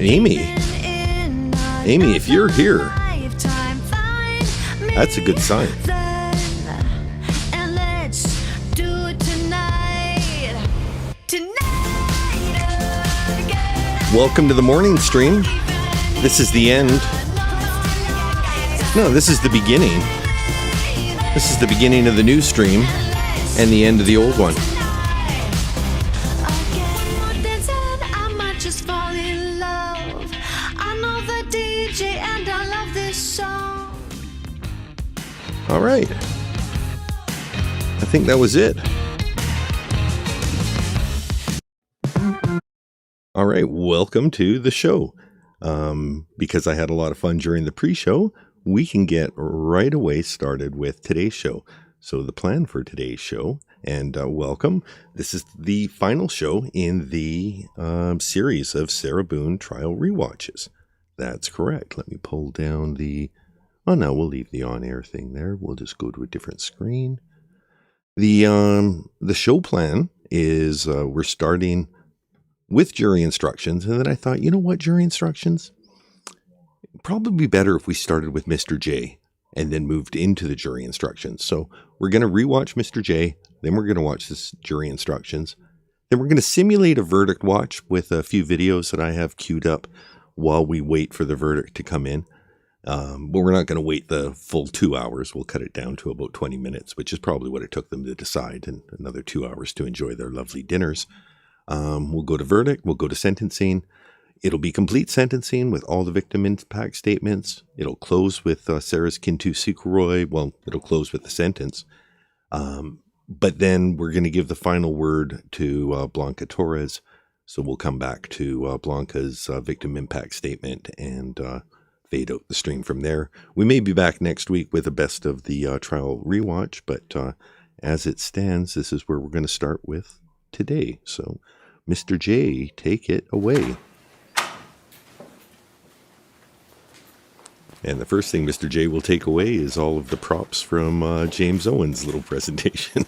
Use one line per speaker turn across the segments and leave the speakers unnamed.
Amy, if you're here, that's a good sign. Welcome to the morning stream. This is the end. No, this is the beginning. This is the beginning of the new stream and the end of the old one. All right. I think that was it. All right. Welcome to the show. Because I had a lot of fun during the pre-show, we can get right away started with today's show. So the plan for today's show, and welcome. This is the final show in the series of Sarah Boone trial rewatches. That's correct. Let me pull down the... Oh, no, we'll leave the on-air thing there. We'll just go to a different screen. The show plan is we're starting with jury instructions. And then I thought, you know what, jury instructions? It'd probably be better if we started with Mr. J and then moved into the jury instructions. So we're going to rewatch Mr. J. Then we're going to watch this jury instructions. Then we're going to simulate a verdict watch with a few videos that I have queued up while we wait for the verdict to come in. But we're not going to wait the full 2 hours. We'll cut it down to about 20 minutes, which is probably what it took them to decide, and another 2 hours to enjoy their lovely dinners. We'll go to verdict. We'll go to sentencing. It'll be complete sentencing with all the victim impact statements. It'll close with Sarah's Kintsukuroi. Well, it'll close with the sentence. But then we're going to give the final word to Blanca Torres. So we'll come back to Blanca's victim impact statement and fade out the stream from there. We may be back next week with a best of the trial rewatch, but as it stands, this is where we're going to start with today. So, Mr. J, take it away. And the first thing Mr. J will take away is all of the props from James Owens' little presentation.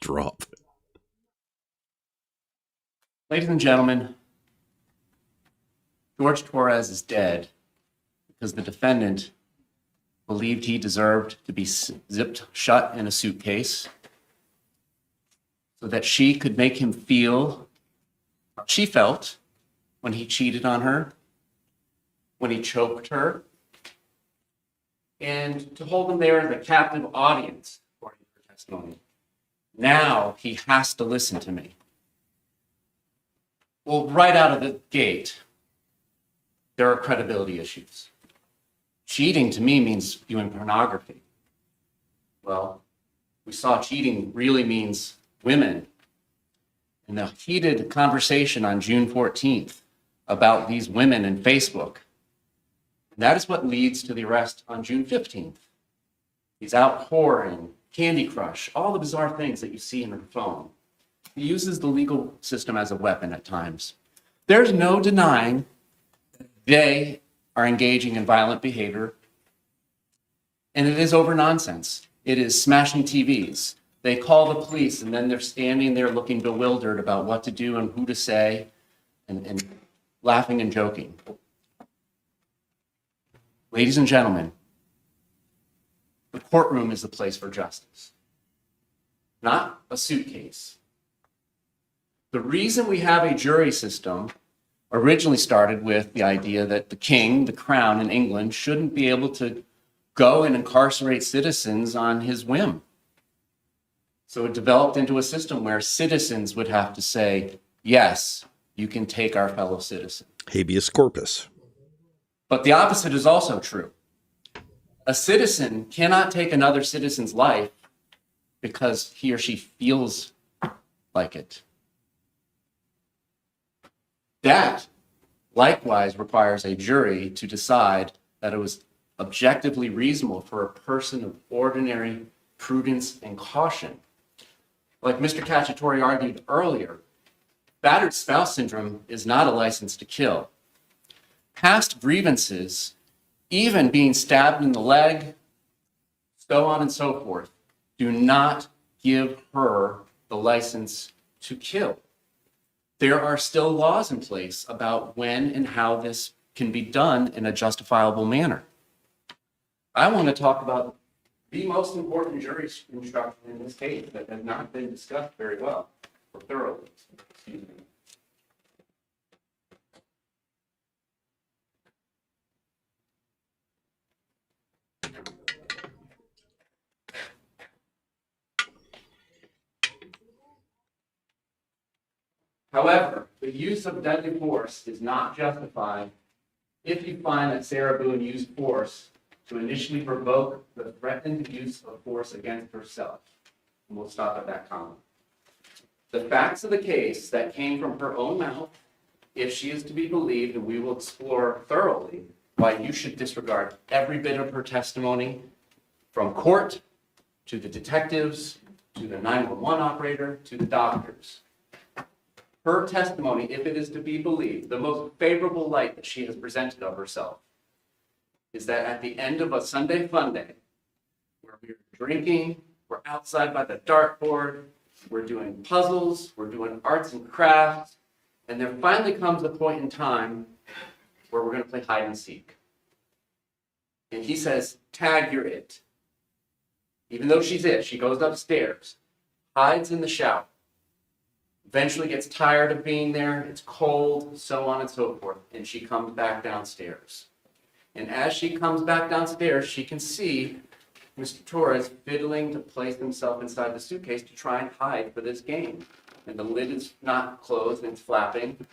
Drop.
Ladies and gentlemen, George Torres is dead because the defendant believed he deserved to be zipped shut in a suitcase so that she could make him feel how she felt when he cheated on her, when he choked her, and to hold him there as a captive audience, according to her testimony. Now he has to listen to me. Well, right out of the gate, there are credibility issues. Cheating to me means viewing pornography. Well, we saw cheating really means women. And the heated conversation on June 14th about these women in Facebook, that is what leads to the arrest on June 15th. He's out whoring, Candy Crush, all the bizarre things that you see in her phone. He uses the legal system as a weapon at times. There's no denying that they are engaging in violent behavior, and it is over nonsense. It is smashing TVs. They call the police, and then they're standing there looking bewildered about what to do and who to say, and laughing and joking. Ladies and gentlemen, the courtroom is the place for justice, not a suitcase. The reason we have a jury system originally started with the idea that the king, the crown in England, shouldn't be able to go and incarcerate citizens on his whim. So it developed into a system where citizens would have to say, yes, you can take our fellow citizen.
Habeas corpus.
But the opposite is also true. A citizen cannot take another citizen's life because he or she feels like it. That likewise requires a jury to decide that it was objectively reasonable for a person of ordinary prudence, and caution. Like Mr. Cacciatore argued earlier, battered spouse syndrome is not a license to kill. Past grievances, even being stabbed in the leg, so on and so forth, do not give her the license to kill. There are still laws in place about when and how this can be done in a justifiable manner. I want to talk about the most important jury instruction in this case that has not been discussed very well or thoroughly. Excuse me. However, the use of deadly force is not justified if you find that Sarah Boone used force to initially provoke the threatened use of force against herself. And we'll stop at that comment. The facts of the case that came from her own mouth, if she is to be believed, and we will explore thoroughly why you should disregard every bit of her testimony, from court to the detectives, to the 911 operator, to the doctors. Her testimony, if it is to be believed, the most favorable light that she has presented of herself, is that at the end of a Sunday fun day, where we're drinking, we're outside by the dartboard, we're doing puzzles, we're doing arts and crafts, and there finally comes a point in time where we're going to play hide and seek. And he says, "Tag, you're it." Even though she's it, she goes upstairs, hides in the shower, eventually gets tired of being there, it's cold, so on and so forth, and she comes back downstairs. And as she comes back downstairs, she can see Mr. Torres fiddling to place himself inside the suitcase to try and hide for this game. And the lid is not closed and it's flapping.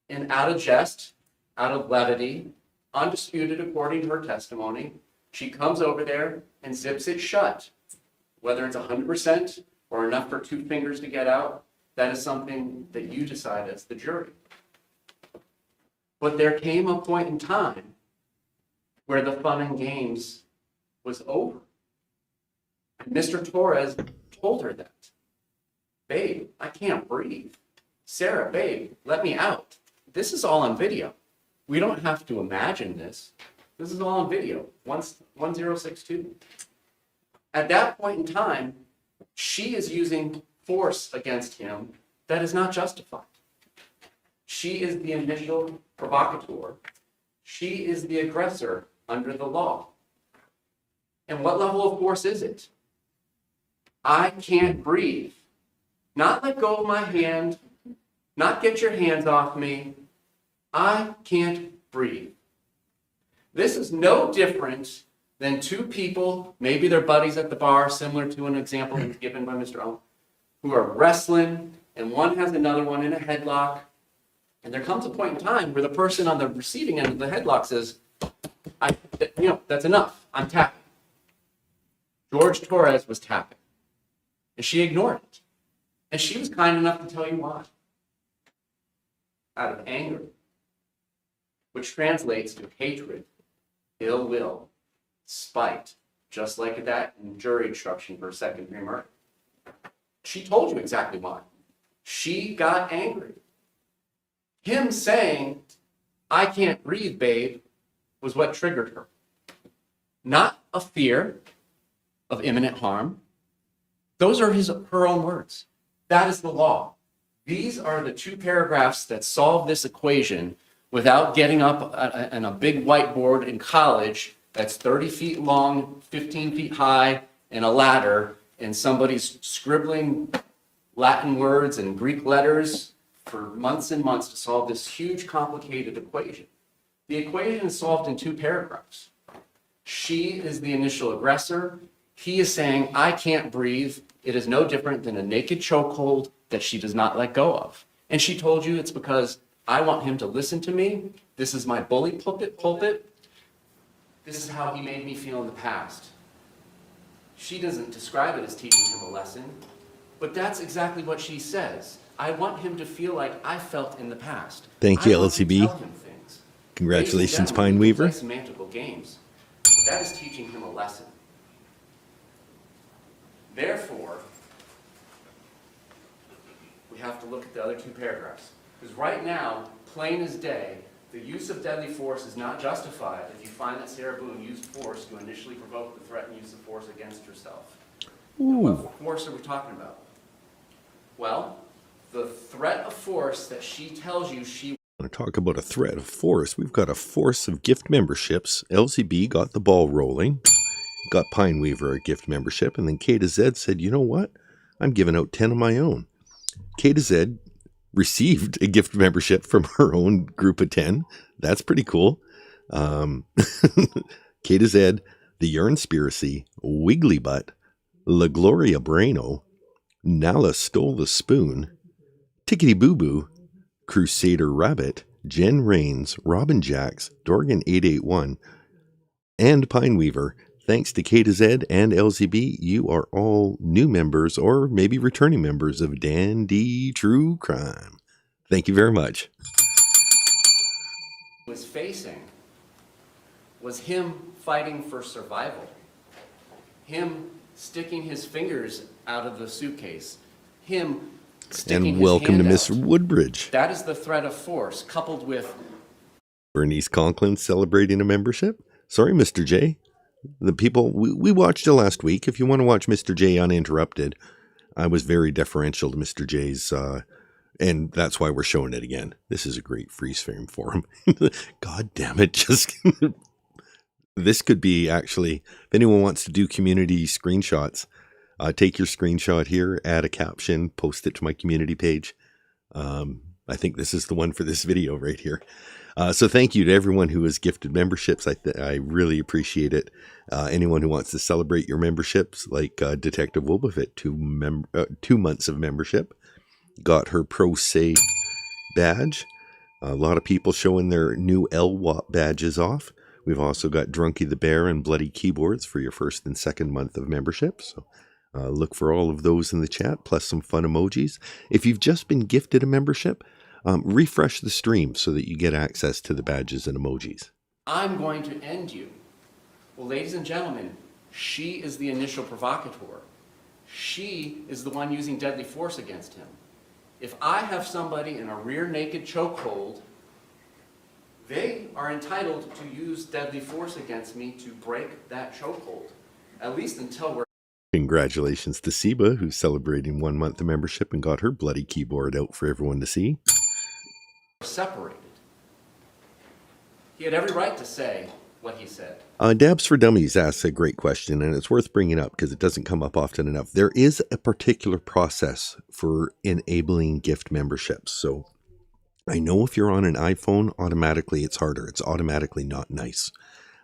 And out of jest, out of levity, undisputed according to her testimony, she comes over there and zips it shut. Whether it's 100% or enough for 2 fingers to get out, that is something that you decide as the jury. But there came a point in time where the fun and games was over. And Mr. Torres told her that. "Babe, I can't breathe. Sarah, babe, let me out. This is all on video. We don't have to imagine this. This is all on video. 1062. At that point in time, she is using force against him that is not justified. She is the initial provocateur. She is the aggressor under the law. And what level of force is it? I can't breathe. Not let go of my hand, not get your hands off me. I can't breathe. This is no different than 2 people, maybe they're buddies at the bar, similar to an example that was given by Mr. Owens, who are wrestling, and one has another one in a headlock. And there comes a point in time where the person on the receiving end of the headlock says, that's enough. I'm tapping. George Torres was tapping. And she ignored it. And she was kind enough to tell you why. Out of anger, which translates to hatred, ill will, spite, just like that in jury instruction for second-degree murder. She told you exactly why. She got angry. Him saying, "I can't breathe, babe," was what triggered her. Not a fear of imminent harm. Those are her own words. That is the law. These are the 2 paragraphs that solve this equation without getting up on a big whiteboard in college that's 30 feet long, 15 feet high, and a ladder, and somebody's scribbling Latin words and Greek letters for months and months to solve this huge, complicated equation. The equation is solved in 2 paragraphs. She is the initial aggressor. He is saying, "I can't breathe." It is no different than a naked chokehold that she does not let go of. And she told you it's because I want him to listen to me. This is my bully pulpit. This is how he made me feel in the past. She doesn't describe it as teaching him a lesson, but that's exactly what she says. I want him to feel like I felt in the past.
Thank you,
I want to
LCB.
tell him things.
Congratulations,
Ladies and
Pine
gentlemen, we
Weaver.
can play semantical games, but that is teaching him a lesson. Therefore, we have to look at the other two paragraphs. Because right now, plain as day, the use of deadly force is not justified if you find that Sarah Boone used force to initially provoke the threatened use of force against herself. And what force are we talking about? Well, the threat of force that she tells you she...
Want to talk about a threat of force? We've got a force of gift memberships. LCB got the ball rolling, got Pineweaver a gift membership, and then K to Z said, you know what? I'm giving out 10 of my own. K to Z received a gift membership from her own group of 10. That's pretty cool. K to Z, the Yarnspiracy, Wiggly Butt, La Gloria Brano, Nala Stole the Spoon, Tickety Boo Boo, Crusader Rabbit, Jen Rains, Robin Jacks, Dorgan 881, and Pineweaver. Thanks to K to Z and LZB, you are all new members or maybe returning members of Dandy True Crime. Thank you very much.
Was facing was him fighting for survival, him sticking his fingers out of the suitcase, him sticking
and
his
welcome to
hand
Miss
out.
Woodbridge.
That is the threat of force, coupled with
Bernice Conklin celebrating a membership. Sorry, Mr. J. The people, we watched it last week. If you want to watch Mr. J uninterrupted, I was very deferential to Mr. J's, and that's why we're showing it again. This is a great freeze frame for him. God damn it. Just this could be actually, if anyone wants to do community screenshots, take your screenshot here, add a caption, post it to my community page. I think this is the one for this video right here. So thank you to everyone who has gifted memberships. I really appreciate it. Anyone who wants to celebrate your memberships, like Detective Wobbuffet, 2 months of membership, got her Pro Se badge. A lot of people showing their new LWAP badges off. We've also got Drunky the Bear and Bloody Keyboards for your first and second month of membership. So look for all of those in the chat, plus some fun emojis. If you've just been gifted a membership, refresh the stream so that you get access to the badges and emojis.
I'm going to end you. Well, ladies and gentlemen, she is the initial provocateur. She is the one using deadly force against him. If I have somebody in a rear naked chokehold, they are entitled to use deadly force against me to break that chokehold, at least until we're...
Congratulations to Siba, who's celebrating 1 month of membership and got her bloody keyboard out for everyone to see.
separated. He had every right to say what he said.
Dabs for Dummies asks a great question, and it's worth bringing up because it doesn't come up often enough. There is a particular process for enabling gift memberships. So I know if you're on an iPhone, automatically it's harder. It's automatically not nice.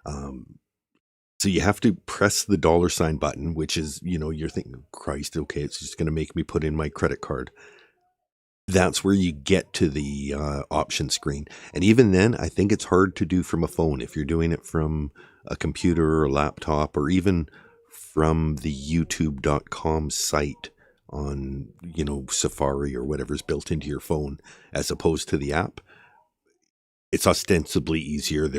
So you have to press the $sign button, which is, you're thinking, Christ, okay, it's just going to make me put in my credit card. That's where you get to the option screen. And even then, I think it's hard to do from a phone. If you're doing it from a computer or a laptop, or even from the youtube.com site on, Safari or whatever's built into your phone, as opposed to the app, it's ostensibly easier.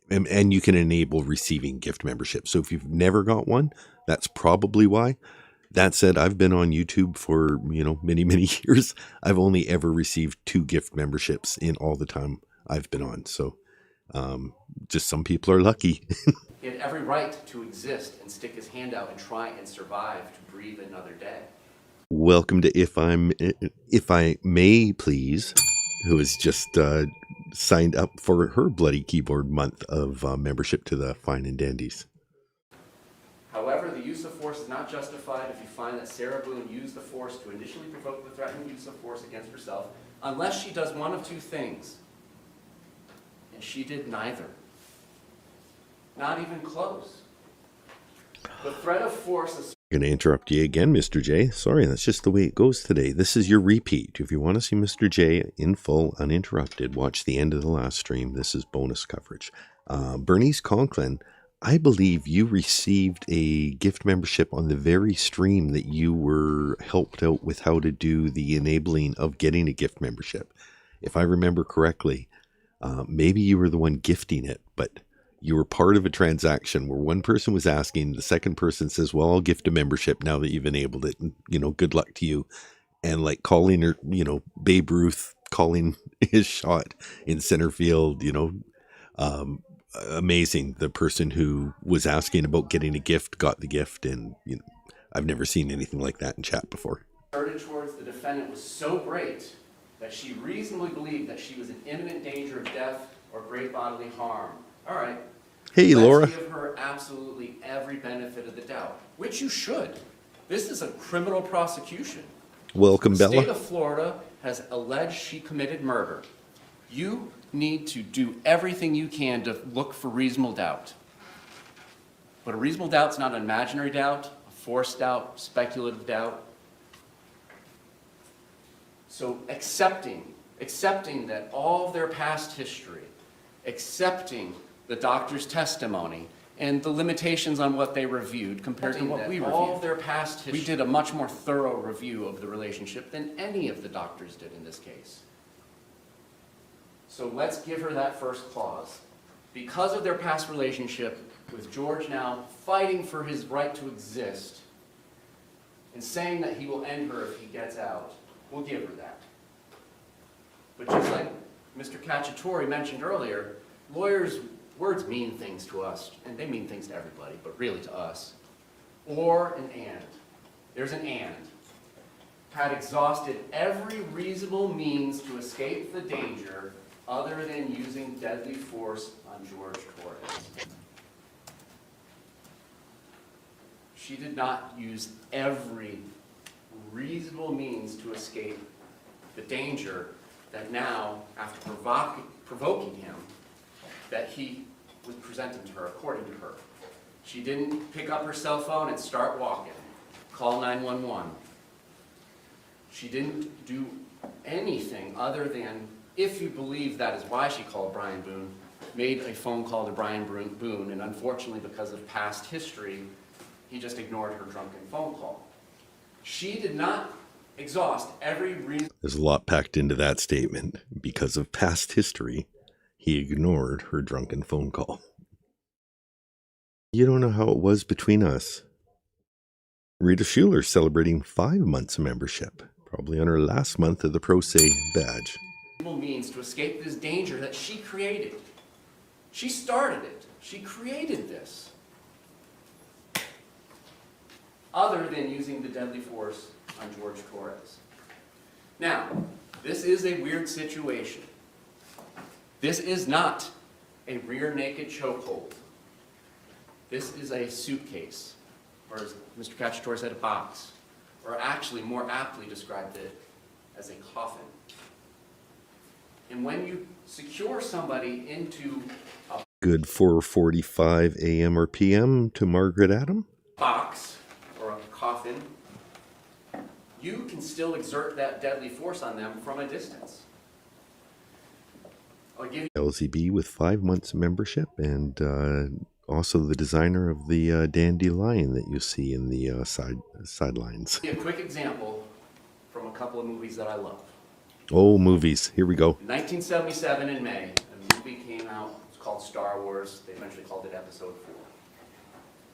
And you can enable receiving gift memberships. So if you've never got one, that's probably why. That said, I've been on YouTube for, many, many years. I've only ever received 2 gift memberships in all the time I've been on. So just some people are lucky.
He had every right to exist and stick his hand out and try and survive to breathe another day.
Welcome to If I May Please, who has just signed up for her bloody keyboard month of membership to the Fine and Dandies.
However, the use of force is not justified if you find that Sarah Boone used the force to initially provoke the threatened use of force against herself, unless she does one of 2 things. And she did neither. Not even close. The threat of force is...
I'm going to interrupt you again, Mr. J. Sorry, that's just the way it goes today. This is your repeat. If you want to see Mr. J in full, uninterrupted, watch the end of the last stream. This is bonus coverage. Bernice Conklin, I believe you received a gift membership on the very stream that you were helped out with how to do the enabling of getting a gift membership. If I remember correctly, maybe you were the one gifting it, but you were part of a transaction where one person was asking, the second person says, well, I'll gift a membership now that you've enabled it. And, good luck to you. And like calling her, Babe Ruth calling his shot in center field, amazing. The person who was asking about getting a gift got the gift. And, I've never seen anything like that in chat before.
Asserted towards the defendant was so great that she reasonably believed that she was in imminent danger of death or great bodily harm. All right.
Hey, Laura.
Let's give her absolutely every benefit of the doubt, which you should. This is a criminal prosecution.
Welcome, Bella.
The state of Florida has alleged she committed murder. You need to do everything you can to look for reasonable doubt. But a reasonable doubt's not an imaginary doubt, a forced doubt, speculative doubt. So accepting that all of their past history, accepting the doctor's testimony, and the limitations on what they reviewed compared to what we reviewed. All of their past history. We did a much more thorough review of the relationship than any of the doctors did in this case. So let's give her that first clause. Because of their past relationship, with George now fighting for his right to exist and saying that he will end her if he gets out, we'll give her that. But just like Mr. Cacciatore mentioned earlier, lawyers' words mean things to us, and they mean things to everybody, but really to us. Or an and. There's an and. Had exhausted every reasonable means to escape the danger other than using deadly force on George Torres. She did not use every reasonable means to escape the danger that now, after provoking him, that he was presenting to her, according to her. She didn't pick up her cell phone and start walking, call 911. She didn't do anything other than, if you believe that is why she called Brian Boone, made a phone call to Brian Boone, and unfortunately because of past history, he just ignored her drunken phone call. She did not exhaust every reason.
There's a lot packed into that statement. Because of past history, he ignored her drunken phone call. You don't know how it was between us. Rita Schuler celebrating 5 months of membership, probably on her last month of the Pro Se badge.
Means to escape this danger that she created. She started it. She created this. Other than using the deadly force on George Torres. Now, this is a weird situation. This is not a rear naked chokehold. This is a suitcase, or as Mr. Cacciatore said, a box, or actually more aptly described it as a coffin. And when you secure somebody into a
good 4:45 a.m. or p.m. to Margaret Adam
box or a coffin, you can still exert that deadly force on them from a distance. I'll give you
LZB with 5 months membership, and also the designer of the dandelion that you see in the sidelines.
a quick example from a couple of movies that I love.
Oh, movies. Here we go.
In 1977 in May, a movie came out. It's called Star Wars. They eventually called it Episode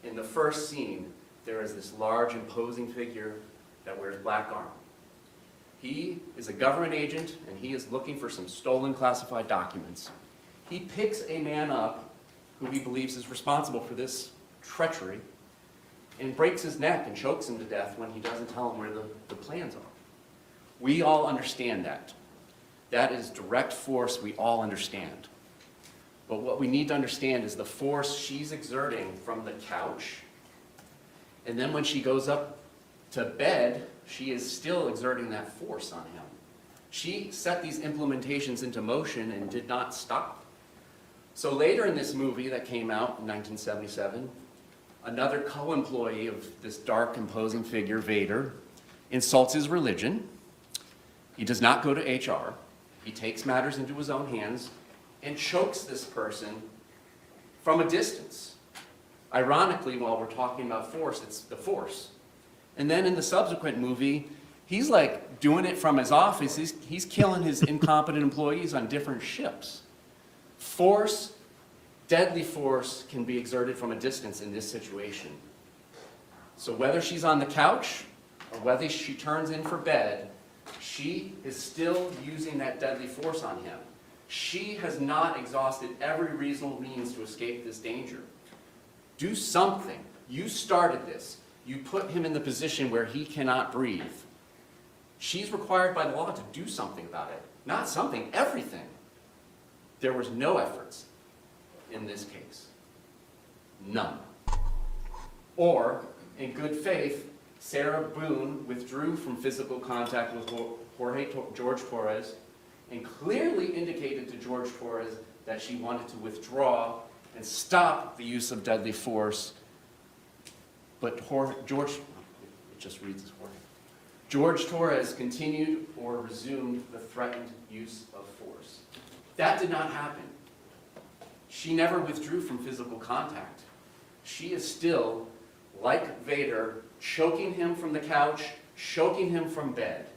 4. In the first scene, there is this large, imposing figure that wears black armor. He is a government agent, and he is looking for some stolen classified documents. He picks a man up who he believes is responsible for this treachery and breaks his neck and chokes him to death when he doesn't tell him where the plans are. We all understand that. That is direct force we all understand. But what we need to understand is the force she's exerting from the couch. And then when she goes up to bed, she is still exerting that force on him. She set these implementations into motion and did not stop. So later in this movie that came out in 1977, another co-employee of this dark, imposing figure, Vader, insults his religion. He does not go to HR. He takes matters into his own hands and chokes this person from a distance. Ironically, while we're talking about force, it's the force. And then in the subsequent movie, he's like doing it from his office. He's killing his incompetent employees on different ships. Force Deadly force can be exerted from a distance in this situation. So whether she's on the couch or whether she turns in for bed, she is still using that deadly force on him. She has not exhausted every reasonable means to escape this danger. Do something. You started this. You put him in the position where he cannot breathe. She's required by the law to do something about it. Not something, everything. There was no efforts in this case. None. Or, in good faith, Sarah Boone withdrew from physical contact with George Torres and clearly indicated to George Torres that she wanted to withdraw and stop the use of deadly force. But George Torres continued or resumed the threatened use of force. That did not happen. She never withdrew from physical contact. She is still, like Vader, choking him from the couch, choking him from bed.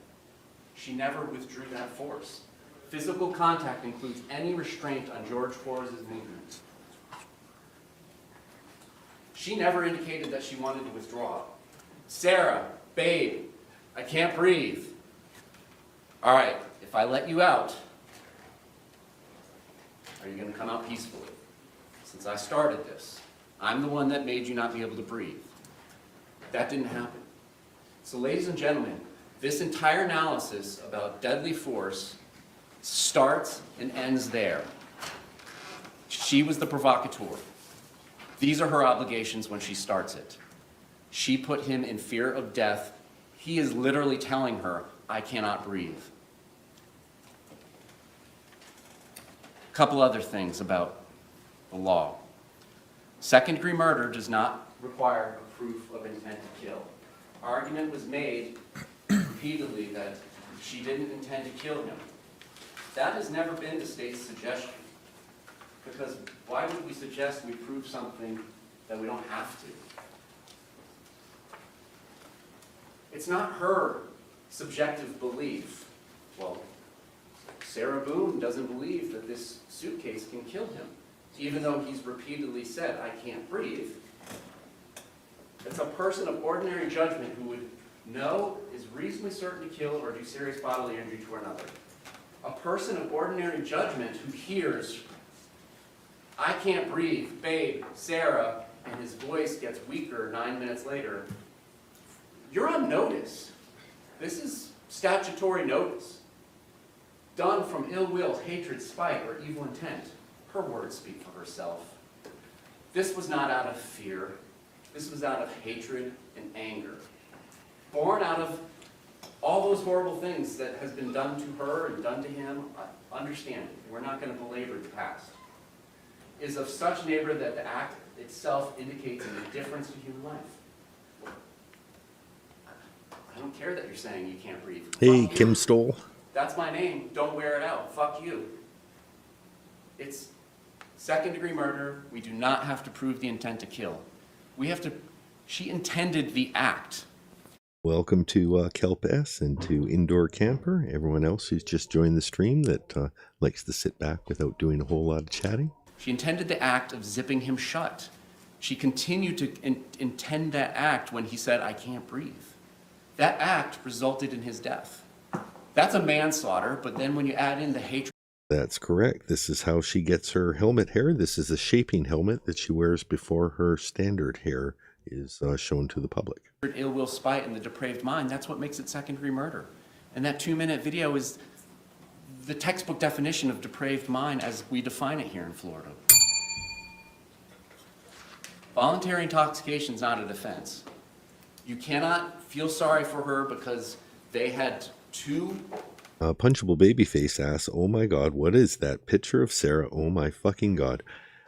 She never withdrew that force. Physical contact includes any restraint on George Torres' movement. She never indicated that she wanted to withdraw. Sarah, babe, I can't breathe. All right, if I let you out, are you going to come out peacefully? Since I started this, I'm the one that made you not be able to breathe. That didn't happen. So ladies and gentlemen, this entire analysis about deadly force starts and ends there. She was the provocateur. These are her obligations when she starts it. She put him in fear of death. He is literally telling her, I cannot breathe. A couple other things about the law. Second-degree murder does not require a proof of intent to kill. Argument was made repeatedly that she didn't intend to kill him. That has never been the state's suggestion. Because why would we suggest we prove something that we don't have to? It's not her subjective belief. Well, Sarah Boone doesn't believe that this suitcase can kill him, even though he's repeatedly said, I can't breathe. It's a person of ordinary judgment who would know, is reasonably certain to kill or do serious bodily injury to another. A person of ordinary judgment who hears, I can't breathe, babe, Sarah, and his voice gets weaker 9 minutes later, you're on notice. This is statutory notice. Done from ill will, hatred, spite, or evil intent. Her words speak for herself. This was not out of fear. This was out of hatred and anger. Born out of all those horrible things that has been done to her and done to him, understand it. We're not going to belabor the past. Is of such nature that the act itself indicates an indifference to human life. I don't care that you're saying you can't breathe.
Hey, Kim Stoll.
That's my name. Don't wear it out. Fuck you. It's second-degree murder. We do not have to prove the intent to kill. We have to. She intended the act.
Welcome to Kelp S and to Indoor Camper. Everyone else who's just joined the stream that likes to sit back without doing a whole lot of chatting.
She intended the act of zipping him shut. She continued to intend that act when he said, I can't breathe. That act resulted in his death. That's a manslaughter, but then when you add in the hatred.
That's correct. This is how she gets her helmet hair. This is a shaping helmet that she wears before her standard hair is shown to the public.
Ill will, spite, and the depraved mind, that's what makes it second-degree murder. And that 2-minute video is the textbook definition of depraved mind as we define it here in Florida. Voluntary intoxication is not a defense. You cannot feel sorry for her because they had two...
Punchable Babyface asks, oh my god, what is that picture of Sarah? Oh my fucking god.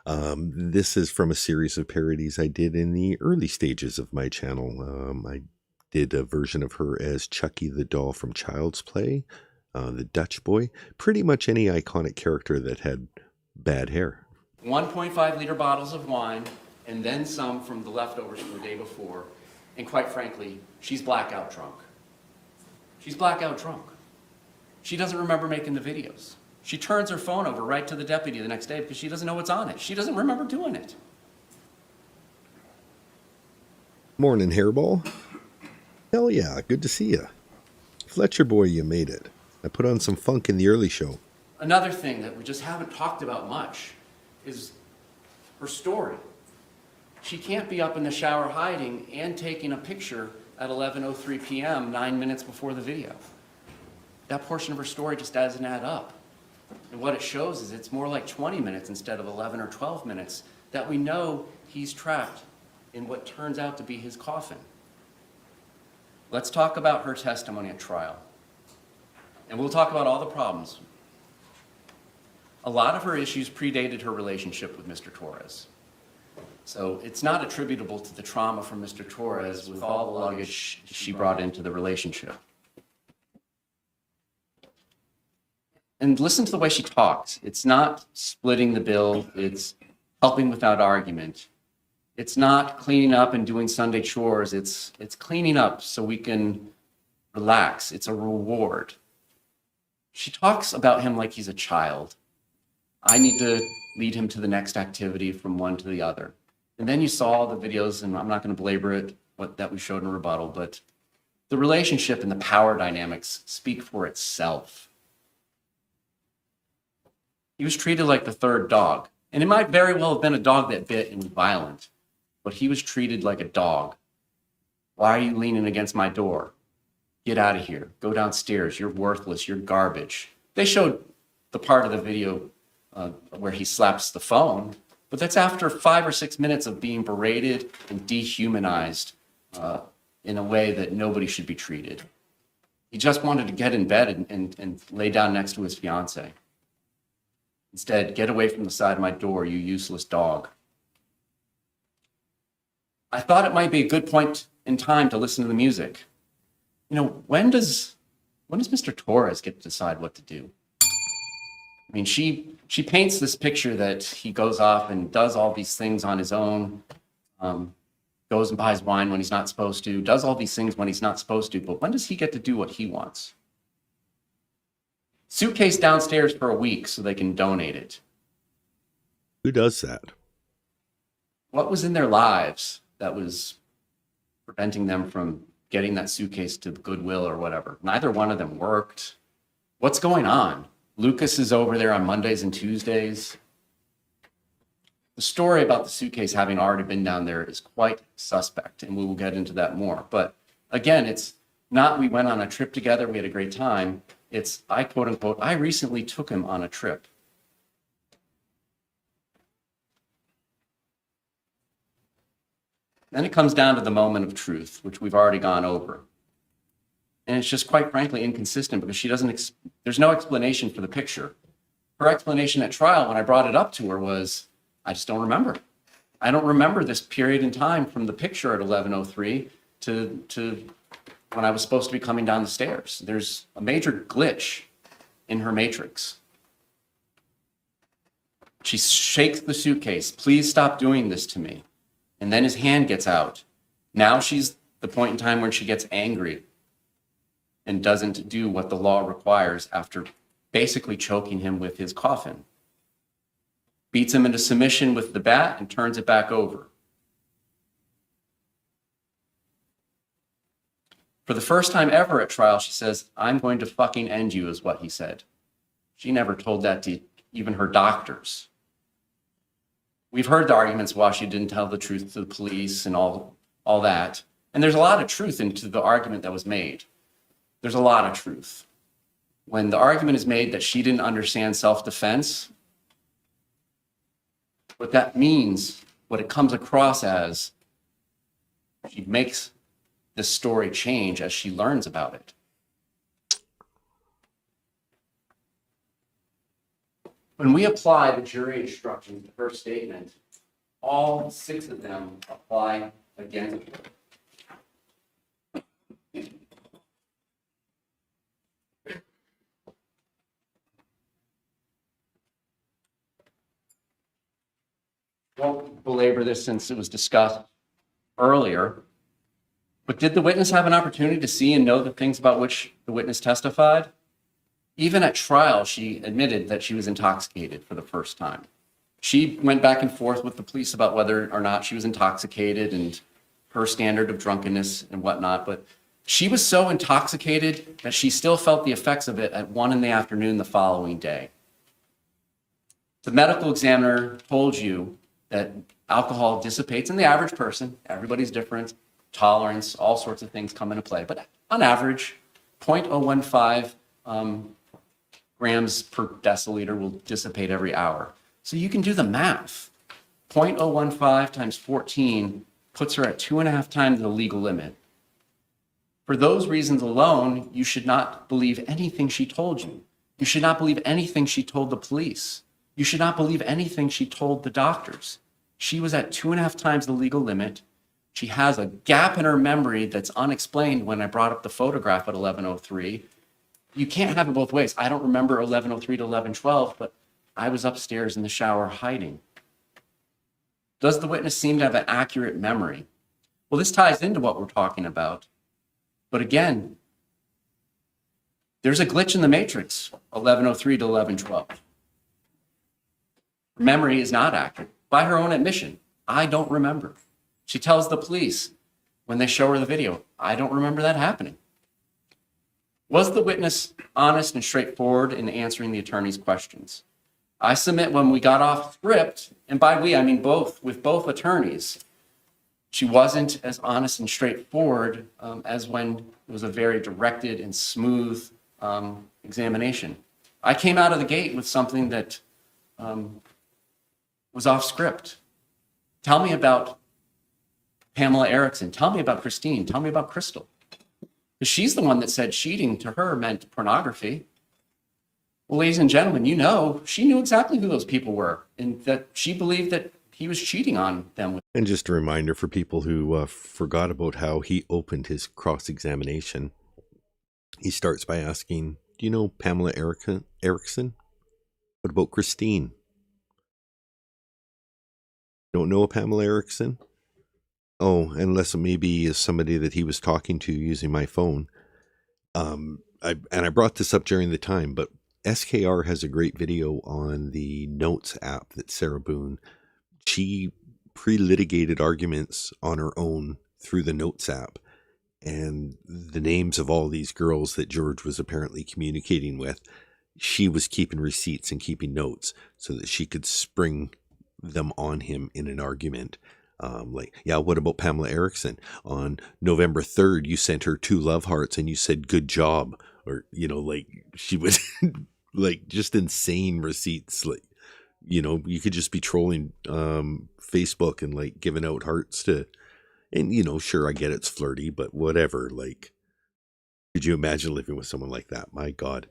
This is from a series of parodies I did in the early stages of my channel. I did a version of her as Chucky the doll from Child's Play, the Dutch boy, pretty much any iconic character that had bad hair.
1.5 liter bottles of wine, and then some from the leftovers from the day before. And quite frankly, she's blackout drunk. She's blackout drunk. She doesn't remember making the videos. She turns her phone over right to the deputy the next day because she doesn't know what's on it. She doesn't remember doing it.
Morning, Hairball. Hell yeah, good to see you. Fletcher boy, you made it. I put on some funk in the early show.
Another thing that we just haven't talked about much is her story. She can't be up in the shower hiding and taking a picture at 11:03 p.m., 9 minutes before the video. That portion of her story just doesn't add up. And what it shows is it's more like 20 minutes instead of 11 or 12 minutes that we know he's trapped in what turns out to be his coffin. Let's talk about her testimony at trial. And we'll talk about all the problems. A lot of her issues predated her relationship with Mr. Torres. So it's not attributable to the trauma from Mr. Torres with all the luggage she brought into the relationship. And listen to the way she talks. It's not splitting the bill. It's helping without argument. It's not cleaning up and doing Sunday chores. It's cleaning up so we can relax. It's a reward. She talks about him like he's a child. I need to lead him to the next activity from one to the other. And then you saw the videos, and I'm not going to belabor it, that we showed in Rebuttal, but the relationship and the power dynamics speak for itself. He was treated like the third dog. And it might very well have been a dog that bit and was violent, but he was treated like a dog. Why are you leaning against my door? Get out of here. Go downstairs. You're worthless. You're garbage. They showed the part of the video where he slaps the phone, but that's after 5 or 6 minutes of being berated and dehumanized in a way that nobody should be treated. He just wanted to get in bed and lay down next to his fiance. Instead, get away from the side of my door, you useless dog. I thought it might be a good point in time to listen to the music. You know, when does Mr. Torres get to decide what to do? I mean, she paints this picture that he goes off and does all these things on his own, goes and buys wine when he's not supposed to, does all these things when he's not supposed to, but when does he get to do what he wants? Suitcase downstairs for a week so they can donate it.
Who does that?
What was in their lives that was preventing them from getting that suitcase to Goodwill or whatever? Neither one of them worked. What's going on? Lucas is over there on Mondays and Tuesdays. The story about the suitcase having already been down there is quite suspect, and we will get into that more. But again, it's not we went on a trip together, we had a great time. It's, I quote unquote, I recently took him on a trip. Then it comes down to the moment of truth, which we've already gone over. And it's just quite frankly inconsistent because she doesn't, there's no explanation for the picture. Her explanation at trial when I brought it up to her was, I just don't remember. I don't remember this period in time from the picture at 11:03 to when I was supposed to be coming down the stairs. There's a major glitch in her matrix. She shakes the suitcase. Please stop doing this to me. And then his hand gets out. Now she's the point in time when she gets angry and doesn't do what the law requires after basically choking him with his coffin. Beats him into submission with the bat and turns it back over. For the first time ever at trial, she says, I'm going to fucking end you, is what he said. She never told that to even her doctors. We've heard the arguments why she didn't tell the truth to the police and all that. And there's a lot of truth into the argument that was made. There's a lot of truth. When the argument is made that she didn't understand self-defense, what that means, what it comes across as, she makes this story change as she learns about it. When we apply the jury instructions to her statement, all 6 of them apply against her. Won't belabor this since it was discussed earlier, but did the witness have an opportunity to see and know the things about which the witness testified? Even at trial, she admitted that she was intoxicated for the first time. She went back and forth with the police about whether or not she was intoxicated and her standard of drunkenness and whatnot, but she was so intoxicated that she still felt the effects of it at 1 p.m. the following day. The medical examiner told you that alcohol dissipates in the average person. Everybody's different, tolerance, all sorts of things come into play. But on average, 0.015 grams per deciliter will dissipate every hour. So you can do the math. 0.015 times 14 puts her at 2.5 times the legal limit. For those reasons alone, you should not believe anything she told you. You should not believe anything she told the police. You should not believe anything she told the doctors. She was at 2.5 times the legal limit. She has a gap in her memory that's unexplained when I brought up the photograph at 11:03. You can't have it both ways. I don't remember 11:03 to 11:12, but I was upstairs in the shower hiding. Does the witness seem to have an accurate memory? Well, this ties into what we're talking about. But again, there's a glitch in the matrix, 11:03 to 11:12. Memory is not accurate. By her own admission, I don't remember. She tells the police when they show her the video, I don't remember that happening. Was the witness honest and straightforward in answering the attorney's questions? I submit when we got off script, and by we, I mean with both attorneys, she wasn't as honest and straightforward as when it was a very directed and smooth examination. I came out of the gate with something that was off script. Tell me about Pamela Erickson. Tell me about Christine. Tell me about Crystal. Because she's the one that said cheating to her meant pornography. Well, ladies and gentlemen, you know, she knew exactly who those people were and that she believed that he was cheating on them.
And just a reminder for people who forgot about how he opened his cross-examination. He starts by asking, do you know Pamela Erickson? What about Christine? Don't know a Pamela Erickson? Oh, unless it maybe is somebody that he was talking to using my phone. I brought this up during the time, but SKR has a great video on the Notes app that Sarah Boone, she pre-litigated arguments on her own through the Notes app. And the names of all these girls that George was apparently communicating with, she was keeping receipts and keeping notes so that she could spring them on him in an argument. What about Pamela Erickson? On November 3rd, you sent her 2 love hearts and you said, good job. Or, she would just insane receipts. You could just be trolling Facebook and giving out hearts to, and sure, I get it's flirty, but whatever. Could you imagine living with someone like that? My God.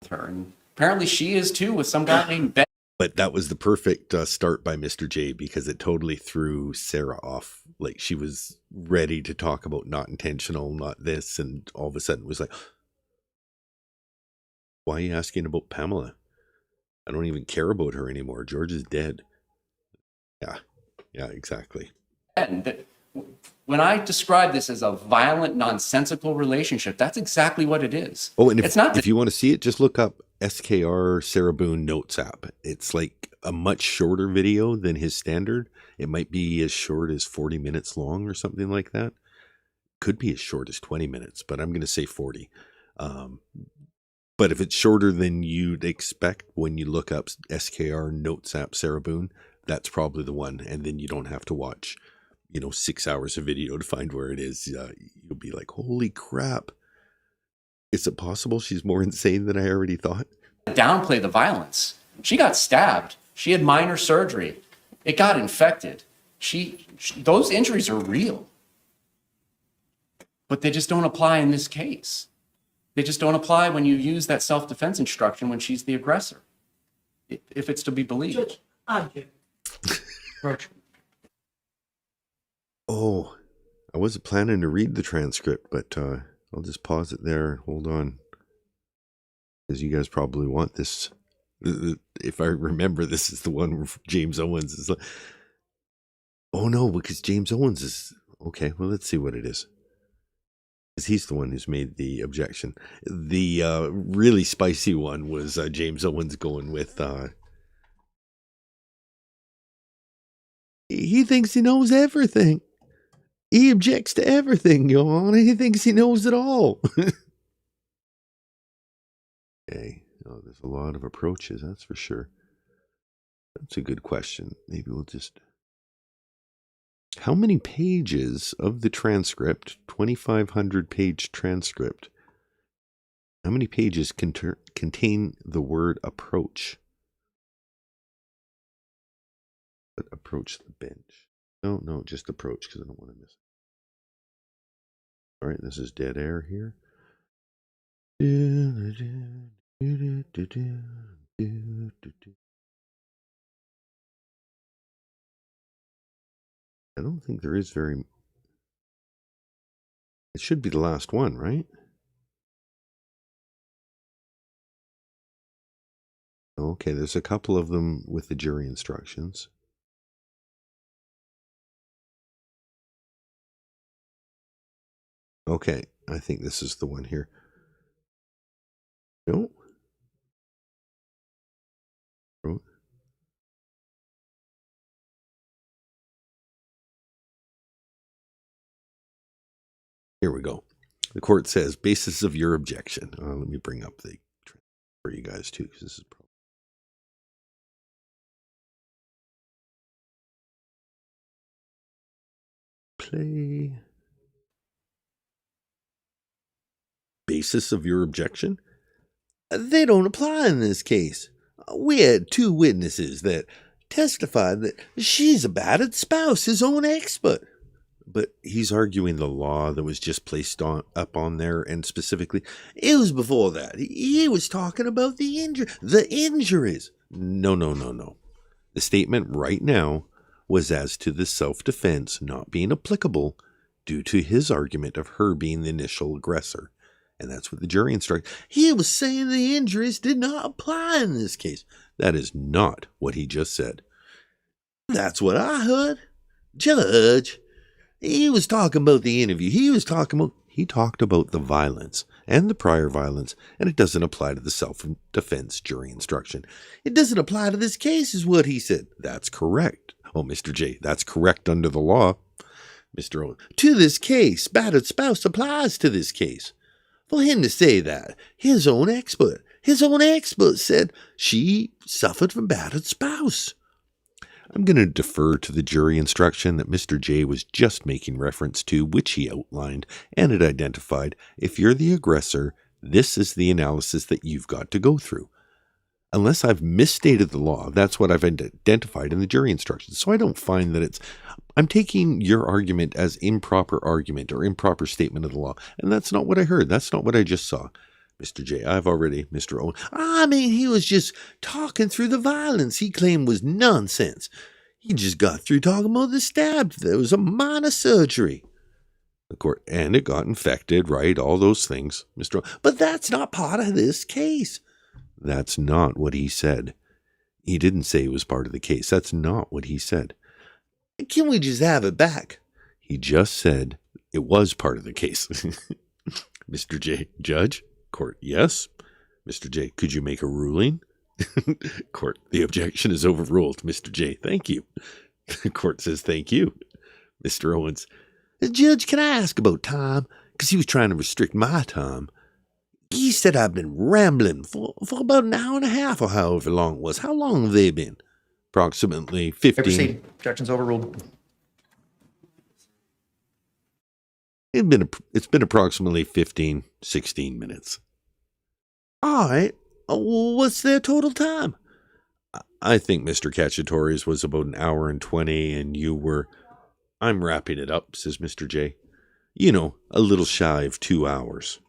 Her. And apparently she is too, with some guy named Ben.
But that was the perfect start by Mr. J, because it totally threw Sarah off. She was ready to talk about not intentional, not this, and all of a sudden it was like, why are you asking about Pamela? I don't even care about her anymore. George is dead. Yeah, exactly.
And when I describe this as a violent, nonsensical relationship, that's exactly what it is.
Oh, and if you want to see it, just look up SKR Sarah Boone Notes app. It's a much shorter video than his standard. It might be as short as 40 minutes long or something like that. Could be as short as 20 minutes, but I'm going to say 40. But if it's shorter than you'd expect when you look up SKR Notes app Sarah Boone, that's probably the one. And then you don't have to watch 6 hours of video to find where it is. You'll be like, holy crap. Is it possible she's more insane than I already thought?
Downplay the violence. She got stabbed. She had minor surgery. It got infected. Those injuries are real. But they just don't apply in this case. They just don't apply when you use that self-defense instruction when she's the aggressor, if it's to be believed.
Oh, I wasn't planning to read the transcript, but I'll just pause it there. Hold on. Because you guys probably want this. If I remember, this is the one where James Owens is like, oh no, because James Owens is, okay, well, let's see what it is. Because he's the one who's made the objection. The really spicy one was James Owens going with, he thinks he knows everything. He objects to everything, Your Honor. He thinks he knows it all. Okay. Oh, there's a lot of approaches, that's for sure. That's a good question. Maybe we'll just... How many pages of the transcript, 2,500 page transcript, how many pages contain the word approach? But approach the bench. No, just approach, because I don't want to miss it. All right, this is dead air here. I don't think there is very... It should be the last one, right? Okay, there's a couple of them with the jury instructions. Okay, I think this is the one here. No? Here we go. The court says, basis of your objection. Let me bring up the for you guys too, because this is probably... Play. Basis of your objection? They don't apply in this case. We had two witnesses that testified that she's a battered spouse, his own expert. But he's arguing the law that was just placed up on there, and specifically, it was before that. He was talking about the injuries. No. The statement right now was as to the self-defense not being applicable due to his argument of her being the initial aggressor. And that's what the jury instructed. He was saying the injuries did not apply in this case. That is not what he just said. That's what I heard. Judge, he was talking about the interview. He talked about the violence and the prior violence, and it doesn't apply to the self-defense jury instruction. It doesn't apply to this case, is what he said. That's correct. Oh, Mr. J, that's correct under the law. Mr. Owen, to this case, battered spouse applies to this case. For him to say that, his own expert said she suffered from battered spouse. I'm going to defer to the jury instruction that Mr. J was just making reference to, which he outlined and had identified. If you're the aggressor, this is the analysis that you've got to go through. Unless I've misstated the law, that's what I've identified in the jury instructions. So I don't find that I'm taking your argument as improper argument or improper statement of the law. And that's not what I heard. That's not what I just saw. Mr. J, Mr. Owen. I mean, he was just talking through the violence he claimed was nonsense. He just got through talking about the stab. There was a minor surgery. The court, and it got infected, right? All those things, Mr. Owen. But that's not part of this case. That's not what he said. He didn't say it was part of the case. That's not what he said. Can we just have it back? He just said it was part of the case. Mr. J, Judge? Court, yes. Mr. J, could you make a ruling? Court, the objection is overruled. Mr. J, thank you. The court says thank you. Mr. Owens, Judge, can I ask about time? Because he was trying to restrict my time. He said I've been rambling for about an hour and a half or however long it was. How long have they been? Approximately 15.
Objection's overruled.
It's been approximately 15, 16 minutes. All right. What's their total time? I think Mr. Cacciatore's was about an hour and 20, and you were... I'm wrapping it up, says Mr. J. You know, a little shy of 2 hours.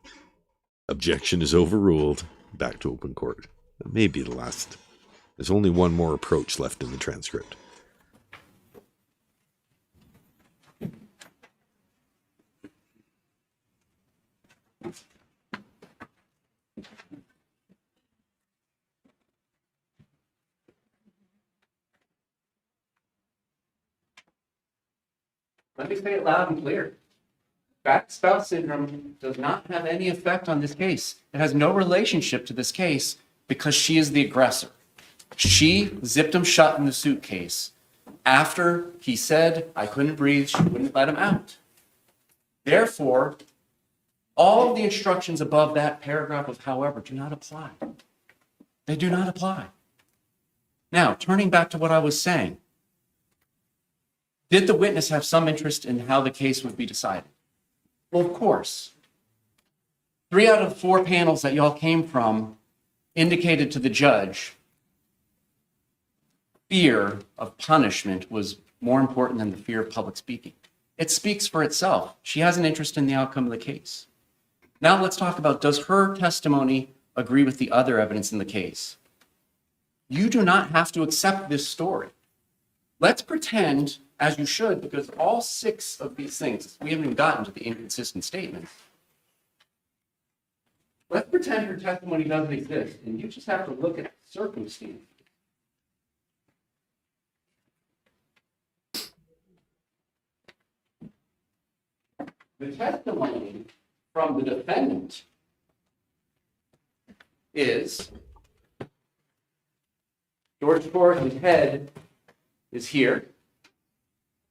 Objection is overruled. Back to open court. That may be the last. There's only one more approach left in the transcript.
Let me say it loud and clear. Back spouse syndrome does not have any effect on this case. It has no relationship to this case because she is the aggressor. She zipped him shut in the suitcase. After he said, I couldn't breathe, she wouldn't let him out. Therefore, all of the instructions above that paragraph of however do not apply. They do not apply. Now, turning back to what I was saying, did the witness have some interest in how the case would be decided? Well, of course. 3 out of the 4 panels that y'all came from indicated to the judge fear of punishment was more important than the fear of public speaking. It speaks for itself. She has an interest in the outcome of the case. Now let's talk about, does her testimony agree with the other evidence in the case? You do not have to accept this story. Let's pretend, as you should, because all 6 of these things, we haven't even gotten to the inconsistent statements. Let's pretend her testimony doesn't exist, and you just have to look at the circumstances. The testimony from the defendant is George Torres' head is here.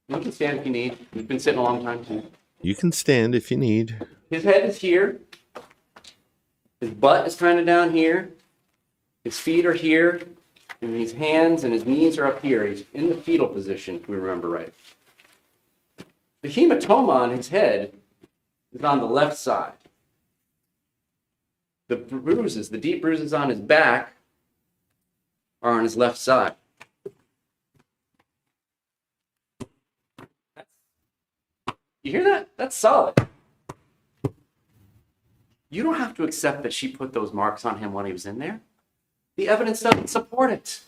You can stand if you need. You've been sitting a long time too.
You can stand if you need.
His head is here. His butt is kind of down here. His feet are here. And his hands and his knees are up here. He's in the fetal position, if we remember right. The hematoma on his head is on the left side. The bruises, the deep bruises on his back, are on his left side. You hear that? That's solid. You don't have to accept that she put those marks on him when he was in there. The evidence doesn't support it.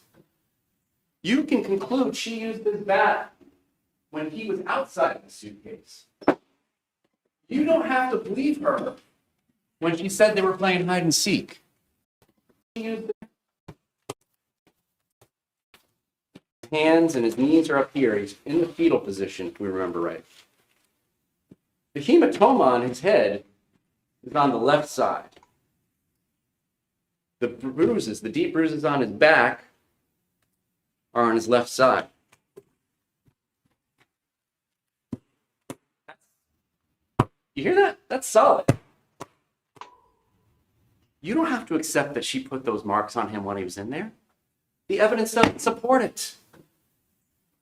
You can conclude she used this bat when he was outside the suitcase. You don't have to believe her when she said they were playing hide and seek. She used his hands and his knees are up here. He's in the fetal position, if we remember right. The hematoma on his head is on the left side. The bruises, the deep bruises on his back, are on his left side. You hear that? That's solid. You don't have to accept that she put those marks on him when he was in there. The evidence doesn't support it.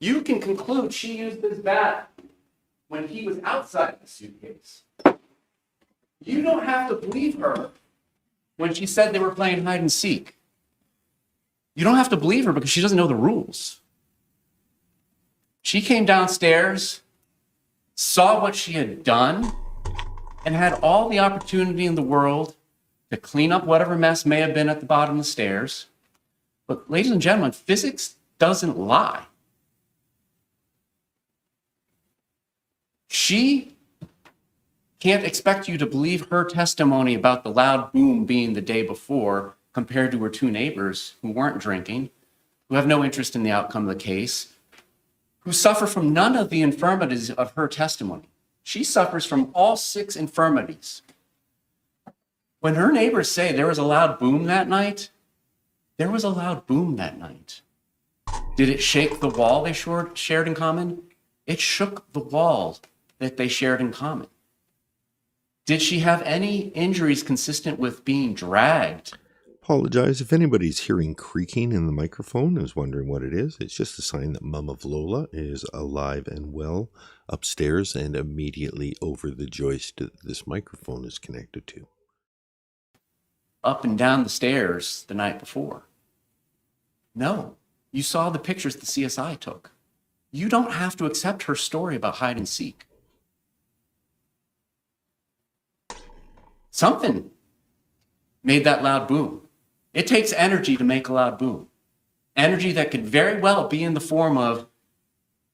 You can conclude she used this bat when he was outside the suitcase. You don't have to believe her when she said they were playing hide and seek. You don't have to believe her because she doesn't know the rules. She came downstairs, saw what she had done, and had all the opportunity in the world to clean up whatever mess may have been at the bottom of the stairs. But ladies and gentlemen, physics doesn't lie. She can't expect you to believe her testimony about the loud boom being the day before compared to her 2 neighbors who weren't drinking, who have no interest in the outcome of the case, who suffer from none of the infirmities of her testimony. She suffers from all 6 infirmities. When her neighbors say there was a loud boom that night, there was a loud boom that night. Did it shake the wall they shared in common? It shook the wall that they shared in common. Did she have any injuries consistent with being dragged?
Apologize if anybody's hearing creaking in the microphone and is wondering what it is. It's just a sign that Mum of Lola is alive and well upstairs and immediately over the joist that this microphone is connected to.
Up and down the stairs the night before. No, you saw the pictures the CSI took. You don't have to accept her story about hide and seek. Something made that loud boom. It takes energy to make a loud boom. Energy that could very well be in the form of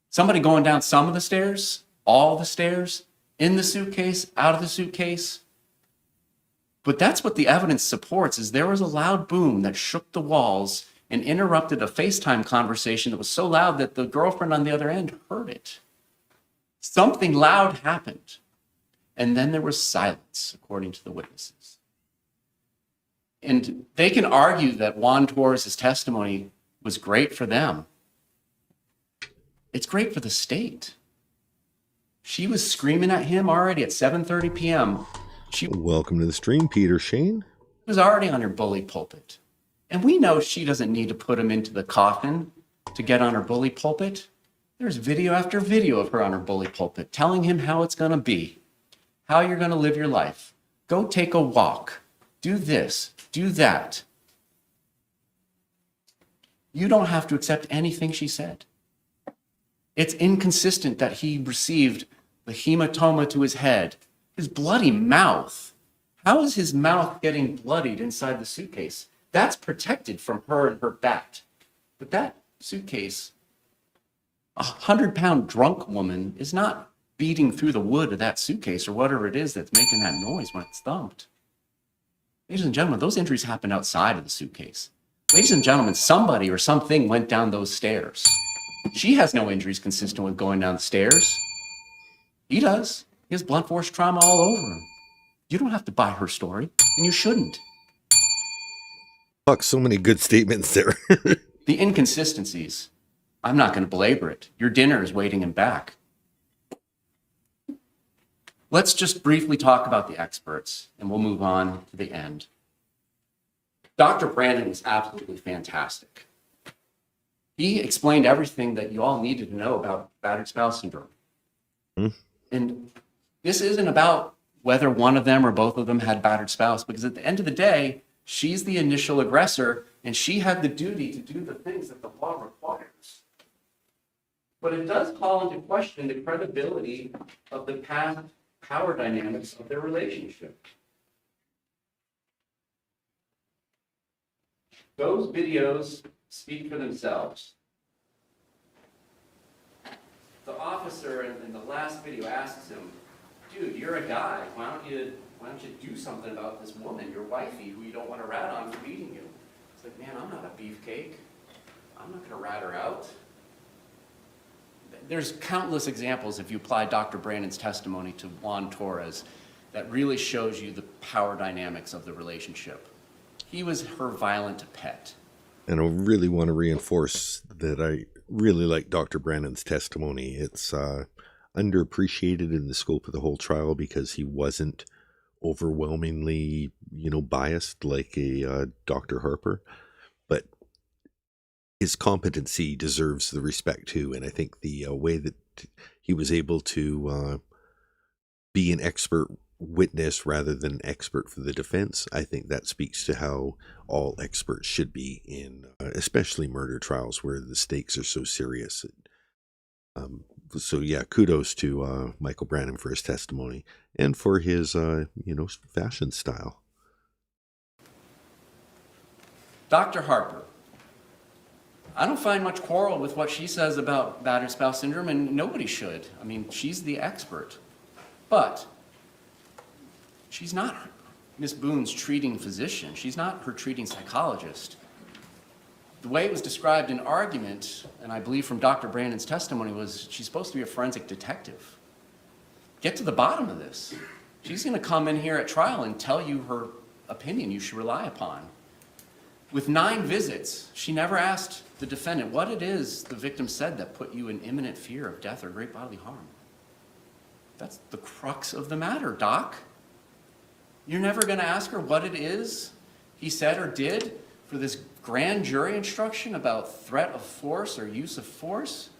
somebody going down some of the stairs, all the stairs, in the suitcase, out of the suitcase. But that's what the evidence supports, is there was a loud boom that shook the walls and interrupted a FaceTime conversation that was so loud that the girlfriend on the other end heard it. Something loud happened. And then there was silence, according to the witnesses. And they can argue that Juan Torres' testimony was great for them. It's great for the state. She was screaming at him already at 7:30 p.m.
Welcome to the stream, Peter Shane.
Was already on her bully pulpit. And we know she doesn't need to put him into the coffin to get on her bully pulpit. There's video after video of her on her bully pulpit telling him how it's going to be, how you're going to live your life. Go take a walk. Do this. Do that. You don't have to accept anything she said. It's inconsistent that he received the hematoma to his head, his bloody mouth. How is his mouth getting bloodied inside the suitcase? That's protected from her and her bat. But that suitcase, a 100-pound drunk woman is not beating through the wood of that suitcase or whatever it is that's making that noise when it's thumped. Ladies and gentlemen, those injuries happened outside of the suitcase. Ladies and gentlemen, somebody or something went down those stairs. She has no injuries consistent with going down the stairs. He does. He has blunt force trauma all over him. You don't have to buy her story, and you shouldn't.
Fuck, so many good statements there.
The inconsistencies, I'm not going to belabor it. Your dinner is waiting him back. Let's just briefly talk about the experts, and we'll move on to the end. Dr. Brandon was absolutely fantastic. He explained everything that you all needed to know about battered spouse syndrome. And this isn't about whether one of them or both of them had battered spouse, because at the end of the day, she's the initial aggressor, and she had the duty to do the things that the law requires. But it does call into question the credibility of the past power dynamics of their relationship. Those videos speak for themselves. The officer in the last video asks him, dude, you're a guy. Why don't you do something about this woman, your wifey, who you don't want to rat on for beating you? It's like, man, I'm not a beefcake. I'm not going to rat her out. There's countless examples, if you apply Dr. Brandon's testimony to Juan Torres, that really shows you the power dynamics of the relationship. He was her violent pet.
And I really want to reinforce that I really like Dr. Brandon's testimony. It's underappreciated in the scope of the whole trial because he wasn't overwhelmingly, biased like a Dr. Harper. But his competency deserves the respect too. And I think the way that he was able to be an expert witness rather than an expert for the defense, I think that speaks to how all experts should be in especially murder trials where the stakes are so serious. So yeah, kudos to Michael Brandon for his testimony and for his fashion style.
Dr. Harper, I don't find much quarrel with what she says about battered spouse syndrome, and nobody should. I mean, she's the expert. But she's not Miss Boone's treating physician. She's not her treating psychologist. The way it was described in argument, and I believe from Dr. Brandon's testimony, was she's supposed to be a forensic detective. Get to the bottom of this. She's going to come in here at trial and tell you her opinion you should rely upon. With 9 visits, she never asked the defendant what it is the victim said that put you in imminent fear of death or great bodily harm. That's the crux of the matter, Doc. You're never going to ask her what it is he said or did for this grand jury instruction about threat of force or use of force?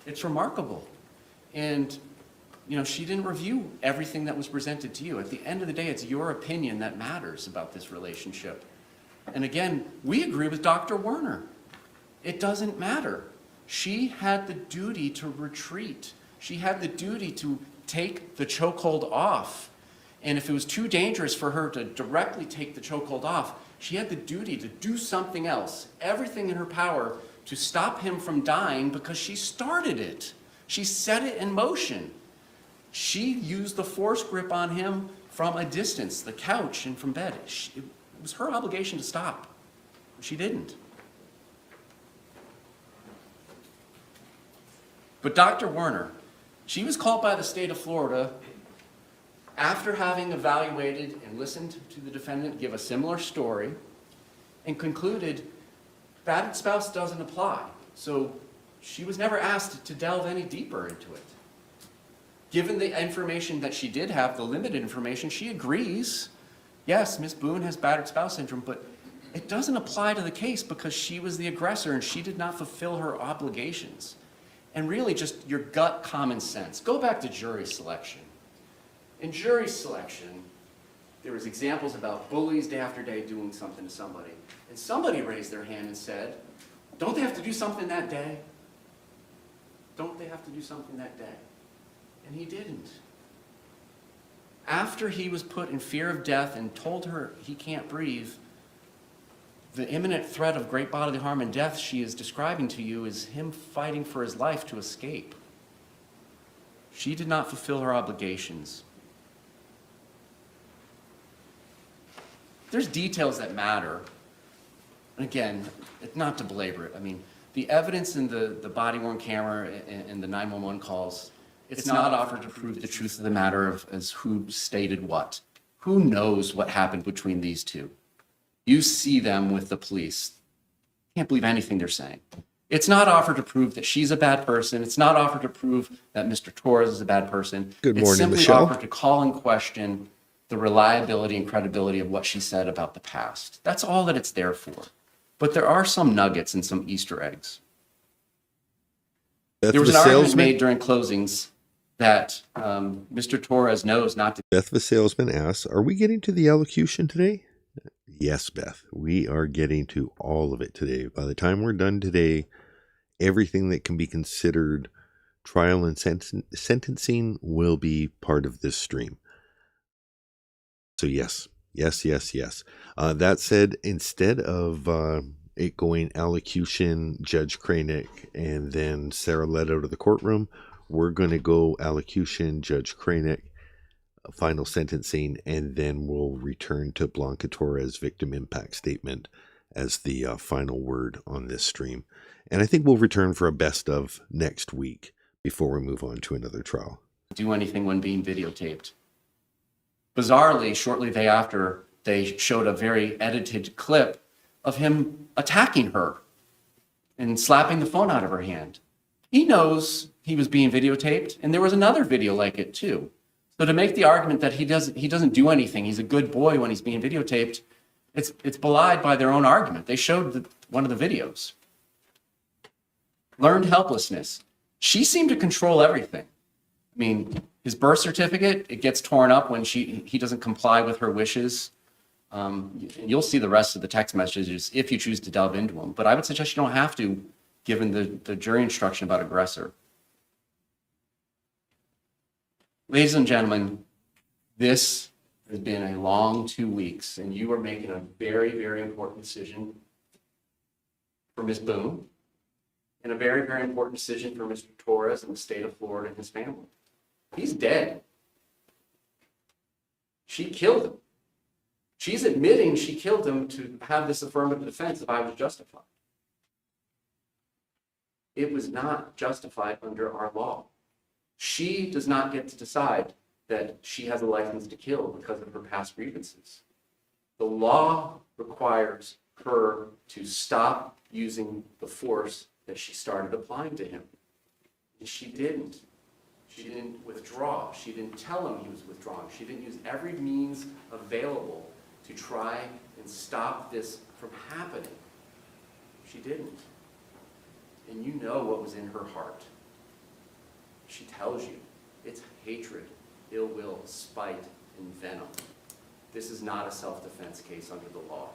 It's remarkable. And, she didn't review everything that was presented to you. At the end of the day, it's your opinion that matters about this relationship. And again, we agree with Dr. Werner. It doesn't matter. She had the duty to retreat. She had the duty to take the chokehold off. And if it was too dangerous for her to directly take the chokehold off, she had the duty to do something else, everything in her power, to stop him from dying because she started it. She set it in motion. She used the force grip on him from a distance, the couch and from bed. It was her obligation to stop. She didn't. But Dr. Werner, She was called by the state of Florida after having evaluated and listened to the defendant give a similar story and concluded battered spouse doesn't apply. So she was never asked to delve any deeper into it. Given the information that she did have, the limited information, she agrees, yes, Ms. Boone has battered spouse syndrome, but it doesn't apply to the case because she was the aggressor and she did not fulfill her obligations. And really just your gut common sense. Go back to jury selection. In jury selection, there was examples about bullies day after day doing something to somebody. And somebody raised their hand and said, don't they have to do something that day? Don't they have to do something that day? And he didn't. After he was put in fear of death and told her he can't breathe, the imminent threat of great bodily harm and death she is describing to you is him fighting for his life to escape. She did not fulfill her obligations. There's details that matter. And again, it's not to belabor it. I mean, the evidence in the body-worn camera and the 911 calls, it's not offered to prove the truth of the matter as who stated what. Who knows what happened between these two? You see them with the police. Can't believe anything they're saying. It's not offered to prove that she's a bad person. It's not offered to prove that Mr. Torres is a bad person.
Good morning,
it's simply
Michelle.
offered to call in question the reliability and credibility of what she said about the past. That's all that it's there for. But there are some nuggets and some Easter eggs.
Beth
There was
the
an argument
salesman.
made during closings that Mr. Torres knows not to.
Beth the salesman asks, are we getting to the elocution today? Yes, Beth, we are getting to all of it today. By the time we're done today, everything that can be considered trial and sentencing will be part of this stream. So yes. That said, instead of it going allocution, Judge Kranick, and then Sarah led out of the courtroom, we're going to go allocution, Judge Kranick, final sentencing, and then we'll return to Blanca Torres' victim impact statement as the final word on this stream. And I think we'll return for a best of next week before we move on to another trial.
Do anything when being videotaped. Bizarrely, shortly thereafter, they showed a very edited clip of him attacking her and slapping the phone out of her hand. He knows he was being videotaped, and there was another video like it too. So to make the argument that he doesn't do anything, he's a good boy when he's being videotaped, it's belied by their own argument. They showed one of the videos. Learned helplessness. She seemed to control everything. I mean, his birth certificate, it gets torn up when he doesn't comply with her wishes. You'll see the rest of the text messages if you choose to delve into them. But I would suggest you don't have to, given the jury instruction about aggressor. Ladies and gentlemen, this has been a long 2 weeks, and you are making a very, very important decision for Ms. Boone, and a very, very important decision for Mr. Torres and the state of Florida and his family. He's dead. She killed him. She's admitting she killed him to have this affirmative defense if I was justified. It was not justified under our law. She does not get to decide that she has a license to kill because of her past grievances. The law requires her to stop using the force that she started applying to him. And she didn't. She didn't withdraw. She didn't tell him he was withdrawing. She didn't use every means available to try and stop this from happening. She didn't. And you know what was in her heart. She tells you it's hatred, ill will, spite, and venom. This is not a self-defense case under the law.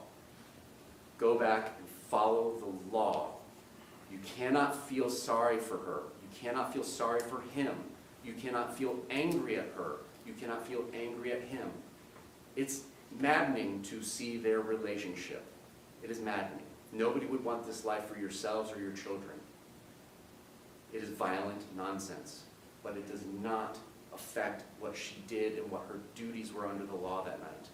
Go back and follow the law. You cannot feel sorry for her. You cannot feel sorry for him. You cannot feel angry at her. You cannot feel angry at him. It's maddening to see their relationship. It is maddening. Nobody would want this life for yourselves or your children. It is violent nonsense, but it does not affect what she did and what her duties were under the law that night.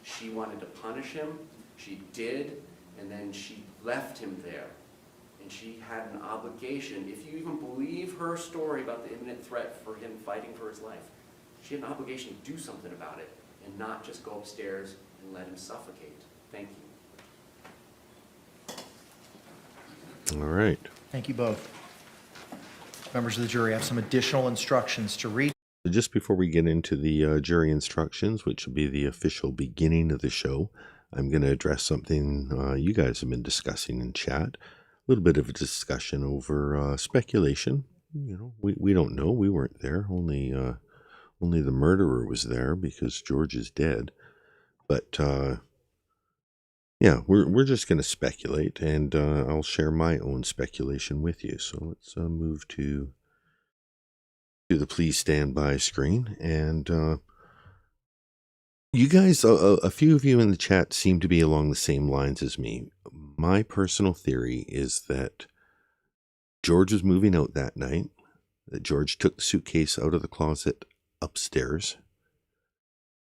She wanted to punish him, she did, and then she left him there And she had an obligation, if you even believe her story about the imminent threat for him fighting for his life, she had an obligation to do something about it and not just go upstairs and let him suffocate. Thank you.
All right.
Thank you both. Members of the jury have some additional instructions to read.
Just before we get into the jury instructions, which will be the official beginning of the show, I'm going to address something you guys have been discussing in chat. A little bit of a discussion over speculation. You know, we don't know. We weren't there. Only the murderer was there because George is dead. But yeah, we're just going to speculate, and I'll share my own speculation with you. So let's move to the please stand by screen. And you guys, a few of you in the chat seem to be along the same lines as me. My personal theory is that George was moving out that night, that George took the suitcase out of the closet upstairs.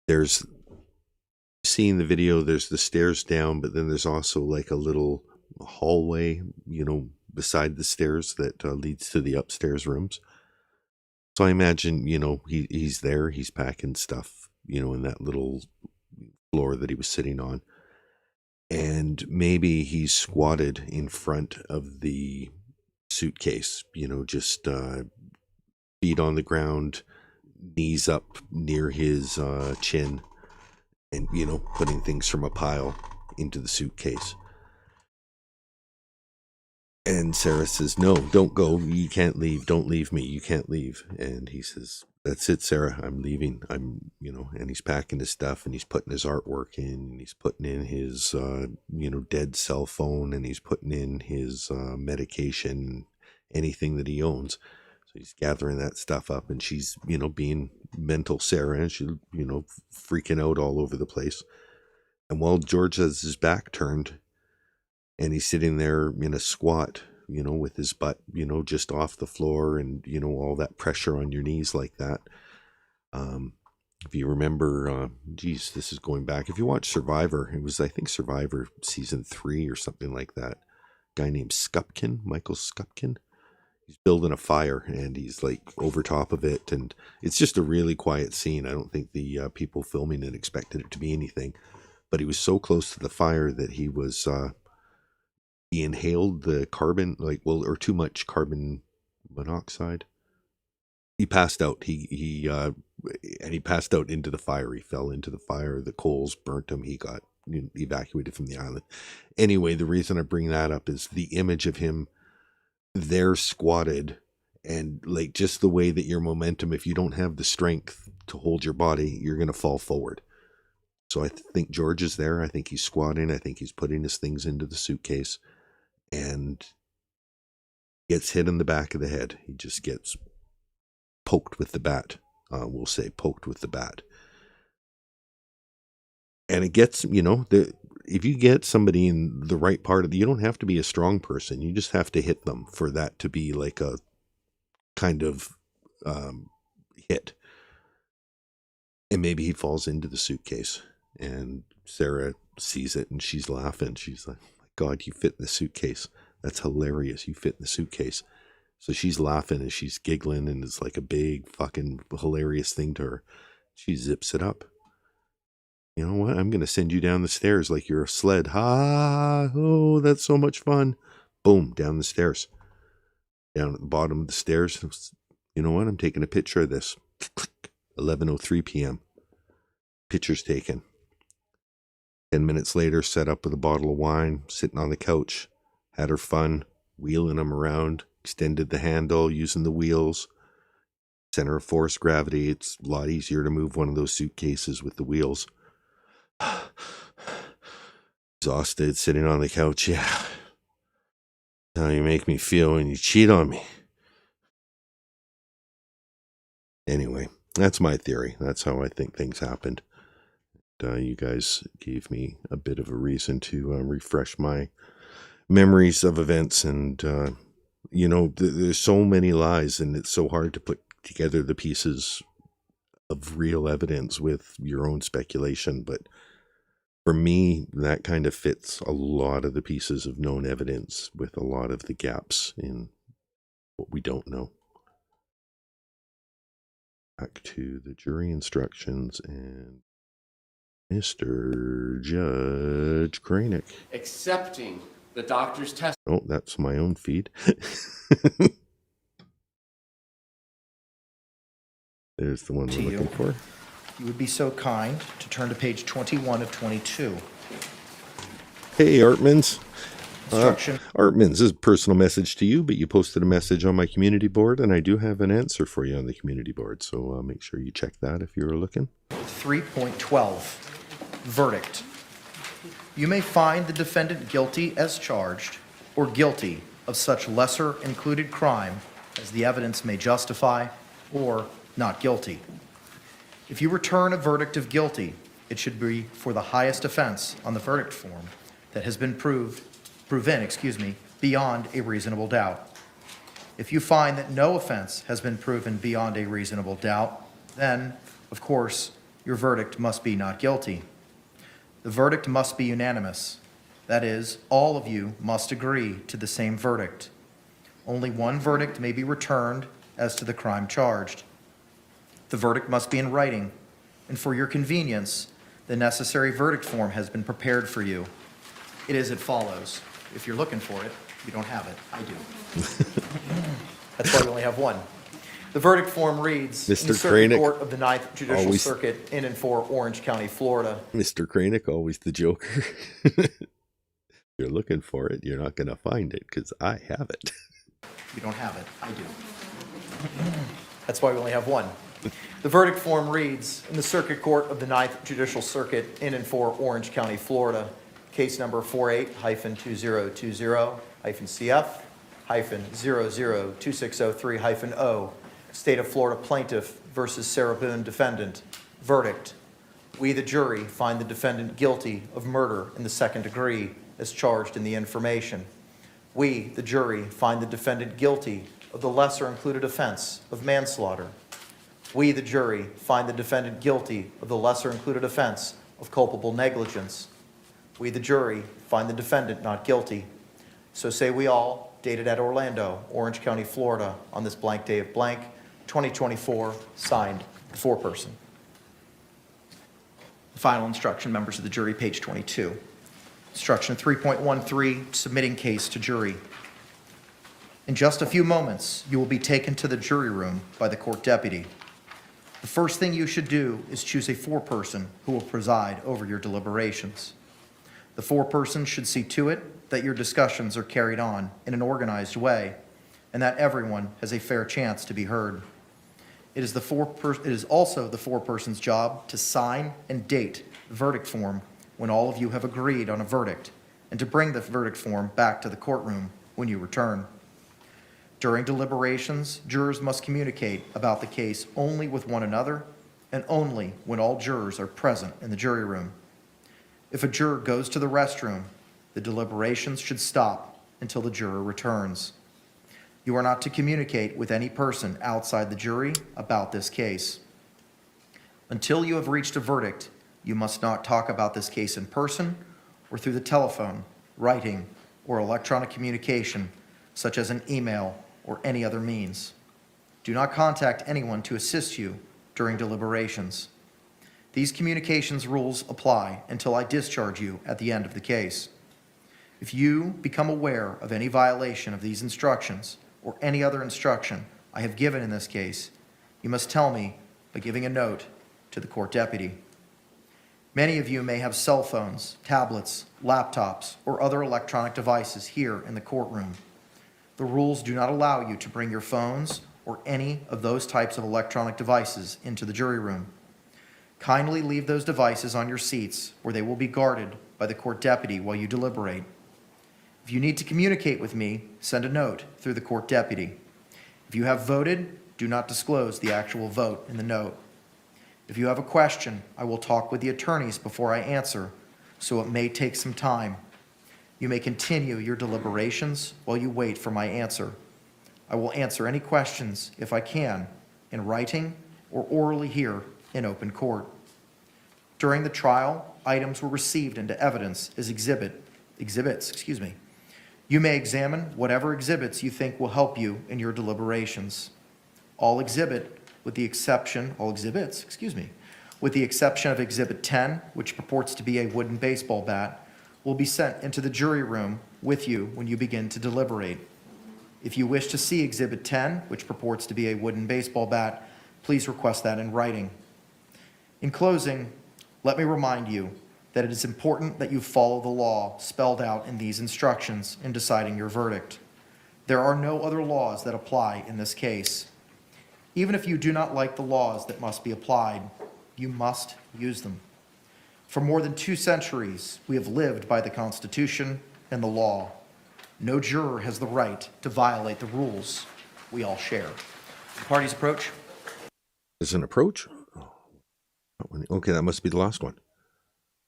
There's, seeing the video, there's the stairs down, but then there's also like a little hallway, you know, beside the stairs that leads to the upstairs rooms. So I imagine, you know, he's there, he's packing stuff, you know, in that little floor that he was sitting on. And maybe he's squatted in front of the suitcase, you know, just feet on the ground, knees up near his chin, and, you know, putting things from a pile into the suitcase. And Sarah says, no, don't go. You can't leave. Don't leave me. You can't leave. And he says, that's it, Sarah. I'm leaving. You know, and he's packing his stuff and he's putting his artwork in and he's putting in his, you know, dead cell phone and he's putting in his medication, anything that he owns. So he's gathering that stuff up and she's, you know, being mental Sarah and she, you know, freaking out all over the place. And while George has his back turned, and he's sitting there in a squat, you know, with his butt, you know, just off the floor and, you know, all that pressure on your knees like that. If you remember, geez, this is going back. If you watch Survivor, it was, I think, Survivor season 3 or something like that. Guy named Skupkin, Michael Skupkin. He's building a fire and he's like over top of it. And it's just a really quiet scene. I don't think the people filming it expected it to be anything. But he was so close to the fire that he was... he inhaled the carbon, or too much carbon monoxide. He passed out. He passed out into the fire. He fell into the fire. The coals burnt him. He got evacuated from the island. Anyway, the reason I bring that up is the image of him there squatted, and like just the way that your momentum, if you don't have the strength to hold your body, you're going to fall forward. So I think George is there. I think he's squatting. I think he's putting his things into the suitcase. And gets hit in the back of the head. He just gets poked with the bat. We'll say poked with the bat. And it gets, you know, if you get somebody in the right part of you don't have to be a strong person. You just have to hit them for that to be like a kind of hit. And maybe he falls into the suitcase. And Sarah sees it and she's laughing. She's like, God, you fit in the suitcase. That's hilarious. You fit in the suitcase. So she's laughing and she's giggling and it's like a big fucking hilarious thing to her. She zips it up. You know what? I'm going to send you down the stairs like you're a sled. Ha! Oh, that's so much fun. Boom, down the stairs. Down at the bottom of the stairs. You know what? I'm taking a picture of this. 11:03 p.m. Picture's taken. 10 minutes later, set up with a bottle of wine, sitting on the couch, had her fun, wheeling them around, extended the handle, using the wheels. Center of force gravity, it's a lot easier to move one of those suitcases with the wheels. Exhausted, sitting on the couch, yeah. How you make me feel when you cheat on me. Anyway, that's my theory. That's how I think things happened. You guys gave me a bit of a reason to refresh my memories of events. And, you know, there's so many lies and it's so hard to put together the pieces of real evidence with your own speculation. But For me, that kind of fits a lot of the pieces of known evidence with a lot of the gaps in what we don't know. Back to the jury instructions and Mr. Judge Kranick.
Accepting the doctor's test.
Oh, that's my own feed. There's the one we're looking for.
You would be so kind to turn to page 21 of 22.
Hey, Artmans.
Instruction.
Artmans, this is a personal message to you, but you posted a message on my community board, and I do have an answer for you on the community board, so make sure you check that if you're looking.
3.12, verdict. You may find the defendant guilty as charged or guilty of such lesser included crime as the evidence may justify or not guilty. If you return a verdict of guilty, it should be for the highest offense on the verdict form that has been proven, beyond a reasonable doubt. If you find that no offense has been proven beyond a reasonable doubt, then, of course, your verdict must be not guilty. The verdict must be unanimous. That is, all of you must agree to the same verdict. Only one verdict may be returned as to the crime charged. The verdict must be in writing, and for your convenience, the necessary verdict form has been prepared for you. It is as follows. If you're looking for it, you don't have it. I do. That's why we only have one. The verdict form reads,
Mr.
in the Circuit
Kranick,
Court of the Ninth Judicial
always-
Circuit in and for Orange County, Florida.
Mr. Kranick, always the joker. You're looking for it, you're not going to find it, because I have it.
You don't have it. I do. That's why we only have one. The verdict form reads, in the Circuit Court of the Ninth Judicial Circuit in and for Orange County, Florida, case number 48-2020-CF-002603-0, State of Florida Plaintiff versus Sarah Boone Defendant. Verdict. We, the jury, find the defendant guilty of murder in the second degree as charged in the information. We, the jury, find the defendant guilty of the lesser included offense of manslaughter. We, the jury, find the defendant guilty of the lesser included offense of culpable negligence. We, the jury, find the defendant not guilty. So say we all, dated at Orlando, Orange County, Florida, on this blank day of blank, 2024, signed, the foreperson. Final instruction, members of the jury, page 22. Instruction 3.13, submitting case to jury. In just a few moments, you will be taken to the jury room by the court deputy. The first thing you should do is choose a foreperson who will preside over your deliberations. The foreperson should see to it that your discussions are carried on in an organized way and that everyone has a fair chance to be heard. It is also the foreperson's job to sign and date the verdict form when all of you have agreed on a verdict and to bring the verdict form back to the courtroom when you return. During deliberations, jurors must communicate about the case only with one another and only when all jurors are present in the jury room. If a juror goes to the restroom, the deliberations should stop until the juror returns. You are not to communicate with any person outside the jury about this case. Until you have reached a verdict, you must not talk about this case in person or through the telephone, writing, or electronic communication, such as an email or any other means. Do not contact anyone to assist you during deliberations. These communications rules apply until I discharge you at the end of the case. If you become aware of any violation of these instructions or any other instruction I have given in this case, you must tell me by giving a note to the court deputy. Many of you may have cell phones, tablets, laptops, or other electronic devices here in the courtroom. The rules do not allow you to bring your phones or any of those types of electronic devices into the jury room. Kindly leave those devices on your seats where they will be guarded by the court deputy while you deliberate. If you need to communicate with me, send a note through the court deputy. If you have voted, do not disclose the actual vote in the note. If you have a question, I will talk with the attorneys before I answer, so it may take some time. You may continue your deliberations while you wait for my answer. I will answer any questions, if I can, in writing or orally here in open court. During the trial, items were received into evidence as exhibits. You may examine whatever exhibits you think will help you in your deliberations. All exhibits, with the exception of Exhibit 10, which purports to be a wooden baseball bat, will be sent into the jury room with you when you begin to deliberate. If you wish to see Exhibit 10, which purports to be a wooden baseball bat, please request that in writing. In closing, let me remind you that it is important that you follow the law spelled out in these instructions in deciding your verdict. There are no other laws that apply in this case. Even if you do not like the laws that must be applied, you must use them. For more than 2 centuries, we have lived by the Constitution and the law. No juror has the right to violate the rules we all share. The parties approach.
Is an approach? Okay, that must be the last one.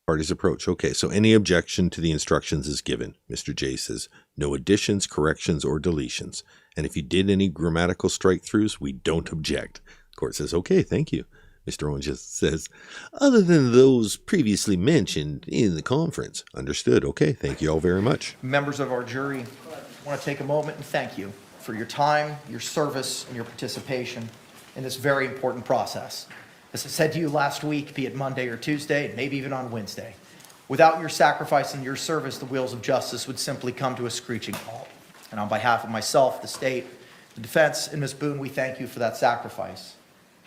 Parties approach. Okay, so any objection to the instructions is given. Mr. J says, no additions, corrections, or deletions. And if you did any grammatical strike-throughs, we don't object. Court says, okay, thank you. Mr. Owens just says, other than those previously mentioned in the conference. Understood. Okay, thank you all very much.
Members of our jury, I want to take a moment and thank you for your time, your service, and your participation in this very important process. As I said to you last week, be it Monday or Tuesday, and maybe even on Wednesday, without your sacrifice and your service, the wheels of justice would simply come to a screeching halt. And on behalf of myself, the state, the defense, and Ms. Boone, we thank you for that sacrifice.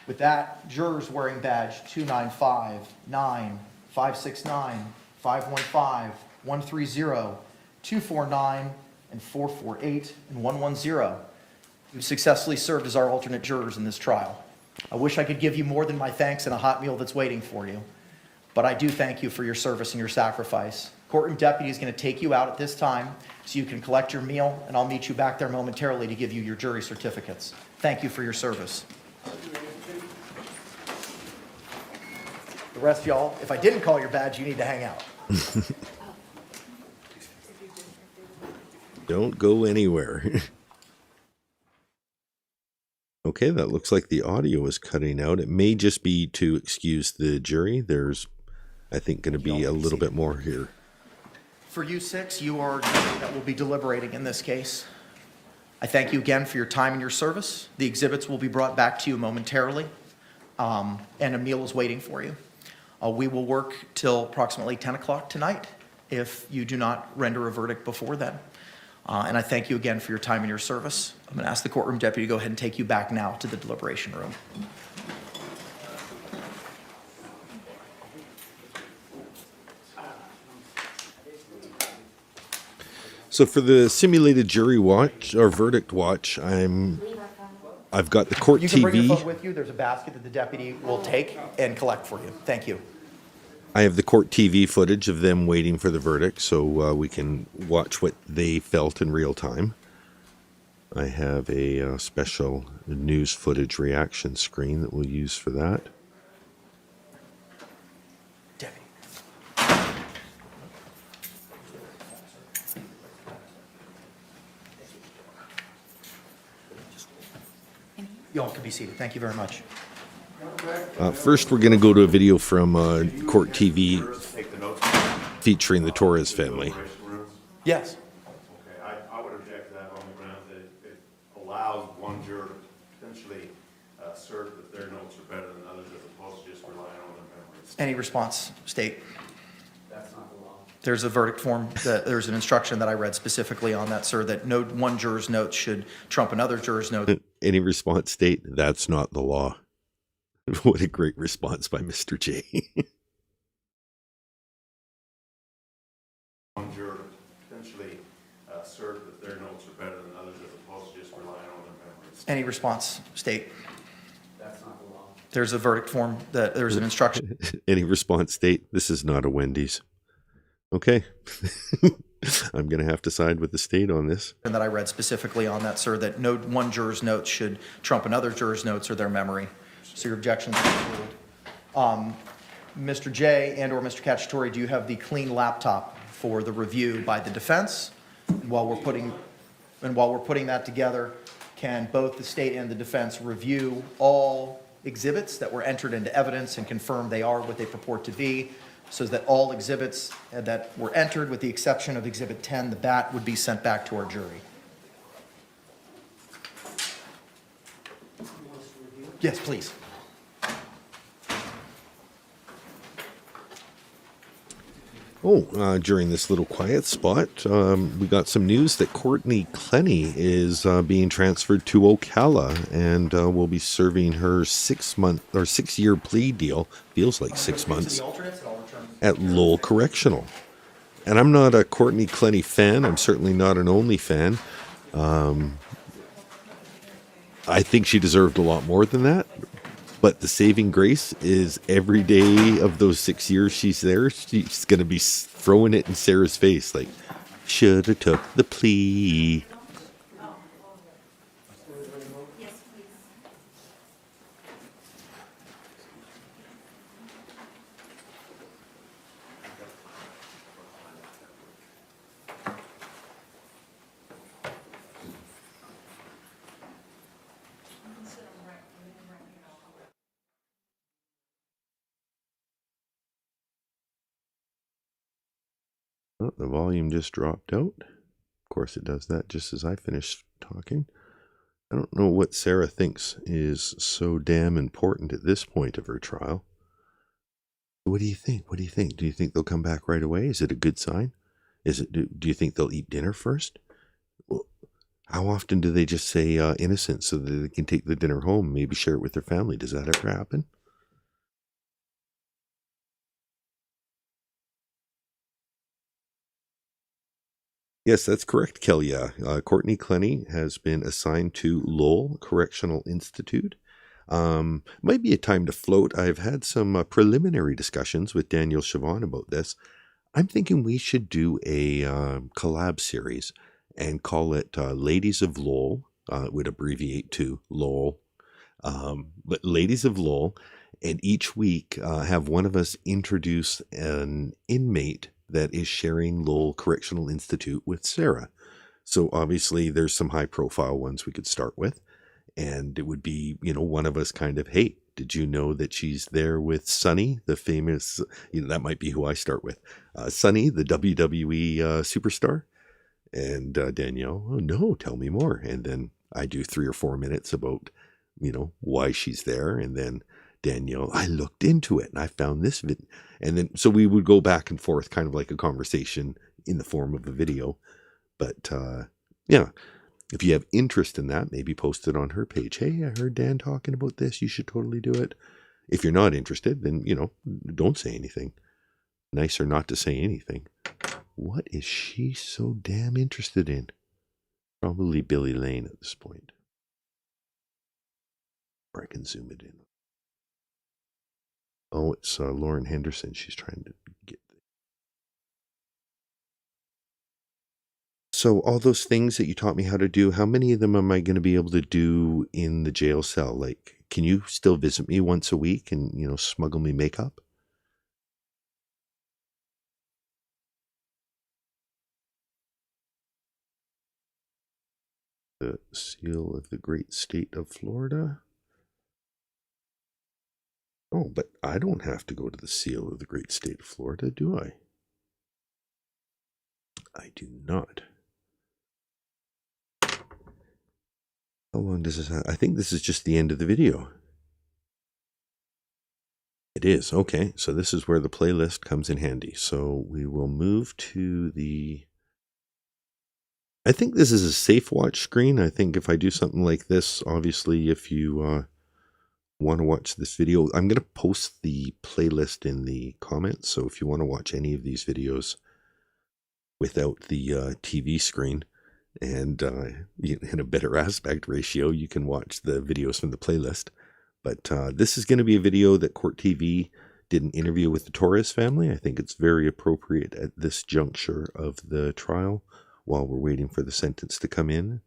With that, jurors wearing badge 295, 9, 569, 515, 130, 249, and 448, and 110, you've successfully served as our alternate jurors in this trial. I wish I could give you more than my thanks and a hot meal that's waiting for you, but I do thank you for your service and your sacrifice. Courtroom deputy is going to take you out at this time so you can collect your meal, and I'll meet you back there momentarily to give you your jury certificates. Thank you for your service. The rest of y'all, if I didn't call your badge, you need to hang out.
Don't go anywhere. Okay, that looks like the audio is cutting out. It may just be to excuse the jury. There's, I think, going to be a little bit more here.
For you 6, you are that will be deliberating in this case. I thank you again for your time and your service. The exhibits will be brought back to you momentarily, and a meal is waiting for you. We will work till approximately 10 o'clock tonight if you do not render a verdict before then. And I thank you again for your time and your service. I'm going to ask the courtroom deputy to go ahead and take you back now to the deliberation room.
So for the simulated jury watch or verdict watch, I've got the court TV.
You can bring your phone with you. There's a basket that the deputy will take and collect for you. Thank you.
I have the court TV footage of them waiting for the verdict, so we can watch what they felt in real time. I have a special news footage reaction screen that we'll use for that.
Deputy. Y'all can be seated. Thank you very much.
First, we're going to go to a video from Court TV featuring the Torres family.
Yes.
Okay, I would object to that on the grounds that it allows one juror to potentially assert that their notes are better than others as opposed to just relying on their memories.
Any response, State?
That's not the law.
There's a verdict form, there's an instruction that I read specifically on that, sir, that no one juror's notes should trump another juror's note.
Any response, State? That's not the law. What a great response by Mr. J.
One juror to potentially assert that their notes are better than others as opposed to just relying on their memories.
Any response, State?
That's not the law.
There's a verdict form, there's an instruction.
Any response, State? This is not a Wendy's. Okay. I'm going to have to side with the state on this.
And that I read specifically on that, sir, that no one juror's notes should trump another juror's notes or their memory. So your objections are ruled. Mr. J and or Mr. Cacciatore, do you have the clean laptop for the review by the defense? And while we're putting that together, can both the state and the defense review all exhibits that were entered into evidence and confirm they are what they purport to be? so that all exhibits that were entered, with the exception of Exhibit 10, the bat, would be sent back to our jury. Yes, please.
During this little quiet spot, we got some news that Courtney Clenny is being transferred to Ocala and will be serving her 6-year plea deal. Feels like 6 months at Lowell Correctional. And I'm not a Courtney Clenny fan. I'm certainly not an only fan. I think she deserved a lot more than that. But the saving grace is every day of those 6 years she's there, she's going to be throwing it in Sarah's face like, should have took the plea. Oh, the volume just dropped out. Of course it does that just as I finish talking. I don't know what Sarah thinks is so damn important at this point of her trial. What do you think? What do you think? Do you think they'll come back right away? Is it a good sign? Do you think they'll eat dinner first? Well, how often do they just say innocent so that they can take the dinner home, maybe share it with their family? Does that ever happen? Yes, that's correct, Kelly. Courtney Clenny has been assigned to Lowell Correctional Institute. Might be a time to float. I've had some preliminary discussions with Daniel Chavon about this. I'm thinking we should do a collab series and call it Ladies of Lowell. It would abbreviate to Lowell. But Ladies of Lowell, and each week have one of us introduce an inmate that is sharing Lowell Correctional Institute with Sarah. So obviously there's some high profile ones we could start with. And it would be, one of us kind of, hey, did you know that she's there with Sunny, the famous, that might be who I start with. Sunny, the WWE superstar. And Danielle, oh no, tell me more. And then I do 3 or 4 minutes about, why she's there. And then Danielle, I looked into it and I found this video. And then, so we would go back and forth, kind of like a conversation in the form of a video. But yeah, if you have interest in that, maybe post it on her page. Hey, I heard Dan talking about this. You should totally do it. If you're not interested, then, don't say anything. Nicer not to say anything. What is she so damn interested in? Probably Billy Lane at this point. Or I can zoom it in. Oh, it's Lauren Henderson. She's trying to get. So all those things that you taught me how to do, how many of them am I going to be able to do in the jail cell? Like, can you still visit me once a week and, smuggle me makeup? The seal of the great state of Florida. Oh, but I don't have to go to the seal of the great state of Florida, do I? I do not. How long does this have? I think this is just the end of the video. It is. Okay, so this is where the playlist comes in handy. So we will move to the... I think this is a safe watch screen. I think if I do something like this, obviously if you want to watch this video, I'm going to post the playlist in the comments. So if you want to watch any of these videos without the TV screen and in a better aspect ratio, you can watch the videos from the playlist. But this is going to be a video that Court TV did an interview with the Torres family. I think it's very appropriate at this juncture of the trial while we're waiting for the sentence to come in.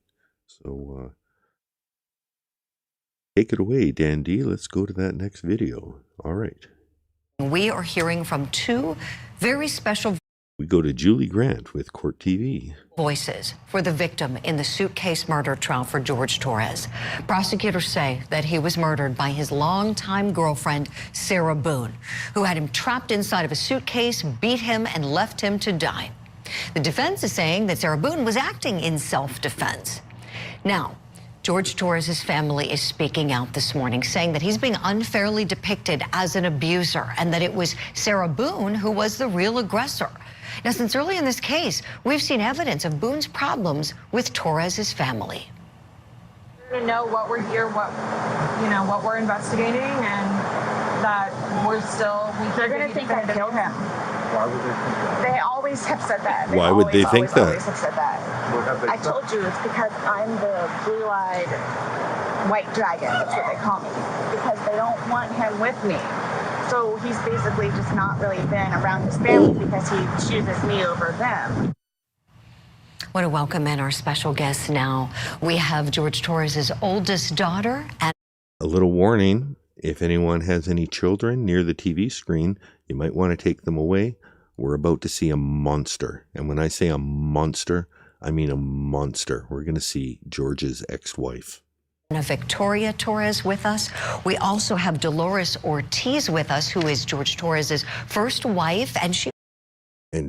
So take it away, Dan D. Let's go to that next video. All right.
We are hearing from 2 very special
We go to Julie Grant with Court TV.
Voices for the victim in the Suitcase murder trial for George Torres. Prosecutors say that he was murdered by his longtime girlfriend, Sarah Boone, who had him trapped inside of a suitcase, beat him, and left him to die. The defense is saying that Sarah Boone was acting in self-defense. Now, George Torres' family is speaking out this morning, saying that he's being unfairly depicted as an abuser and that it was Sarah Boone who was the real aggressor. Now, since early in this case, we've seen evidence of Boone's problems with Torres' family.
To know what we're here, what we're investigating, and that they're going to think I killed him.
Why would they think that?
They always have said that.
Why would they think that?
Always have said that.
What have they
I
said?
told you it's because I'm the blue-eyed white dragon. That's what they call me. Because they don't want him with me. So he's basically just not really been around his family because he chooses me over them.
I want to welcome in our special guests now. We have George Torres' oldest daughter. And
A little warning, if anyone has any children near the TV screen, you might want to take them away. We're about to see a monster. And when I say a monster, I mean a monster. We're going to see George's ex-wife.
Victoria Torres with us. We also have Dolores Ortiz with us, who is George Torres' first wife, and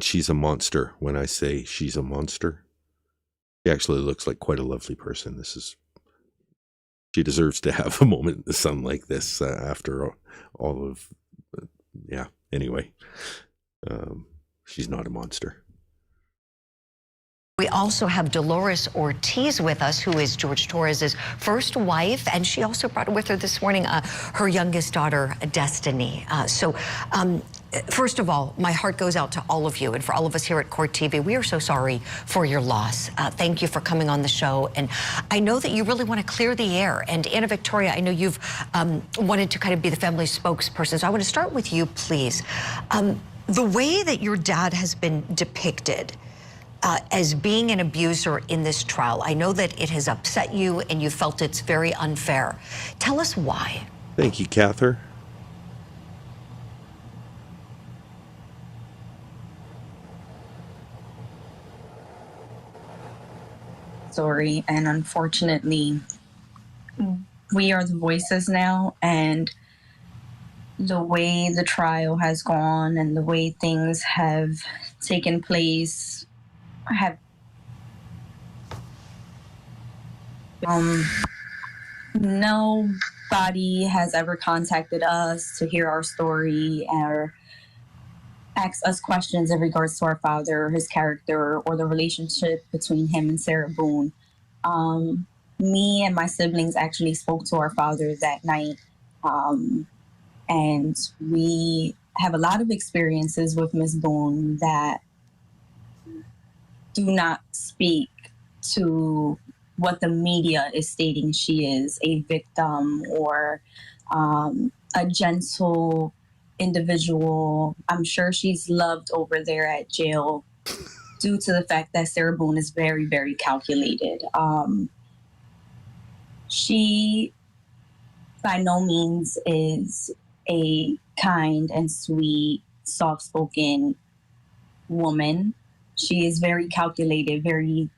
she's a monster. When I say she's a monster, she actually looks like quite a lovely person. She deserves to have a moment in the sun like this after all of, anyway, she's not a monster.
we also have Dolores Ortiz with us, who is George Torres' first wife, and she also brought with her this morning her youngest daughter, Destiny. First of all, my heart goes out to all of you, and for all of us here at Court TV, we are so sorry for your loss. Thank you for coming on the show, and I know that you really want to clear the air. And Anna Victoria, I know you've wanted to kind of be the family spokesperson, so I want to start with you, please. The way that your dad has been depicted as being an abuser in this trial, I know that it has upset you and you felt it's very unfair. Tell us why.
Thank you, Cather.
Story, and unfortunately we are the voices now, and the way the trial has gone and the way things have taken place have nobody has ever contacted us to hear our story or ask us questions in regards to our father, his character, or the relationship between him and Sarah Boone. Me and my siblings actually spoke to our father that night, and we have a lot of experiences with Ms. Boone that do not speak to what the media is stating she is, a victim or a gentle individual. I'm sure she's loved over there at jail due to the fact that Sarah Boone is very, very calculated. She by no means is a kind and sweet, soft-spoken woman. She is very calculated, very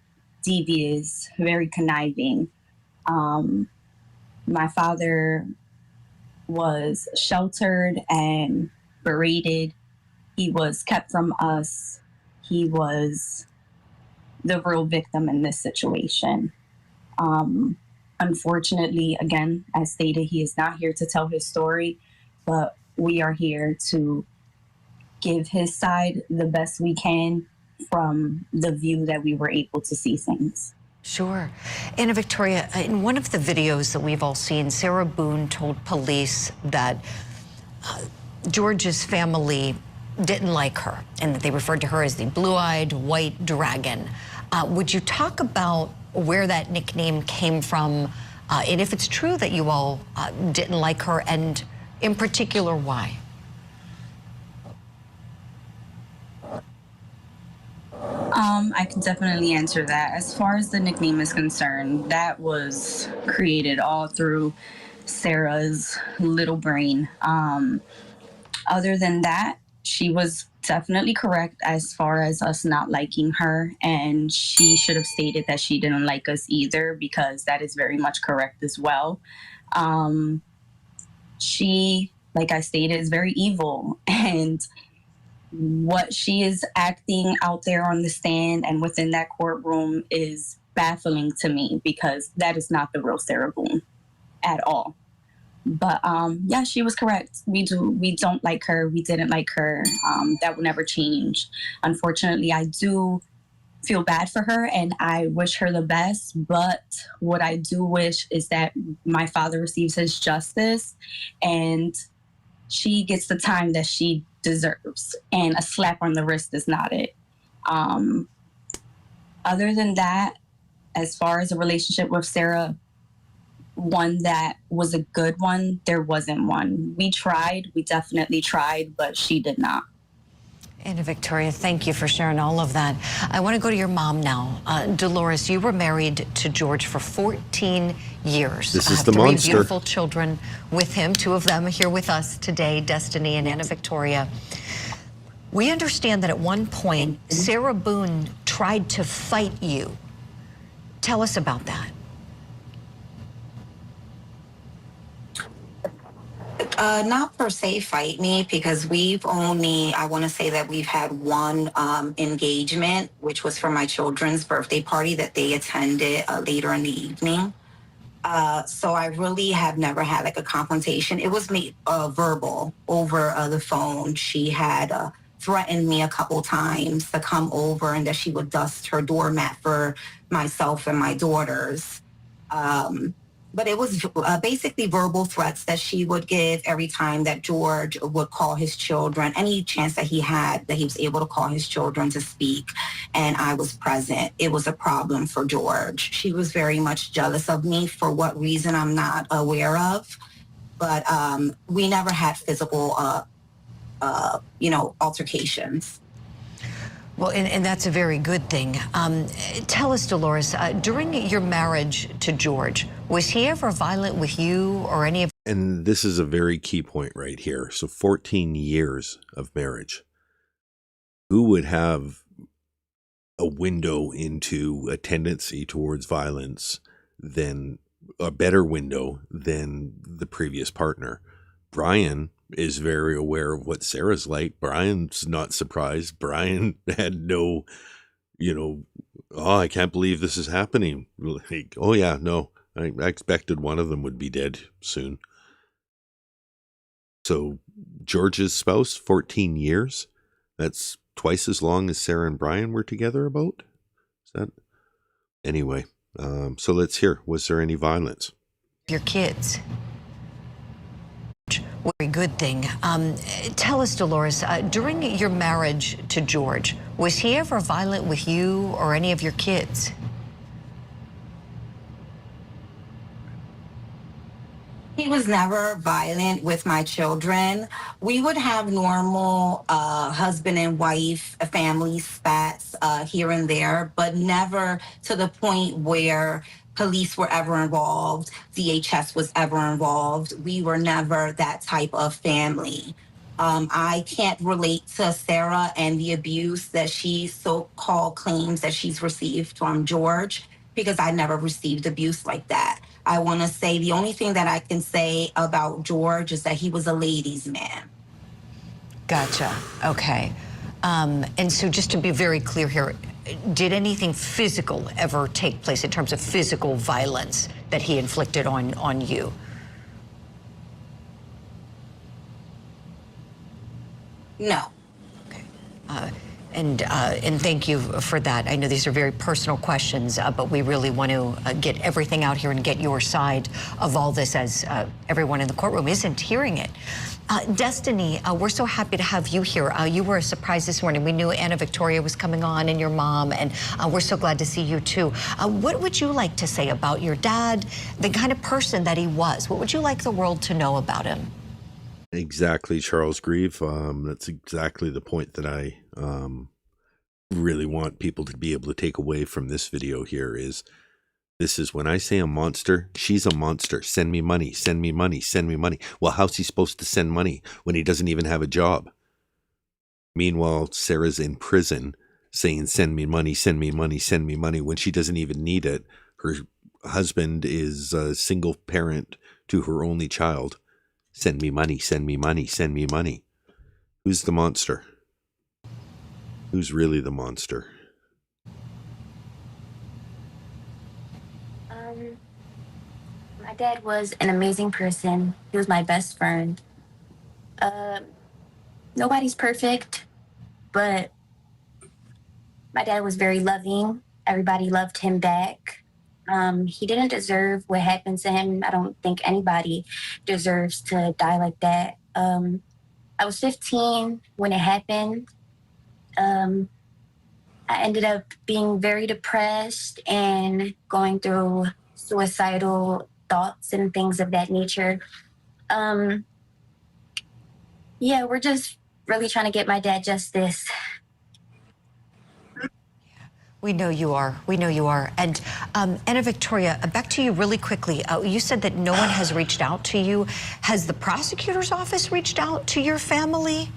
devious, very conniving. My father was sheltered and berated. He was kept from us. He was the real victim in this situation. Unfortunately, again, as stated, he is not here to tell his story, but we are here to give his side the best we can from the view that we were able to see things.
Sure. Anna Victoria, in one of the videos that we've all seen, Sarah Boone told police that George's family didn't like her and that they referred to her as the blue-eyed white dragon. Would you talk about where that nickname came from, and if it's true that you all didn't like her, and in particular, why?
I can definitely answer that. As far as the nickname is concerned, that was created all through Sarah's little brain. Other than that, she was definitely correct as far as us not liking her. And she should have stated that she didn't like us either, because that is very much correct as well. She, like I stated, is very evil. And what she is acting out there on the stand and within that courtroom is baffling to me, because that is not the real Sarah Boone at all. But yeah, she was correct. We don't like her. We didn't like her. That will never change. Unfortunately, I do feel bad for her and I wish her the best. But what I do wish is that my father receives his justice and she gets the time that she deserves. And a slap on the wrist is not it. Other than that, as far as a relationship with Sarah, one that was a good one, there wasn't one. We tried, we definitely tried, but she did not.
Anna Victoria, thank you for sharing all of that. I want to go to your mom now. Dolores, you were married to George for 14 years.
This is the
three
monster.
Beautiful children with him, two of them here with us today, Destiny and Anna Victoria. We understand that at one point, Sarah Boone tried to fight you. Tell us about that.
Not per se fight me, because we've only, I want to say that we've had one engagement, which was for my children's birthday party that they attended later in the evening. So I really have never had like a confrontation. It was me verbal over the phone. She had threatened me a couple times to come over and that she would dust her doormat for myself and my daughters. But it was basically verbal threats that she would give every time that George would call his children, any chance that he had, that he was able to call his children to speak, and I was present. It was a problem for George. She was very much jealous of me, for what reason I'm not aware of, but we never had physical, altercations.
Well, and that's a very good thing. Tell us, Dolores, during your marriage to George, was he ever violent with you or any of...
And this is a very key point right here. So 14 years of marriage. Who would have a window into a tendency towards violence than a better window than the previous partner? Brian is very aware of what Sarah's like. Brian's not surprised. Brian had no, oh, I can't believe this is happening. Like, oh yeah, no, I expected one of them would be dead soon. So George's spouse, 14 years. That's twice as long as Sarah and Brian were together about. Is that? Anyway, so let's hear, was there any violence?
Your kids. Very good thing. Tell us, Dolores, during your marriage to George, was he ever violent with you or any of your kids?
He was never violent with my children. We would have normal husband and wife family spats here and there, but never to the point where police were ever involved, DHS was ever involved. We were never that type of family. I can't relate to Sarah and the abuse that she so-called claims that she's received from George, because I never received abuse like that. I want to say the only thing that I can say about George is that he was a ladies' man.
Gotcha. Okay. And so just to be very clear here, did anything physical ever take place in terms of physical violence that he inflicted on you?
No.
Okay. And thank you for that. I know these are very personal questions, but we really want to get everything out here and get your side of all this, as everyone in the courtroom isn't hearing it. Destiny, we're so happy to have you here. You were a surprise this morning. We knew Anna Victoria was coming on and your mom, and we're so glad to see you too. What would you like to say about your dad, the kind of person that he was? What would you like the world to know about him?
Exactly, Charles Grieve. That's exactly the point that I really want people to be able to take away from this video here is, this is when I say a monster, she's a monster. Send me money, send me money, send me money. Well, how's he supposed to send money when he doesn't even have a job? Meanwhile, Sarah's in prison saying, send me money, send me money, send me money, when she doesn't even need it. Her husband is a single parent to her only child. Send me money, send me money, send me money. Who's the monster? Who's really the monster?
My dad was an amazing person. He was my best friend. Nobody's perfect, but my dad was very loving. Everybody loved him back. He didn't deserve what happened to him. I don't think anybody deserves to die like that. I was 15 when it happened. I ended up being very depressed and going through suicidal thoughts and things of that nature. Yeah, we're just really trying to get my dad justice.
We know you are. We know you are. And Anna Victoria, back to you really quickly. You said that no one has reached out to you. Has the prosecutor's office reached out to your family?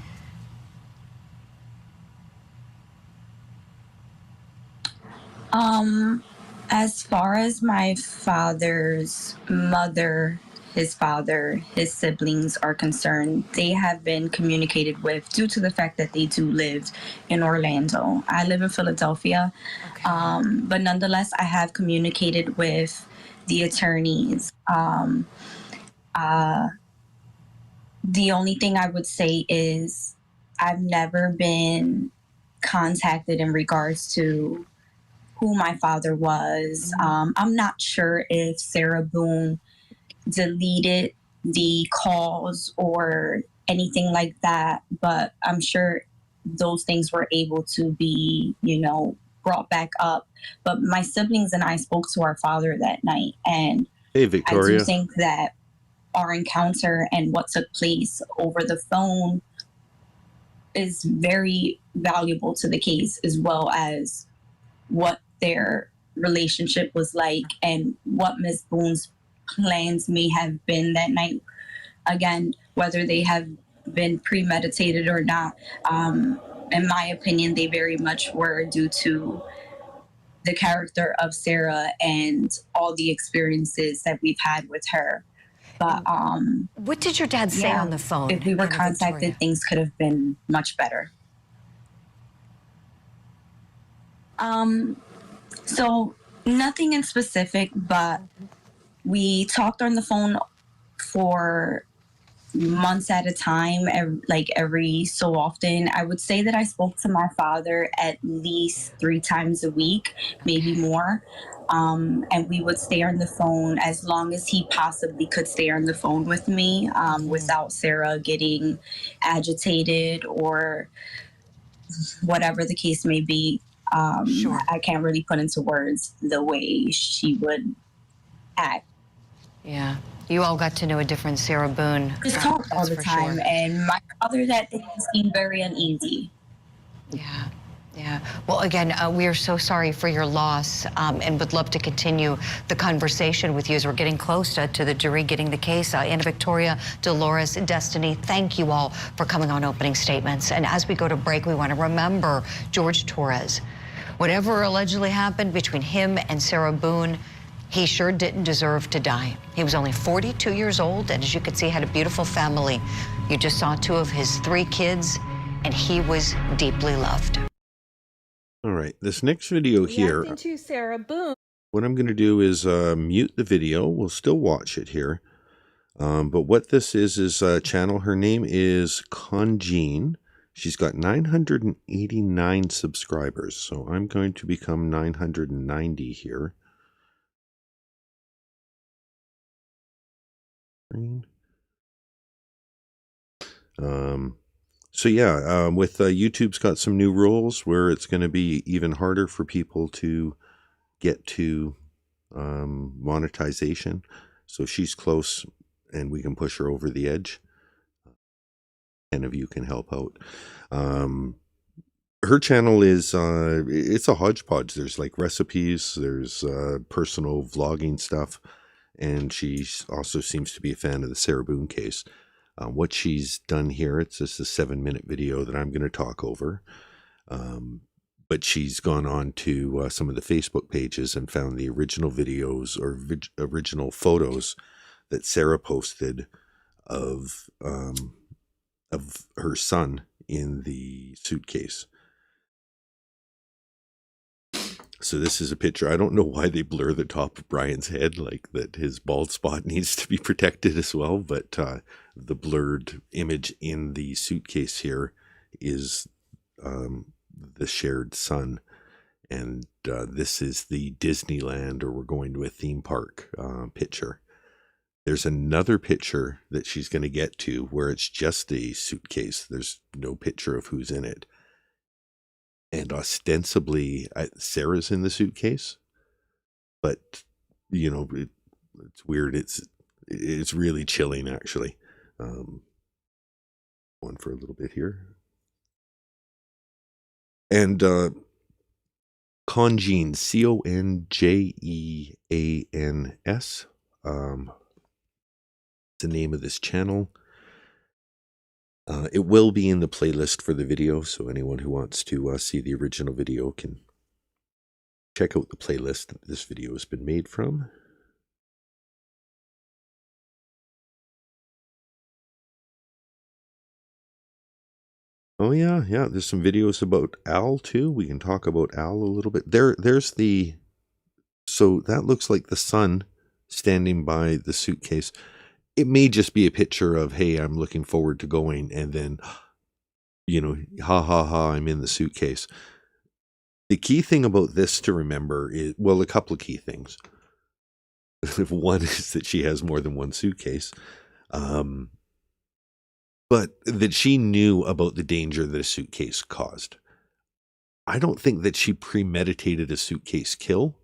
As far as my father's mother, his father, his siblings are concerned, they have been communicated with due to the fact that they do live in Orlando. I live in Philadelphia, but nonetheless, I have communicated with the attorneys. The only thing I would say is I've never been contacted in regards to who my father was. I'm not sure if Sarah Boone deleted the calls or anything like that, but I'm sure those things were able to be, brought back up. But my siblings and I spoke to our father that night, and
Hey, Victoria.
I do think that our encounter and what took place over the phone is very valuable to the case, as well as what their relationship was like and what Ms. Boone's plans may have been that night. Again, whether they have been premeditated or not, in my opinion, they very much were, due to the character of Sarah and all the experiences that we've had with her. But
what did your dad say on the phone?
If we were
Anna
contacted,
Victoria?
things could have been much better. So nothing in specific, but we talked on the phone for months at a time, every so often. I would say that I spoke to my father at least 3 times a week, maybe more. And we would stay on the phone as long as he possibly could stay on the phone with me, without Sarah getting agitated or whatever the case may be.
Sure.
I can't really put into words the way she would act.
Yeah. You all got to know a different Sarah Boone.
Just talked all
That's
the
for
time,
sure.
and my father that day seemed very uneasy.
Yeah. Yeah. Well, again, we are so sorry for your loss, and would love to continue the conversation with you as we're getting close to the jury getting the case. Anna Victoria, Dolores, Destiny, thank you all for coming on opening statements. And as we go to break, we want to remember George Torres. Whatever allegedly happened between him and Sarah Boone, he sure didn't deserve to die. He was only 42 years old, and as you can see, had a beautiful family. You just saw 2 of his 3 kids, and he was deeply loved.
All right, this next video here,
To Sarah Boone.
what I'm going to do is mute the video. We'll still watch it here. But what this is a channel. Her name is Conjean. She's got 989 subscribers, so I'm going to become 990 here. So yeah, with YouTube's got some new rules where it's going to be even harder for people to get to monetization. So she's close, and we can push her over the edge. 10 of you can help out. Her channel is it's a hodgepodge. There's like recipes, there's personal vlogging stuff, and she also seems to be a fan of the Sarah Boone case. What she's done here, it's just a 7-minute video that I'm going to talk over. But she's gone on to some of the Facebook pages and found the original videos or original photos that Sarah posted of her son in the suitcase. So this is a picture. I don't know why they blur the top of Brian's head, like that his bald spot needs to be protected as well. But the blurred image in the suitcase here is the shared son. And this is the Disneyland, or we're going to a theme park picture. There's another picture that she's going to get to where it's just a suitcase. There's no picture of who's in it. And ostensibly, Sarah's in the suitcase, but it's weird. It's really chilling, actually. One for a little bit here, and Conjeans, Conjeans, the name of this channel. It will be in the playlist for the video, so anyone who wants to see the original video can check out the playlist that this video has been made from. Oh yeah, there's some videos about Al too. We can talk about Al a little bit. There's the, so that looks like the son standing by the suitcase. It may just be a picture of, hey, I'm looking forward to going, and then, ha ha ha, I'm in the suitcase. The key thing about this to remember is, well, a couple of key things. One is that she has more than one suitcase, but that she knew about the danger that a suitcase caused. I don't think that she premeditated a suitcase kill.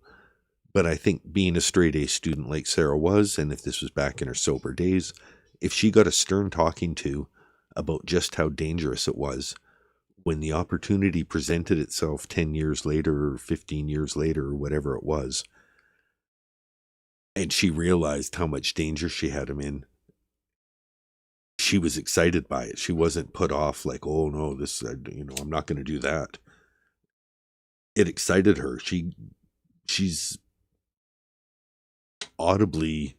But I think being a straight-A student like Sarah was, and if this was back in her sober days, if she got a stern talking to about just how dangerous it was, when the opportunity presented itself 10 years later or 15 years later or whatever it was, and she realized how much danger she had him in, she was excited by it. She wasn't put off like, oh no, this, I'm not going to do that. It excited her. She's audibly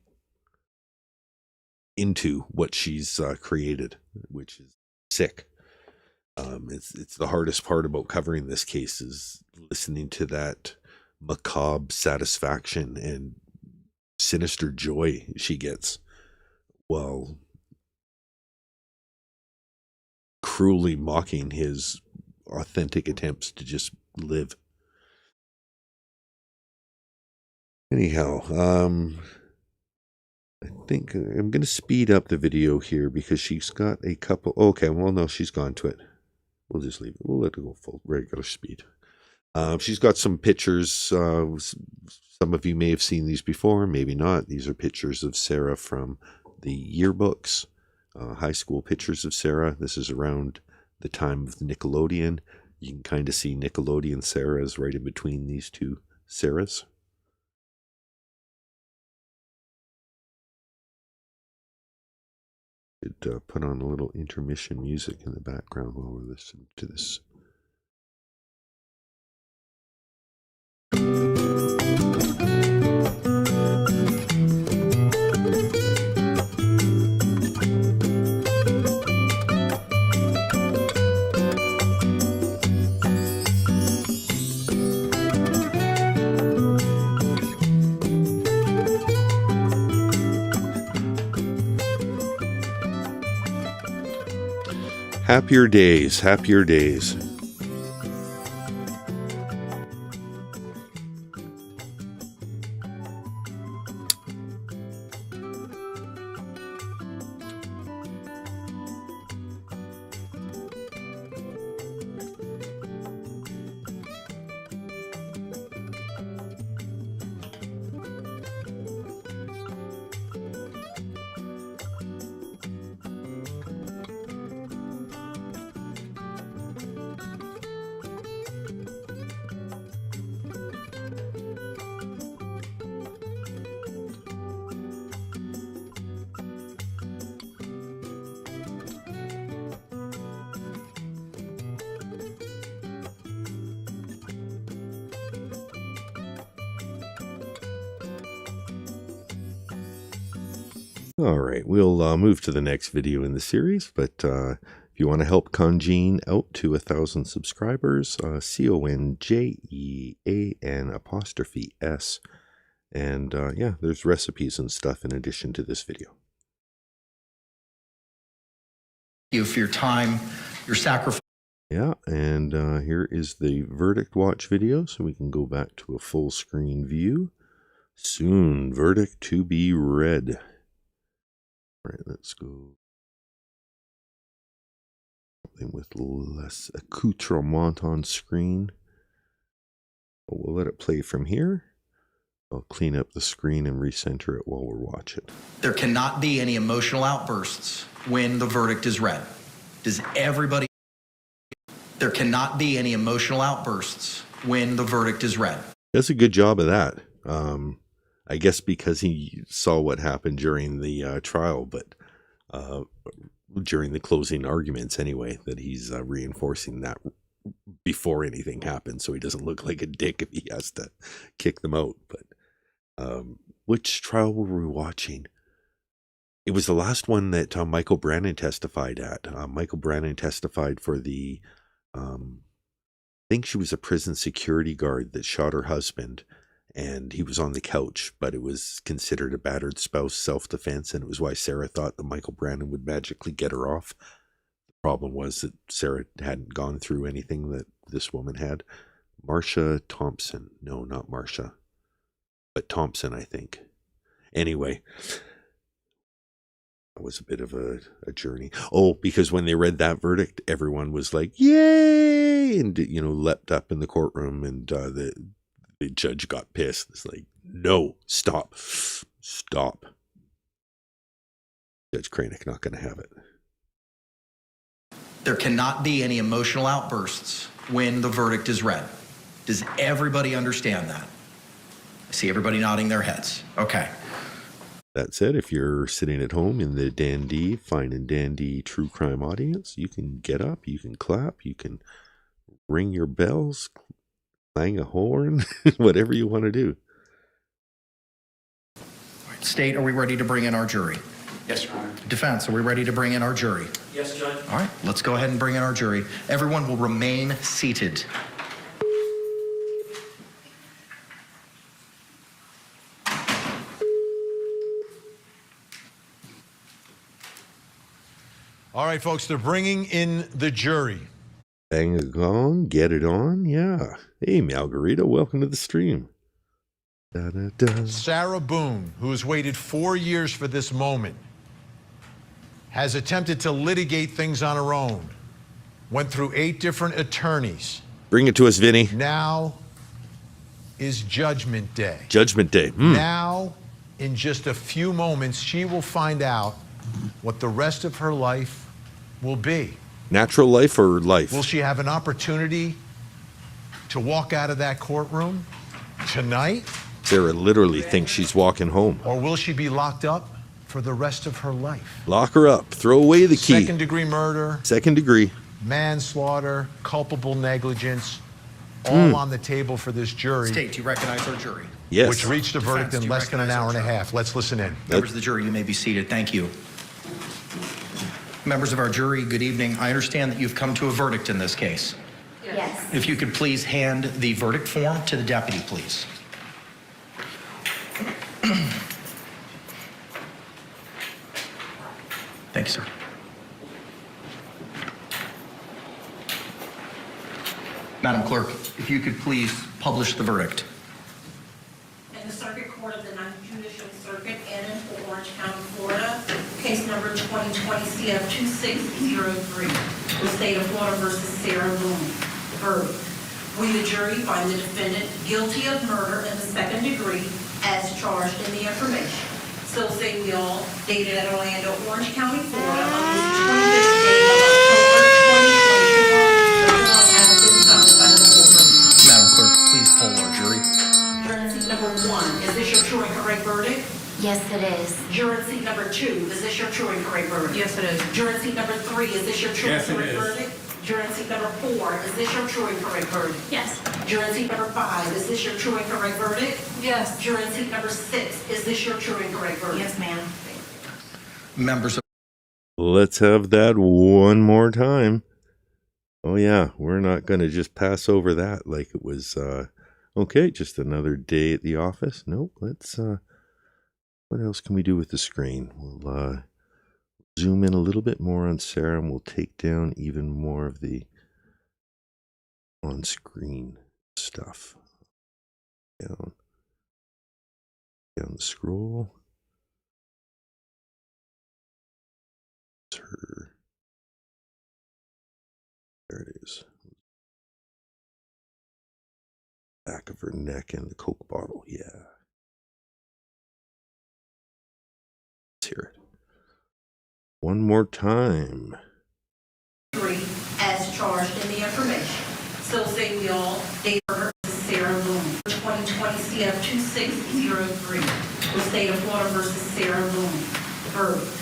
into what she's created, which is sick. It's the hardest part about covering this case is listening to that macabre satisfaction and sinister joy she gets while cruelly mocking his authentic attempts to just live. Anyhow, I think I'm going to speed up the video here because she's got a couple. Okay, well, no, she's gone to it. We'll just leave it. We'll let it go full regular speed. She's got some pictures. Some of you may have seen these before, maybe not. These are pictures of Sarah from the yearbooks, high school pictures of Sarah. This is around the time of Nickelodeon. You can kind of see Nickelodeon Sarah's right in between these two Sarahs. Should put on a little intermission music in the background while we're listening to this. Happier days, happier days. All right, we'll move to the next video in the series, but if you want to help Conjean out to 1,000 subscribers, CONJEAN''S. And yeah, there's recipes and stuff in addition to this video.
Thank you for your time, your sacrifice.
Yeah, and here is the verdict watch video, so we can go back to a full screen view. Soon, verdict to be read. All right, let's go. Something with less accoutrement on screen. But we'll let it play from here. I'll clean up the screen and recenter it while we're watching.
There cannot be any emotional outbursts when the verdict is read. Does everybody? There cannot be any emotional outbursts when the verdict is read.
Does a good job of that. I guess because he saw what happened during the trial, but during the closing arguments anyway, that he's reinforcing that before anything happens, so he doesn't look like a dick if he has to kick them out. But which trial were we watching? It was the last one that Michael Brannon testified at. Michael Brannon testified for the, I think she was a prison security guard that shot her husband, and he was on the couch, but it was considered a battered spouse self-defense, and it was why Sarah thought that Michael Brannon would magically get her off. The problem was that Sarah hadn't gone through anything that this woman had. Marsha Thompson. No, not Marsha, but Thompson, I think. Anyway, that was a bit of a journey. Oh, because when they read that verdict, everyone was like, yay! And, you know, leapt up in the courtroom, and the judge got pissed. It's like, no, stop. Judge Cranick not going to have it.
There cannot be any emotional outbursts when the verdict is read. Does everybody understand that? I see everybody nodding their heads. Okay.
That said, if you're sitting at home in the dandy, fine and dandy true crime audience, you can get up, you can clap, you can ring your bells, clang a horn, whatever you want to do.
All right, State, are we ready to bring in our jury?
Yes, Your Honor.
Defense, are we ready to bring in our jury?
Yes, Judge.
All right, let's go ahead and bring in our jury. Everyone will remain seated.
All right, folks, they're bringing in the jury.
Bang a gong, get it on, yeah. Hey, Margarita, welcome to the stream. Da, da, da.
Sarah Boone, who has waited 4 years for this moment, has attempted to litigate things on her own, went through 8 different attorneys.
Bring it to us, Vinny.
Now is Judgment Day.
Judgment Day.
Now, in just a few moments, she will find out what the rest of her life will be.
Natural life or life?
Will she have an opportunity to walk out of that courtroom tonight?
Sarah literally thinks she's walking home.
Or will she be locked up for the rest of her life?
Lock her up. Throw away the key.
Second-degree murder.
Second degree.
Manslaughter, culpable negligence, all on the table for this jury.
State, do you recognize our jury?
Yes.
Which reached a verdict
Defense, do
in
you
less than an
recognize
hour
our
and a
jury?
half. Let's listen in.
Members of the jury, you may be seated. Thank you. Members of our jury, good evening. I understand that you've come to a verdict in this case.
Yes.
If you could please hand the verdict form to the deputy, please. Thank you, sir. Madam Clerk, if you could please publish the verdict.
In the Circuit Court of the Ninth Judicial Circuit in Orange County, Florida, case number 2020 CF 2603, the state of Florida versus Sarah Boone. Verdict. We, the jury, find the defendant guilty of murder in the second degree as charged in the information. So say we all, dated at Orlando, Orange County, Florida, on the 25th day of October 2024, has been signed by the court.
Madam Clerk, please poll our jury.
Juror seat number 1, is this your true and correct verdict?
Yes, it is.
Juror seat number 2, is this your true and correct verdict?
Yes, it is.
Juror seat number 3, is this your true and
Yes, it
correct
is.
verdict? Juror seat number 4, is this your true and correct verdict?
Yes.
Juror seat number 5, is this your true and correct verdict?
Yes.
Juror seat number 6, is this your true and correct verdict?
Yes, ma'am.
Members of
Let's have that one more time. Oh yeah, we're not going to just pass over that like it was, okay, just another day at the office. Nope, let's, what else can we do with the screen? We'll zoom in a little bit more on Sarah, and we'll take down even more of the on-screen stuff. Down the scroll. Her. There it is. Back of her neck and the Coke bottle. Yeah. Let's hear it. One more time.
As charged in the information. So say we all date her Sarah Boone, 2020 CF 2603, the state of Florida versus Sarah Boone. Verdict.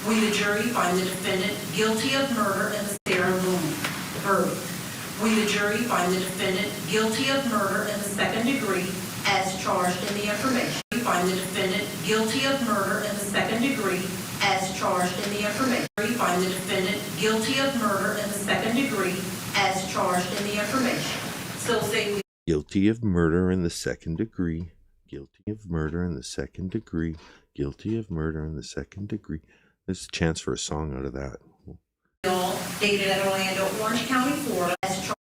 We, the jury, find the defendant guilty of murder in the Sarah Boone. Verdict. We, the jury, find the defendant guilty of murder in the second degree as charged in the information. We find the defendant guilty of murder in the second degree as charged in the information. We find the defendant guilty of murder in the second degree as charged in the information. So say we
Guilty of murder in the second degree. Guilty of murder in the second degree. Guilty of murder in the second degree. There's a chance for a song out of that.
all dated at Orlando, Orange County, Florida, as charged.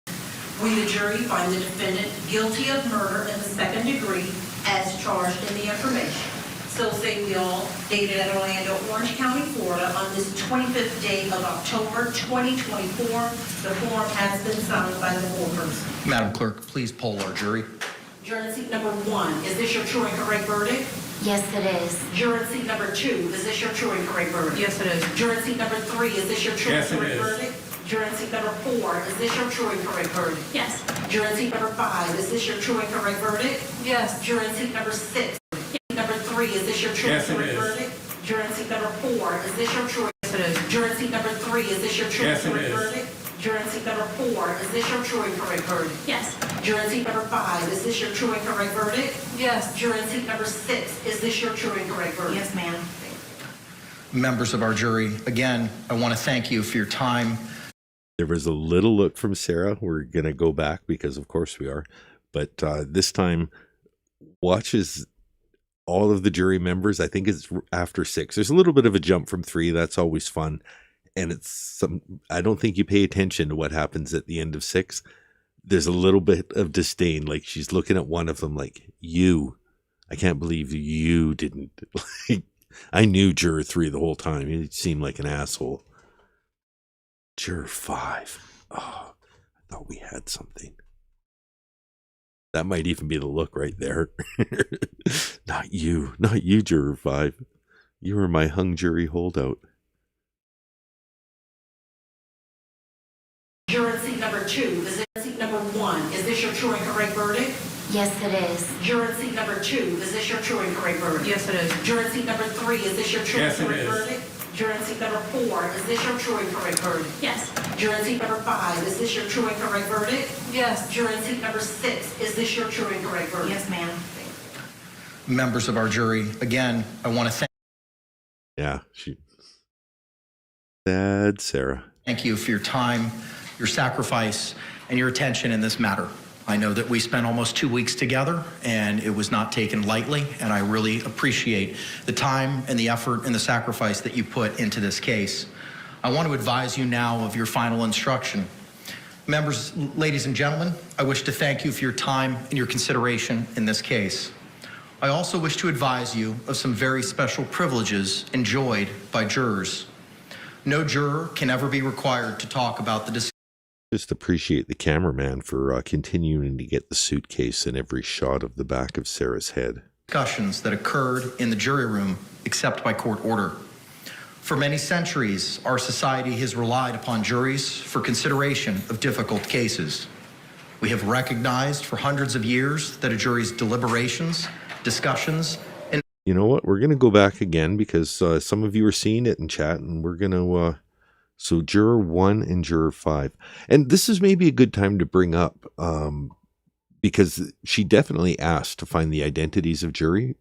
We, the jury, find the defendant guilty of murder in the second degree as charged in the information. So say we all dated at Orlando, Orange County, Florida, on this 25th day of October 2024. The form has been signed by the foreperson.
Madam Clerk, please poll our jury.
Juror in seat number 1, is this your true and correct verdict?
Yes, it is.
Juror in seat number 2, is this your true and correct verdict?
Yes, it is.
Juror in seat number 3, is this your true
Yes,
and
it
correct
is.
verdict? Juror in seat number 4, is this your true and correct verdict?
Yes.
Juror in seat number 5, is this your true and correct verdict?
Yes.
Juror in seat number 6, number 3, is this your true
Yes,
and
it
correct
is.
verdict? Juror in seat number 4, is this your true?
Yes, it is.
Juror in seat number 3, is this your true
Yes,
and
it
correct
is.
verdict? Juror in seat number 4, is this your true and correct verdict?
Yes.
Juror in seat number 5, is this your true and correct verdict?
Yes.
Juror in seat number 6, is this your true and correct verdict?
Yes, ma'am.
Members of our jury, again, I want to thank you for your time.
There was a little look from Sarah. We're going to go back because, of course, we are. But this time, watches all of the jury members. I think it's after 6. There's a little bit of a jump from 3. That's always fun. And I don't think you pay attention to what happens at the end of 6. There's a little bit of disdain. Like she's looking at one of them like, I can't believe you didn't. I knew juror 3 the whole time. He seemed like an asshole. Juror 5. Oh, I thought we had something. That might even be the look right there. Not you, juror 5. You were my hung jury holdout.
Juror in seat number 2, is this seat number 1, is this your true and correct verdict?
Yes, it is.
Juror in seat number 2, is this your true and correct verdict?
Yes, it is.
Juror in seat number 3, is this your true
Yes,
and
it
correct
is.
verdict? Juror in seat number 4, is this your true and correct verdict?
Yes.
Juror in seat number 5, is this your true and correct verdict?
Yes.
Juror in seat number 6, is this your true and correct verdict?
Yes, ma'am.
Members of our jury, again, I want to
Yeah, sad Sarah.
thank you for your time, your sacrifice, and your attention in this matter. I know that we spent almost 2 weeks together, and it was not taken lightly, and I really appreciate the time and the effort and the sacrifice that you put into this case. I want to advise you now of your final instruction. Members, ladies and gentlemen, I wish to thank you for your time and your consideration in this case. I also wish to advise you of some very special privileges enjoyed by jurors. No juror can ever be required to talk about the
Just appreciate the cameraman for continuing to get the suitcase in every shot of the back of Sarah's head.
discussions that occurred in the jury room except by court order. For many centuries, our society has relied upon juries for consideration of difficult cases. We have recognized for hundreds of years that a jury's deliberations, discussions, and
You know what? We're going to go back again because some of you are seeing it in chat, and we're going to... So juror 1 and juror 5. And this is maybe a good time to bring up, because she definitely asked to find the identities of jury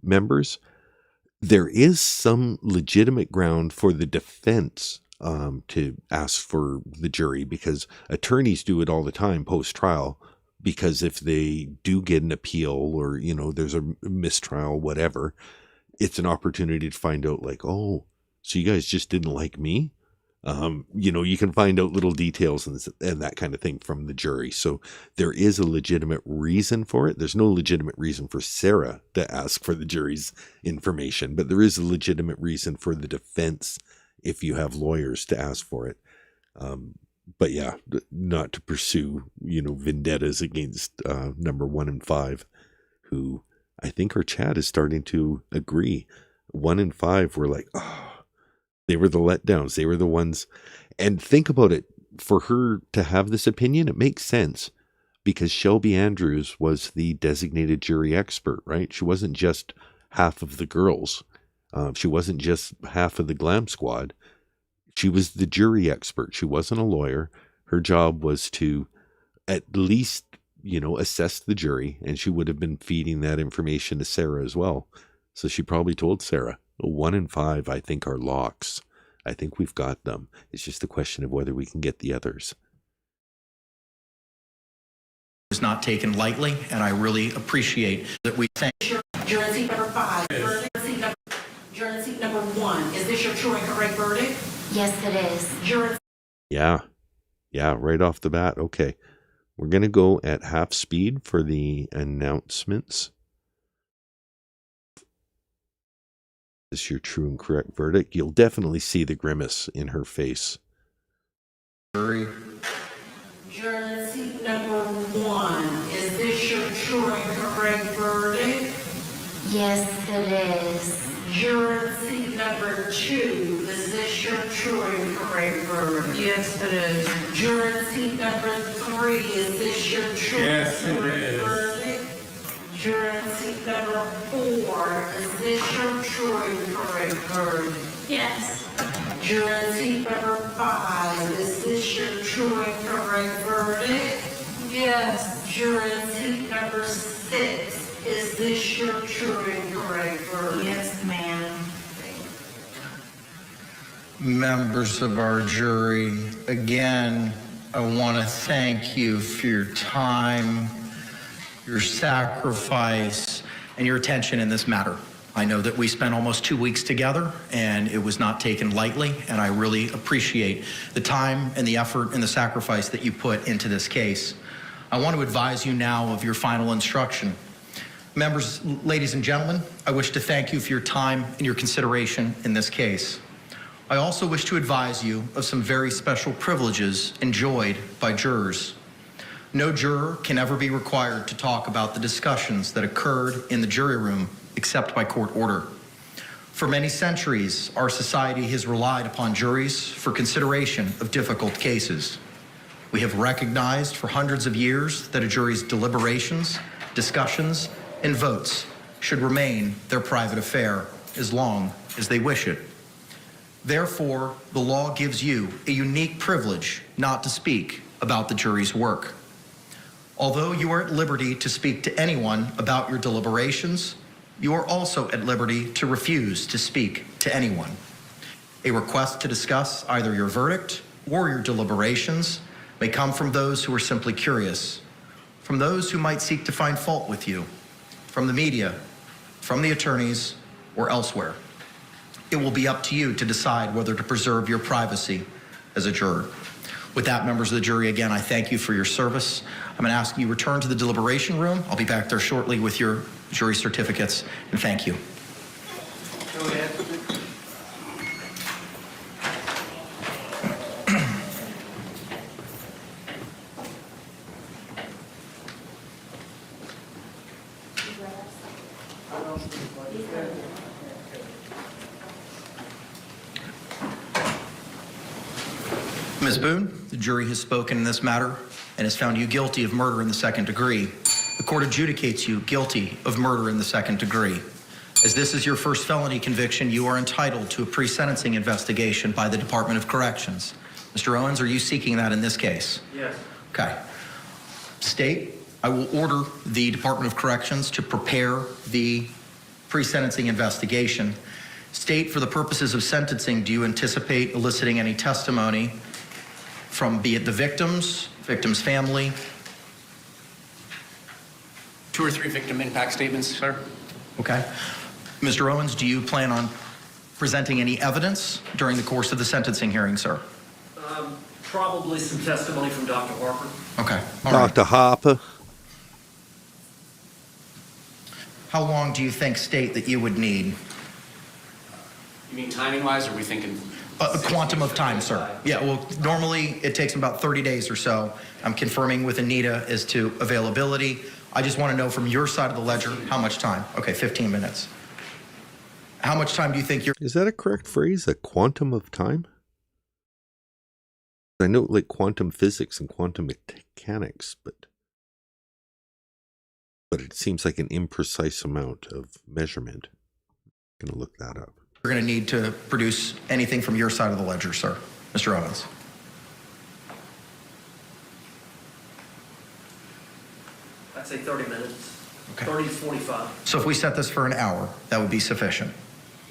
members. there is some legitimate ground for the defense to ask for the jury, because attorneys do it all the time post-trial, because if they do get an appeal or, you know, there's a mistrial, whatever, it's an opportunity to find out, like, oh, so you guys just didn't like me? You know, you can find out little details and that kind of thing from the jury. So there is a legitimate reason for it. There's no legitimate reason for Sarah to ask for the jury's information, but there is a legitimate reason for the defense, if you have lawyers, to ask for it. But yeah, not to pursue, you know, vendettas against number 1 and 5, who I think our chat is starting to agree. 1 and 5 were like, oh, they were the letdowns. They were the ones. And think about it. For her to have this opinion, it makes sense, because Shelby Andrews was the designated jury expert, right? She wasn't just half of the girls. She wasn't just half of the glam squad. She was the jury expert. She wasn't a lawyer. Her job was to at least, you know, assess the jury, and she would have been feeding that information to Sarah as well. So she probably told Sarah, 1 and 5, I think, are locks. I think we've got them. It's just a question of whether we can get the others.
It's not taken lightly, and I really appreciate that we thank
Jury seat number 5. Jury seat number 1. Is this your true and correct verdict?
Yes, it is.
Jury.
Yeah, right off the bat. Okay, we're going to go at half speed for the announcements. Is this your true and correct verdict? You'll definitely see the grimace in her face.
jury.
Jury seat number 1. Is this your true and correct verdict?
Yes, it is.
Jury seat number 2. Is this your true and correct verdict? Yes, it is. Jury seat number 3. Is this your true and correct verdict? Jury seat number 4. Is this your true and correct verdict?
Yes.
Jury seat number 5. Is this your true and correct verdict? Yes. Jury seat number 6. Is this your true and correct verdict?
Yes, ma'am.
Members of our jury, again, I want to thank you for your time, your sacrifice,
and your attention in this matter. I know that we spent almost 2 weeks together, and it was not taken lightly, and I really appreciate the time and the effort and the sacrifice that you put into this case. I want to advise you now of your final instruction. Members, ladies and gentlemen, I wish to thank you for your time and your consideration in this case. I also wish to advise you of some very special privileges enjoyed by jurors. No juror can ever be required to talk about the discussions that occurred in the jury room except by court order. For many centuries, our society has relied upon juries for consideration of difficult cases. We have recognized for hundreds of years that a jury's deliberations, discussions, and votes should remain their private affair as long as they wish it. Therefore, the law gives you a unique privilege not to speak about the jury's work. Although you are at liberty to speak to anyone about your deliberations, you are also at liberty to refuse to speak to anyone. A request to discuss either your verdict or your deliberations may come from those who are simply curious, from those who might seek to find fault with you, from the media, from the attorneys, or elsewhere. It will be up to you to decide whether to preserve your privacy as a juror. With that, members of the jury, again, I thank you for your service. I'm going to ask you return to the deliberation room. I'll be back there shortly with your jury certificates, and thank you.
Go ahead.
Ms. Boone, the jury has spoken in this matter and has found you guilty of murder in the second degree. The court adjudicates you guilty of murder in the second degree. As this is your first felony conviction, you are entitled to a pre-sentencing investigation by the Department of Corrections. Mr. Owens, are you seeking that in this case?
Yes.
Okay. State, I will order the Department of Corrections to prepare the pre-sentencing investigation. State, for the purposes of sentencing, do you anticipate eliciting any testimony from, be it the victims family?
2 or 3 victim impact statements, sir.
Okay. Mr. Owens, do you plan on presenting any evidence during the course of the sentencing hearing, sir?
Probably some testimony from Dr. Harper.
Okay. All right.
Dr. Harper.
How long do you think, State, that you would need?
You mean timing-wise, or are we thinking?
A quantum of time, sir. Yeah, well, normally it takes about 30 days or so. I'm confirming with Anita as to availability. I just want to know from your side of the ledger, how much time? Okay, 15 minutes. How much time do you think you're...
Is that a correct phrase? A quantum of time? I know like quantum physics and quantum mechanics, but it seems like an imprecise amount of measurement. I'm going to look that up.
You're going to need to produce anything from your side of the ledger, sir. Mr. Owens.
I'd say 30 minutes.
Okay.
30 to 45.
So if we set this for an hour, that would be sufficient.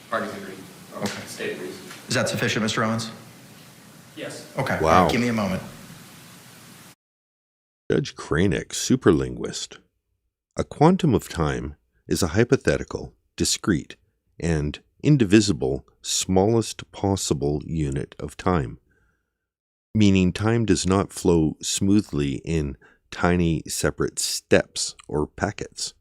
Parties agree.
Okay.
State agrees.
Is that sufficient, Mr. Owens?
Yes.
Okay.
Wow.
All right, give me a moment.
Judge Kranick, superlinguist. A quantum of time is a hypothetical, discrete, and indivisible smallest possible unit of time, meaning time does not flow smoothly in tiny separate steps or packets.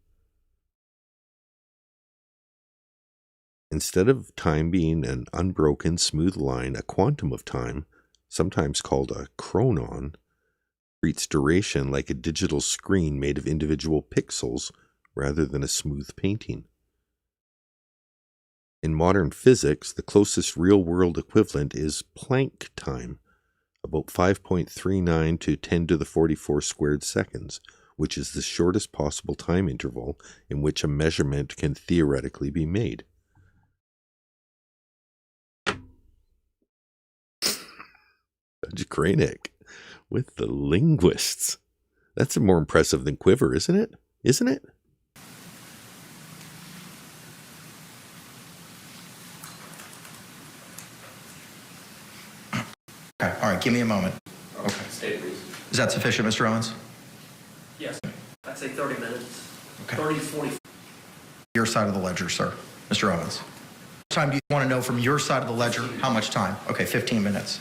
Instead of time being an unbroken smooth line, a quantum of time, sometimes called a chronon, treats duration like a digital screen made of individual pixels rather than a smooth painting. In modern physics, the closest real-world equivalent is Planck time, about 5.39 to 10 to the 44 squared seconds, which is the shortest possible time interval in which a measurement can theoretically be made. Judge Kranick with the linguists. That's more impressive than Quiver, isn't it? Isn't it?
Okay. All right, give me a moment.
Okay. State agrees.
Is that sufficient, Mr. Owens?
Yes. I'd say 30 minutes.
Okay.
30 to 45.
Your side of the ledger, sir. Mr. Owens. How much time do you want to know from your side of the ledger? How much time? Okay, 15 minutes.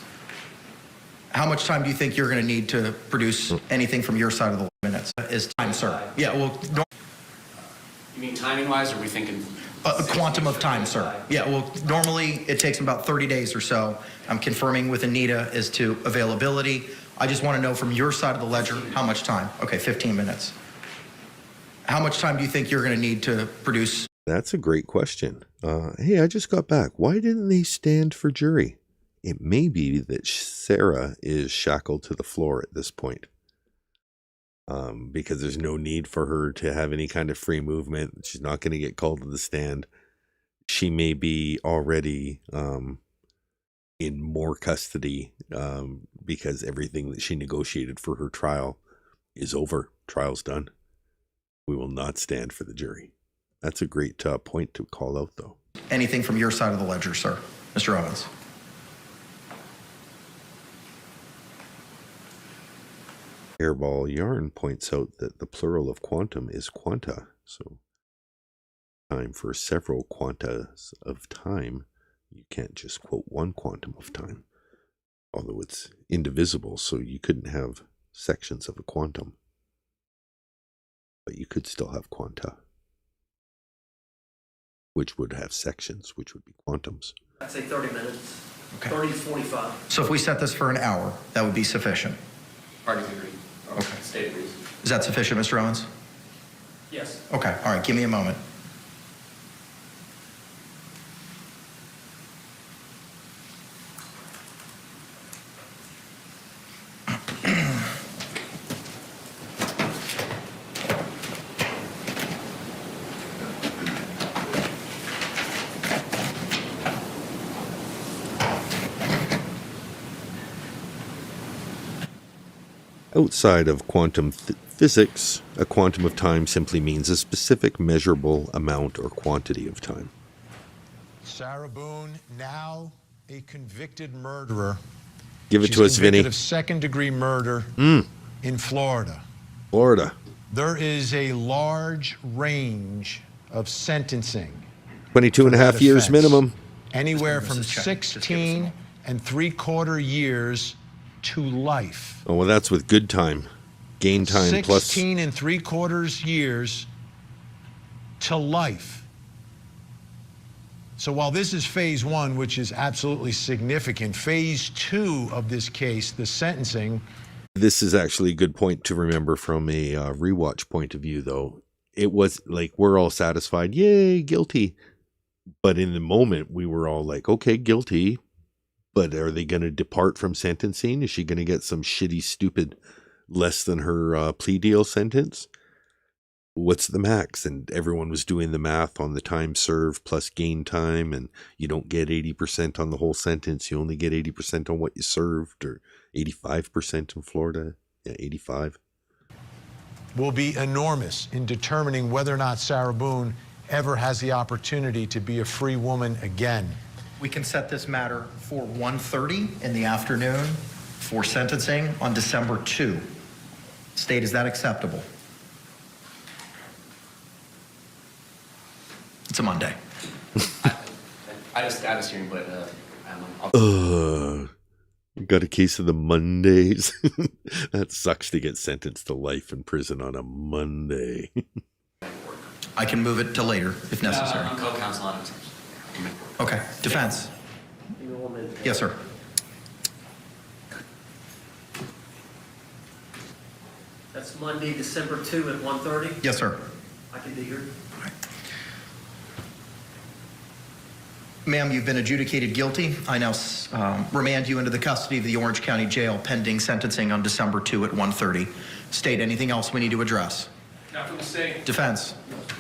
How much time do you think you're going to need to produce anything from your side of the minutes? Is time, sir? Yeah, well,
You mean timing-wise, or are we thinking?
a quantum of time, sir. Yeah, well, normally it takes about 30 days or so. I'm confirming with Anita as to availability. I just want to know from your side of the ledger, how much time? Okay, 15 minutes. How much time do you think you're going to need to produce?
That's a great question. Hey, I just got back. Why didn't they stand for jury? It may be that Sarah is shackled to the floor at this point, because there's no need for her to have any kind of free movement. She's not going to get called to the stand. She may be already in more custody because everything that she negotiated for her trial is over. Trial's done. We will not stand for the jury. That's a great point to call out, though.
Anything from your side of the ledger, sir. Mr. Owens.
Hairball Yarn points out that the plural of quantum is quanta, so time for several quantas of time. You can't just quote one quantum of time, although it's indivisible, so you couldn't have sections of a quantum. But you could still have quanta, which would have sections, which would be quantums.
I'd say 30 minutes.
Okay.
30 to 45.
So if we set this for an hour, that would be sufficient.
Parties agree.
Okay.
State agrees.
Is that sufficient, Mr. Owens?
Yes.
Okay. All right. Give me a moment.
I Outside of quantum physics, a quantum of time simply means a specific measurable amount or quantity of time.
Sarah Boone, now a convicted murderer.
Give it
She's
to us, Vinny.
convicted of second-degree murder in Florida.
Florida.
There is a large range of sentencing.
22 and a half years minimum.
Anywhere from 16 and 3/4 years to life.
Oh, well, that's with good time. Gain time plus
16 and 3/4 years to life. So while this is phase one, which is absolutely significant, phase two of this case, the sentencing.
This is actually a good point to remember from a rewatch point of view, though. It was like, we're all satisfied. Yay, guilty. But in the moment, we were all like, okay, guilty. But are they going to depart from sentencing? Is she going to get some shitty, stupid, less than her plea deal sentence? What's the max? And everyone was doing the math on the time served plus gain time. And you don't get 80% on the whole sentence. You only get 80% on what you served, or 85% in Florida. Yeah, 85.
Will be enormous in determining whether or not Sarah Boone ever has the opportunity to be a free woman again.
We can set this matter for 1:30 in the afternoon for sentencing on December 2. State, is that acceptable? It's a Monday.
I have a status hearing, but I'll...
You got a case of the Mondays. That sucks to get sentenced to life in prison on a Monday.
I can move it to later if necessary.
I'm co-counsel on it.
Okay, defense. Yes, sir.
That's Monday, December 2 at 1:30?
Yes, sir.
I can be here.
Ma'am, you've been adjudicated guilty. I now remand you into the custody of the Orange County Jail pending sentencing on December 2 at 1:30. State, anything else we need to address?
After the state.
Defense.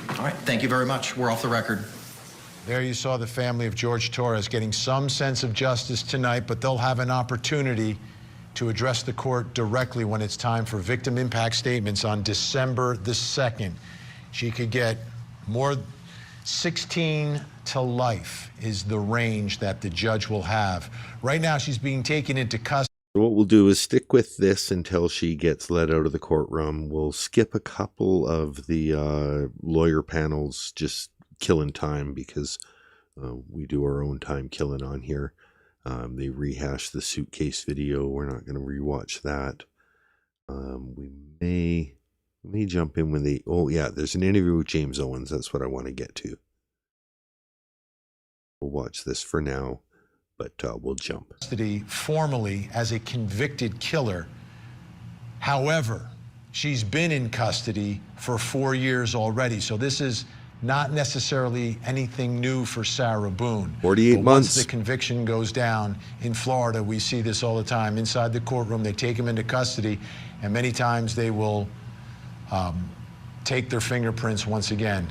All right, thank you very much. We're off the record.
There you saw the family of George Torres getting some sense of justice tonight, but they'll have an opportunity to address the court directly when it's time for victim impact statements on December the 2nd. She could get more. 16 to life is the range that the judge will have. Right now, she's being taken into custody.
What we'll do is stick with this until she gets let out of the courtroom. We'll skip a couple of the lawyer panels, just killing time, because we do our own time killing on here. They rehash the Suitcase video. We're not going to rewatch that. We may jump in when they... Oh, yeah, there's an interview with James Owens. That's what I want to get to. We'll watch this for now, but we'll jump.
Formally as a convicted killer. However, she's been in custody for 4 years already, so this is not necessarily anything new for Sarah Boone.
48
but
months.
Once the conviction goes down in Florida, we see this all the time. Inside the courtroom, they take him into custody, and many times they will take their fingerprints once again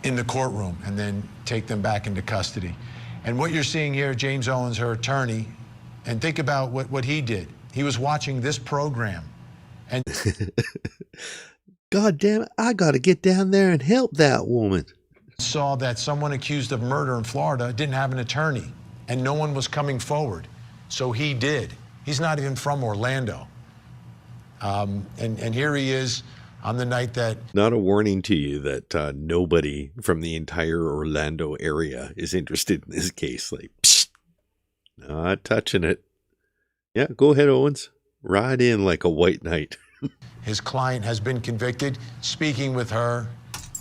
in the courtroom and then take them back into custody. And what you're seeing here, James Owens, her attorney, and think about what he did. He was watching this program and
God damn it, I got to get down there and help that woman.
Saw that someone accused of murder in Florida didn't have an attorney and no one was coming forward. So he did. He's not even from Orlando. And here he is on the night that...
Not a warning to you that nobody from the entire Orlando area is interested in this case. Like, psst, not touching it. Yeah, go ahead, Owens. Ride in like a white knight.
His client has been convicted, speaking with her,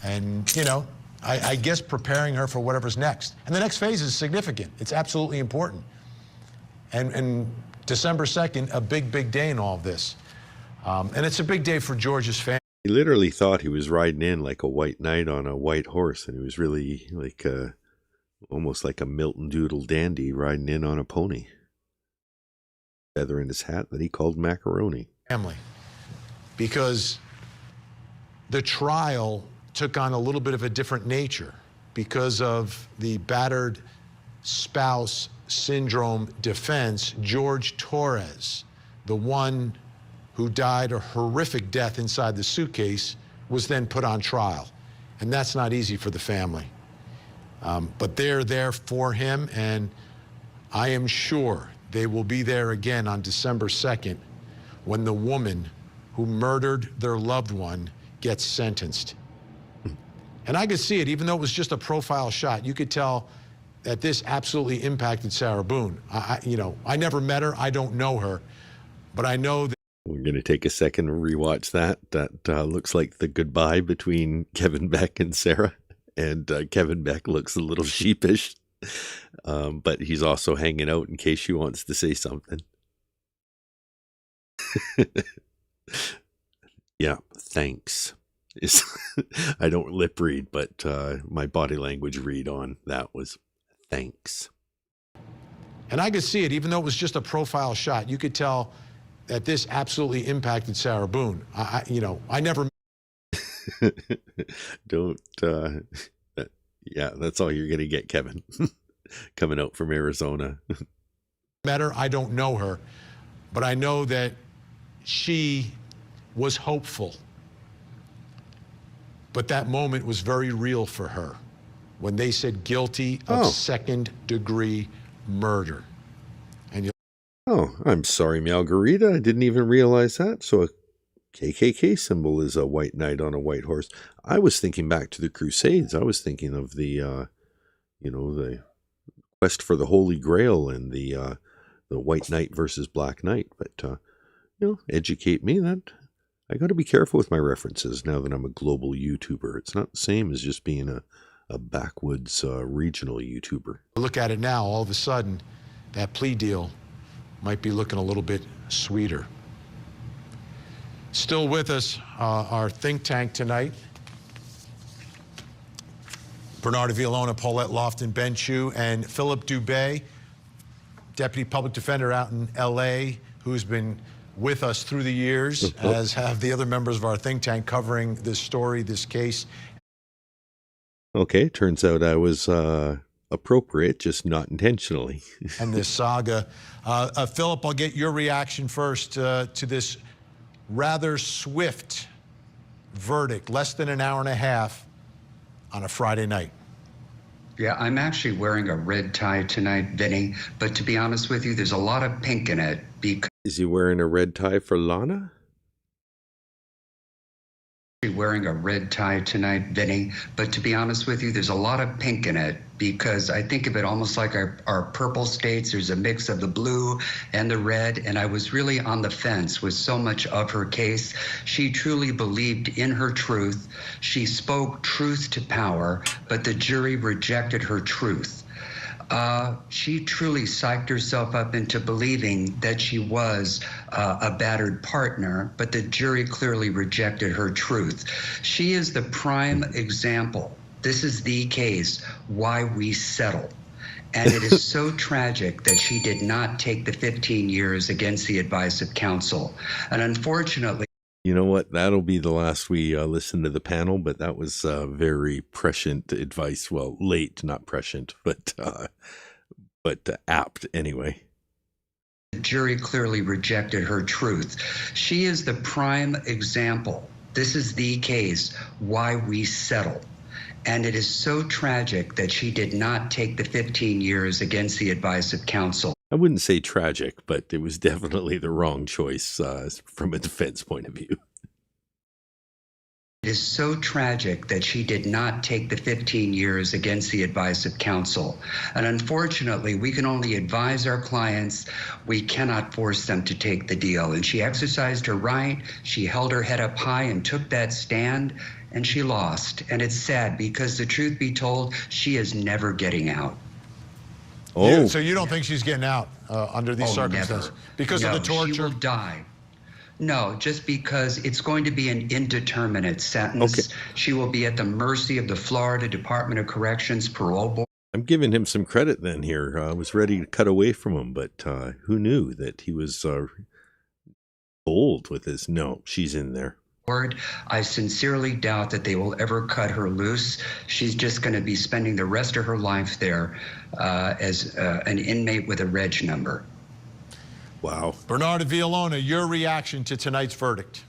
and, you know, I guess preparing her for whatever's next. And the next phase is significant. It's absolutely important. And December 2nd, a big, big day in all of this. And it's a big day for George's family.
He literally thought he was riding in like a white knight on a white horse, and he was really like almost like a Milton Doodle dandy riding in on a pony. Feather in his hat that he called macaroni.
Family. Because the trial took on a little bit of a different nature because of the battered spouse syndrome defense. George Torres, the one who died a horrific death inside the suitcase, was then put on trial. And that's not easy for the family. But they're there for him, and I am sure they will be there again on December 2nd when the woman who murdered their loved one gets sentenced. And I could see it, even though it was just a profile shot. You could tell that this absolutely impacted Sarah Boone. I never met her. I don't know her. But I know that.
We're going to take a second and rewatch that. That looks like the goodbye between Kevin Beck and Sarah. And Kevin Beck looks a little sheepish. But he's also hanging out in case she wants to say something. Yeah, thanks. I don't lip read, but my body language read on that was thanks.
And I could see it, even though it was just a profile shot. You could tell that this absolutely impacted Sarah Boone. I never.
Don't. Yeah, that's all you're going to get, Kevin. Coming out from Arizona.
Met her. I don't know her. But I know that she was hopeful. But that moment was very real for her when they said guilty of second-degree murder. And
I'm sorry, Margarita. I didn't even realize that. So a KKK symbol is a white knight on a white horse. I was thinking back to the Crusades. I was thinking of the, the quest for the Holy Grail and the white knight versus black knight. But, educate me. That I got to be careful with my references now that I'm a global YouTuber. It's not the same as just being a backwoods regional YouTuber.
Look at it now, all of a sudden, that plea deal might be looking a little bit sweeter. Still with us, our think tank tonight. Bernardo Villalona, Paulette Lofton, Ben Chu, and Philip Dubé, Deputy Public Defender out in L.A., who's been with us through the years, as have the other members of our think tank covering this story, this case.
Okay, turns out I was appropriate, just not intentionally.
And this saga. Philip, I'll get your reaction first to this rather swift verdict, less than an hour and a half on a Friday night.
Yeah, I'm actually wearing a red tie tonight, Vinny, but to be honest with you, there's a lot of pink in it because...
Is he wearing a red tie for Lana?
Wearing a red tie tonight, Vinny, but to be honest with you, there's a lot of pink in it because I think of it almost like our purple states. There's a mix of the blue and the red, and I was really on the fence with so much of her case. She truly believed in her truth. She spoke truth to power, but the jury rejected her truth. She truly psyched herself up into believing that she was a battered partner, but the jury clearly rejected her truth. She is the prime example. This is the case why we settle. And it is so tragic that she did not take the 15 years against the advice of counsel. And unfortunately,
you know what? That'll be the last we listen to the panel, but that was very prescient advice. Well, late, not prescient, but apt anyway.
The jury clearly rejected her truth. She is the prime example. This is the case why we settle. And it is so tragic that she did not take the 15 years against the advice of counsel.
I wouldn't say tragic, but it was definitely the wrong choice from a defense point of view.
It is so tragic that she did not take the 15 years against the advice of counsel. And unfortunately, we can only advise our clients. We cannot force them to take the deal. And she exercised her right. She held her head up high and took that stand, and she lost. And it's sad because the truth be told, she is never getting out.
Oh, so you don't think she's getting out under these circumstances?
Never.
Because of the torture?
She will die. No, just because it's going to be an indeterminate sentence. Okay. She will be at the mercy of the Florida Department of Corrections parole board.
I'm giving him some credit then here. I was ready to cut away from him, but who knew that he was bold with his, no, she's in there.
I sincerely doubt that they will ever cut her loose. She's just going to be spending the rest of her life there as an inmate with a reg number.
Wow.
Bernardo Villalona, your reaction to tonight's verdict?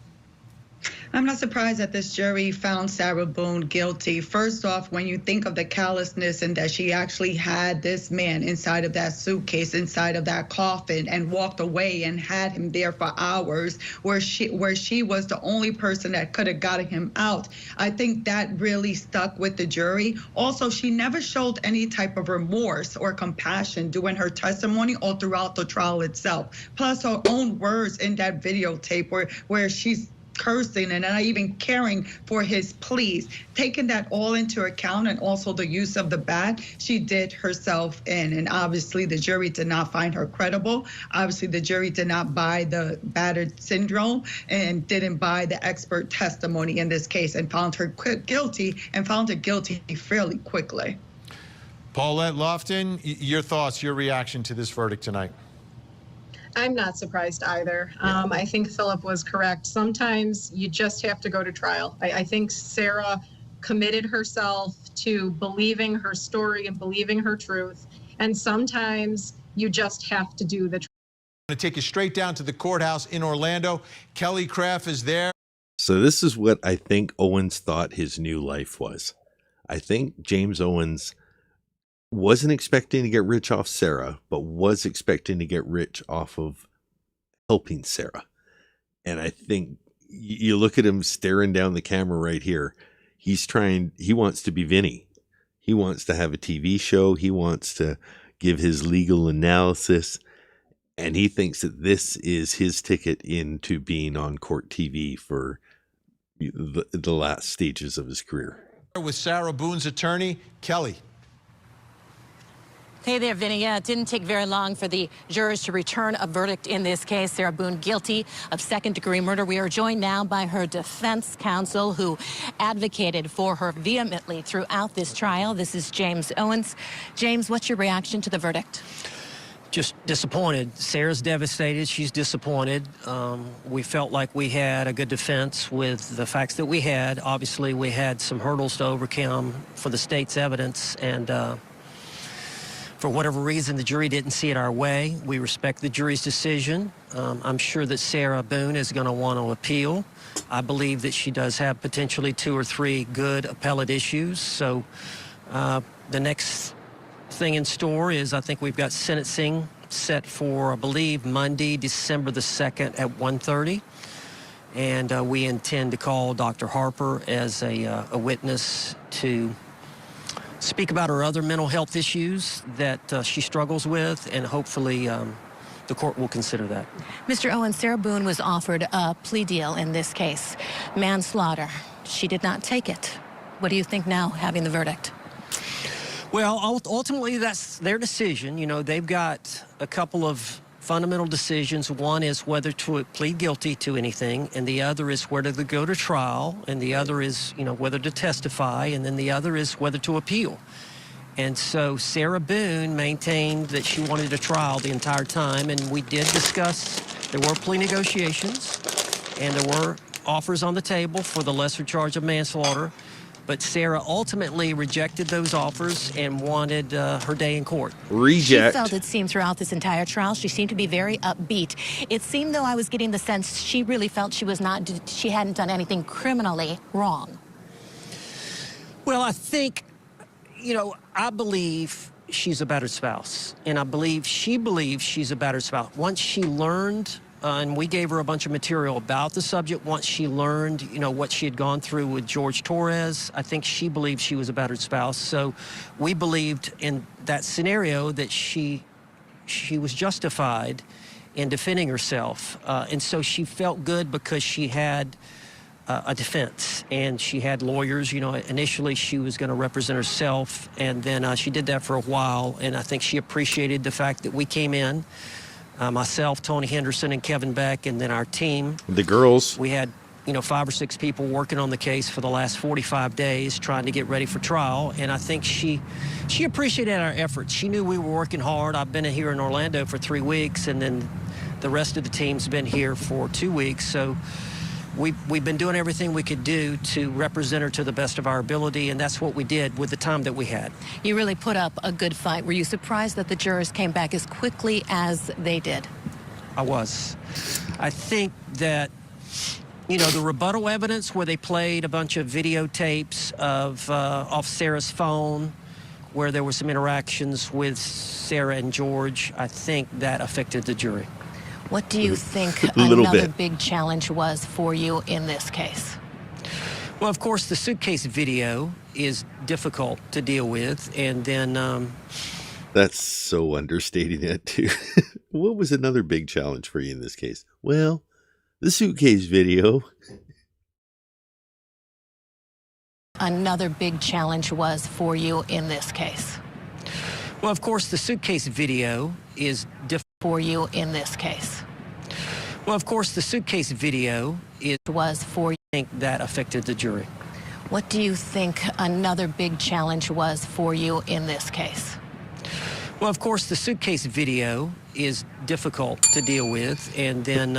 I'm not surprised that this jury found Sarah Boone guilty. First off, when you think of the callousness and that she actually had this man inside of that suitcase, inside of that coffin, and walked away and had him there for hours, where she was the only person that could have gotten him out. I think that really stuck with the jury. Also, she never showed any type of remorse or compassion during her testimony or throughout the trial itself. Plus, her own words in that videotape where she's cursing and not even caring for his pleas. Taking that all into account, and also the use of the bat, she did herself in. And obviously the jury did not find her credible. Obviously the jury did not buy the battered syndrome and didn't buy the expert testimony in this case, and found her guilty, and found her guilty fairly quickly.
Paulette Lofton, your thoughts, your reaction to this verdict tonight?
I'm not surprised either. I think Philip was correct. Sometimes you just have to go to trial. I think Sarah committed herself to believing her story and believing her truth. And sometimes you just have to do the trial.
I'm going to take you straight down to the courthouse in Orlando. Kelly Craft is there.
So this is what I think Owens thought his new life was. I think James Owens wasn't expecting to get rich off Sarah, but was expecting to get rich off of helping Sarah. And I think you look at him staring down the camera right here. He wants to be Vinny. He wants to have a TV show. He wants to give his legal analysis. And he thinks that this is his ticket into being on court TV for the last stages of his career.
With Sarah Boone's attorney, Kelly.
Hey there, Vinny. Yeah, it didn't take very long for the jurors to return a verdict in this case. Sarah Boone guilty of second-degree murder. We are joined now by her defense counsel, who advocated for her vehemently throughout this trial. This is James Owens. James, what's your reaction to the verdict?
Just disappointed. Sarah's devastated. She's disappointed. We felt like we had a good defense with the facts that we had. Obviously, we had some hurdles to overcome for the state's evidence, and for whatever reason, the jury didn't see it our way. We respect the jury's decision. I'm sure that Sarah Boone is going to want to appeal. I believe that she does have potentially 2 or 3 good appellate issues. So the next thing in store is, I think we've got sentencing set for, I believe, Monday, December the 2nd at 1:30. And we intend to call Dr. Harper as a witness to speak about her other mental health issues that she struggles with, and hopefully the court will consider that.
Mr. Owens, Sarah Boone was offered a plea deal in this case, manslaughter. She did not take it. What do you think now, having the verdict?
Well, ultimately, that's their decision. You know, they've got a couple of fundamental decisions. One is whether to plead guilty to anything, and the other is whether to go to trial, and the other is, you know, whether to testify, and then the other is whether to appeal. And so Sarah Boone maintained that she wanted a trial the entire time, and we did discuss, there were plea negotiations, and there were offers on the table for the lesser charge of manslaughter. But Sarah ultimately rejected those offers and wanted her day in court.
Reject.
She felt, it seemed, throughout this entire trial, she seemed to be very upbeat. It seemed, though, I was getting the sense she really felt she hadn't done anything criminally wrong.
Well, I think, you know, I believe she's a battered spouse, and I believe she believes she's a battered spouse. Once she learned, and we gave her a bunch of material about the subject, once she learned, you know, what she had gone through with Jorge Torres, I think she believed she was a battered spouse. So we believed in that scenario that she was justified in defending herself. And so she felt good because she had a defense, and she had lawyers. You know, initially she was going to represent herself, and then she did that for a while, and I think she appreciated the fact that we came in, myself, Tony Henderson, and Kevin Beck, and then our team.
The girls.
We had, you know, 5 or 6 people working on the case for the last 45 days trying to get ready for trial, and I think she appreciated our efforts. She knew we were working hard. I've been here in Orlando for 3 weeks, and then the rest of the team's been here for 2 weeks, so we've been doing everything we could do to represent her to the best of our ability, and that's what we did with the time that we had.
You really put up a good fight. Were you surprised that the jurors came back as quickly as they did?
I was. I think that, you know, the rebuttal evidence where they played a bunch of videotapes of off Sarah's phone, where there were some interactions with Sarah and George, I think that affected the jury.
What do you think
Little
another
bit.
big challenge was for you in this case?
Well, of course, the suitcase video is difficult to deal with, and then
That's so understating it, too. What was another big challenge for you in this case? Well, the suitcase video.
Another big challenge was for you in this case?
well, of course, the suitcase video is difficult
for you in this case.
Well, of course, the suitcase video
was for you.
I think that affected the jury.
What do you think another big challenge was for you in this case?
Well, of course, the suitcase video is difficult to deal with, and then,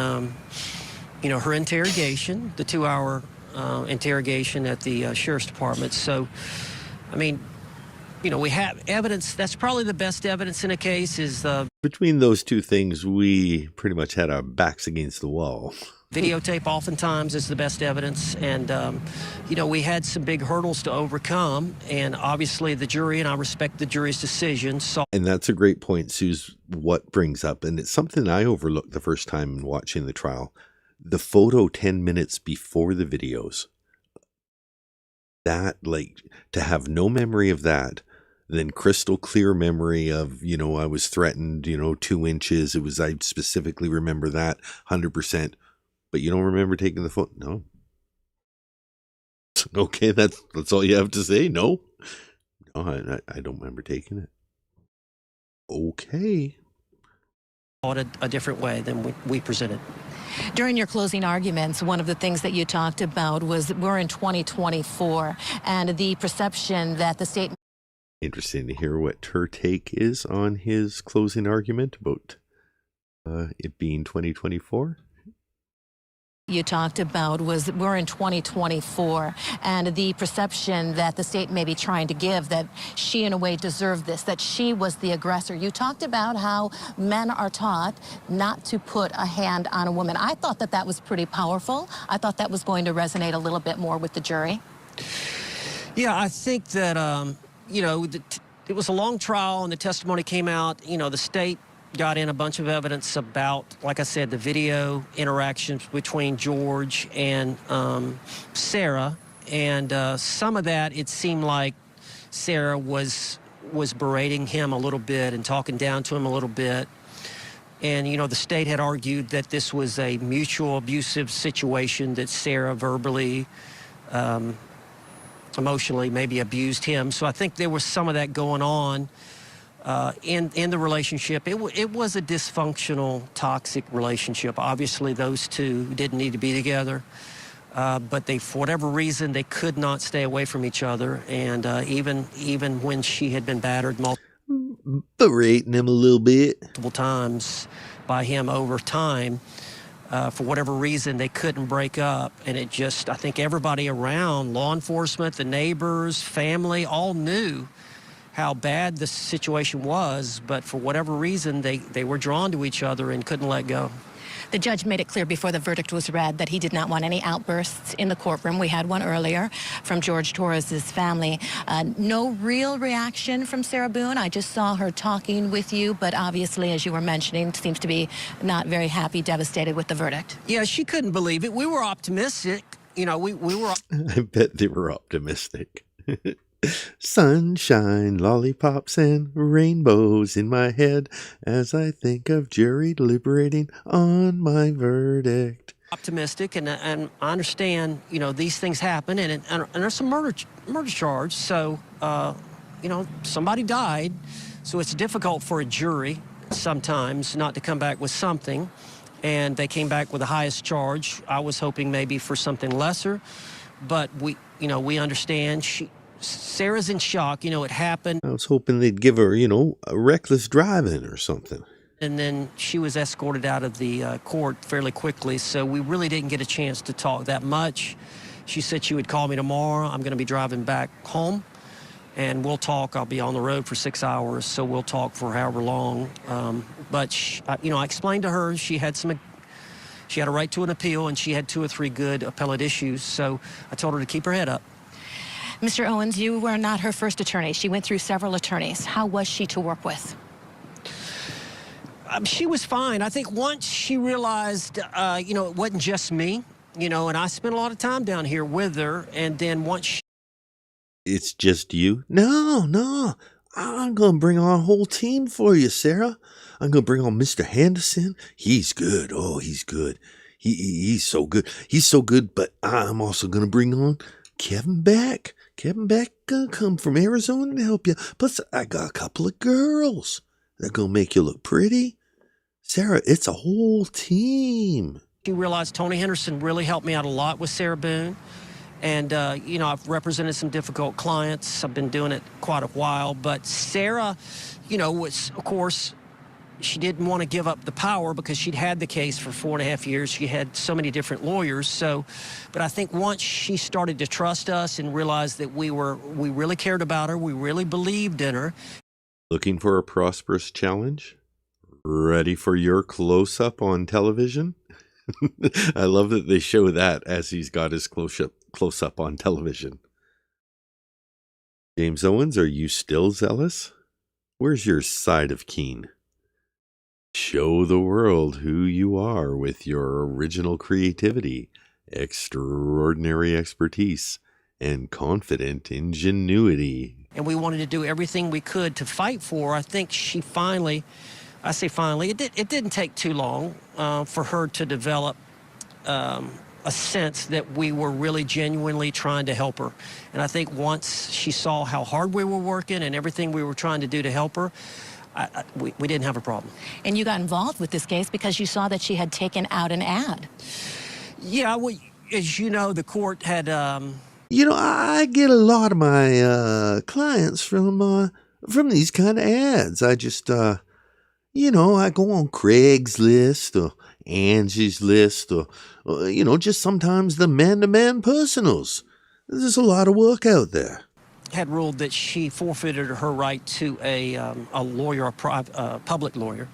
you know, her interrogation, the 2-hour interrogation at the sheriff's department. So, I mean, you know, we have evidence. That's probably the best evidence in a case is
Between those two things, we pretty much had our backs against the wall.
videotape oftentimes is the best evidence. And, you know, we had some big hurdles to overcome. And obviously the jury, and I respect the jury's decision.
And that's a great point, Suze, what brings up. And it's something I overlooked the first time watching the trial. The photo 10 minutes before the videos. That, like, to have no memory of that, then crystal clear memory of, you know, I was threatened, you know, 2 inches. It was, I specifically remember that 100%. But you don't remember taking the photo? No. Okay, that's all you have to say? No? No, I don't remember taking it. Okay.
A different way than we presented.
During your closing arguments, one of the things that you talked about was we're in 2024 and the perception that the state...
Interesting to hear what her take is on his closing argument about it being 2024.
You talked about was we're in 2024 and the perception that the state may be trying to give that she in a way deserved this, that she was the aggressor. You talked about how men are taught not to put a hand on a woman. I thought that that was pretty powerful. I thought that was going to resonate a little bit more with the jury.
Yeah, I think that, you know, it was a long trial and the testimony came out, you know, the state got in a bunch of evidence about, like I said, the video interactions between George and Sarah. And some of that, it seemed like Sarah was berating him a little bit and talking down to him a little bit. And, you know, the state had argued that this was a mutual abusive situation, that Sarah verbally, emotionally maybe abused him. So I think there was some of that going on. In the relationship. It was a dysfunctional, toxic relationship. Obviously, those two didn't need to be together, but they, for whatever reason, they could not stay away from each other. And even when she had been battered
berating him a little bit
multiple times by him over time, for whatever reason, they couldn't break up. And it just, I think everybody around, law enforcement, the neighbors, family, all knew how bad the situation was, but for whatever reason, they were drawn to each other and couldn't let go.
The judge made it clear before the verdict was read that he did not want any outbursts in the courtroom. We had one earlier from George Torres' family. No real reaction from Sarah Boone. I just saw her talking with you, but obviously, as you were mentioning, seems to be not very happy, devastated with the verdict.
Yeah, she couldn't believe it. We were optimistic. You know, we were...
I bet they were optimistic. Sunshine, lollipops, and rainbows in my head as I think of jury deliberating on my verdict.
Optimistic, and I understand, you know, these things happen, and there's some murder charge, so, you know, somebody died, so it's difficult for a jury sometimes not to come back with something, and they came back with the highest charge. I was hoping maybe for something lesser, but we understand Sarah's in shock. You know, it happened.
I was hoping they'd give her, you know, a reckless driving or something.
And then she was escorted out of the court fairly quickly, so we really didn't get a chance to talk that much. She said she would call me tomorrow. I'm going to be driving back home. and we'll talk. I'll be on the road for 6 hours, so we'll talk for however long. But I explained to her she had a right to an appeal, and she had 2 or 3 good appellate issues. So I told her to keep her head up.
Mr. Owens, you were not her first attorney. She went through several attorneys. How was she to work with?
She was fine. I think once she realized, it wasn't just me, and I spent a lot of time down here with her. And then once
It's just you? No. I'm going to bring on a whole team for you, Sarah. I'm going to bring on Mr. Henderson. He's good. Oh, he's good. He's so good. He's so good, but I'm also going to bring on Kevin Beck. Kevin Beck going to come from Arizona to help you. Plus, I got a couple of girls. They're going to make you look pretty. Sarah, it's a whole team.
she realized Tony Henderson really helped me out a lot with Sarah Boone. And, I've represented some difficult clients. I've been doing it quite a while. But Sarah, was, of course, she didn't want to give up the power because she'd had the case for 4.5 years. She had so many different lawyers. But I think once she started to trust us and realized that we really cared about her, we really believed in her.
Looking for a prosperous challenge? Ready for your close-up on television? I love that they show that as he's got his close-up on television. James Owens, are you still zealous? Where's your side of keen? Show the world who you are with your original creativity, extraordinary expertise, and confident ingenuity.
And we wanted to do everything we could to fight for her. I think she finally, I say finally, it didn't take too long for her to develop a sense that we were really genuinely trying to help her. And I think once she saw how hard we were working and everything we were trying to do to help her, we didn't have a problem.
And you got involved with this case because you saw that she had taken out an ad.
Yeah, as you know, the court had...
I get a lot of my clients from these kind of ads. I just, I go on Craigslist or Angie's List or, just sometimes the man-to-man personals. There's a lot of work out there.
Had ruled that she forfeited her right to a lawyer, a public lawyer.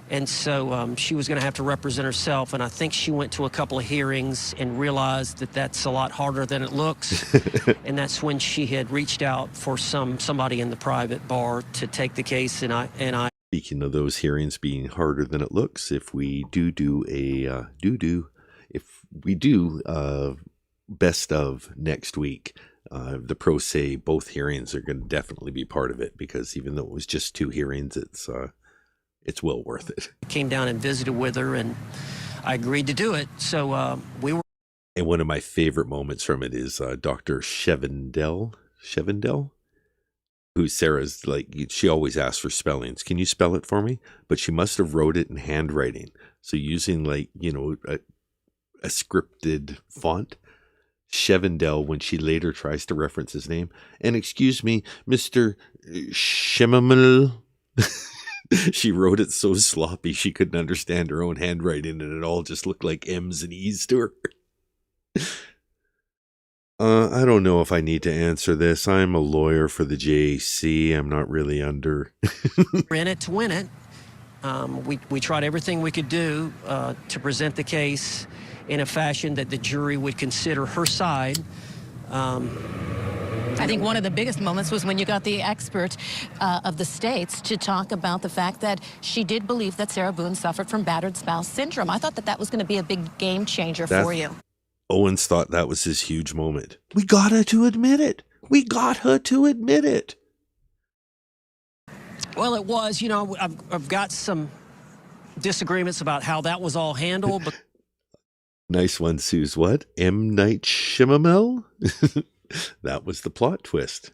And so she was going to have to represent herself. And I think she went to a couple of hearings and realized that that's a lot harder than it looks. And that's when she had reached out for somebody in the private bar to take the case. And I.
Speaking of those hearings being harder than it looks, if we do best of next week, the pro se, both hearings are going to definitely be part of it, because even though it was just 2 hearings, it's well worth it.
I came down and visited with her, and I agreed to do it. So we were.
And one of my favorite moments from it is Dr. Shevendell, who Sarah's she always asks for spellings. Can you spell it for me? But she must have wrote it in handwriting. So using a scripted font. Shevendell, when she later tries to reference his name. And excuse me, Mr. Shemamel. She wrote it so sloppy she couldn't understand her own handwriting, and it all just looked like M's and E's to her. I don't know if I need to answer this. I'm a lawyer for the JAC. I'm not really under.
We're in it to win it. We tried everything we could do to present the case in a fashion that the jury would consider her side.
I think one of the biggest moments was when you got the expert of the states to talk about the fact that she did believe that Sarah Boone suffered from battered spouse syndrome. I thought that was going to be a big game changer for you.
Owens thought that was his huge moment. We got her to admit it.
Well, it was, I've got some disagreements about how that was all handled. But
nice one, Suze. What? M. Night Shyamalan? That was the plot twist.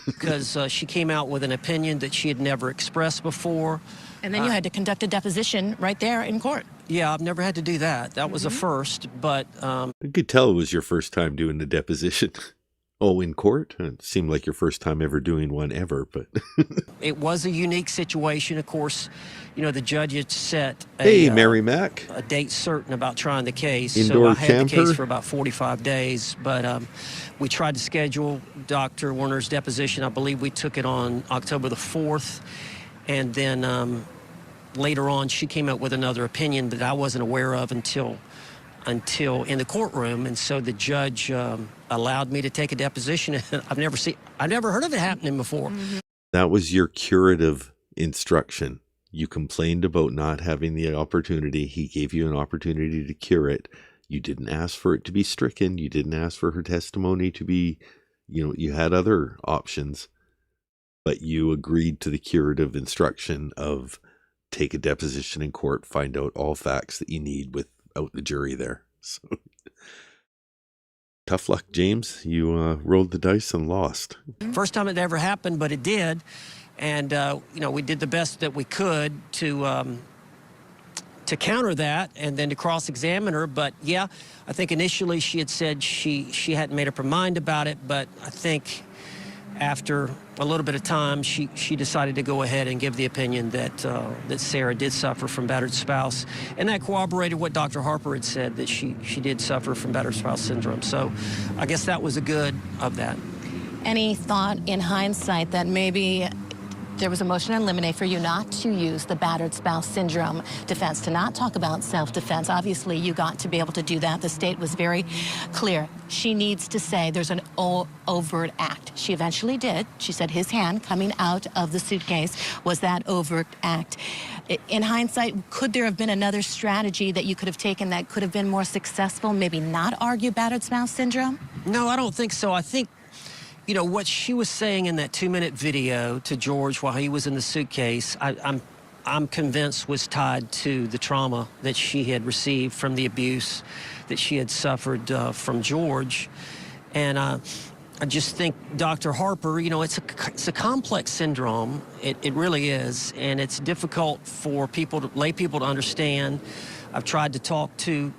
Because she came out with an opinion that she had never expressed before.
And then you had to conduct a deposition right there in court.
Yeah, I've never had to do that. That was a first, but...
I could tell it was your first time doing the deposition. Oh, in court? It seemed like your first time ever doing one ever, but...
It was a unique situation. Of course, you know, the judge had set
Hey, Mary Mac.
a date certain about trying the case.
Indoor
so I had the
camper?
case for about 45 days, but we tried to schedule Dr. Werner's deposition. I believe we took it on October the 4th, and then later on she came up with another opinion that I wasn't aware of until in the courtroom, and so the judge allowed me to take a deposition. I've never heard of it happening before.
That was your curative instruction. You complained about not having the opportunity. He gave you an opportunity to cure it. You didn't ask for it to be stricken. You didn't ask for her testimony to be, you had other options, but you agreed to the curative instruction of take a deposition in court, find out all facts that you need without the jury there. So tough luck, James. You rolled the dice and lost.
First time it ever happened, but it did. And, we did the best that we could to counter that and then to cross-examine her. But, yeah, I think initially she had said she hadn't made up her mind about it. But I think after a little bit of time, she decided to go ahead and give the opinion that Sarah did suffer from battered spouse. And that corroborated what Dr. Harper had said, that she did suffer from battered spouse syndrome. So I guess that was a good of that.
Any thought in hindsight that maybe there was a motion to eliminate for you not to use the battered spouse syndrome defense, to not talk about self-defense? Obviously, you got to be able to do that. The state was very clear. She needs to say there's an overt act. She eventually did. She said his hand coming out of the suitcase was that overt act. In hindsight, could there have been another strategy that you could have taken that could have been more successful, maybe not argue battered spouse syndrome?
No, I don't think so. I think what she was saying in that 2-minute video to George while he was in the suitcase, I'm convinced was tied to the trauma that she had received from the abuse that she had suffered from George. And I just think Dr. Harper, it's a complex syndrome. It really is. And it's difficult for lay people to understand. I've tried to talk to,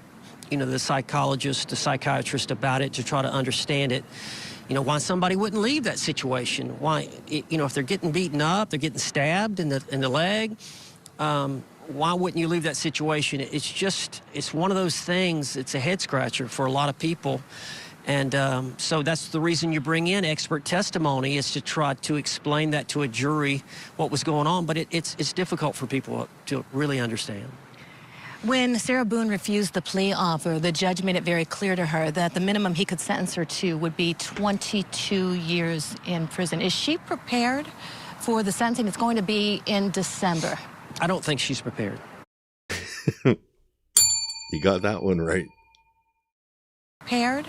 the psychologist, the psychiatrist about it to try to understand it. Why somebody wouldn't leave that situation. Why, if they're getting beaten up, they're getting stabbed in the leg, why wouldn't you leave that situation? It's one of those things, it's a head scratcher for a lot of people. And so that's the reason you bring in expert testimony, is to try to explain that to a jury, what was going on. But it's difficult for people to really understand.
When Sarah Boone refused the plea offer, the judge made it very clear to her that the minimum he could sentence her to would be 22 years in prison. Is she prepared for the sentencing? It's going to be in December.
I don't think she's prepared.
You got that one right.
Prepared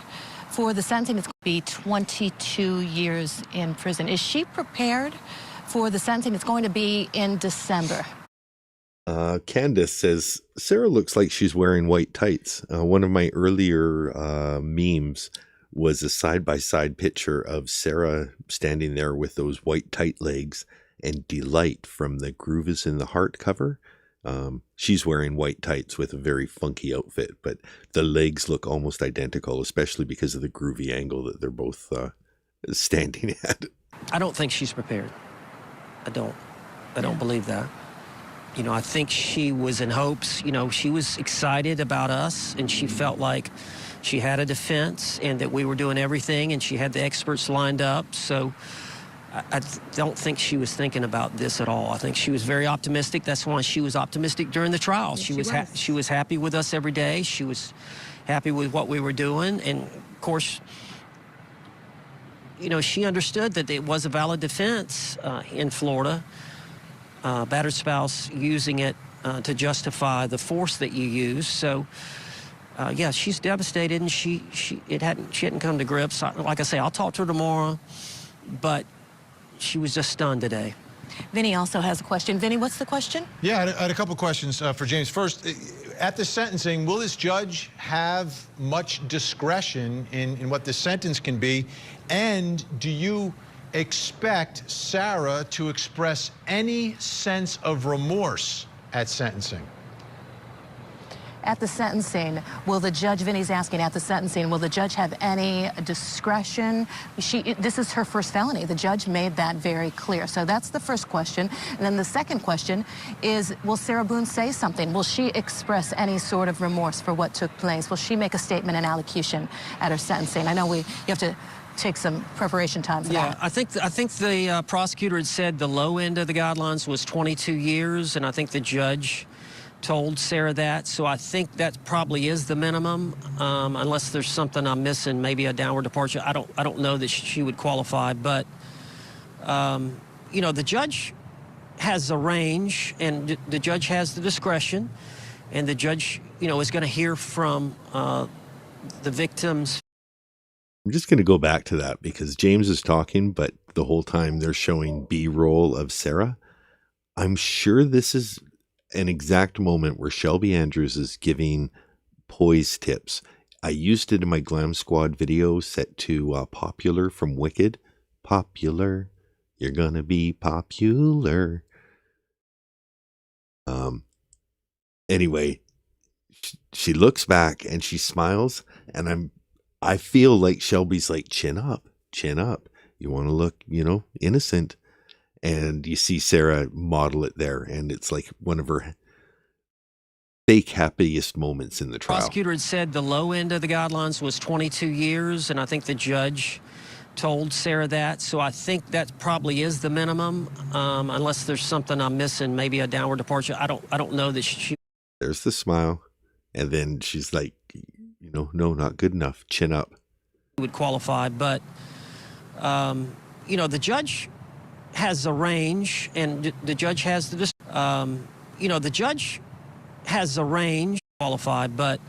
for the sentencing? It's going to be 22 years in prison. Is she prepared for the sentencing? It's going to be in December.
Candace says, Sarah looks like she's wearing white tights. One of my earlier memes was a side-by-side picture of Sarah standing there with those white tight legs, and Delight from the Groove is in the Heart cover. She's wearing white tights with a very funky outfit, but the legs look almost identical, especially because of the groovy angle that they're both standing at.
I don't think she's prepared. I don't believe that. I think she was in hopes, she was excited about us, and she felt like she had a defense and that we were doing everything, and she had the experts lined up. So I don't think she was thinking about this at all. I think she was very optimistic. That's why she was optimistic during the trial. Yes, she was happy with us every day. She was happy with what we were doing. And, of course, she understood that it was a valid defense in Florida. Battered spouse using it to justify the force that you use. So, yeah, she's devastated, and she hadn't come to grips. Like I say, I'll talk to her tomorrow, but she was just stunned today.
Vinny also has a question. Vinny, what's the question?
Yeah, I had a couple questions for James. First, at the sentencing, will this judge have much discretion in what the sentence can be? And do you expect Sarah to express any sense of remorse at sentencing?
At the sentencing, will the judge, Vinny's asking, at the sentencing, will the judge have any discretion? This is her first felony. The judge made that very clear. So that's the first question. And then the second question is, will Sarah Boone say something? Will she express any sort of remorse for what took place? Will she make a statement in allocution at her sentencing? I know you have to take some preparation time for that.
I think the prosecutor had said the low end of the guidelines was 22 years, and I think the judge told Sarah that. So I think that probably is the minimum, unless there's something I'm missing, maybe a downward departure. I don't know that she would qualify, but you know, the judge has a range, and the judge has the discretion, and the judge, you know, is going to hear from the victims.
I'm just going to go back to that because James is talking, but the whole time they're showing B-roll of Sarah. I'm sure this is an exact moment where Shelby Andrews is giving poise tips. I used it in my Glam Squad video set to Popular from Wicked. Popular, you're gonna be popular. Anyway, she looks back and she smiles, and I feel like Shelby's like, chin up. You want to look, you know, innocent. And you see Sarah model it there, and it's like one of her fake happiest moments in the trial.
Prosecutor had said the low end of the guidelines was 22 years, and I think the judge told Sarah that. So I think that probably is the minimum, unless there's something I'm missing, maybe a downward departure. I don't know that she.
There's the smile, and then she's like, you know, no, not good enough. Chin up.
Would qualify, but you know, the judge has a range, and the judge has the you know, the judge has a range qualified, but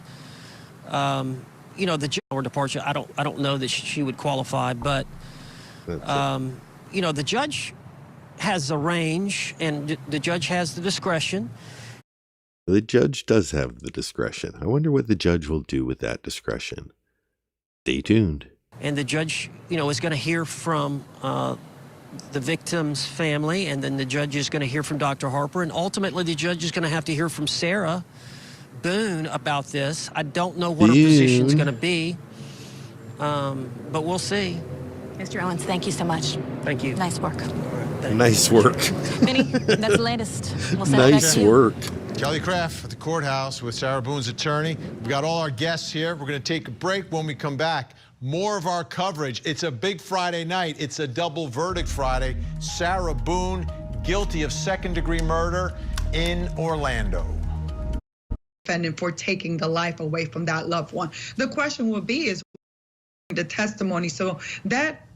you know, the downward departure, I don't know that she would qualify, but you know, the judge has a range, and the judge has the discretion.
The judge does have the discretion. I wonder what the judge will do with that discretion. Stay tuned.
And the judge, you know, is going to hear from the victim's family, and then the judge is going to hear from Dr. Harper, and ultimately the judge is going to have to hear from Sarah Boone about this. I don't know what her position's going to be, but we'll see.
Mr. Owens, thank you so much.
Thank you.
Nice work.
Nice work.
Vinny, that's the latest. We'll send it back
Nice
to you.
work.
Kelly Craft at the courthouse with Sarah Boone's attorney. We've got all our guests here. We're going to take a break. When we come back, more of our coverage. It's a big Friday night. It's a double verdict Friday. Sarah Boone, guilty of second-degree murder in Orlando.
Defendant for taking the life away from that loved one. The question will be is the testimony. So that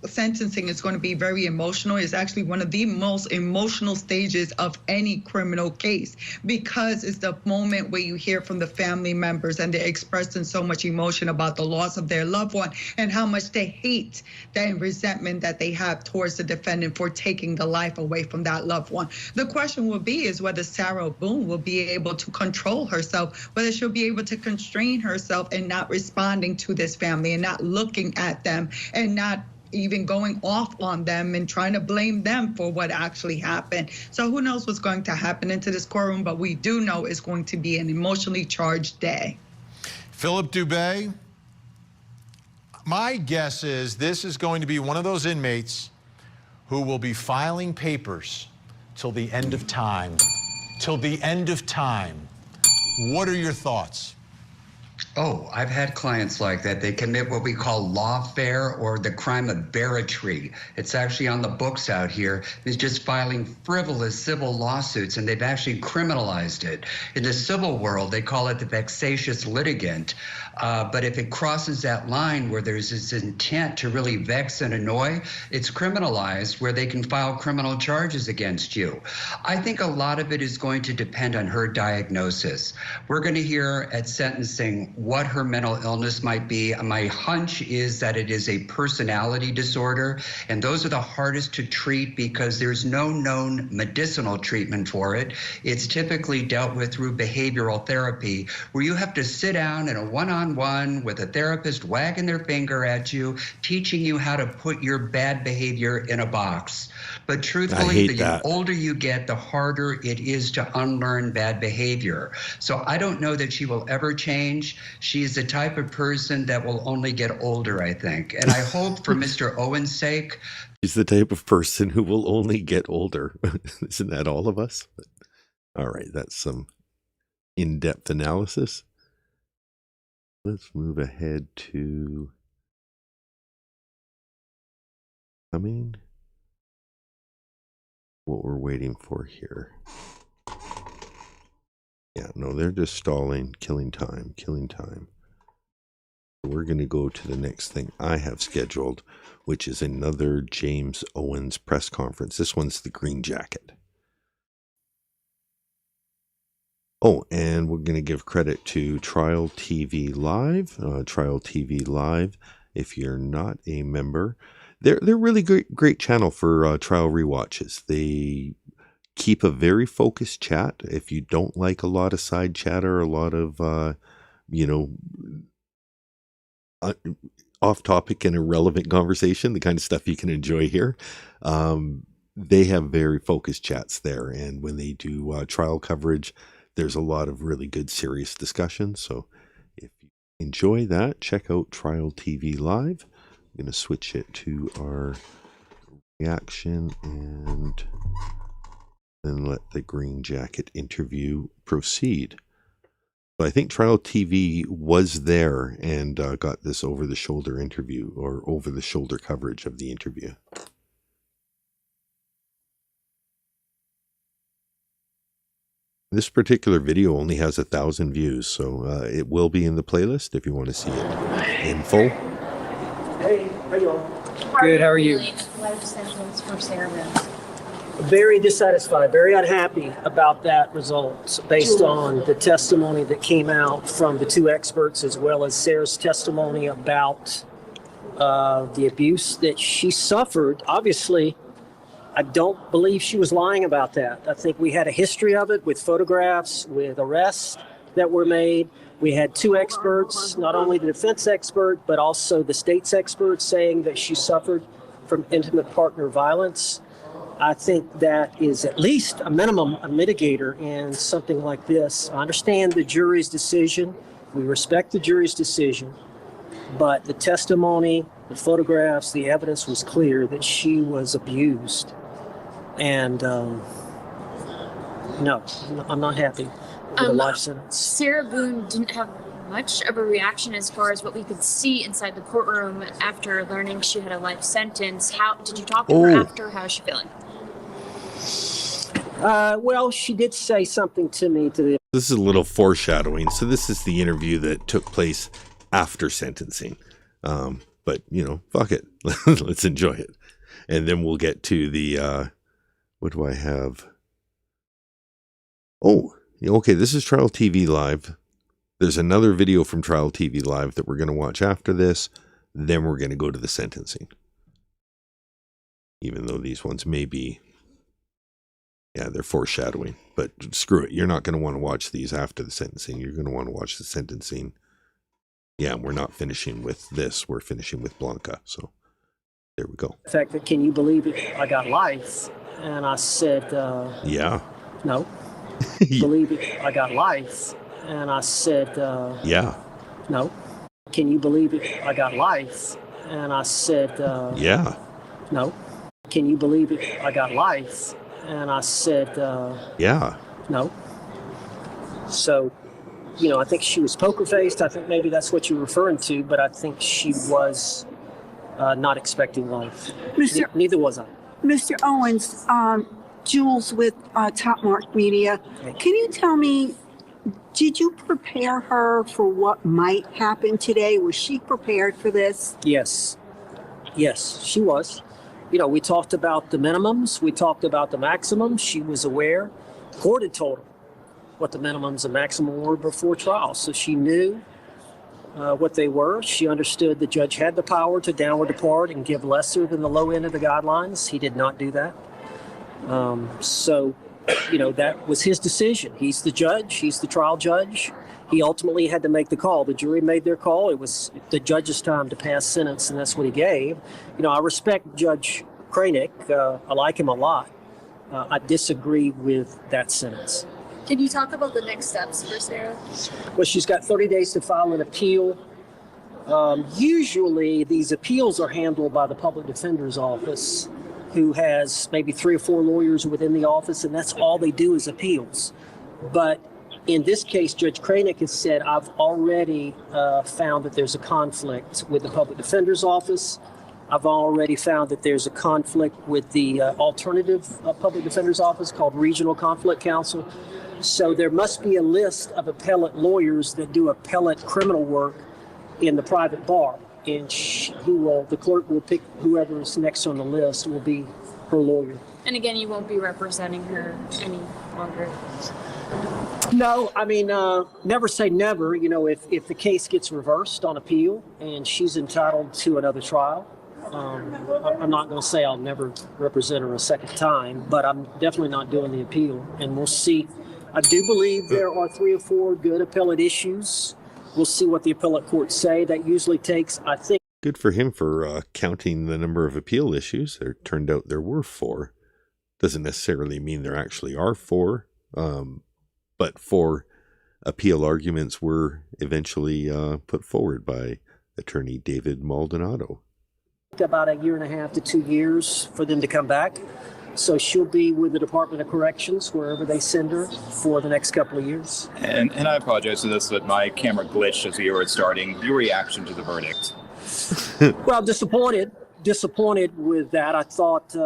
sentencing is going to be very emotional. It's actually one of the most emotional stages of any criminal case, because it's the moment where you hear from the family members and they're expressing so much emotion about the loss of their loved one and how much they hate that resentment that they have towards the defendant for taking the life away from that loved one. The question will be is whether Sarah Boone will be able to control herself, whether she'll be able to constrain herself and not responding to this family and not looking at them and not even going off on them and trying to blame them for what actually happened. So who knows what's going to happen into this courtroom, but we do know it's going to be an emotionally charged day.
Philip Dubé, my guess is this is going to be one of those inmates who will be filing papers till the end of time. Till the end of time. What are your thoughts?
Oh, I've had clients like that. They commit what we call lawfare or the crime of barratry. It's actually on the books out here. It's just filing frivolous civil lawsuits, and they've actually criminalized it. In the civil world, they call it the vexatious litigant. But if it crosses that line where there's this intent to really vex and annoy, it's criminalized where they can file criminal charges against you. I think a lot of it is going to depend on her diagnosis. We're going to hear at sentencing what her mental illness might be. My hunch is that it is a personality disorder, and those are the hardest to treat because there's no known medicinal treatment for it. It's typically dealt with through behavioral therapy, where you have to sit down in a one-on-one with a therapist wagging their finger at you, teaching you how to put your bad behavior in a box. But truthfully, the older you get, the harder it is to unlearn bad behavior. So I don't know that she will ever change. She's the type of person that will only get older, I think. And I hope for Mr. Owens' sake.
She's the type of person who will only get older. Isn't that all of us? All right, that's some in-depth analysis. Let's move ahead to what we're waiting for here. Yeah, no, they're just stalling, killing time. We're going to go to the next thing I have scheduled, which is another James Owens press conference. This one's the green jacket. Oh, and we're going to give credit to Trial TV Live. Trial TV Live, if you're not a member, they're really great channel for trial rewatches. They keep a very focused chat. If you don't like a lot of side chatter, a lot of off topic and irrelevant conversation, the kind of stuff you can enjoy here, they have very focused chats there. And when they do trial coverage, there's a lot of really good serious discussion. So if you enjoy that, check out Trial TV Live. I'm going to switch it to our reaction and then let the green jacket interview proceed. So I think Trial TV was there and got this over-the-shoulder interview or over-the-shoulder coverage of the interview. This particular video only has 1,000 views, so it will be in the playlist if you want to see it in full.
Hey, how you all? Good, how are you?
Life sentence for Sarah Boone.
Very dissatisfied, very unhappy about that result based on the testimony that came out from the two experts as well as Sarah's testimony about the abuse that she suffered. Obviously, I don't believe she was lying about that. I think we had a history of it with photographs, with arrests that were made. We had two experts, not only the defense expert, but also the state's expert saying that she suffered from intimate partner violence. I think that is at least a minimum, a mitigator in something like this. I understand the jury's decision. We respect the jury's decision. But the testimony, the photographs, the evidence was clear that she was abused. And no, I'm not happy with a life sentence.
Sarah Boone didn't have much of a reaction as far as what we could see inside the courtroom after learning she had a life sentence. How did you talk to her after? How is she feeling?
Well, she did say something to me
This is a little foreshadowing. So this is the interview that took place after sentencing. But, fuck it. Let's enjoy it. And then we'll get to the, what do I have? Oh, okay. This is Trial TV Live. There's another video from Trial TV Live that we're going to watch after this. Then we're going to go to the sentencing. Even though these ones may be, they're foreshadowing. But screw it. You're not going to want to watch these after the sentencing. You're going to want to watch the sentencing. Yeah, we're not finishing with this. We're finishing with Blanca. So there we go.
the fact that, can you believe it? I got life. And I said,
yeah.
No. Believe it? I got life. And I said,
yeah.
No. Can you believe it? I got life. And I said,
yeah.
No. Can you believe it? I got life. And I said,
yeah.
No. So, I think she was poker faced. I think maybe that's what you're referring to, but I think she was not expecting life. Neither was I.
Mr. Owens, Jules with Top Mark Media. Can you tell me, did you prepare her for what might happen today? Was she prepared for this?
Yes. Yes, she was. We talked about the minimums. We talked about the maximums. She was aware. Court had told her what the minimums and maximum were before trial. So she knew what they were. She understood the judge had the power to downward depart and give lesser than the low end of the guidelines. He did not do that. So, that was his decision. He's the judge. He's the trial judge. He ultimately had to make the call. The jury made their call. It was the judge's time to pass sentence, and that's what he gave. I respect Judge Cranick. I like him a lot. I disagree with that sentence.
Can you talk about the next steps for Sarah?
Well, she's got 30 days to file an appeal. Usually these appeals are handled by the public defender's office, who has maybe 3 or 4 lawyers within the office, and that's all they do is appeals. But in this case, Judge Cranick has said, I've already found that there's a conflict with the public defender's office. I've already found that there's a conflict with the alternative public defender's office called Regional Conflict Counsel. So there must be a list of appellate lawyers that do appellate criminal work in the private bar. And the clerk will pick whoever is next on the list will be her lawyer.
And again, you won't be representing her any longer.
No, never say never. If the case gets reversed on appeal and she's entitled to another trial, I'm not going to say I'll never represent her a second time, but I'm definitely not doing the appeal. And we'll see. I do believe there are 3 or 4 good appellate issues. We'll see what the appellate courts say. That usually takes, I think.
Good for him for counting the number of appeal issues. There turned out there were 4. Doesn't necessarily mean there actually are 4. But 4 appeal arguments were eventually put forward by attorney David Maldonado.
About 1.5 to 2 years for them to come back. So she'll be with the Department of Corrections, wherever they send her, for the next couple of years.
And I apologize for this, but my camera glitched as we were starting. Your reaction to the verdict?
Well, disappointed with that. I thought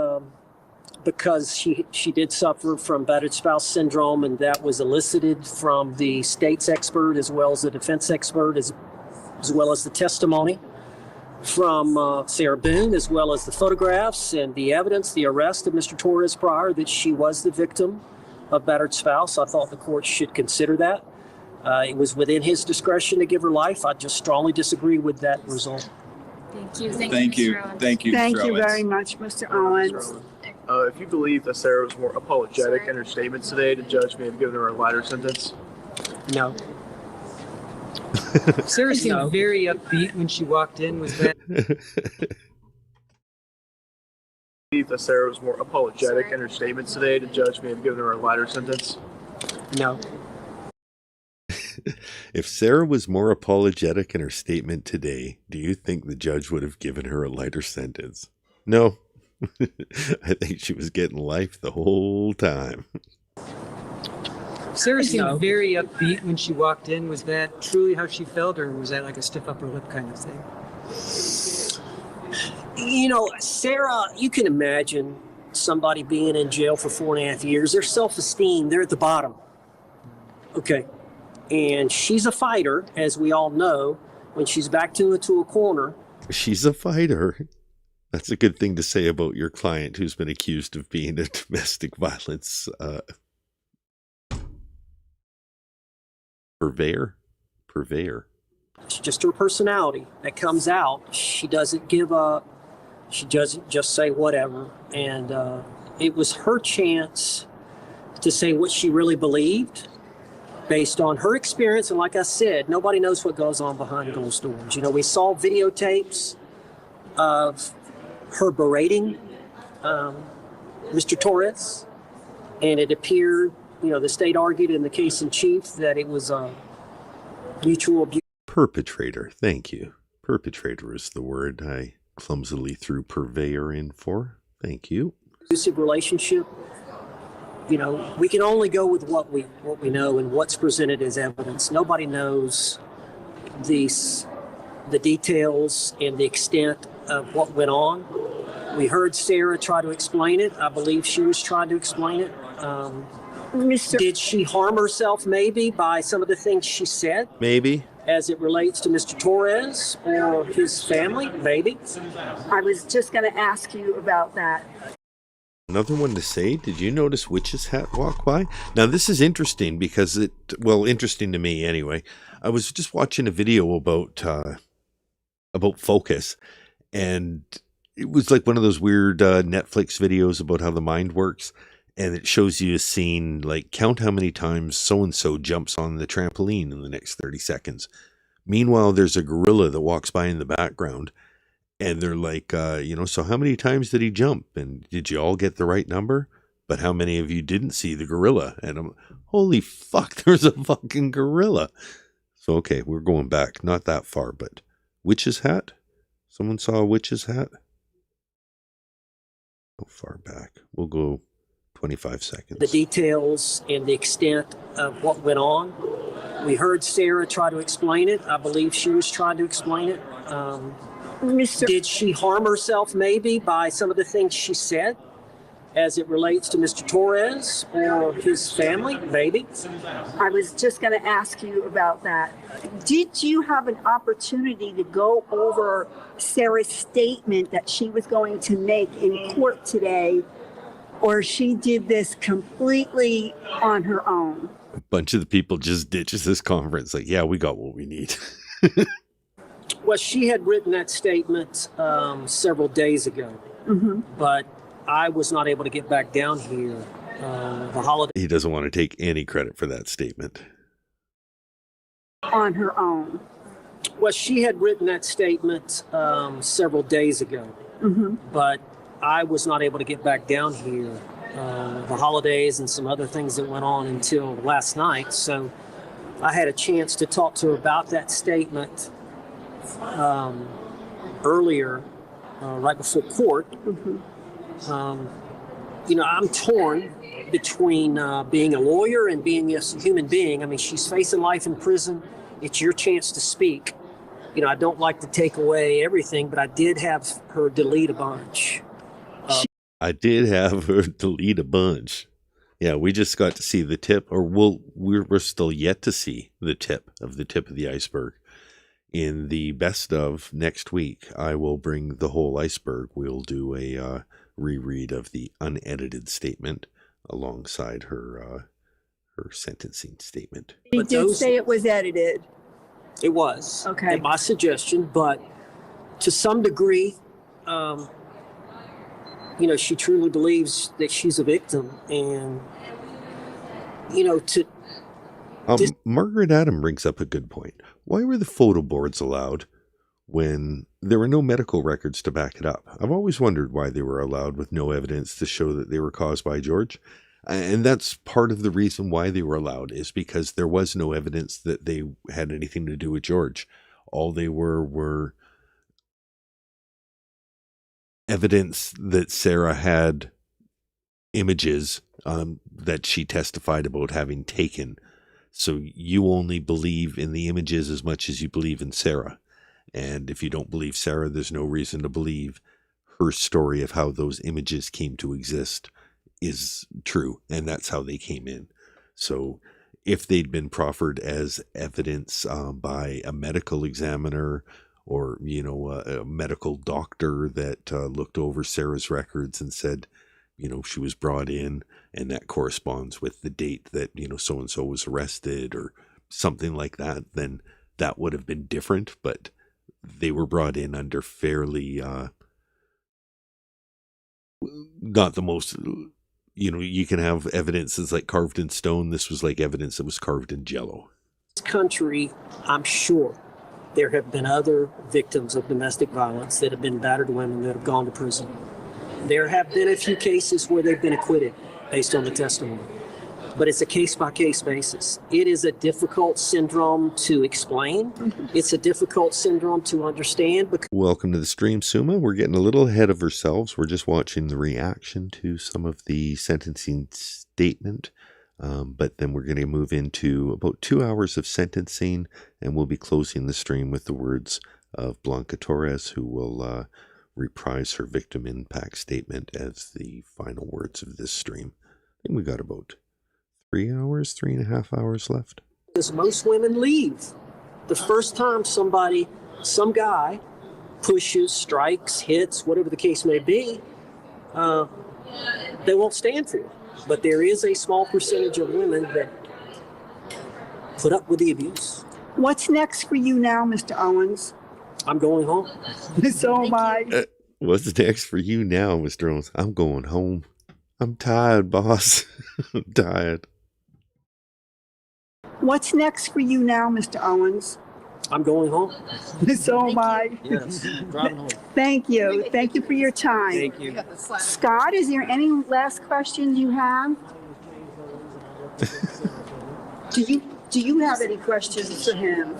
because she did suffer from battered spouse syndrome, and that was elicited from the state's expert as well as the defense expert, as well as the testimony from Sarah Boone, as well as the photographs and the evidence, the arrest of Mr. Torres prior, that she was the victim of battered spouse. I thought the court should consider that. It was within his discretion to give her life. I just strongly disagree with that result.
Thank you.
Thank you.
Thank you very much, Mr. Owens.
If you believe that Sarah was more apologetic in her statements today, the judge may have given her a lighter sentence.
No.
Sarah seemed very upbeat when she walked in. Was that?
Believe that Sarah was more apologetic in her statements today, the judge may have given her a lighter sentence.
No.
If Sarah was more apologetic in her statement today, do you think the judge would have given her a lighter sentence? No. I think she was getting life the whole time.
Sarah seemed very upbeat when she walked in. Was that truly how she felt, or was that like a stiff upper lip kind of thing?
Sarah, you can imagine somebody being in jail for 4.5 years. Their self-esteem, they're at the bottom. Okay. And she's a fighter, as we all know. When she's backed into a corner.
She's a fighter. That's a good thing to say about your client who's been accused of being a domestic violence purveyor.
It's just her personality that comes out. She doesn't give up. She doesn't just say whatever. And it was her chance to say what she really believed based on her experience. And like I said, nobody knows what goes on behind closed doors. We saw videotapes of her berating Mr. Torres. And it appeared, the state argued in the case in chief that it was a mutual abuse.
Perpetrator, thank you. Perpetrator is the word I clumsily threw purveyor in for. Thank you.
Abusive relationship. We can only go with what we know and what's presented as evidence. Nobody knows the details and the extent of what went on. We heard Sarah try to explain it. I believe she was trying to explain it. Did she harm herself maybe by some of the things she said?
Maybe.
As it relates to Mr. Torres or his family? Maybe.
I was just going to ask you about that.
Another one to say, did you notice Witch's hat walk by? Now, this is interesting because interesting to me anyway. I was just watching a video about focus, and it was like one of those weird Netflix videos about how the mind works. And it shows you a scene, like count how many times so-and-so jumps on the trampoline in the next 30 seconds. Meanwhile, there's a gorilla that walks by in the background. And they're like, so how many times did he jump? And did you all get the right number? But how many of you didn't see the gorilla? And I'm, holy fuck, there's a fucking gorilla. So, okay, we're going back. Not that far, but witch's hat? Someone saw a witch's hat? How far back? We'll go 25 seconds.
The details and the extent of what went on. We heard Sarah try to explain it. I believe she was trying to explain it. Did she harm herself maybe by some of the things she said as it relates to Mr. Torres or his family? Maybe.
I was just going to ask you about that. Did you have an opportunity to go over Sarah's statement that she was going to make in court today, or she did this completely on her own?
A bunch of the people just ditches this conference. Like, yeah, we got what we need.
Well, she had written that statement several days ago, but I was not able to get back down here. The holiday.
He doesn't want to take any credit for that statement.
On her own.
Well, she had written that statement several days ago, but I was not able to get back down here. The holidays and some other things that went on until last night. So I had a chance to talk to her about that statement earlier, right before court. I'm torn between being a lawyer and being a human being. I mean, she's facing life in prison. It's your chance to speak. I don't like to take away everything, but I did have her delete a bunch.
I did have her delete a bunch. Yeah, we just got to see the tip, or we're still yet to see the tip of the iceberg. In the best of next week, I will bring the whole iceberg. We'll do a reread of the unedited statement alongside her sentencing statement.
She did say it was edited.
It was.
Okay.
At my suggestion, but to some degree, she truly believes that she's a victim, and
Margaret Adam brings up a good point. Why were the photo boards allowed when there were no medical records to back it up? I've always wondered why they were allowed with no evidence to show that they were caused by George. And that's part of the reason why they were allowed, is because there was no evidence that they had anything to do with George. All they were evidence that Sarah had images that she testified about having taken. So you only believe in the images as much as you believe in Sarah. And if you don't believe Sarah, there's no reason to believe her story of how those images came to exist is true. And that's how they came in. So if they'd been proffered as evidence by a medical examiner or, a medical doctor that looked over Sarah's records and said, she was brought in and that corresponds with the date that, so-and-so was arrested or something like that, then that would have been different. But they were brought in under fairly, not the most, you can have evidence that's like carved in stone. This was like evidence that was carved in jello.
This country, I'm sure there have been other victims of domestic violence that have been battered women that have gone to prison. There have been a few cases where they've been acquitted based on the testimony, but it's a case-by-case basis. It is a difficult syndrome to explain. It's a difficult syndrome to understand.
Welcome to the stream, Suma. We're getting a little ahead of ourselves. We're just watching the reaction to some of the sentencing statement, but then we're going to move into about 2 hours of sentencing, and we'll be closing the stream with the words of Blanca Torres, who will reprise her victim impact statement as the final words of this stream. I think we got about 3.5 hours left.
Because most women leave. The first time some guy pushes, strikes, hits, whatever the case may be, they won't stand for it. But there is a small percentage of women that put up with the abuse.
What's next for you now, Mr. Owens?
I'm going home.
So am I.
What's next for you now, Mr. Owens? I'm going home. I'm tired, boss. I'm tired.
What's next for you now, Mr. Owens?
I'm going home.
So am I.
Yes, driving home.
Thank you. Thank you for your time.
Thank you.
Scott, is there any last questions you have? Do you have any questions for him?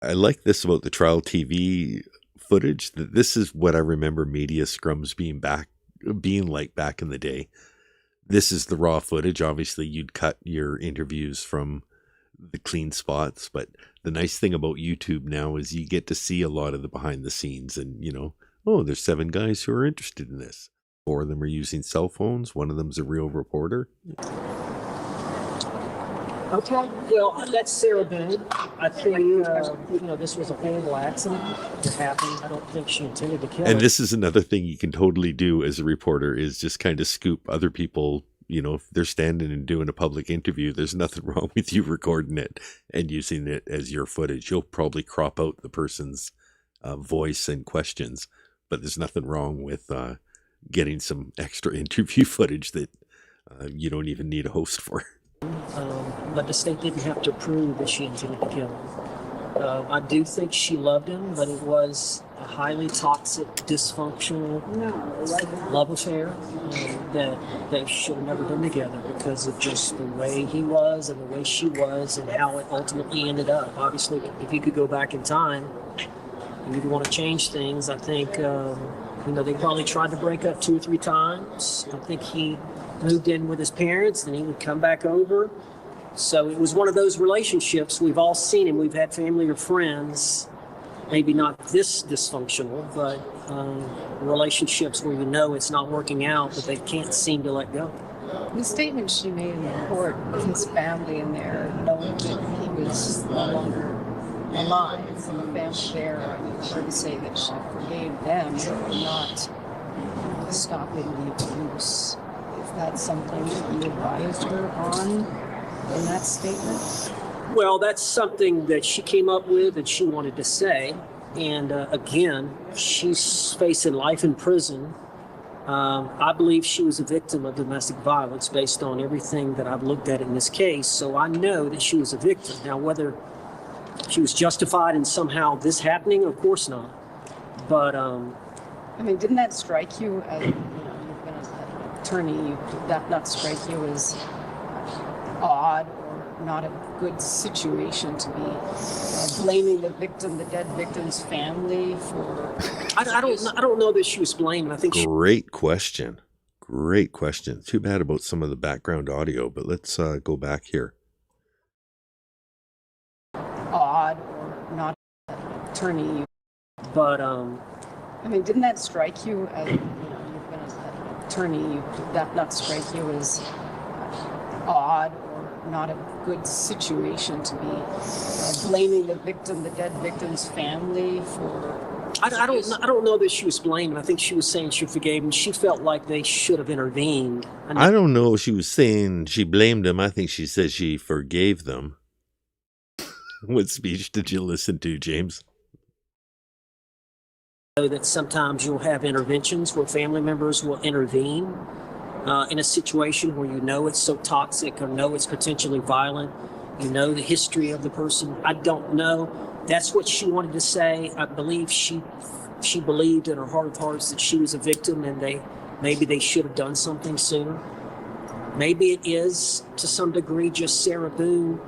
I like this about the trial TV footage, that this is what I remember media scrums being like back in the day. This is the raw footage. Obviously, you'd cut your interviews from the clean spots, but the nice thing about YouTube now is you get to see a lot of the behind the scenes, and oh, there's 7 guys who are interested in this. 4 of them are using cell phones. 1 of them's a real reporter.
Okay. Well, that's Sarah Boone. I think, this was a horrible accident that happened. I don't think she intended to kill her.
And this is another thing you can totally do as a reporter, is just kind of scoop other people. If they're standing and doing a public interview, there's nothing wrong with you recording it and using it as your footage. You'll probably crop out the person's voice and questions, but there's nothing wrong with getting some extra interview footage that you don't even need a host for.
But the state didn't have to prove that she intended to kill him. I do think she loved him, but it was a highly toxic, dysfunctional love affair that they should have never been together because of just the way he was and the way she was and how it ultimately ended up. Obviously, if you could go back in time and you'd want to change things, I think, they probably tried to break up 2 or 3 times. I think he moved in with his parents, and he would come back over. So it was one of those relationships. We've all seen him. We've had family or friends, maybe not this dysfunctional, but relationships where it's not working out, but they can't seem to let go.
The statement she made in court with his family in there, knowing that he was no longer alive, and the family there, I mean, she would say that she forgave them for not stopping the abuse. Is that something that you advised her on in that statement?
Well, that's something that she came up with and she wanted to say. And again, she's facing life in prison. I believe she was a victim of domestic violence based on everything that I've looked at in this case. So I know that she was a victim. Now, whether she was justified in somehow this happening, of course not. But
didn't that strike you as, you've been an attorney, did that not strike you as odd or not a good situation to be blaming the victim, the dead victim's family for?
I don't know that she was blamed. I think
Great question. Too bad about some of the background audio, but let's go back here.
Odd or not an attorney.
But
didn't that strike you as, you've been an attorney, did that not strike you as odd or not a good situation to be blaming the victim, the dead victim's family for?
I don't know that she was blamed. I think she was saying she forgave him. She felt like they should have intervened.
I don't know if she was saying she blamed them. I think she said she forgave them. What speech did you listen to, James?
That sometimes you'll have interventions where family members will intervene in a situation where it's so toxic or it's potentially violent. The history of the person. I don't know. That's what she wanted to say. I believe she believed in her heart of hearts that she was a victim and maybe they should have done something sooner. Maybe it is to some degree just Sarah Boone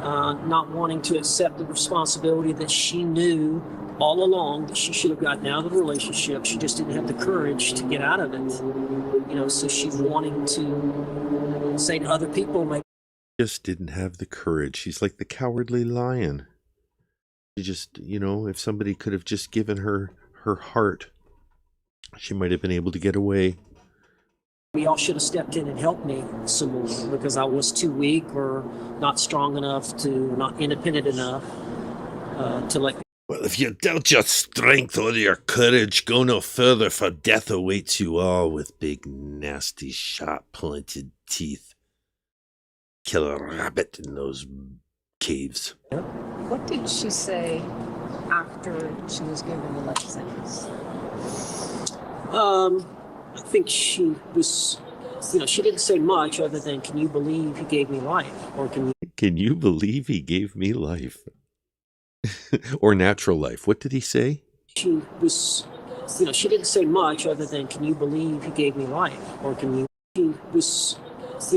not wanting to accept the responsibility that she knew all along that she should have gotten out of the relationship. She just didn't have the courage to get out of it. So she's wanting to say to other people, maybe
just didn't have the courage. She's like the cowardly lion. She just, if somebody could have just given her heart, she might have been able to get away.
y'all should have stepped in and helped me some more because I was too weak or not strong enough to, not independent enough to let
Well, if you doubt your strength or your courage, go no further, for death awaits you all with big, nasty, sharp-pointed teeth. Kill a rabbit in those caves.
What did she say after she was given the life sentence?
I think she was, she didn't say much other than, "Can you believe he gave me life?" Or
Can you believe he gave me life? Or natural life. What did he say?
she was, she didn't say much other than, "Can you believe he gave me life?" Or she was,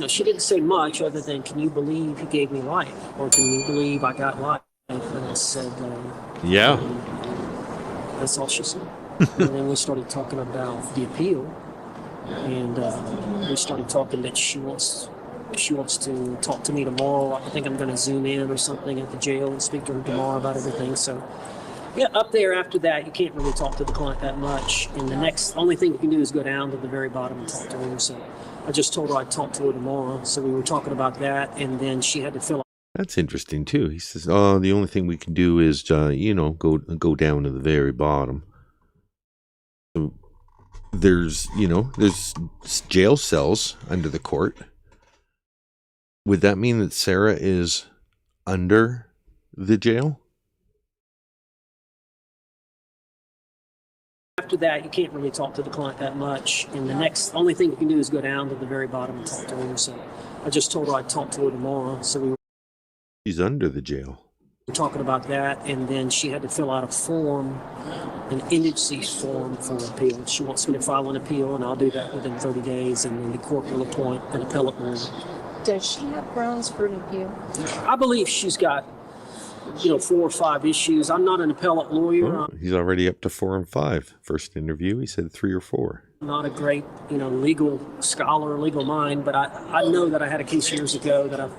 she didn't say much other than, "Can you believe he gave me life?" Or "Can you believe I got life?" And I said,
Yeah.
That's all she said. And then we started talking about the appeal, and we started talking that she wants to talk to me tomorrow. I think I'm going to Zoom in or something at the jail and speak to her tomorrow about everything. So, yeah, up there after that, you can't really talk to the client that much. And the only thing you can do is go down to the very bottom and talk to her. So I just told her I'd talk to her tomorrow. So we were talking about that, and then she had to fill out.
That's interesting, too. He says, oh, the only thing we can do is, go down to the very bottom. So there's jail cells under the court. Would that mean that Sarah is under the jail?
After that, you can't really talk to the client that much. And the only thing you can do is go down to the very bottom and talk to her. So I just told her I'd talk to her tomorrow. So
She's under the jail.
We're talking about that, and then she had to fill out a form, an indigency form for appeal. She wants me to file an appeal, and I'll do that within 30 days, and then the court will appoint an appellate lawyer.
Does she have grounds for an appeal?
I believe she's got, 4 or 5 issues. I'm not an appellate lawyer.
Oh, he's already up to 4 and 5. First interview, he said 3 or 4.
I'm not a great, legal scholar, legal mind, but I know that I had a case years ago that I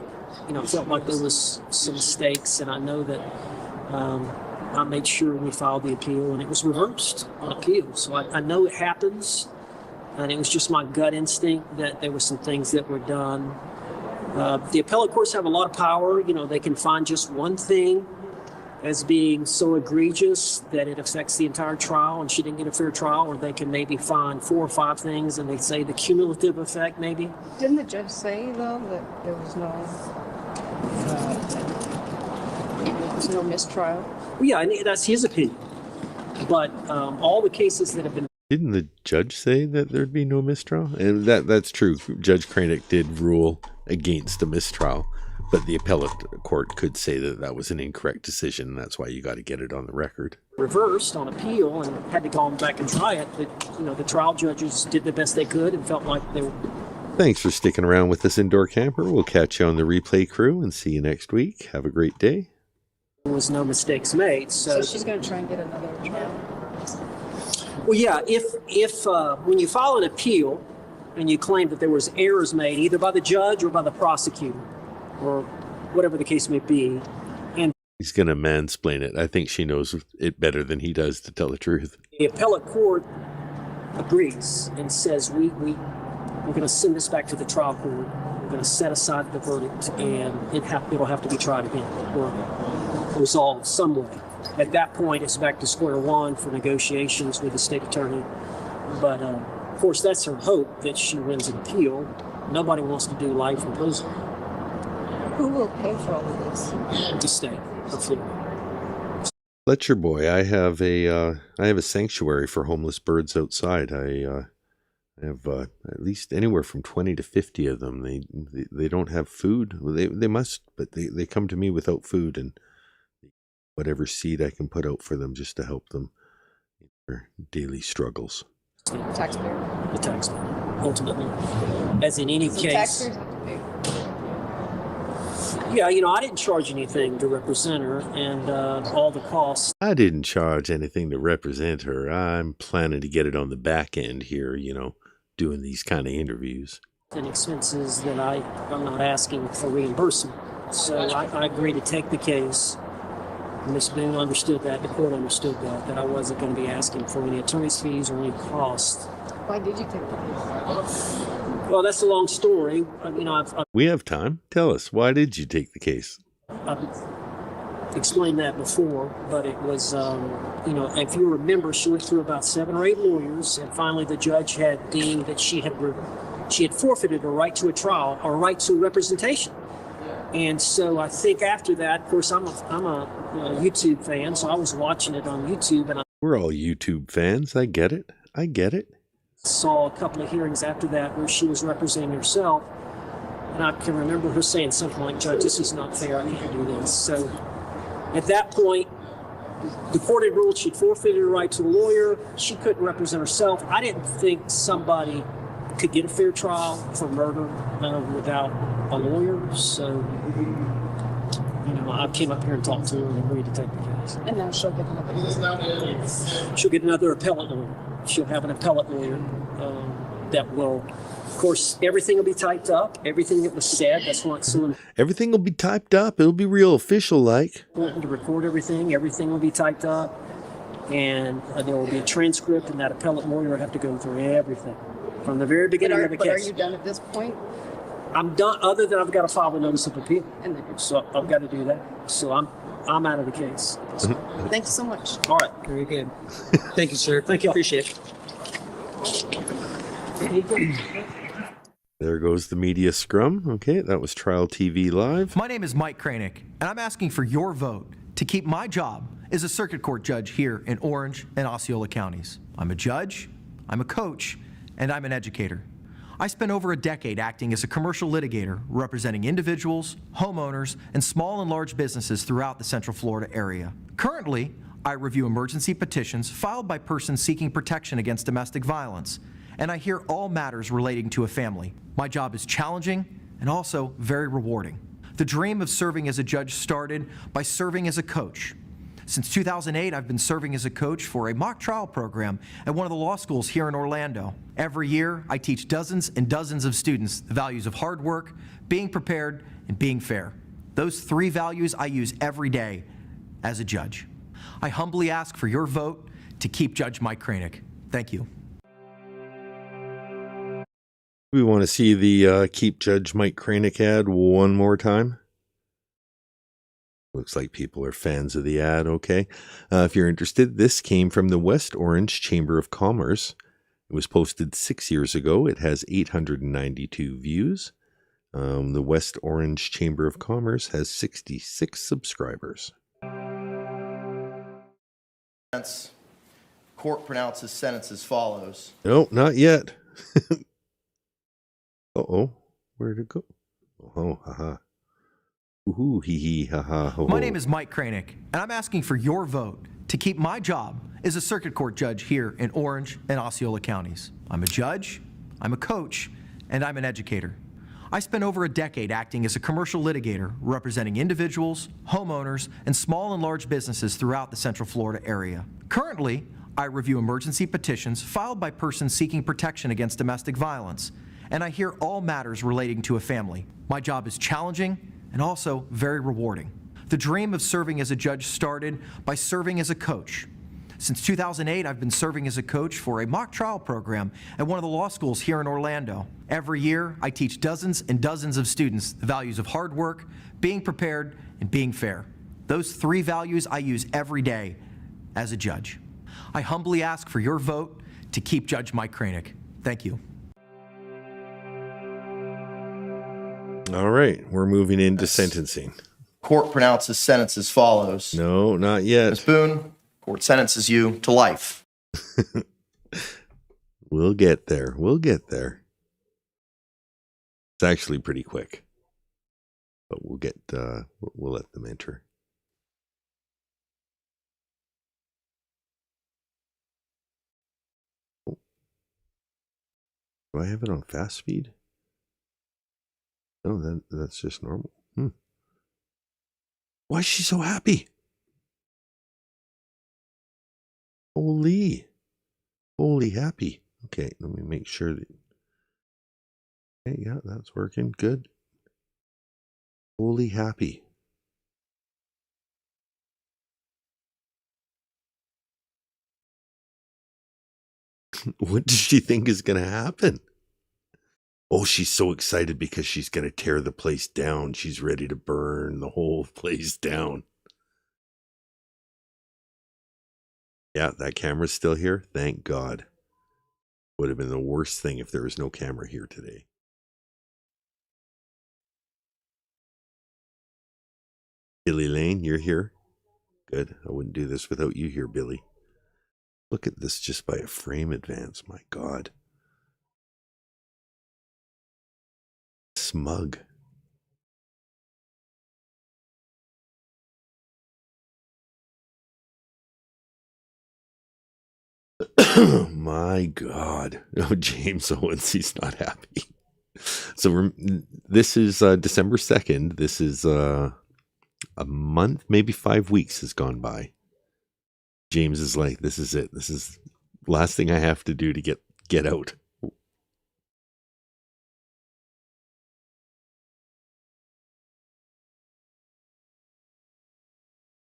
felt like there was some mistakes, and I know that I made sure we filed the appeal, and it was reversed on appeal. So I know it happens, and it was just my gut instinct that there were some things that were done. The appellate courts have a lot of power. They can find just one thing as being so egregious that it affects the entire trial and she didn't get a fair trial, or they can maybe find 4 or 5 things and they say the cumulative effect maybe.
Didn't the judge say, though, that there was no mistrial?
Well, yeah, and that's his opinion. But all the cases that have been...
Didn't the judge say that there'd be no mistrial? And that's true. Judge Cranick did rule against a mistrial, but the appellate court could say that that was an incorrect decision. And that's why you got to get it on the record.
Reversed on appeal and had to go back and try it. But, the trial judges did the best they could and felt like they were...
Thanks for sticking around with us, Indoor Camper. We'll catch you on the replay crew and see you next week. Have a great day.
There was no mistakes made.
So she's going to try and get another trial?
Well, yeah, if when you file an appeal and you claim that there was errors made either by the judge or by the prosecutor or whatever the case may be, and
he's going to mansplain it. I think she knows it better than he does, to tell the truth.
The appellate court agrees and says we're going to send this back to the trial court. We're going to set aside the verdict, and it'll have to be tried again or resolved some way. At that point, it's back to square one for negotiations with the state attorney. But, of course, that's her hope, that she wins an appeal. Nobody wants to do life in prison.
Who will pay for all of this?
The state of Florida.
Fletcher boy, I have a sanctuary for homeless birds outside. I have at least anywhere from 20 to 50 of them. They don't have food. They must, but they come to me without food, and whatever seed I can put out for them just to help them in their daily struggles.
The taxpayer.
The taxpayer, ultimately. As in any case.
Taxpayers have to pay.
Yeah, I didn't charge anything to represent her, and all the costs.
I didn't charge anything to represent her. I'm planning to get it on the back end here, doing these kind of interviews.
And expenses that I'm not asking for reimbursement. So I agreed to take the case. Ms. Boone understood that, the court understood that I wasn't going to be asking for any attorney's fees or any costs.
Why did you take the case?
Well, that's a long story.
We have time. Tell us, why did you take the case?
explained that before, but it was, if you remember, she went through about 7 or 8 lawyers, and finally the judge had deemed that she had forfeited her right to a trial or right to representation. And so I think after that, of course, I'm a YouTube fan, so I was watching it on YouTube, and
We're all YouTube fans. I get it.
saw a couple of hearings after that where she was representing herself, and I can remember her saying something like, "Judge, this is not fair. I can't do this." So at that point, the court had ruled she'd forfeited her right to a lawyer. She couldn't represent herself. I didn't think somebody could get a fair trial for murder without a lawyer. So, I came up here and talked to her and agreed to take the case.
And now she'll get another.
She'll get another appellate lawyer. She'll have an appellate lawyer that will, of course, everything will be typed up. Everything that was said, that's why it's so
Everything will be typed up. It'll be real official like.
important to record everything. Everything will be typed up. And there will be a transcript, and that appellate lawyer will have to go through everything from the very beginning of the
But are
case.
you done at this point?
I'm done, other than I've got to file a notice of appeal. So I've got to do that. So I'm out of the case.
Thank you so much.
All right.
Very good. Thank you, sir.
Thank you.
Appreciate it.
There goes the media scrum. Okay, that was Trial TV Live.
My name is Mike Kranick, and I'm asking for your vote to keep my job as a circuit court judge here in Orange and Osceola counties. I'm a judge, I'm a coach, and I'm an educator. I spent over a decade acting as a commercial litigator representing individuals, homeowners, and small and large businesses throughout the Central Florida area. Currently, I review emergency petitions filed by persons seeking protection against domestic violence, and I hear all matters relating to a family. My job is challenging and also very rewarding. The dream of serving as a judge started by serving as a coach. Since 2008, I've been serving as a coach for a mock trial program at one of the law schools here in Orlando. Every year, I teach dozens and dozens of students the values of hard work, being prepared, and being fair. Those 3 values I use every day as a judge. I humbly ask for your vote to keep Judge Mike Kranick. Thank you.
We want to see the Keep Judge Mike Kranick ad one more time. Looks like people are fans of the ad, okay. If you're interested, this came from the West Orange Chamber of Commerce. It was posted 6 years ago. It has 892 views. The West Orange Chamber of Commerce has 66 subscribers.
Court pronounces sentence as follows.
No, not yet. Uh-oh, where'd it go? Oh, haha. Ooh, hee hee, ha ha, ho.
My name is Mike Kranick, and I'm asking for your vote to keep my job as a circuit court judge here in Orange and Osceola counties. I'm a judge, I'm a coach, and I'm an educator. I spent over a decade acting as a commercial litigator representing individuals, homeowners, and small and large businesses throughout the Central Florida area. Currently, I review emergency petitions filed by persons seeking protection against domestic violence, and I hear all matters relating to a family. My job is challenging and also very rewarding. The dream of serving as a judge started by serving as a coach. Since 2008, I've been serving as a coach for a mock trial program at one of the law schools here in Orlando. Every year, I teach dozens and dozens of students the values of hard work, being prepared, and being fair. Those 3 values I use every day as a judge. I humbly ask for your vote to keep Judge Mike Kranick. Thank you.
All right, we're moving into sentencing.
Court pronounces sentence as follows.
No, not yet.
Ms. Boone, court sentences you to life.
We'll get there. We'll get there. It's actually pretty quick, but we'll get. We'll let them enter. Oh. Do I have it on fast speed? No, that's just normal. Why is she so happy? Holy happy. Okay, let me make sure that. Okay, yeah, that's working. Good. Holy happy. What does she think is going to happen? Oh, she's so excited because she's going to tear the place down. She's ready to burn the whole place down. Yeah, that camera's still here. Thank God. Would have been the worst thing if there was no camera here today. Billy Lane, you're here. Good. I wouldn't do this without you here, Billy. Look at this just by a frame advance. My God. Smug. My God. Oh, James Owens, he's not happy. So this is December 2nd. This is a month, maybe 5 weeks has gone by. James is like, this is it. This is the last thing I have to do to get out.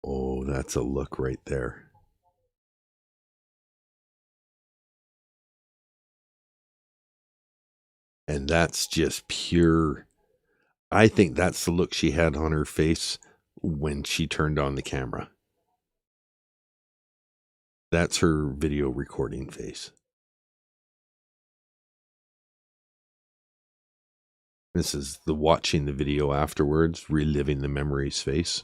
Oh, that's a look right there. And that's just pure. I think that's the look she had on her face when she turned on the camera. That's her video recording face. This is the watching the video afterwards, reliving the memories face.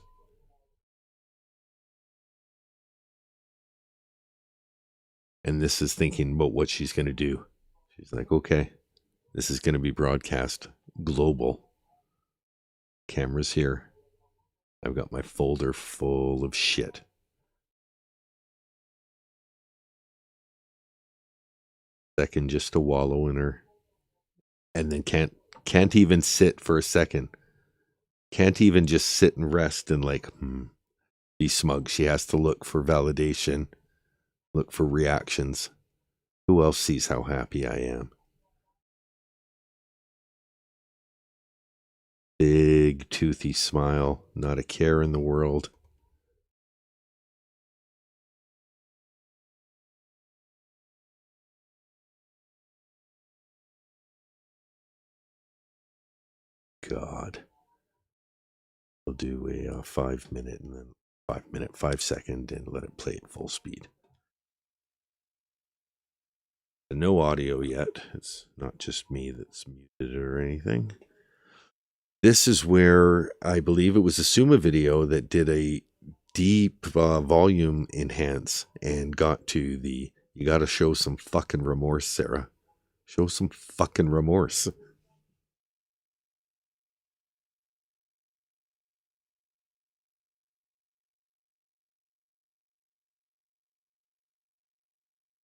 And this is thinking about what she's going to do. She's like, okay, this is going to be broadcast global. Camera's here. I've got my folder full of shit. Second just to wallow in her. And then can't even sit for a second. Can't even just sit and rest and like, be smug. She has to look for validation. Look for reactions. Who else sees how happy I am? Big toothy smile. Not a care in the world. God. We'll do a 5 minute and then 5 second and let it play at full speed. No audio yet. It's not just me that's muted or anything. This is where I believe it was a Suma video that did a deep volume enhance and got to the, you got to show some fucking remorse, Sarah. Show some fucking remorse.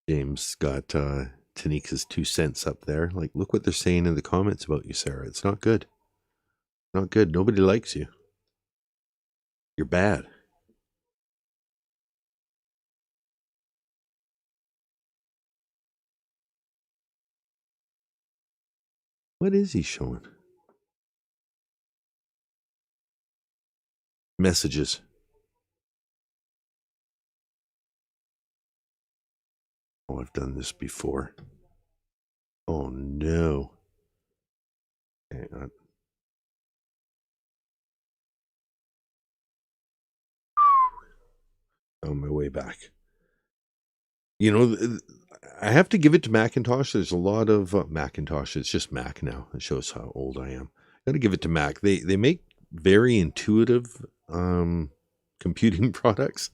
James got Tanika's 2 cents up there. Like, look what they're saying in the comments about you, Sarah. It's not good. Not good. Nobody likes you. You're bad. What is he showing? Messages. Oh, I've done this before. Oh, no. Hang on. On my way back. You know, I have to give it to Macintosh. There's a lot of Macintosh. It's just Mac now. It shows how old I am. Got to give it to Mac. They make very intuitive computing products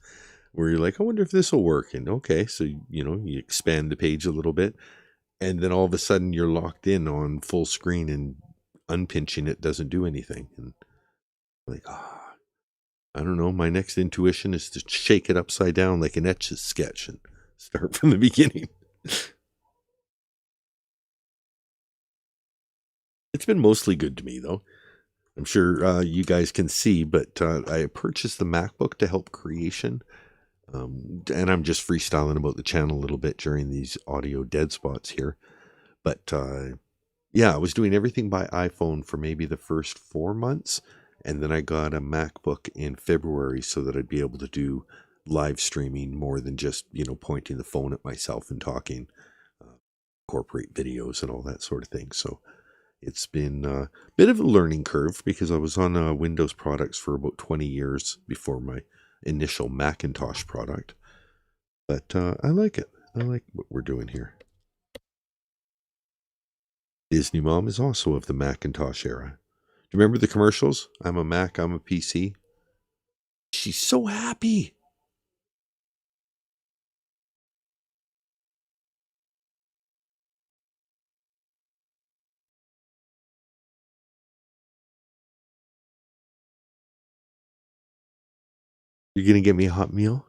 where you're like, I wonder if this will work. And okay, so, you know, you expand the page a little bit. And then all of a sudden you're locked in on full screen and unpinching it doesn't do anything. And like, I don't know. My next intuition is to shake it upside down like an Etch-a-Sketch and start from the beginning. It's been mostly good to me, though. I'm sure you guys can see, but I purchased the MacBook to help creation. And I'm just freestyling about the channel a little bit during these audio dead spots here. But yeah, I was doing everything by iPhone for maybe the first 4 months. And then I got a MacBook in February so that I'd be able to do live streaming more than just, you know, pointing the phone at myself and talking, incorporate videos and all that sort of thing. So it's been a bit of a learning curve because I was on Windows products for about 20 years before my initial Macintosh product. But I like it. I like what we're doing here. Disney Mom is also of the Macintosh era. Do you remember the commercials? I'm a Mac, I'm a PC. She's so happy. You're gonna get me a hot meal?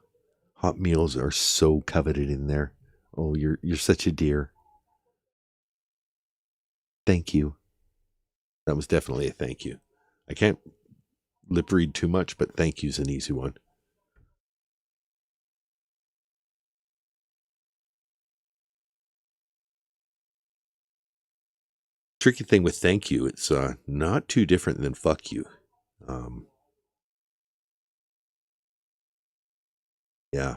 Hot meals are so coveted in there. Oh, you're such a dear. Thank you. That was definitely a thank you. I can't lip read too much, but thank you's an easy one. Tricky thing with thank you, it's not too different than fuck you. Yeah.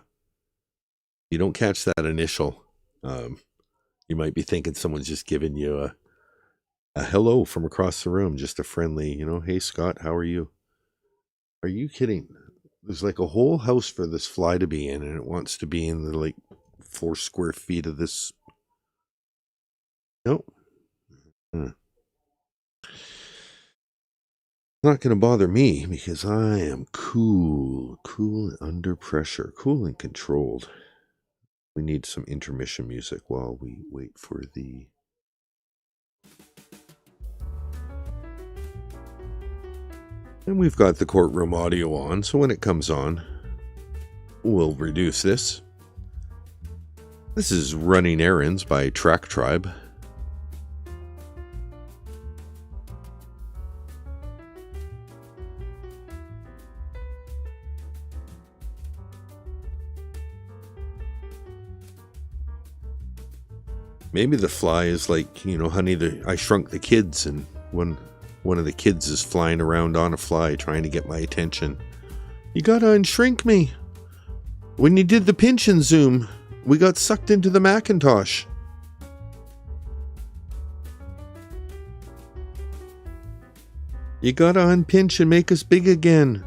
You don't catch that initial. You might be thinking someone's just giving you a hello from across the room, just a friendly, hey Scott, how are you? Are you kidding? There's like a whole house for this fly to be in, and it wants to be in the like 4 square feet of this. Nope. Not going to bother me because I am cool under pressure, cool and controlled. We need some intermission music while we wait for the... And we've got the courtroom audio on, so when it comes on, we'll reduce this. This is Running Errands by Track Tribe. Maybe the fly is like, honey, I shrunk the kids, and one of the kids is flying around on a fly trying to get my attention. You gotta unshrink me. When you did the pinch and zoom, we got sucked into the Macintosh. You gotta unpinch and make us big again.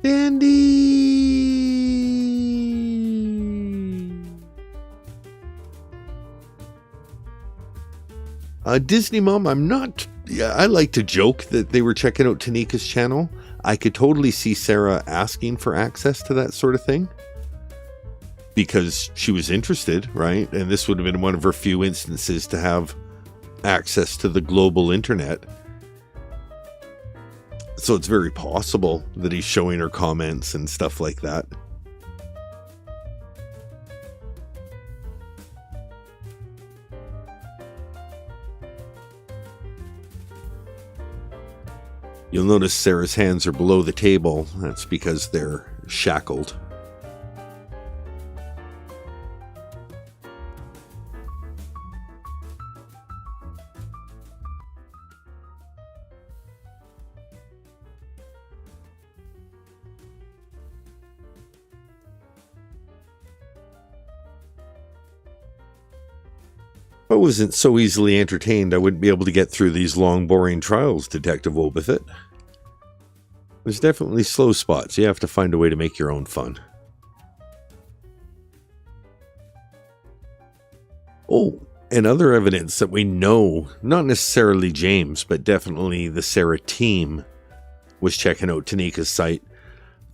Dandy! Disney Mom, I like to joke that they were checking out Tanika's channel. I could totally see Sarah asking for access to that sort of thing because she was interested, right? And this would have been one of her few instances to have access to the global internet. So it's very possible that he's showing her comments and stuff like that. You'll notice Sarah's hands are below the table. That's because they're shackled. If I wasn't so easily entertained, I wouldn't be able to get through these long, boring trials, Detective Obifit. There's definitely slow spots. You have to find a way to make your own fun. Oh, and other evidence that we know, not necessarily James, but definitely the Sarah team was checking out Tanika's site.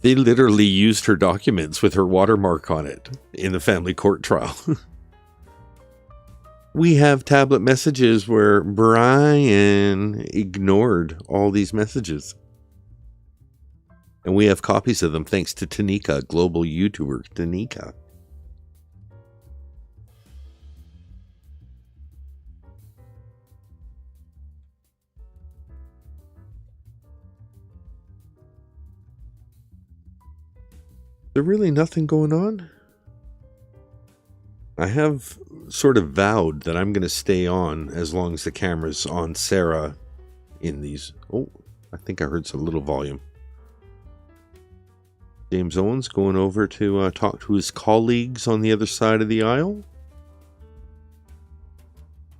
They literally used her documents with her watermark on it in the family court trial. We have tablet messages where Brian ignored all these messages. And we have copies of them thanks to Tanika, global YouTuber Tanika. Is there really nothing going on? I have sort of vowed that I'm going to stay on as long as the camera's on Sarah in these. Oh, I think I heard a little volume. James Owens going over to talk to his colleagues on the other side of the aisle.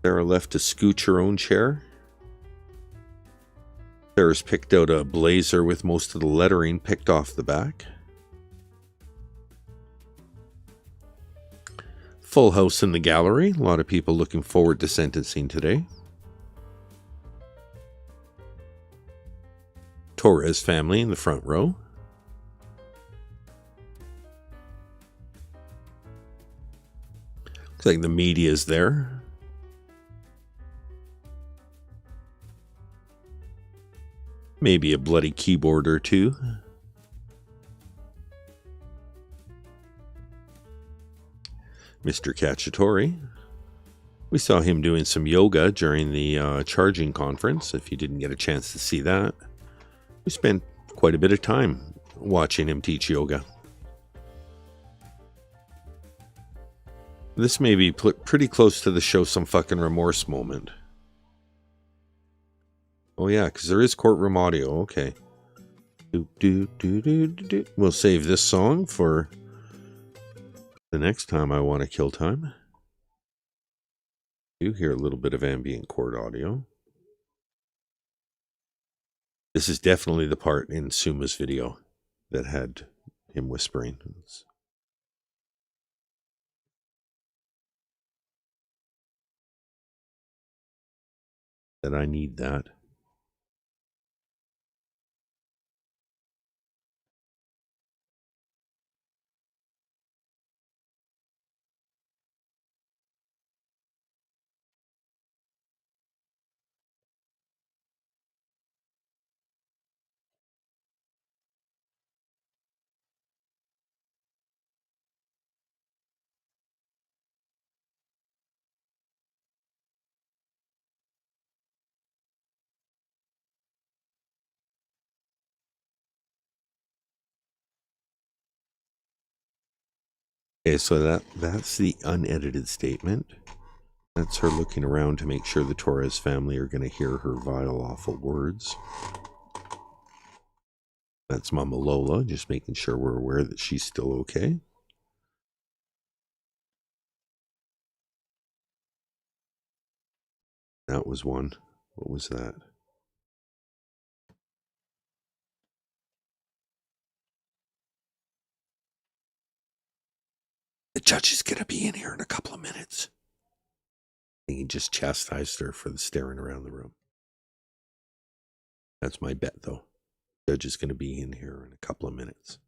Sarah left to scooch her own chair. Sarah's picked out a blazer with most of the lettering picked off the back. Full house in the gallery. A lot of people looking forward to sentencing today. Torres family in the front row. Looks like the media's there. Maybe a bloody keyboard or two. Mr. Cacciatore. We saw him doing some yoga during the charging conference, if you didn't get a chance to see that. We spent quite a bit of time watching him teach yoga. This may be pretty close to the show some fucking remorse moment. Oh yeah, because there is courtroom audio. Okay. We'll save this song for the next time I want to kill time. You hear a little bit of ambient court audio. This is definitely the part in Suma's video that had him whispering. That I need that. Okay, so that's the unedited statement. That's her looking around to make sure the Torres family are going to hear her vile, awful words. That's Mama Lola, just making sure we're aware that she's still okay. That was one. What was that? The judge is going to be in here in a couple of minutes. He just chastised her for the staring around the room. That's my bet, though. The judge is going to be in here in a couple of minutes.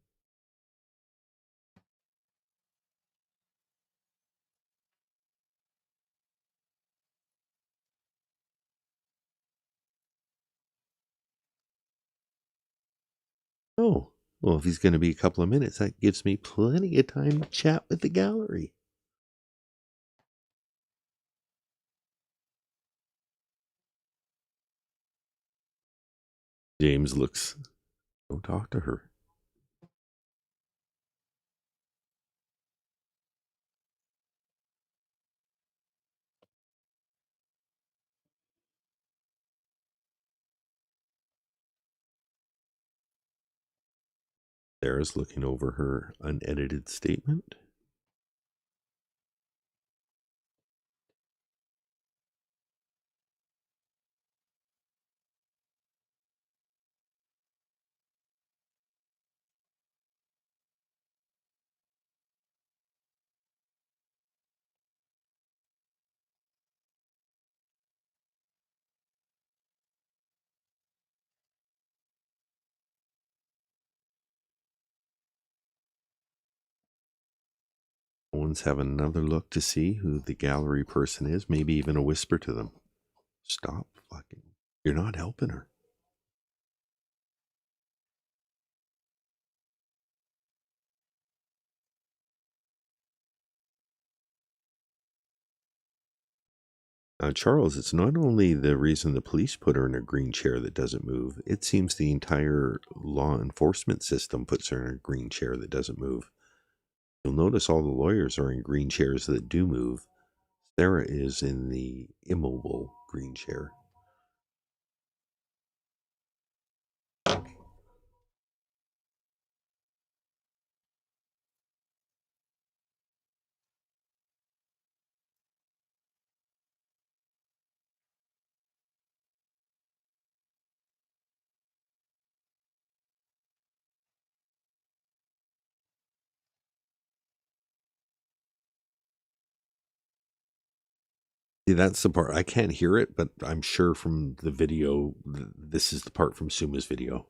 Oh, well, if he's going to be a couple of minutes, that gives me plenty of time to chat with the gallery. James looks... Don't talk to her. Sarah's looking over her unedited statement. Owens having another look to see who the gallery person is, maybe even a whisper to them. Stop fucking. You're not helping her. Charles, it's not only the reason the police put her in a green chair that doesn't move. It seems the entire law enforcement system puts her in a green chair that doesn't move. You'll notice all the lawyers are in green chairs that do move. Sarah is in the immobile green chair. See, that's the part. I can't hear it, but I'm sure from the video, this is the part from Suma's video.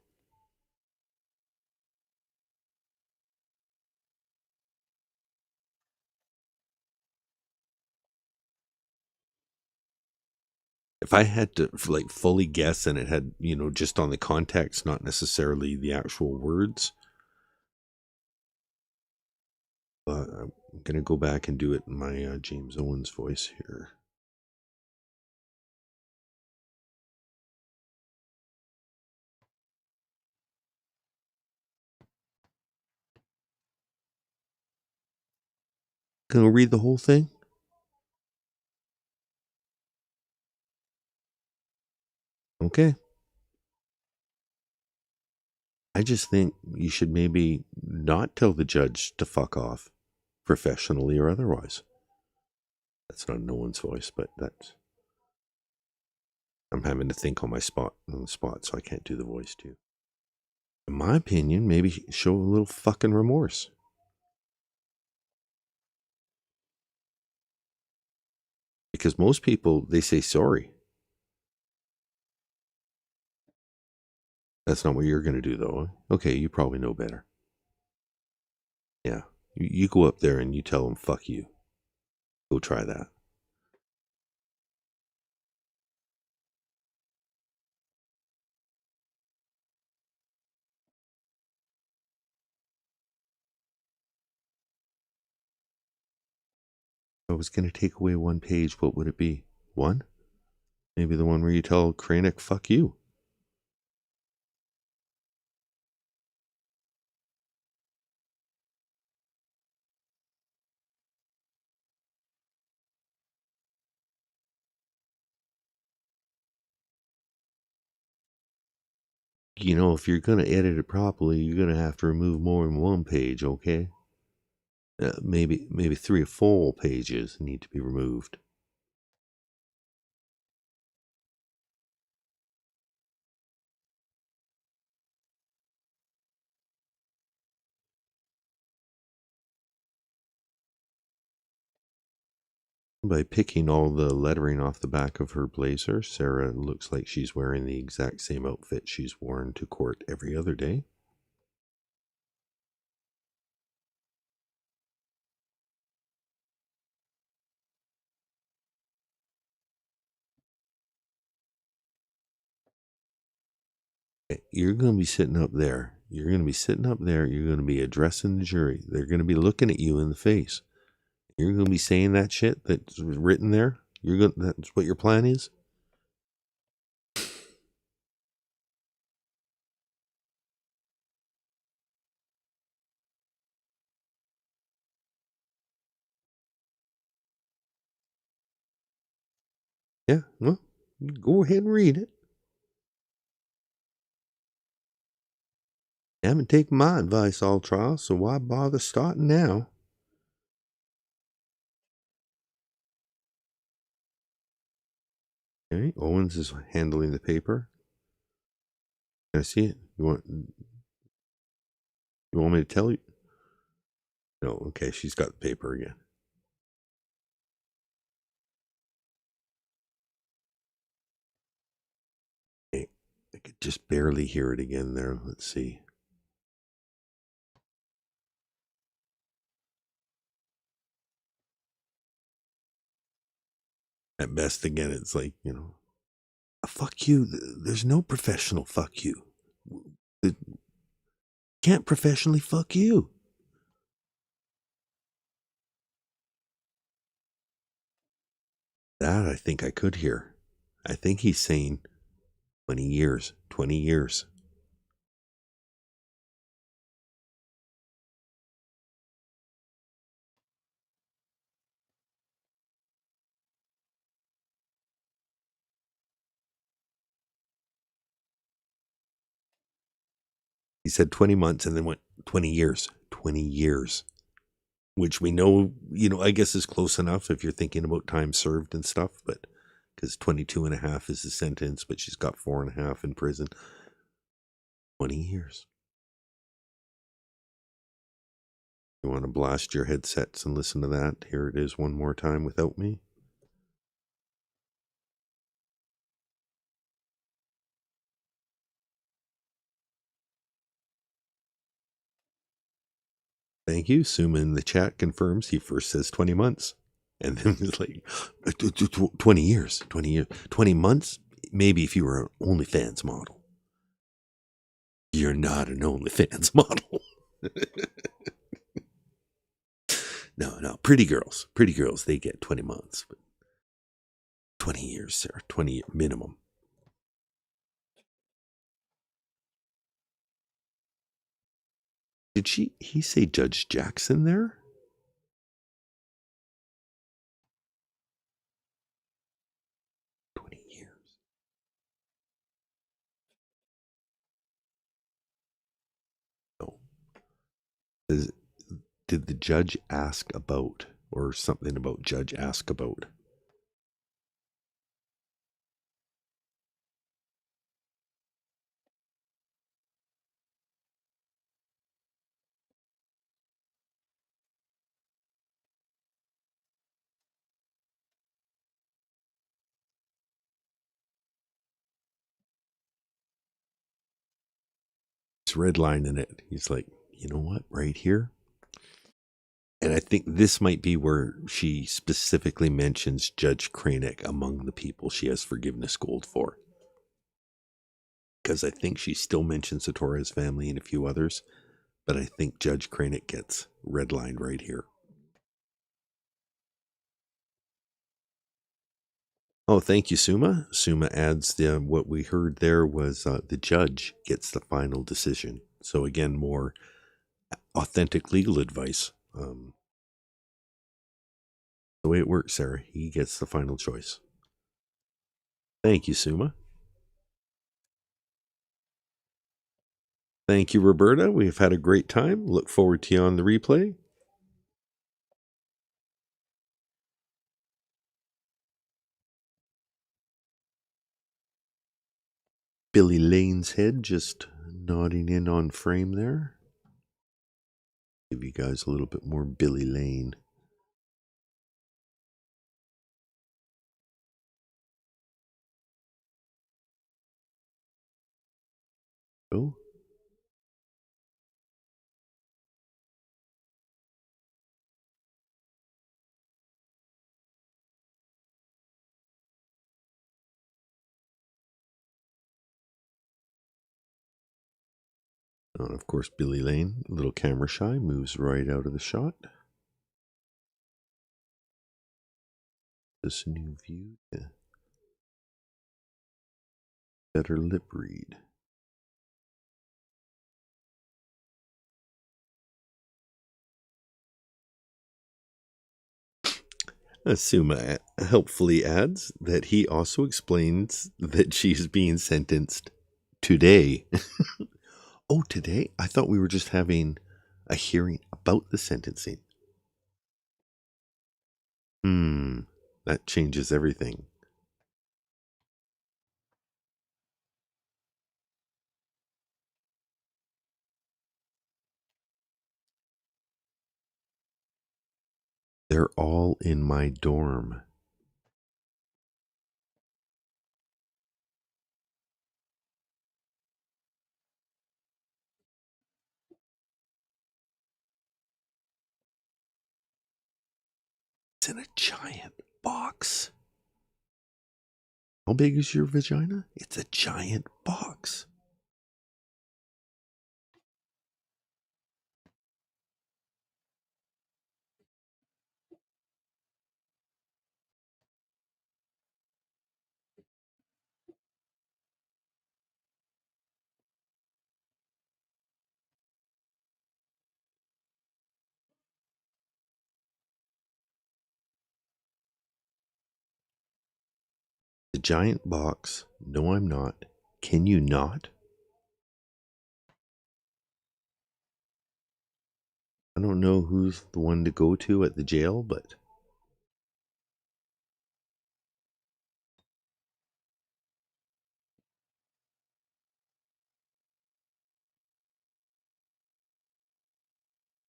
If I had to like fully guess and it had, just on the context, not necessarily the actual words, but I'm going to go back and do it in my James Owens voice here. Can I read the whole thing? Okay. I just think you should maybe not tell the judge to fuck off, professionally or otherwise. That's not no one's voice, but that's... I'm having to think on the spot, so I can't do the voice too. In my opinion, maybe show a little fucking remorse. Because most people, they say sorry. That's not what you're going to do, though. Okay, you probably know better. Yeah, you go up there and you tell them, fuck you. Go try that. If I was going to take away one page, what would it be? One? Maybe the one where you tell Krennic, fuck you. If you're going to edit it properly, you're going to have to remove more than one page, okay? Maybe 3 or 4 pages need to be removed. By picking all the lettering off the back of her blazer, Sarah looks like she's wearing the exact same outfit she's worn to court every other day. You're going to be sitting up there. You're going to be sitting up there. You're going to be addressing the jury. They're going to be looking at you in the face. You're going to be saying that shit that's written there. That's what your plan is. Yeah, well, go ahead and read it. You haven't taken my advice all trial, so why bother starting now? Okay, Owens is handling the paper. Can I see it? You want me to tell you? No, okay, she's got the paper again. Okay, I could just barely hear it again there. Let's see. At best, again, it's like, fuck you. There's no professional fuck you. Can't professionally fuck you. That I think I could hear. I think he's saying 20 years, 20 years. He said 20 months and then went 20 years. 20 years. Which we know, I guess is close enough if you're thinking about time served and stuff, but because 22 and a half is the sentence, but she's got 4.5 in prison. 20 years. You want to blast your headsets and listen to that? Here it is one more time without me. Thank you. Suma in the chat confirms he first says 20 months. And then it's like 20 years, 20 months. Maybe if you were an OnlyFans model. You're not an OnlyFans model. No. Pretty girls, they get 20 months. But 20 years, Sarah. 20 year minimum. Did he say Judge Jackson there? Did the judge ask about, or something about judge ask about? He's redlining it. He's like, you know what, right here? And I think this might be where she specifically mentions Judge Cranick among the people she has forgiveness gold for. Because I think she still mentions the Torres family and a few others, but I think Judge Cranick gets redlined right here. Oh, thank you, Suma. Suma adds what we heard there was the judge gets the final decision. So again, more authentic legal advice. The way it works, Sarah, he gets the final choice. Thank you, Suma. Thank you, Roberta. We've had a great time. Look forward to you on the replay. Billy Lane's head just nodding in on frame there. Give you guys a little bit more Billy Lane. Oh. And of course, Billy Lane, a little camera shy, moves right out of the shot. This new view. Better lip read. Suma helpfully adds that he also explains that she's being sentenced today. Oh, today? I thought we were just having a hearing about the sentencing. That changes everything. They're all in my dorm. It's in a giant box. How big is your vagina? It's a giant box. The giant box. No, I'm not. Can you not? I don't know who's the one to go to at the jail, but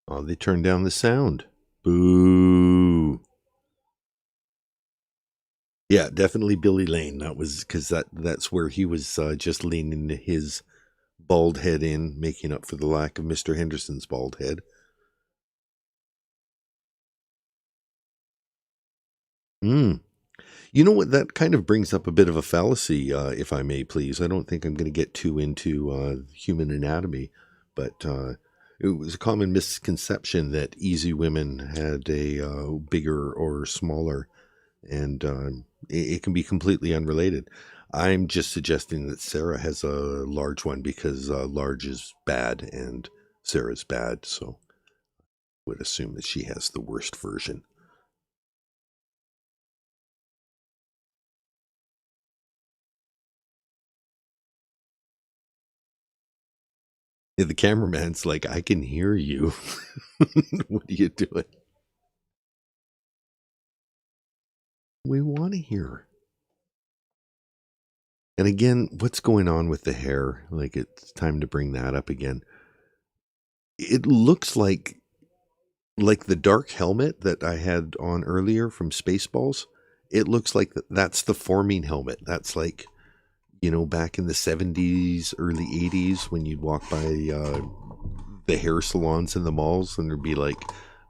oh, they turned down the sound. Boo. Yeah, definitely Billy Lane. That was because that's where he was just leaning his bald head in, making up for the lack of Mr. Henderson's bald head. Mm. You know what? That kind of brings up a bit of a fallacy, if I may, please. I don't think I'm going to get too into human anatomy, but it was a common misconception that easy women had a bigger or smaller, and it can be completely unrelated. I'm just suggesting that Sarah has a large one because large is bad and Sarah's bad, so I would assume that she has the worst version. Yeah, the cameraman's like, I can hear you. What are you doing? We want to hear. And again, what's going on with the hair? Like, it's time to bring that up again. It looks like the dark helmet that I had on earlier from Spaceballs. It looks like that's the forming helmet. That's like, back in the 70s, early 80s, when you'd walk by the hair salons in the malls and there'd be like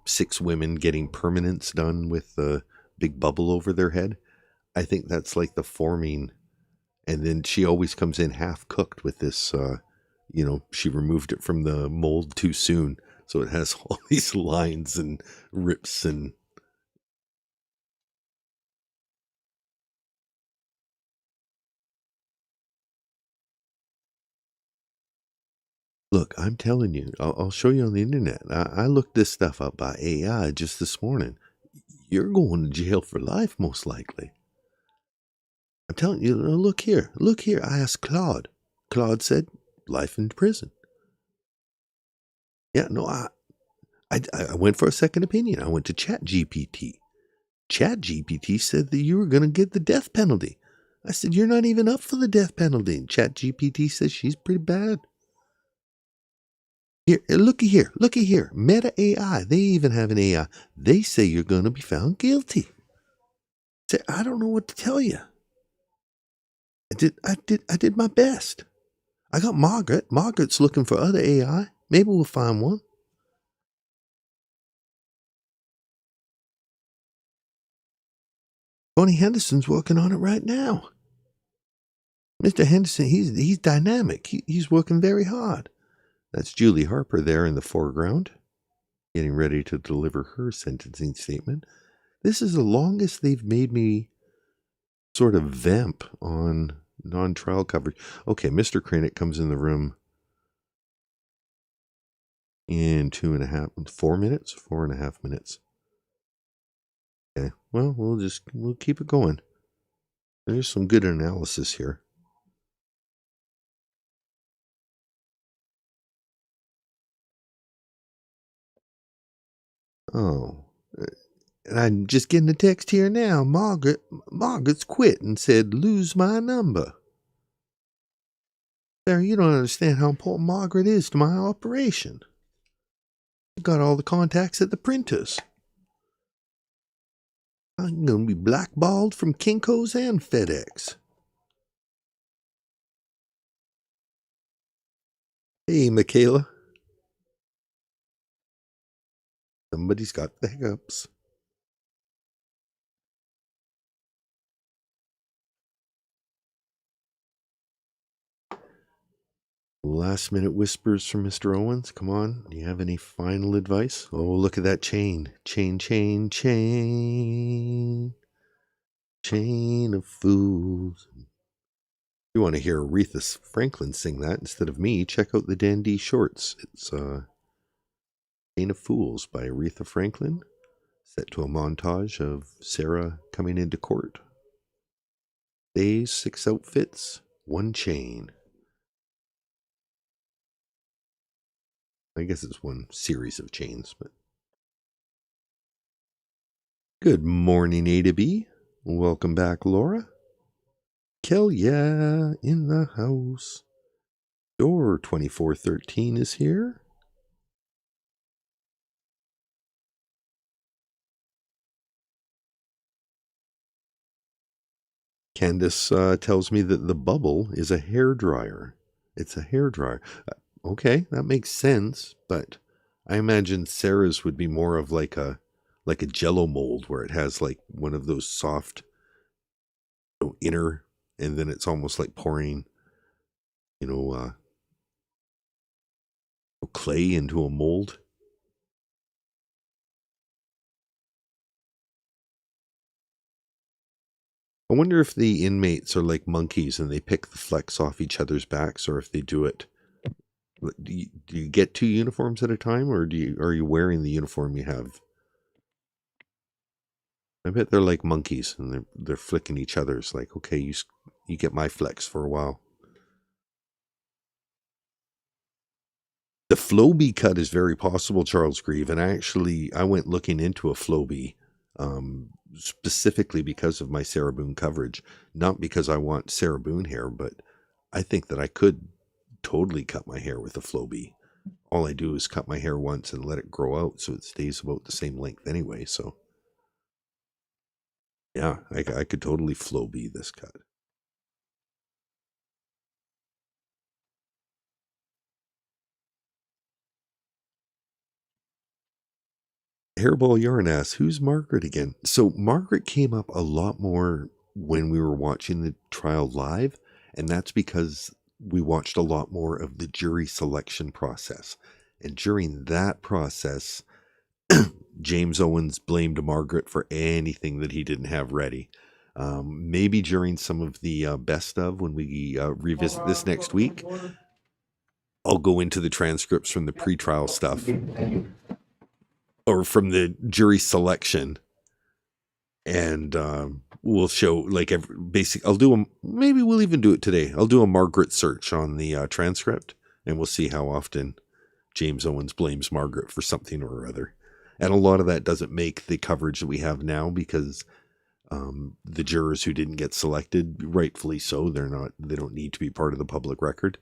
6 women getting permanents done with a big bubble over their head. I think that's like the forming. And then she always comes in half cooked with this, she removed it from the mold too soon. So it has all these lines and rips and... Look, I'm telling you, I'll show you on the internet. I looked this stuff up by AI just this morning. You're going to jail for life, most likely. I'm telling you, look here. I asked Claude. Claude said, life in prison. Yeah, no, I went for a second opinion. I went to ChatGPT. ChatGPT said that you were going to get the death penalty. I said, you're not even up for the death penalty. And ChatGPT says she's pretty bad. Here, looky here. Meta AI. They even have an AI. They say you're going to be found guilty. Say, I don't know what to tell you. I did my best. I got Margaret. Margaret's looking for other AI. Maybe we'll find one. Tony Henderson's working on it right now. Mr. Henderson, he's dynamic. He's working very hard. That's Julie Harper there in the foreground, getting ready to deliver her sentencing statement. This is the longest they've made me sort of vamp on non-trial coverage. Okay, Mr. Cranick comes in the room in 4 minutes. Okay, well, we'll keep it going. There's some good analysis here. Oh, and I'm just getting a text here now. Margaret's quit and said, lose my number. Sarah, you don't understand how important Margaret is to my operation. I've got all the contacts at the printers. I'm going to be blackballed from Kinko's and FedEx. Hey, Michaela. Somebody's got the hiccups. Last minute whispers from Mr. Owens. Come on. Do you have any final advice? Oh, look at that chain. Chain. Chain of fools. If you want to hear Aretha Franklin sing that instead of me, check out the Dandy Shorts. It's Chain of Fools by Aretha Franklin, set to a montage of Sarah coming into court. Days, 6 outfits, 1 chain. I guess it's 1 series of chains, but... Good morning, A to B. Welcome back, Laura. Kel, yeah, in the house. Door 2413 is here. Candace tells me that the bubble is a hairdryer. It's a hairdryer. Okay, that makes sense, but I imagine Sarah's would be more of like a like a Jello mold where it has like one of those soft inner, and then it's almost like pouring, clay into a mold. I wonder if the inmates are like monkeys and they pick the flecks off each other's backs, or if they do it. Do you get 2 uniforms at a time, or are you wearing the uniform you have? I bet they're like monkeys and they're flicking each other's. Like, okay, you get my flex for a while. The Flowbee cut is very possible, Charles Grieve, and I went looking into a Flowbee, specifically because of my Sarah Boone coverage. Not because I want Sarah Boone hair, but I think that I could totally cut my hair with a Flowbee. All I do is cut my hair once and let it grow out so it stays about the same length anyway. So yeah, I could totally Flowbee this cut. Hairball Yarn asks, who's Margaret again? So Margaret came up a lot more when we were watching the trial live, and that's because we watched a lot more of the jury selection process. And during that process, James Owens blamed Margaret for anything that he didn't have ready. Maybe during some of the best of, when we revisit this next week, I'll go into the transcripts from the pretrial stuff, or from the jury selection, and we'll show like maybe we'll even do it today. I'll do a Margaret search on the transcript, and we'll see how often James Owens blames Margaret for something or other. And a lot of that doesn't make the coverage that we have now, because the jurors who didn't get selected, rightfully so, they don't need to be part of the public record.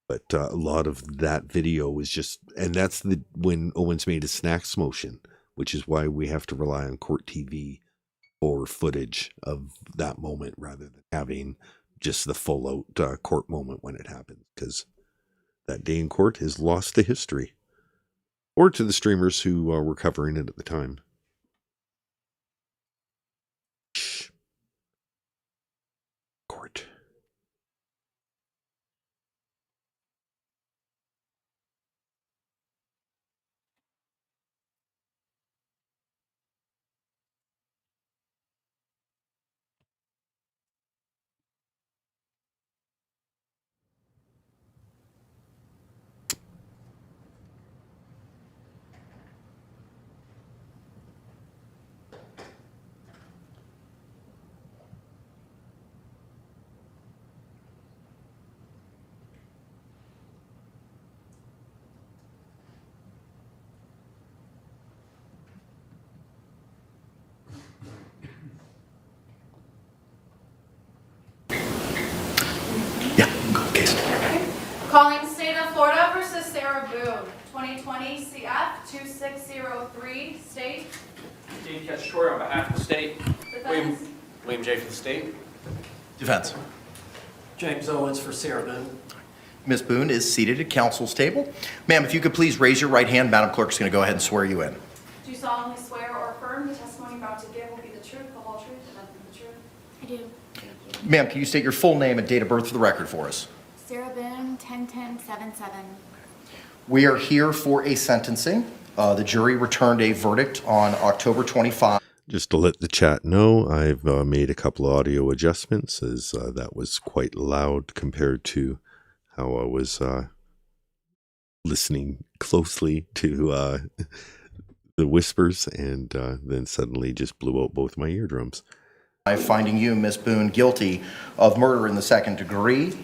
But a lot of that video was just, and that's when Owens made his snacks motion, which is why we have to rely on court TV for footage of that moment rather than having just the full out court moment when it happens, because that day in court is lost to history, or to the streamers who were covering it at the time. Shh. Court.
Calling State of Florida versus Sarah Boone, 2020 CF 2603, State.
Dean Kintsukuroi on behalf of the state.
Defense.
William J. for the state.
Defense.
James Owens for Sarah Boone.
Ms. Boone is seated at counsel's table. Ma'am, if you could please raise your right hand, Madam Clerk is going to go ahead and swear you in.
Do you solemnly swear or affirm the testimony you're about to give will be the truth, the whole truth, and nothing but the truth?
I do.
Ma'am, can you state your full name and date of birth for the record for us?
Sarah Boone, 10-10-77.
We are here for a sentencing. The jury returned a verdict on October 25.
Just to let the chat know, I've made a couple of audio adjustments, as that was quite loud compared to how I was listening closely to the whispers, and then suddenly just blew out both my eardrums.
Finding you, Ms. Boone, guilty of murder in the second degree.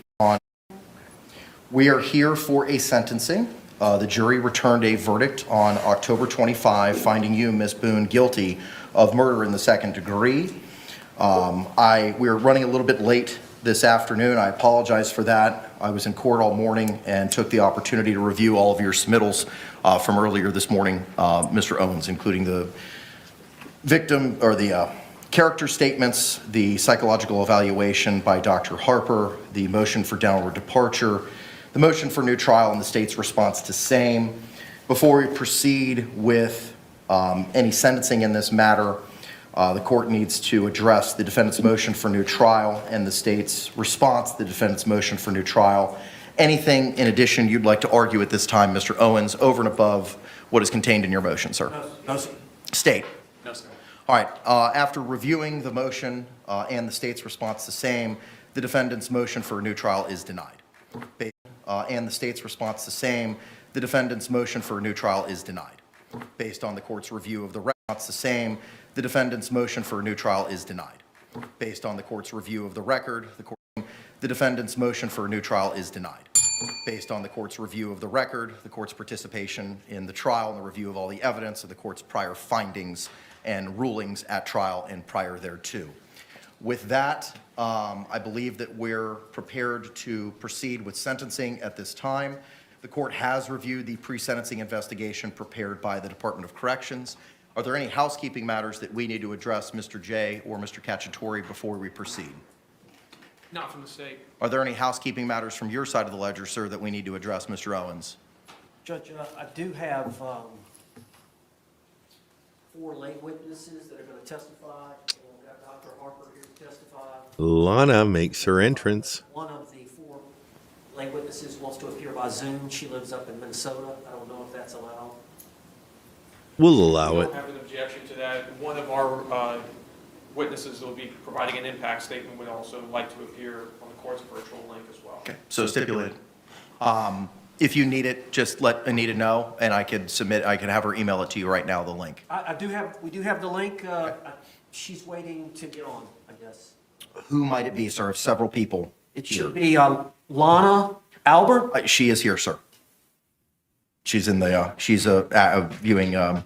We are here for a sentencing. The jury returned a verdict on October 25, finding you, Ms. Boone, guilty of murder in the second degree. We're running a little bit late this afternoon. I apologize for that. I was in court all morning and took the opportunity to review all of your submittals from earlier this morning, Mr. Owens, including the victim or the character statements, the psychological evaluation by Dr. Harper, the motion for downward departure, the motion for new trial, and the state's response to same. Before we proceed with Any sentencing in this matter, the court needs to address the defendant's motion for new trial and the state's response to the defendant's motion for new trial. Anything in addition you'd like to argue at this time, Mr. Owens, over and above what is contained in your motion, sir?
No, sir.
State.
No, sir.
All right, after reviewing the motion and the state's response the same, the defendant's motion for a new trial is denied. And the state's response the same, the defendant's motion for a new trial is denied. Based on the court's review of the response the same, the defendant's motion for a new trial is denied. Based on the court's review of the record, the defendant's motion for a new trial is denied. Based on the court's review of the record, the court's participation in the trial and the review of all the evidence of the court's prior findings and rulings at trial and prior thereto. With that, I believe that we're prepared to proceed with sentencing at this time. The court has reviewed the pre-sentencing investigation prepared by the Department of Corrections. Are there any housekeeping matters that we need to address, Mr. J. or Mr. Cacciatore, before we proceed?
Not from the state.
Are there any housekeeping matters from your side of the ledger, sir, that we need to address, Mr. Owens?
Judge, I do have 4 lay witnesses that are going to testify. We've got Dr. Harper here to testify.
Lana makes her entrance.
One of the 4 lay witnesses wants to appear by Zoom. She lives up in Minnesota. I don't know if that's allowed.
We'll allow
We
it.
don't have an objection to that. One of our witnesses will be providing an impact statement, would also like to appear on the court's virtual link as well.
Okay, so stipulated. If you need it, just let Anita know, and I can have her email it to you right now, the link.
We do have the link. She's waiting to get on, I guess.
Who might it be, sir? Several people.
It should be Lana Albert.
She is here, sir. She's in the, she's viewing, her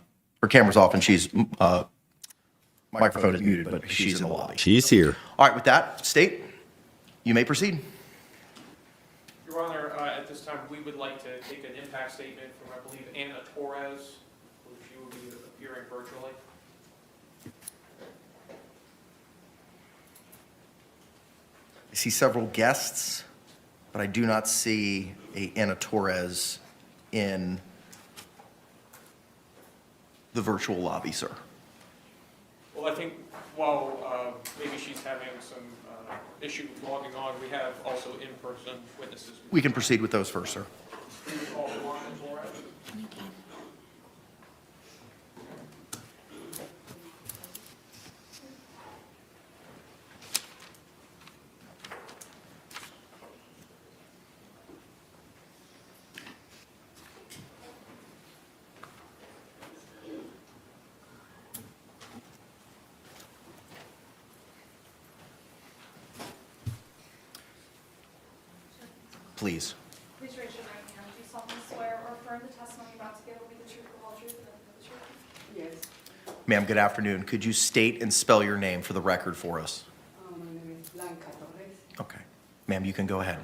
camera's off and she's, microphone is muted, but she's in the lobby.
She's here.
All right, with that, State, you may proceed.
Your Honor, at this time, we would like to take an impact statement from, I believe, Anna Torres, who she will be appearing virtually.
I see several guests, but I do not see a Anna Torres in the virtual lobby, sir.
Well, I think while maybe she's having some issue with logging on, we have also in-person witnesses.
We can proceed with those first, sir.
Please call Lana Torres.
Please.
Please raise your right hand. Do you solemnly swear or affirm the testimony you're about to give will be the truth, the whole truth, and nothing but the truth?
Yes.
Ma'am, good afternoon. Could you state and spell your name for the record for us?
My name is Blanca Torres.
Okay. Ma'am, you can go ahead.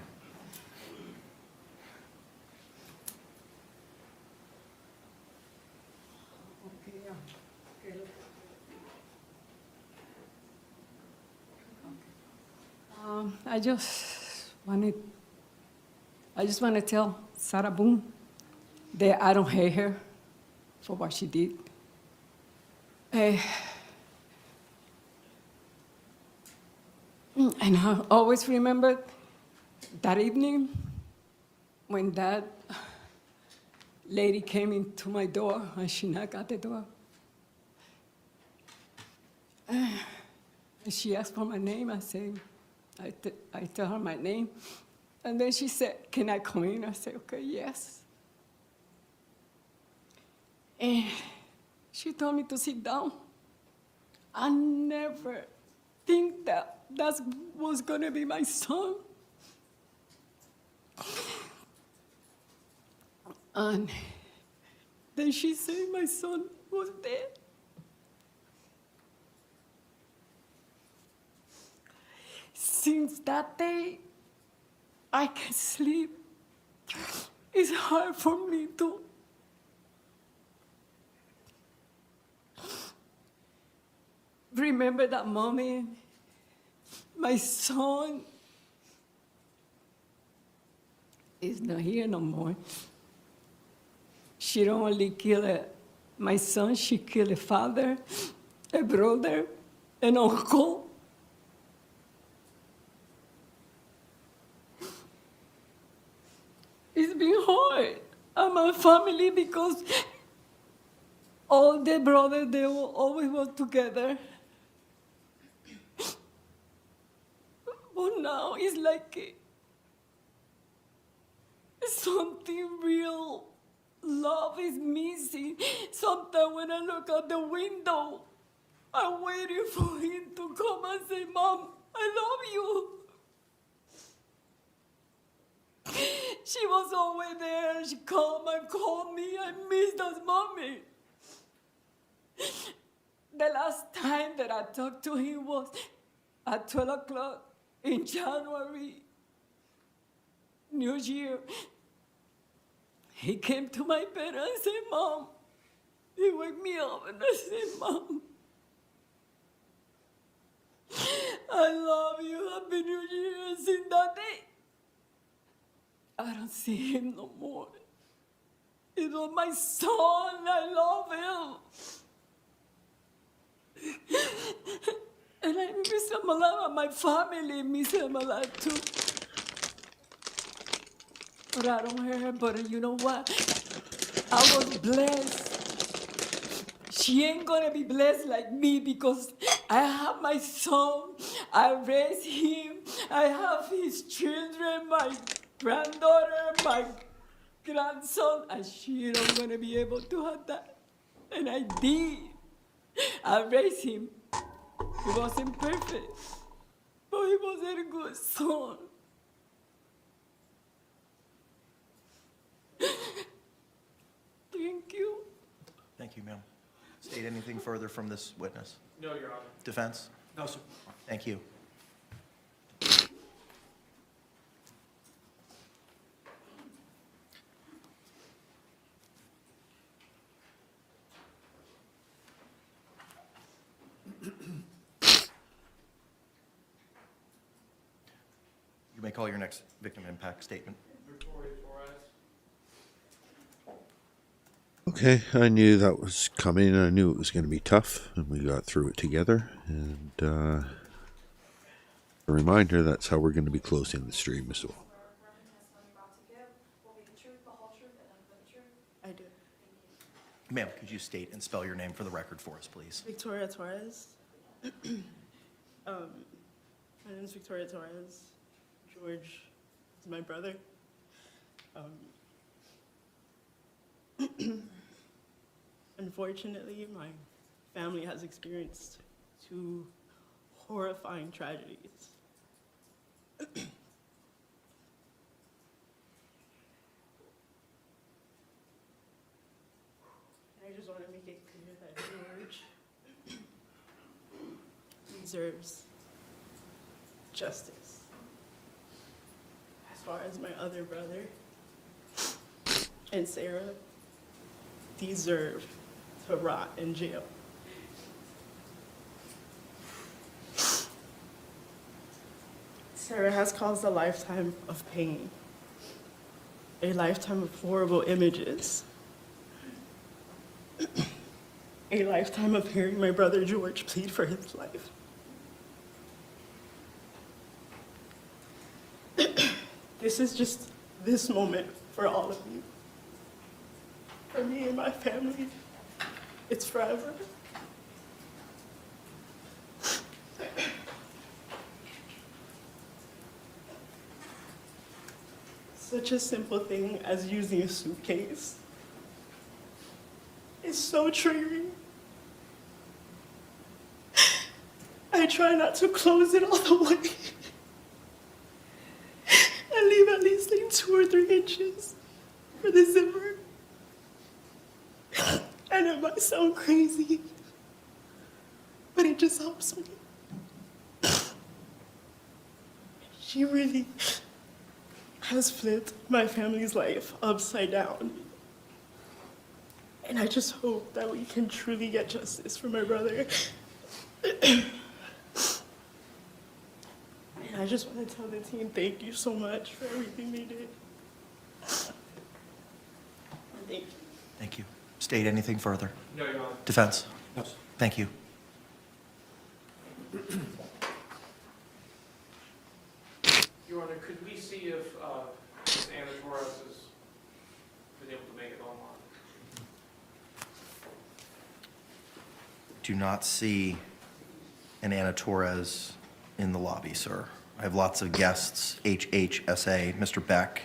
Okay, yeah. Okay.
I just want to tell Sarah Boone that I don't hate her for what she did. And I always remember that evening when that lady came into my door and she knocked at the door. And she asked for my name. I tell her my name. And then she said, "Can I come in?" I said, "Okay, yes." And she told me to sit down. I never think that was gonna be my son. And then she said my son was dead. Since that day, I can't sleep. It's hard for me to remember that moment. My son is not here no more. She don't only kill My son, she killed a father, a brother, an uncle. It's been hard. And my family, because all the brothers, they will always work together. But now it's like something real. Love is missing. Sometimes when I look out the window, I'm waiting for him to come and say, Mom, I love you. She was always there. She come and called me. I miss that mommy. The last time that I talked to him was at 12 o'clock in January, New Year. He came to my bed and said, Mom. He woke me up and I said, Mom, I love you. Happy New Year. Since that day, I don't see him no more. It was my son. I love him. And I miss him a lot. My family miss him a lot too. But I don't hear her. But you know what? I was blessed. She ain't gonna be blessed like me because I have my son. I raised him. I have his children, my granddaughter, my grandson, and she don't gonna be able to have that. And I did. I raised him. He wasn't perfect, but he was a good son. Thank you.
Thank you, ma'am. State anything further from this witness?
No, Your Honor.
Defense?
No, sir.
Thank you. You may call your next victim impact statement.
Victoria Torres.
Okay, I knew that was coming. I knew it was going to be tough, and we got through it together. And a reminder, that's how we're going to be closing the stream as well.
I do.
Ma'am, could you state and spell your name for the record for us, please?
Victoria Torres. My name is Victoria Torres. George is my brother. Unfortunately, my family has experienced two horrifying tragedies. I just want to make it clear that George deserves justice. As far as my other brother and Sarah deserve to rot in jail. Sarah has caused a lifetime of pain, a lifetime of horrible images, a lifetime of hearing my brother George plead for his life. This is just this moment for all of you. For me and my family, it's forever. Such a simple thing as using a suitcase is so triggering. I try not to close it all the way. I leave at least like 2 or 3 inches for the zipper. And it might sound crazy, but it just helps me. She really has flipped my family's life upside down. And I just hope that we can truly get justice for my brother. And I just want to tell the team thank you so much for everything they did. Thank you.
Thank you. State anything further?
No, Your Honor.
Defense?
No.
Thank you.
Your Honor, could we see if Ms. Anna Torres has been able to make it online?
Do not see an Anna Torres in the lobby, sir. I have lots of guests, HHSA, Mr. Beck,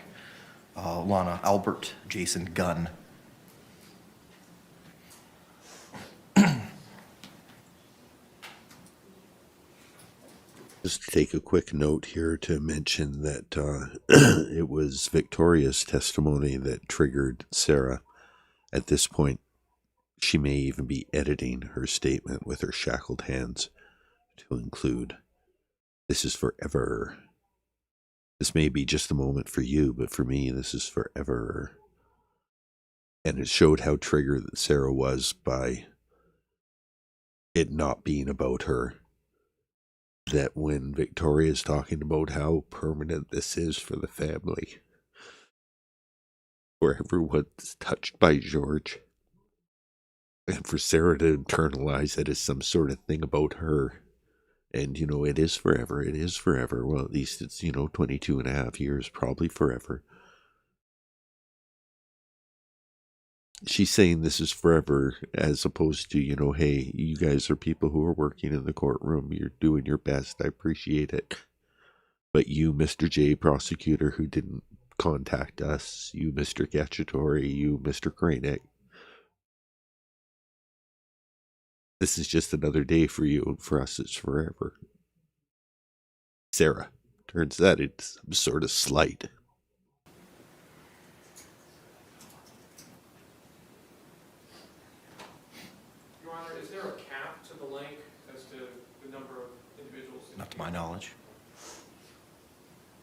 Lana, Albert, Jason Gunn.
Just to take a quick note here to mention that it was Victoria's testimony that triggered Sarah. At this point, she may even be editing her statement with her shackled hands to include, "This is forever. This may be just a moment for you, but for me, this is forever." And it showed how triggered that Sarah was by it not being about her. That when Victoria's talking about how permanent this is for the family, for everyone's touched by George, and for Sarah to internalize it as some sort of thing about her, and, you know, it is forever, well, at least it's, 22 and a half years, probably forever. She's saying this is forever, as opposed to, hey, you guys are people who are working in the courtroom. You're doing your best. I appreciate it. But you, Mr. J, prosecutor, who didn't contact us, you, Mr. Cacciatore, you, Mr. Kranick, this is just another day for you, and for us it's forever. Sarah turns that into some sort of slight.
Not to my knowledge.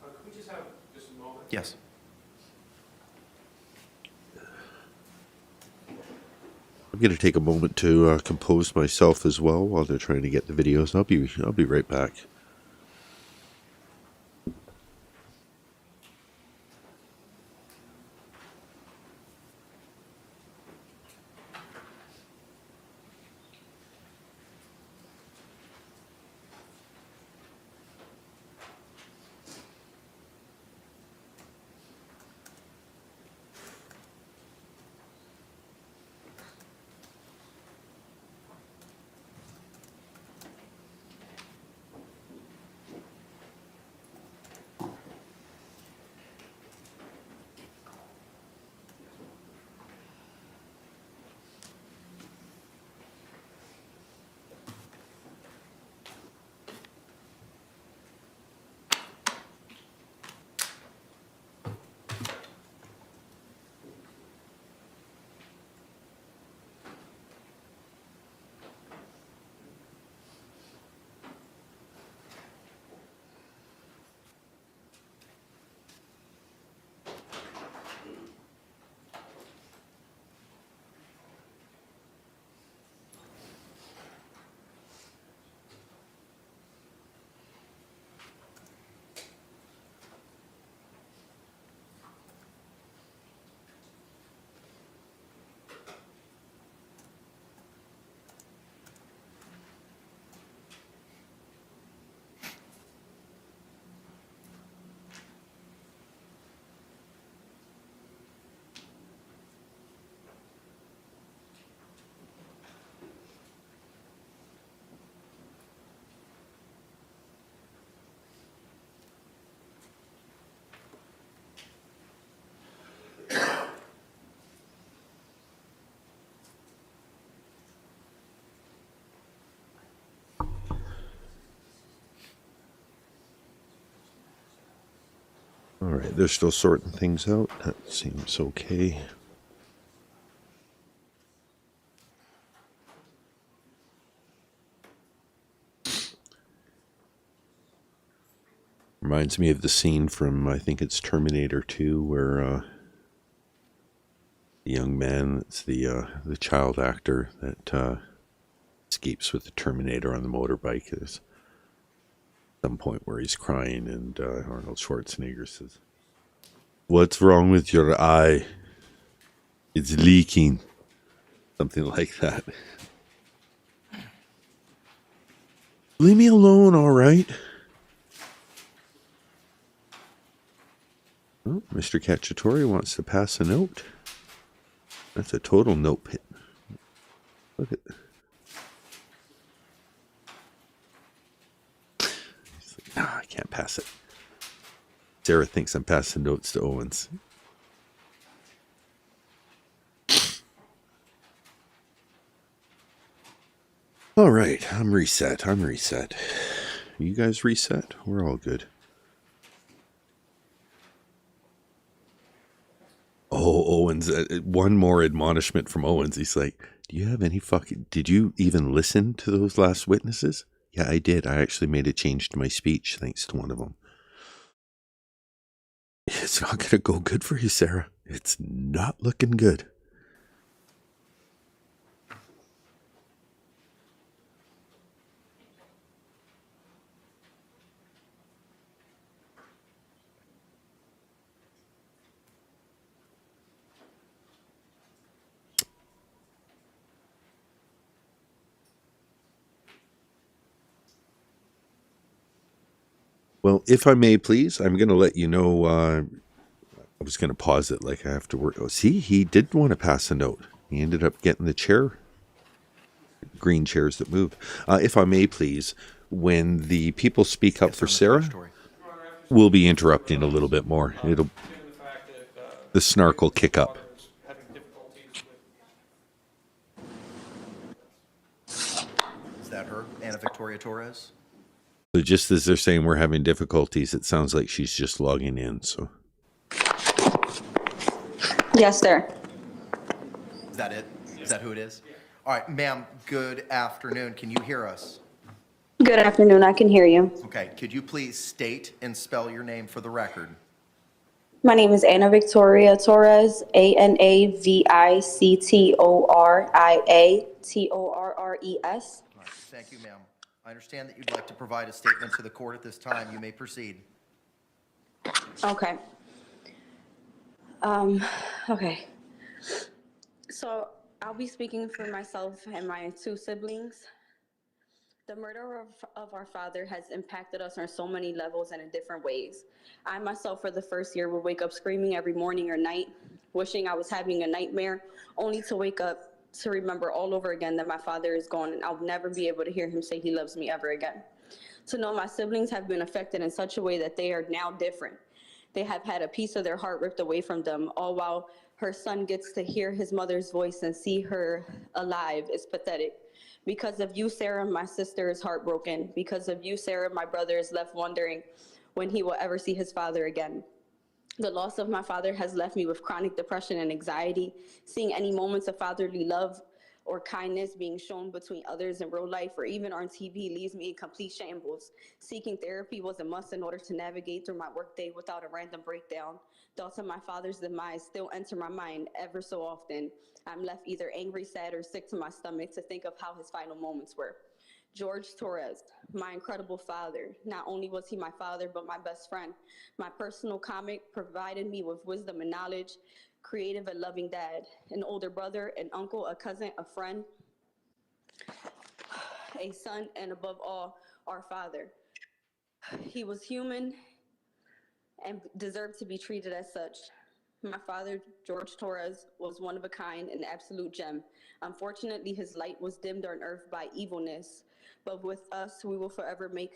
Could we just have just a moment?
Yes.
I'm going to take a moment to compose myself as well while they're trying to get the videos. I'll be right back. All right, they're still sorting things out. That seems okay. Reminds me of the scene from, I think it's Terminator 2, where the young man, it's the child actor that escapes with the Terminator on the motorbike. There's some point where he's crying, and Arnold Schwarzenegger says, "What's wrong with your eye? It's leaking." Something like that. Leave me alone, all right? Oh, Mr. Cacciatore wants to pass a note. That's a total note pit. Look at he's like, nah, I can't pass it. Sarah thinks I'm passing notes to Owens. All right, I'm reset. You guys reset? We're all good. Oh, Owens, one more admonishment from Owens. He's like, do you have any did you even listen to those last witnesses? Yeah, I did. I actually made a change to my speech thanks to one of them. It's not going to go good for you, Sarah. It's not looking good. Well, if I may, please, I'm going to let you know. I was going to pause it like I have to work. Oh, see, he did want to pass a note. He ended up getting the chair, green chairs that move. If I may, please, when the people speak up for Sarah, we'll be interrupting a little bit more. The snark will kick up.
Is that her, Anna Victoria Torres?
So just as they're saying we're having difficulties, it sounds like she's just logging in. So.
Yes, sir.
Is that it? Is that who it is? All right, ma'am, good afternoon. Can you hear us?
Good afternoon. I can hear you.
Okay, could you please state and spell your name for the record?
My name is Anna Victoria Torres, ANAVICTORIA TORRES.
All right, thank you, ma'am. I understand that you'd like to provide a statement to the court at this time. You may proceed.
Okay. Okay. So I'll be speaking for myself and my two siblings. The murder of our father has impacted us on so many levels and in different ways. I myself, for the first year, would wake up screaming every morning or night, wishing I was having a nightmare, only to wake up to remember all over again that my father is gone and I'll never be able to hear him say he loves me ever again. To know my siblings have been affected in such a way that they are now different. They have had a piece of their heart ripped away from them, all while her son gets to hear his mother's voice and see her alive is pathetic. Because of you, Sarah, my sister is heartbroken. Because of you, Sarah, my brother is left wondering when he will ever see his father again. The loss of my father has left me with chronic depression and anxiety. Seeing any moments of fatherly love or kindness being shown between others in real life or even on TV leaves me in complete shambles. Seeking therapy was a must in order to navigate through my workday without a random breakdown. Thoughts of my father's demise still enter my mind ever so often. I'm left either angry, sad, or sick to my stomach to think of how his final moments were. Jorge Torres, my incredible father. Not only was he my father, but my best friend. My personal comic provided me with wisdom and knowledge, creative and loving dad, an older brother, an uncle, a cousin, a friend, a son, and above all, our father. He was human and deserved to be treated as such. My father, Jorge Torres, was one of a kind, an absolute gem. Unfortunately, his light was dimmed on earth by evilness, but with us, we will forever make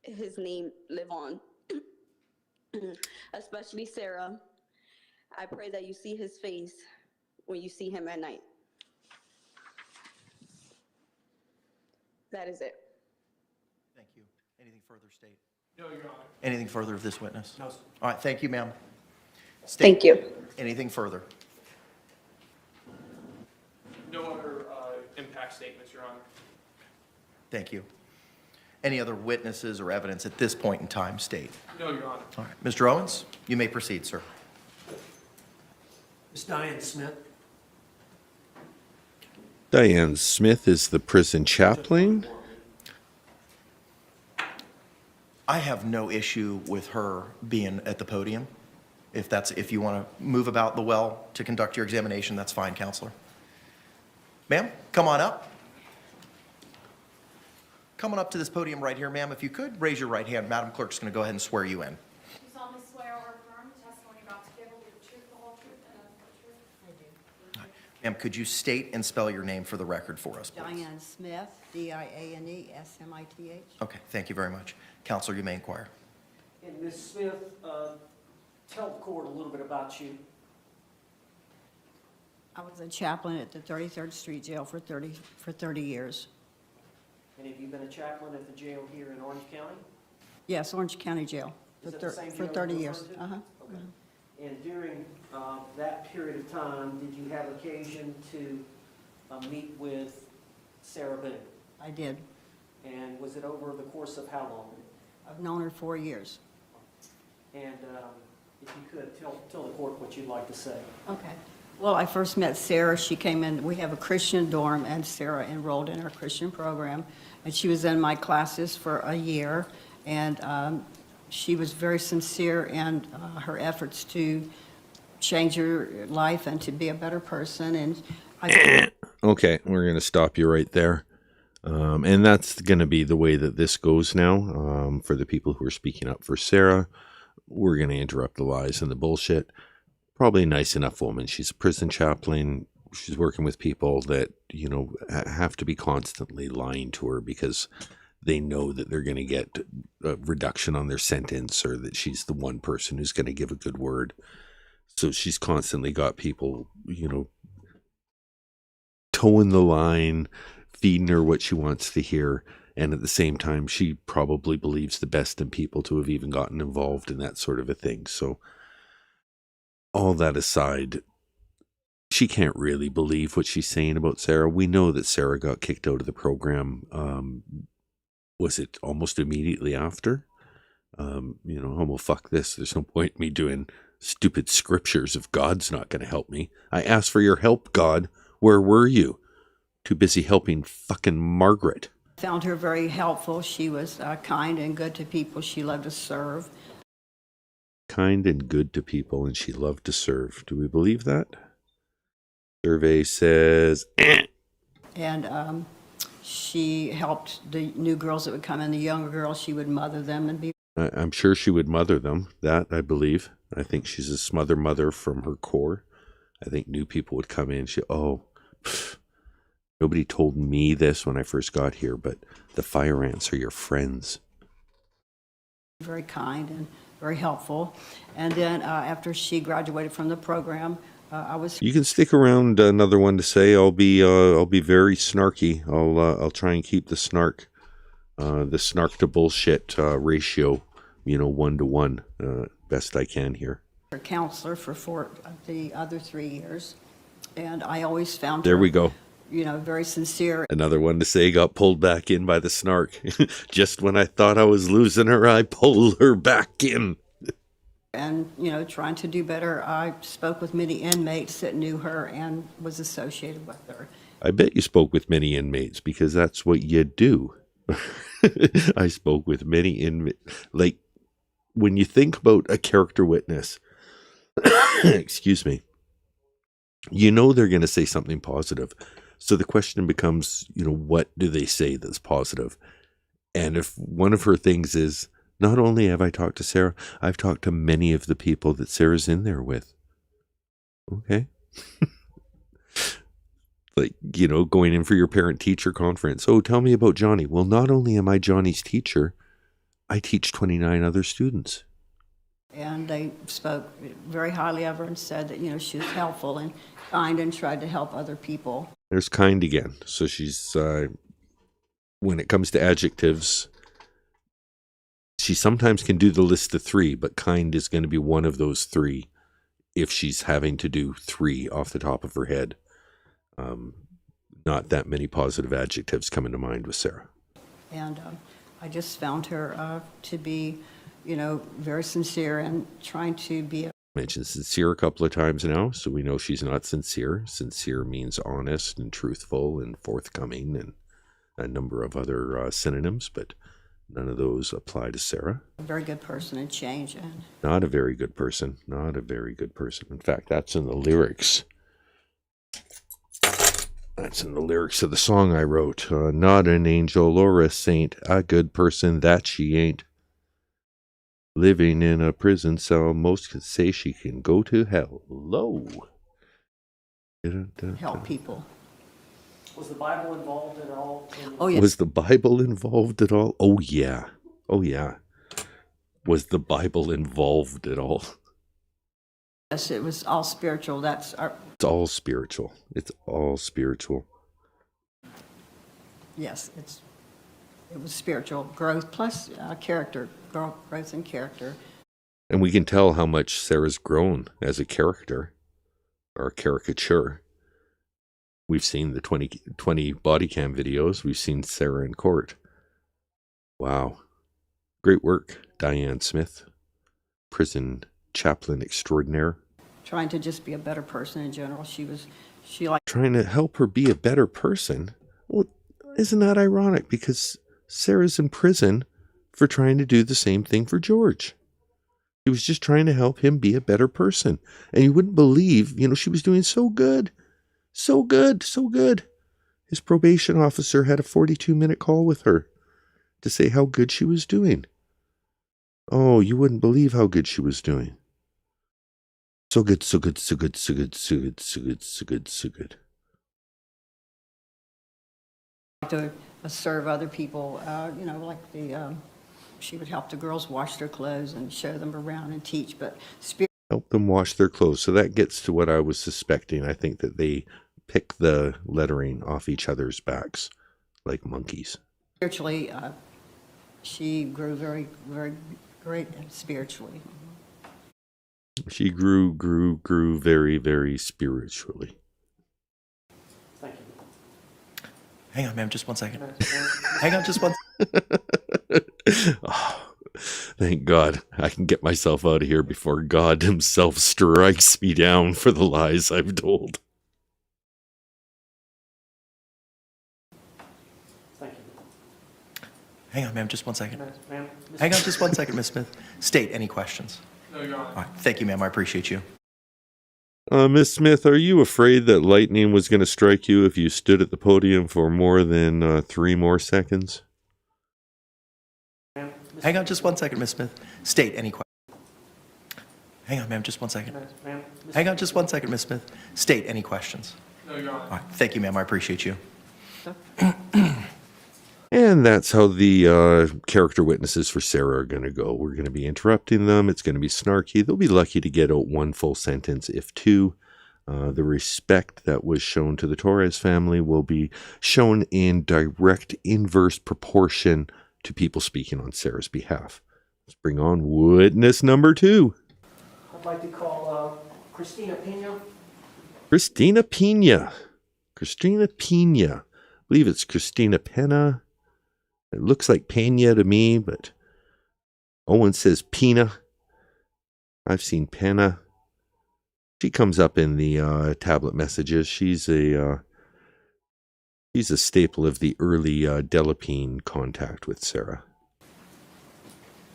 his name live on. Especially Sarah, I pray that you see his face when you see him at night. That is it.
Thank you. Anything further, State?
No, Your Honor.
Anything further of this witness?
No, sir.
All right, thank you, ma'am. State,
Thank you.
Anything further?
No other impact statements, Your Honor.
Thank you. Any other witnesses or evidence at this point in time, State?
No, Your Honor.
All right, Mr. Owens, you may proceed, sir.
Ms. Diane Smith.
Diane Smith is the prison chaplain.
I have no issue with her being at the podium. If you want to move about the well to conduct your examination, that's fine, Counselor. Ma'am, come on up. Coming up to this podium right here, ma'am, if you could, raise your right hand. Madam Clerk's going to go ahead and swear you in.
You solemnly swear or affirm the testimony you're about to give will be the truth, the whole truth, and nothing but the truth? I do.
Ma'am, could you state and spell your name for the record for us, please?
Diane Smith, Diane
Okay, thank you very much. Counselor, you may inquire.
And Ms. Smith, tell the court a little bit about you.
I was a chaplain at the 33rd Street Jail for 30 years.
And have you been a chaplain at the jail here in Orange County?
Yes, Orange County Jail
Is that the same
for
jail
30
you're
years.
referring to? Okay. And during that period of time, did you have occasion to meet with Sarah Boone?
I did.
And was it over the course of how long?
I've known her 4 years.
And if you could, tell the court what you'd like to say.
Okay. Well, I first met Sarah. She came in, we have a Christian dorm, and Sarah enrolled in our Christian program. And she was in my classes for a year. And she was very sincere in her efforts to change her life and to be a better person. And
Okay, we're going to stop you right there. And that's going to be the way that this goes now. For the people who are speaking up for Sarah, we're going to interrupt the lies and the bullshit. Probably a nice enough woman. She's a prison chaplain. She's working with people that, you know, have to be constantly lying to her because they know that they're going to get a reduction on their sentence, or that she's the one person who's going to give a good word. So she's constantly got people, you know, towing the line, feeding her what she wants to hear. And at the same time, she probably believes the best in people to have even gotten involved in that sort of a thing. So all that aside, she can't really believe what she's saying about Sarah. We know that Sarah got kicked out of the program. Was it almost immediately after? You know, oh, well, fuck this. There's no point in me doing stupid scriptures if God's not going to help me. I asked for your help, God. Where were you? Too busy helping fucking Margaret.
found her very helpful. She was kind and good to people. She loved to serve.
Kind and good to people, and she loved to serve. Do we believe that? Survey says
And she helped the new girls that would come in, the younger girls. She would mother them and be.
I'm sure she would mother them. That I believe. I think she's a smother mother from her core. I think new people would come in. Nobody told me this when I first got here, but the fire ants are your friends.
Very kind and very helpful. And then after she graduated from the program, I was.
You can stick around another one to say. I'll be very snarky. I'll try and keep the snark to bullshit ratio, 1-to-1, best I can here.
Her counselor for the other 3 years, and I always found
There
her,
we go.
Very sincere.
Another one to say got pulled back in by the snark. Just when I thought I was losing her, I pulled her back in.
And, trying to do better. I spoke with many inmates that knew her and was associated with her.
I bet you spoke with many inmates because that's what you do. I spoke with many inmates. Like, when you think about a character witness, excuse me, they're going to say something positive. So the question becomes, what do they say that's positive? And if one of her things is, not only have I talked to Sarah, I've talked to many of the people that Sarah's in there with. Okay. Like, going in for your parent-teacher conference. Oh, tell me about Johnny. Well, not only am I Johnny's teacher, I teach 29 other students.
And they spoke very highly of her and said that, she was helpful and kind and tried to help other people.
There's kind again. So she's, when it comes to adjectives, she sometimes can do the list of 3, but kind is going to be one of those 3 if she's having to do 3 off the top of her head. Not that many positive adjectives coming to mind with Sarah.
And I just found her to be, very sincere and trying to be.
Mentioned sincere a couple of times now, so we know she's not sincere. Sincere means honest and truthful and forthcoming and a number of other synonyms, but none of those apply to Sarah.
A very good person and change. And
not a very good person. Not a very good person. In fact, that's in the lyrics. That's in the lyrics of the song I wrote. Not an angel or a saint, a good person that she ain't. Living in a prison cell, most could say she can go to hell. Low.
Help people.
Was the Bible involved at all?
Oh, yeah.
Was the Bible involved at all? Oh, yeah. Oh, yeah. Was the Bible involved at all?
Yes, it was all spiritual. That's our.
It's all spiritual. It's all spiritual.
Yes, it was spiritual growth plus character, growth in character.
And we can tell how much Sarah's grown as a character, or a caricature. We've seen the 20 body cam videos. We've seen Sarah in court. Wow. Great work, Diane Smith, prison chaplain extraordinaire.
Trying to just be a better person in general. She liked
Trying to help her be a better person. Well, isn't that ironic? Because Sarah's in prison for trying to do the same thing for George. She was just trying to help him be a better person. And you wouldn't believe, she was doing so good. So good, so good. His probation officer had a 42-minute call with her to say how good she was doing. Oh, you wouldn't believe how good she was doing. So good, so good, so good, so good, so good, so good, so good, so good.
to serve other people, like she would help the girls wash their clothes and show them around and teach, but
Help them wash their clothes. So that gets to what I was suspecting. I think that they pick the lettering off each other's backs like monkeys.
spiritually, she grew very, very great spiritually.
She grew very, very spiritually.
Thank you. Hang on, ma'am, just 1 second. Hang on, just one.
Oh, thank God I can get myself out of here before God himself strikes me down for the lies I've told.
Thank you. Hang on, ma'am, just 1 second. Hang on, just 1 second, Ms. Smith. State any questions.
No, Your Honor.
All right, thank you, ma'am. I appreciate you.
Miss Smith, are you afraid that lightning was going to strike you if you stood at the podium for more than 3 more seconds?
Hang on just 1 second, Ms. Smith. State any question. Hang on, ma'am, just 1 second. Hang on just 1 second, Ms. Smith. State any questions.
No, Your Honor.
All right, thank you, ma'am. I appreciate you.
And that's how the character witnesses for Sarah are going to go. We're going to be interrupting them. It's going to be snarky. They'll be lucky to get out 1 full sentence, if 2. The respect that was shown to the Torres family will be shown in direct inverse proportion to people speaking on Sarah's behalf. Let's bring on witness number 2.
I'd like to call Christina Pena.
Christina Pena. Christina Pena. I believe it's Christina Pena. It looks like Pena to me, but Owens says Pena. I've seen Pena. She comes up in the tablet messages. She's a staple of the early Delapine contact with Sarah.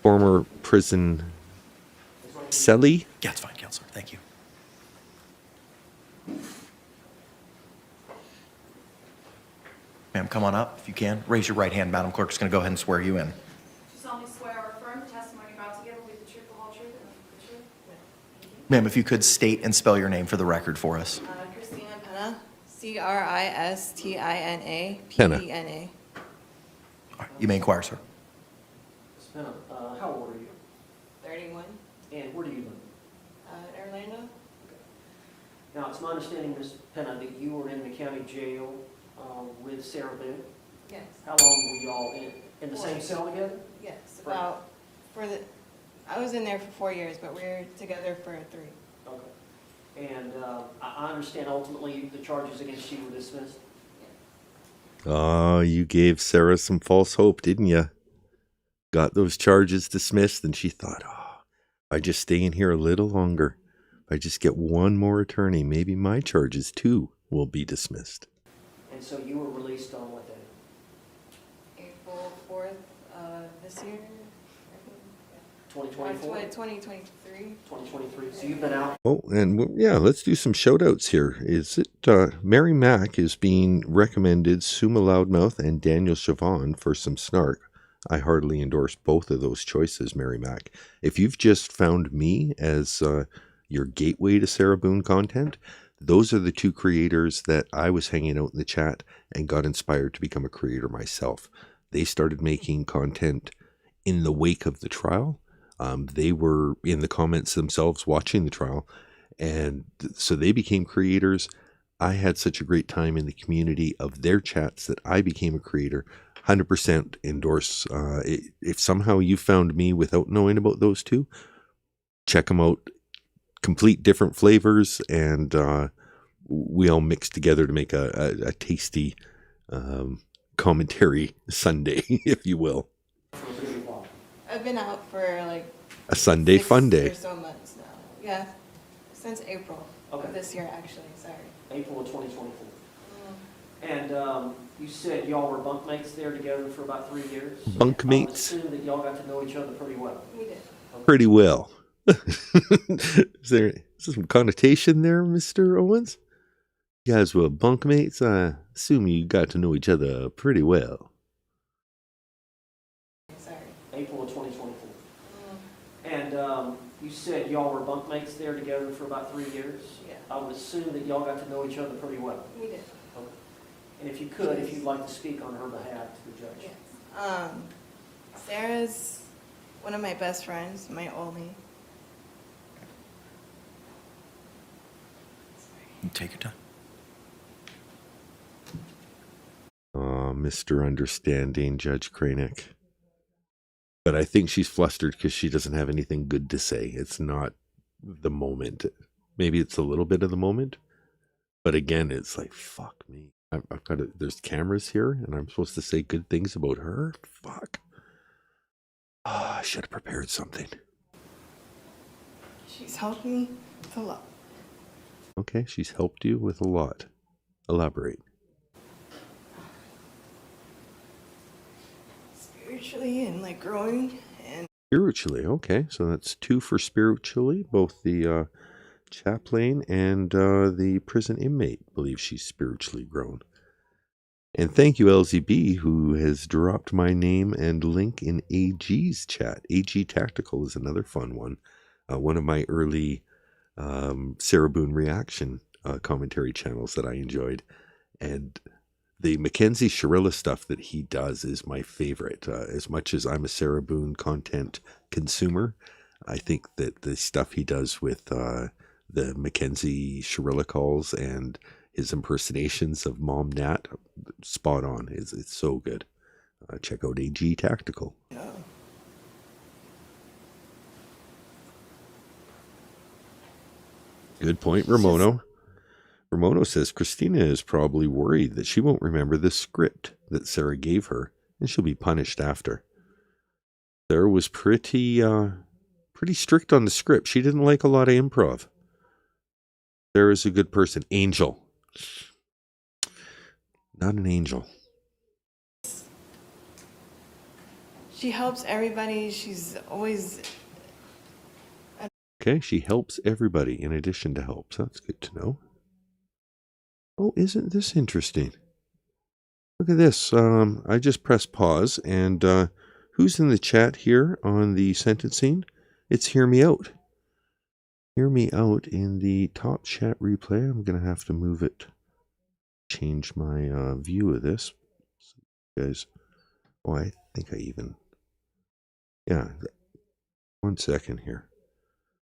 Former prison cellie.
Yeah, it's fine, Counselor. Thank you. Ma'am, come on up if you can. Raise your right hand. Madam Clerk's going to go ahead and swear you in.
Do solemnly swear or affirm the testimony you're about to give will be the truth, the whole truth, and nothing but the truth?
Ma'am, if you could state and spell your name for the record for us.
Christina Pena, Christina
Pena.
Pena.
All right, you may inquire, sir.
Ms. Pena, how old are you?
31,
And where do you live?
Orlando.
Now, it's my understanding, Ms. Pena, that you were in the county jail with Sarah Boone.
Yes.
How long were you all in the same cell together?
Yes, I was in there for 4 years, but we were together for 3.
Okay. And I understand ultimately the charges against you were dismissed?
Oh, you gave Sarah some false hope, didn't you? Got those charges dismissed, and she thought, if I just stay in here a little longer, if I just get 1 more attorney, maybe my charges too will be dismissed.
And so you were released on what day?
April 4th this year. 2023.
2023. So you've been out.
Oh, and yeah, let's do some shout outs here. Is it Mary Mack is being recommended, Suma Loudmouth and Daniel Chavon for some snark. I heartily endorse both of those choices, Mary Mack. If you've just found me as your gateway to Sarah Boone content, those are the two creators that I was hanging out in the chat and got inspired to become a creator myself. They started making content in the wake of the trial. They were in the comments themselves watching the trial, and so they became creators. I had such a great time in the community of their chats that I became a creator. 100% endorse. If somehow you found me without knowing about those two, check them out. Complete different flavors, and we all mix together to make a tasty commentary Sunday, if you will.
I've been out for like
A Sunday fun day.
6 or so months now. Yeah, since April of this year, actually. Sorry.
April of 2024. And you said y'all were bunkmates there together for about 3 years?
Bunkmates.
I assume that y'all got to know each other pretty well.
We did.
Pretty well. Is there some connotation there, Mr. Owens? You guys were bunkmates. I assume you got to know each other pretty well.
Sorry.
April of 2024. And you said y'all were bunkmates there together for about 3 years?
Yeah.
I would assume that y'all got to know each other pretty well.
We did.
Okay. And if you could, if you'd like to speak on her behalf to the judge.
Yes. Sarah's one of my best friends, my only.
Take your time.
Mr. Understanding, Judge Kranick. But I think she's flustered because she doesn't have anything good to say. It's not the moment. Maybe it's a little bit of the moment. But again, it's like, fuck me. I've got to, there's cameras here, and I'm supposed to say good things about her? Fuck. I should have prepared something.
She's helped me with a lot.
Okay, she's helped you with a lot. Elaborate.
Spiritually and like growing and
Spiritually, okay. So that's 2 for spiritually. Both the chaplain and the prison inmate believe she's spiritually grown. And thank you, LZB, who has dropped my name and link in AG's chat. AG Tactical is another fun one. One of my early Sarah Boone reaction commentary channels that I enjoyed. And the Mackenzie Shirilla stuff that he does is my favorite. As much as I'm a Sarah Boone content consumer, I think that the stuff he does with the Mackenzie Shirilla calls and his impersonations of Mom Nat, spot on. It's so good. Check out AG Tactical.
yeah.
Good point, Ramono. Ramono says Christina is probably worried that she won't remember the script that Sarah gave her, and she'll be punished after. Sarah was pretty strict on the script. She didn't like a lot of improv. Sarah's a good person. Angel. Not an angel.
She helps everybody. She's always.
Okay, she helps everybody in addition to help. So that's good to know. Oh, isn't this interesting? Look at this. I just pressed pause, and who's in the chat here on the sentencing? It's Hear Me Out. Hear Me Out in the top chat replay. I'm going to have to move it. Change my view of this. So you guys, oh, I think I even... Yeah, 1 second here.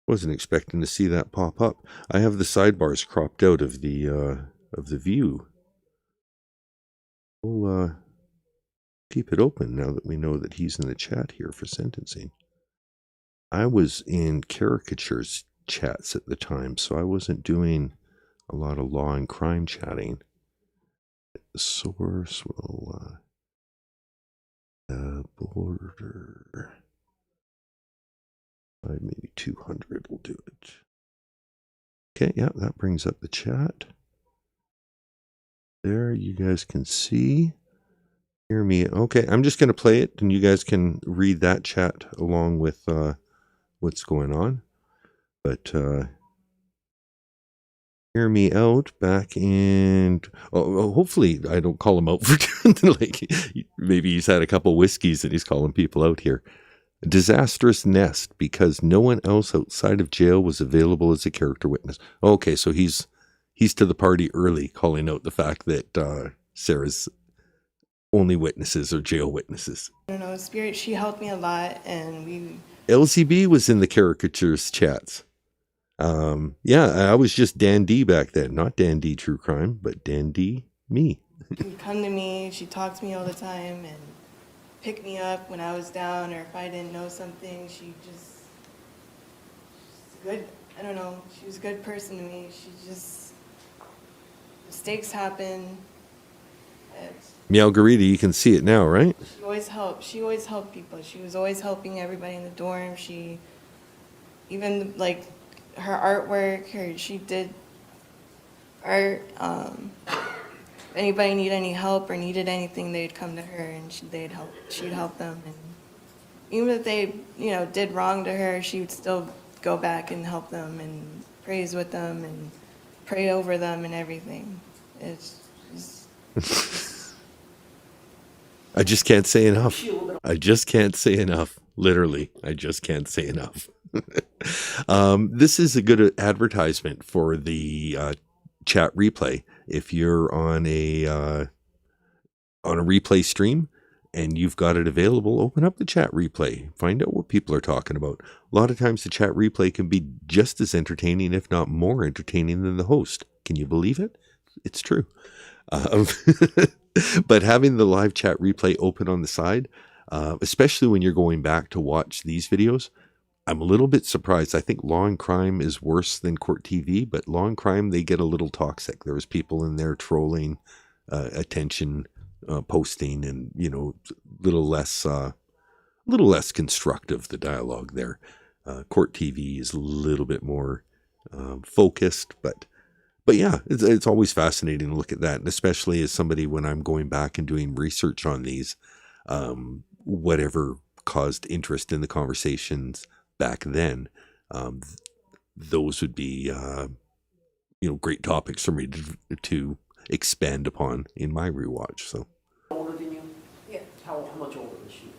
Wasn't expecting to see that pop up. I have the sidebars cropped out of the view. We'll keep it open now that we know that he's in the chat here for sentencing. I was in caricatures chats at the time, so I wasn't doing a lot of law and crime chatting. The source will border. Maybe 200 will do it. Okay, yeah, that brings up the chat. There, you guys can see. Hear me. Okay, I'm just going to play it, and you guys can read that chat along with what's going on. But hear me out back in. Hopefully I don't call him out for like maybe he's had a couple whiskeys and he's calling people out here. Disastrous nest because no one else outside of jail was available as a character witness. Okay, so he's to the party early, calling out the fact that Sarah's only witnesses are jail witnesses.
I don't know, Spirit, she helped me a lot, and
LCB was in the caricatures chats. Yeah, I was just Dan D back then, not Dan D True Crime, but Dan D me.
she'd come to me, she talked to me all the time, and pick me up when I was down, or if I didn't know something, she's good. I don't know, she was a good person to me. Mistakes happen.
Mialgarita, you can see it now, right?
She always helped people. She was always helping everybody in the dorm. She, even like her artwork, she did art. If anybody needed any help or needed anything, they'd come to her and she'd help them. And even if they, did wrong to her, she would still go back and help them and praise with them and pray over them and everything. It's
I just can't say enough. I just can't say enough. Literally, I just can't say enough. This is a good advertisement for the chat replay. If you're on a replay stream and you've got it available, open up the chat replay. Find out what people are talking about. A lot of times the chat replay can be just as entertaining, if not more entertaining than the host. Can you believe it? It's true. But having the live chat replay open on the side, especially when you're going back to watch these videos, I'm a little bit surprised. I think Law and Crime is worse than Court TV, but Law and Crime, they get a little toxic. There's people in there trolling, attention posting, and little less constructive, the dialogue there. Court TV is a little bit more focused, but yeah, it's always fascinating to look at that, and especially as somebody, when I'm going back and doing research on these, whatever caused interest in the conversations back then, those would be great topics for me to expand upon in my rewatch. So.
Older than you?
Yeah.
How much older is she?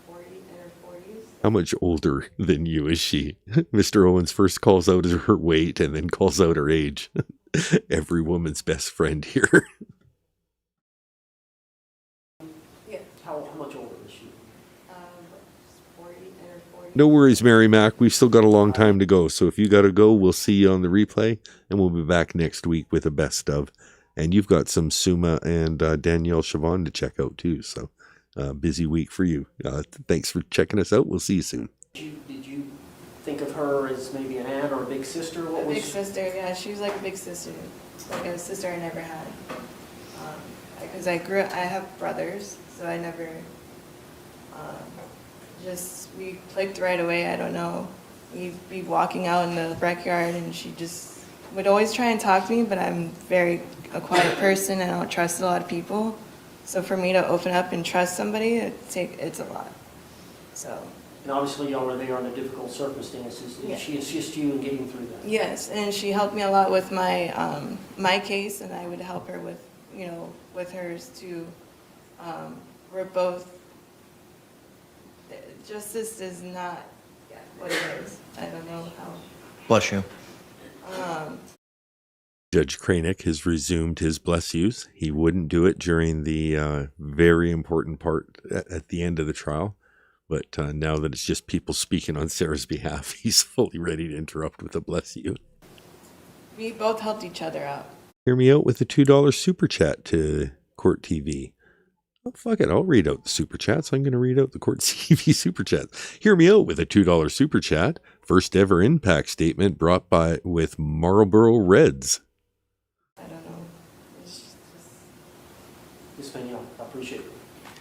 40, in her 40s.
How much older than you is she? Mr. Owens first calls out her weight and then calls out her age. Every woman's best friend here.
Yeah.
How much older is she?
40, in her 40s.
No worries, Mary Mac. We've still got a long time to go. So if you got to go, we'll see you on the replay, and we'll be back next week with a best of. And you've got some Suma and Danielle Chavon to check out too. So busy week for you. Thanks for checking us out. We'll see you soon.
Did you think of her as maybe an aunt or a big sister?
Big sister, yeah. She was like a big sister, like a sister I never had. Because I have brothers, so I never, we clicked right away. I don't know. We'd be walking out in the backyard, and she just would always try and talk to me, but I'm a quiet person, and I don't trust a lot of people. So for me to open up and trust somebody, it's a lot. So.
And obviously y'all were there under difficult circumstances. Did she assist you in getting through that?
Yes, and she helped me a lot with my my case, and I would help her with with hers too. We're both. Justice is not what it is. I don't know how.
Bless you.
Judge Kranick has resumed his bless yous. He wouldn't do it during the very important part at the end of the trial. But now that it's just people speaking on Sarah's behalf, he's fully ready to interrupt with a bless you.
We both helped each other out.
Hear me out with a $2 super chat to Court TV. Oh, fuck it. I'll read out the super chats. I'm going to read out the Court TV super chats. Hear me out with a $2 super chat. First ever impact statement brought with Marlboro Reds.
I don't know.
Ms. Pena, I appreciate it.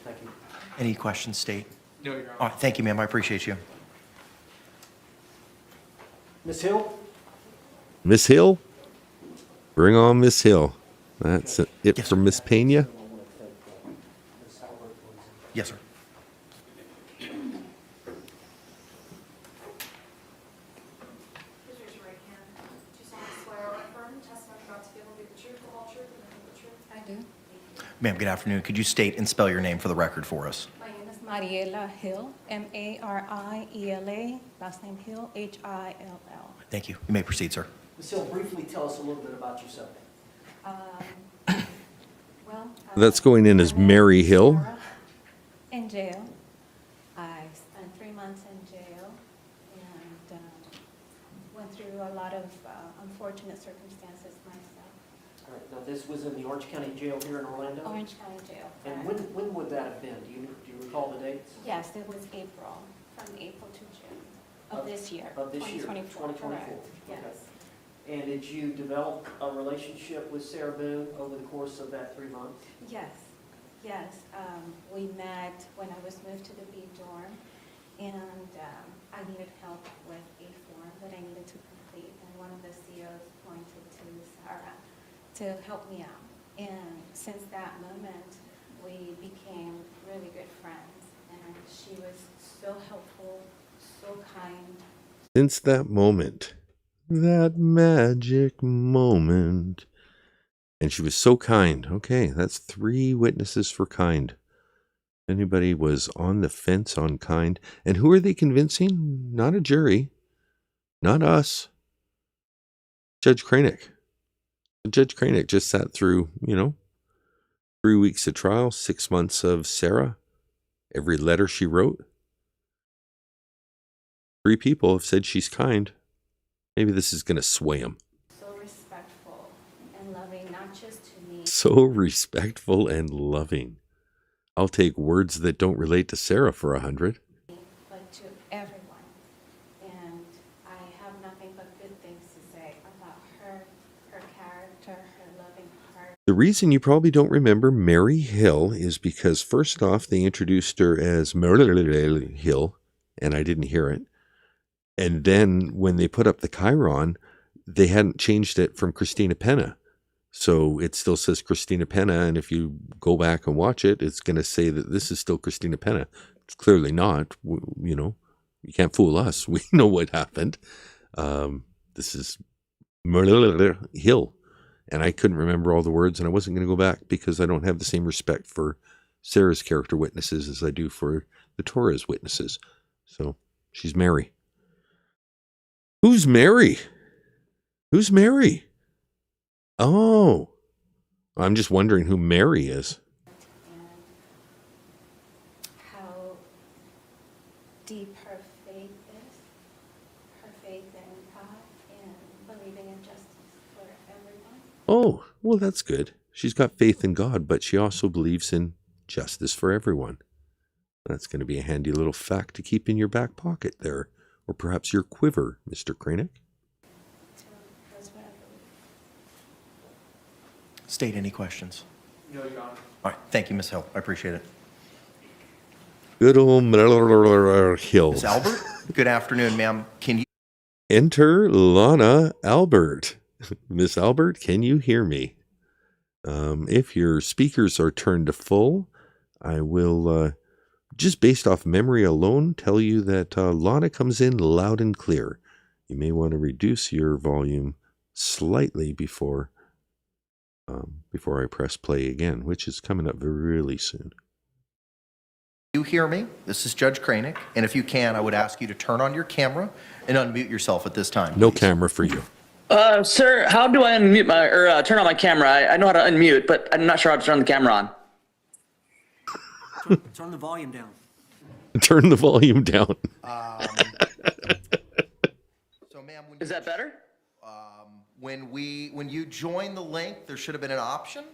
Thank you.
Any questions, State?
No, Your Honor.
All right, thank you, ma'am. I appreciate you.
Ms. Hill?
Miss Hill? Bring on Miss Hill. That's it from Miss Pena.
Yes, sir. Ma'am, good afternoon. Could you state and spell your name for the record for us?
My name is Mariela Hill, Mariela, last name Hill, Hill.
Thank you. You may proceed, sir.
Ms. Hill, briefly tell us a little bit about yourself.
That's going in as Mary Hill.
In jail. I spent 3 months in jail and went through a lot of unfortunate circumstances myself.
All right, now this was in the Orange County Jail here in Orlando?
Orange County Jail.
And when would that have been? Do you recall the dates?
Yes, it was April, from April to June of this year.
Of this year,
2024.
2024.
Correct. Yes.
Okay. And did you develop a relationship with Sarah Boone over the course of that 3 months?
Yes, yes. We met when I was moved to the B dorm, and I needed help with a form that I needed to complete, and one of the COs pointed to Sarah to help me out. And since that moment, we became really good friends, and she was so helpful, so kind.
Since that moment, that magic moment. And she was so kind. Okay, that's 3 witnesses for kind. Anybody was on the fence on kind. And who are they convincing? Not a jury. Not us. Judge Cranick. Judge Cranick just sat through, 3 weeks of trial, 6 months of Sarah, every letter she wrote. 3 people have said she's kind. Maybe this is going to sway him.
So respectful and loving, not just to me.
So respectful and loving. I'll take words that don't relate to Sarah for 100.
But to everyone. And I have nothing but good things to say about her, her character, her loving heart.
The reason you probably don't remember Mary Hill is because first off, they introduced her as Mariela Hill, and I didn't hear it. And then when they put up the chyron, they hadn't changed it from Christina Pena. So it still says Christina Pena, and if you go back and watch it, it's going to say that this is still Christina Pena. It's clearly not. You can't fool us. We know what happened. This is Mariela Hill. And I couldn't remember all the words, and I wasn't going to go back because I don't have the same respect for Sarah's character witnesses as I do for the Torres witnesses. So she's Mary. Who's Mary? Who's Mary? Oh, I'm just wondering who Mary is.
How deep her faith is, her faith in God, and believing in justice for everyone.
Oh, well, that's good. She's got faith in God, but she also believes in justice for everyone. That's going to be a handy little fact to keep in your back pocket there. Or perhaps your quiver, Mr. Cranick.
State any questions.
No, Your Honor.
All right. Thank you, Ms. Hill. I appreciate it.
Good old Hill.
Ms. Albert, good afternoon, ma'am. Can you
enter Lana Albert? Miss Albert, can you hear me? If your speakers are turned to full, I will, just based off memory alone, tell you that Lana comes in loud and clear. You may want to reduce your volume slightly before I press play again, which is coming up really soon.
you hear me? This is Judge Cranick, and if you can, I would ask you to turn on your camera and unmute yourself at this time.
No camera for you.
Sir, how do I unmute turn on my camera? I know how to unmute, but I'm not sure how to turn the camera on.
Turn the volume down.
Turn the volume down.
So, ma'am,
is that better?
When you join the link, there should have been an option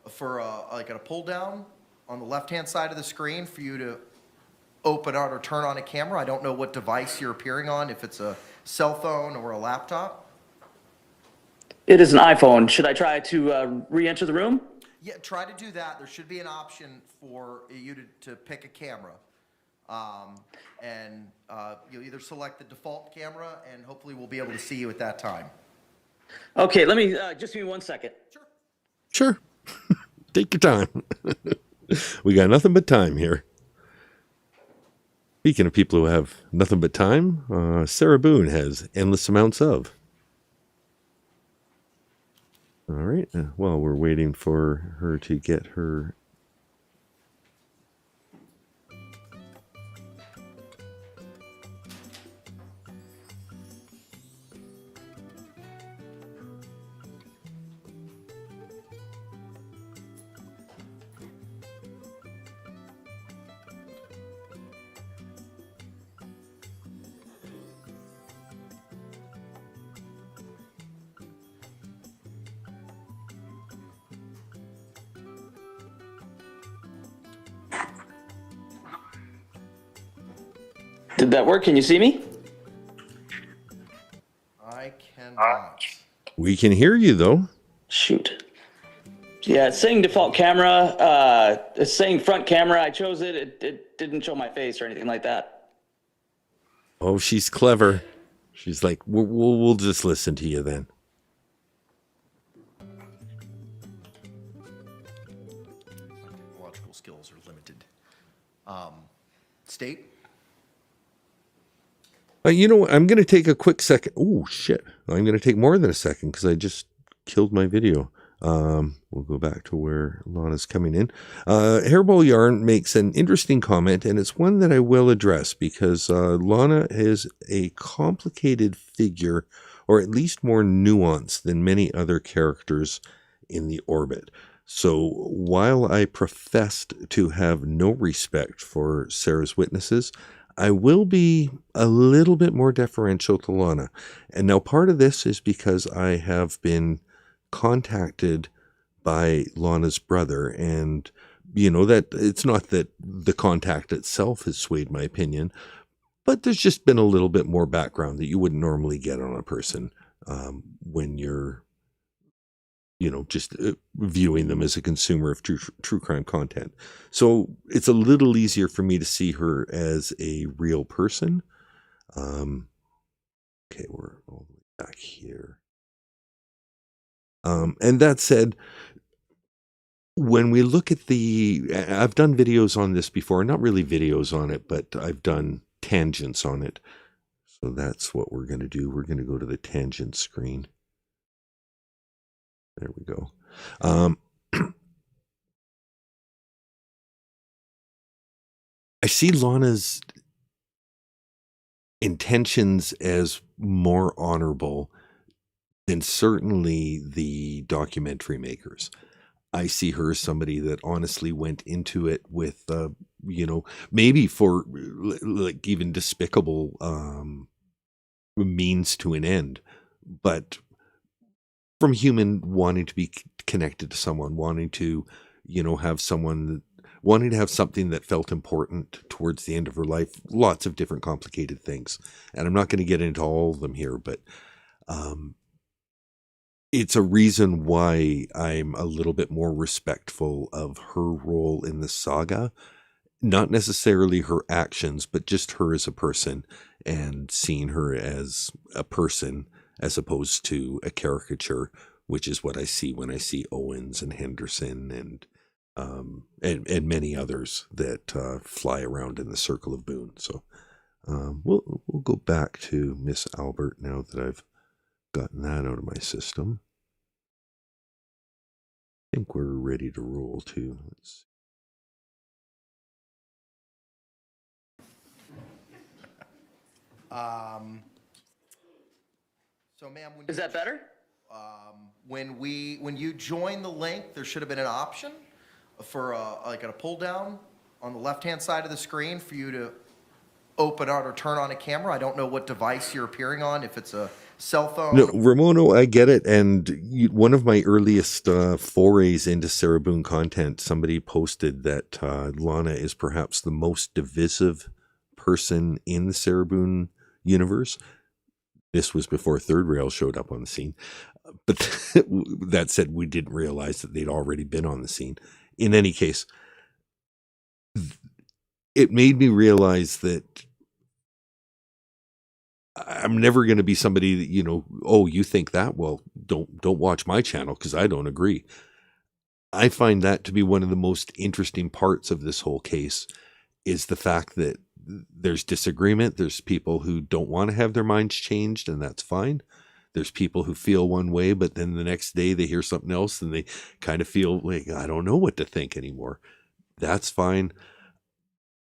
for like a pull down on the left-hand side of the screen for you to open out or turn on a camera. I don't know what device you're appearing on, if it's a cell phone or a laptop.
It is an iPhone. Should I try to re-enter the room?
Yeah, try to do that. There should be an option for you to pick a camera. You'll either select the default camera, and hopefully we'll be able to see you at that time.
Okay, let me, just give me 1 second.
Sure. Take your time. We got nothing but time here. Speaking of people who have nothing but time, Sarah Boone has endless amounts of. All right. Well, we're waiting for her to get her.
Did that work? Can you see me?
I cannot.
We can hear you though.
Shoot. Yeah, it's saying default camera. It's saying front camera. I chose it. It didn't show my face or anything like that.
Oh, she's clever. She's like, we'll just listen to you then.
Technological skills are limited. State?
You know what? I'm going to take a quick second. Oh, shit. I'm going to take more than a second because I just killed my video. We'll go back to where Lana's coming in. Hairball Yarn makes an interesting comment, and it's one that I will address because Lana is a complicated figure, or at least more nuanced than many other characters in the orbit. So while I professed to have no respect for Sarah's witnesses, I will be a little bit more deferential to Lana. And now part of this is because I have been contacted by Lana's brother, and you know that it's not that the contact itself has swayed my opinion, but there's just been a little bit more background that you wouldn't normally get on a person when you're, you know, just viewing them as a consumer of true crime content. So it's a little easier for me to see her as a real person. Okay, we're all the way back here. And that said, when we look at I've done videos on this before, not really videos on it, but I've done tangents on it. So that's what we're going to do. We're going to go to the tangent screen. There we go. I see Lana's intentions as more honorable than certainly the documentary makers. I see her as somebody that honestly went into it with, you know, maybe for like even despicable means to an end, but from human wanting to be connected to someone, wanting to, you know, have someone, wanting to have something that felt important towards the end of her life, lots of different complicated things. And I'm not going to get into all of them here, but it's a reason why I'm a little bit more respectful of her role in the saga. Not necessarily her actions, but just her as a person, and seeing her as a person as opposed to a caricature, which is what I see when I see Owens and Henderson and many others that fly around in the circle of Boone. So we'll go back to Miss Albert now that I've gotten that out of my system. I think we're ready to roll too. Let's
So, ma'am,
Is that better?
When you join the link, there should have been an option for like a pull down on the left-hand side of the screen for you to open out or turn on a camera. I don't know what device you're appearing on, if it's a cell phone.
No, Ramono, I get it. And one of my earliest forays into Sarah Boone content, somebody posted that Lana is perhaps the most divisive person in the Sarah Boone universe. This was before Third Rail showed up on the scene. But that said, we didn't realize that they'd already been on the scene. In any case, it made me realize that I'm never going to be somebody that, you know, oh, you think that? Well, don't watch my channel because I don't agree. I find that to be one of the most interesting parts of this whole case, is the fact that there's disagreement. There's people who don't want to have their minds changed, and that's fine. There's people who feel one way, but then the next day they hear something else and they kind of feel like, I don't know what to think anymore. That's fine.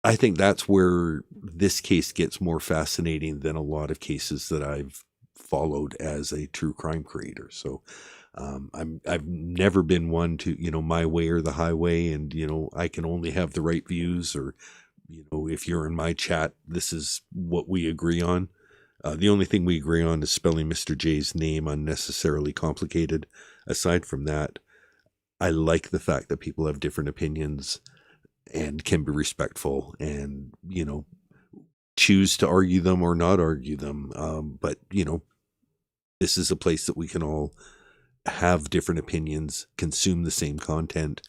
I think that's where this case gets more fascinating than a lot of cases that I've followed as a true crime creator. So I've never been one to, my way or the highway, and, I can only have the right views, or, if you're in my chat, this is what we agree on. The only thing we agree on is spelling Mr. J's name unnecessarily complicated. Aside from that, I like the fact that people have different opinions and can be respectful and, choose to argue them or not argue them. But, this is a place that we can all have different opinions, consume the same content,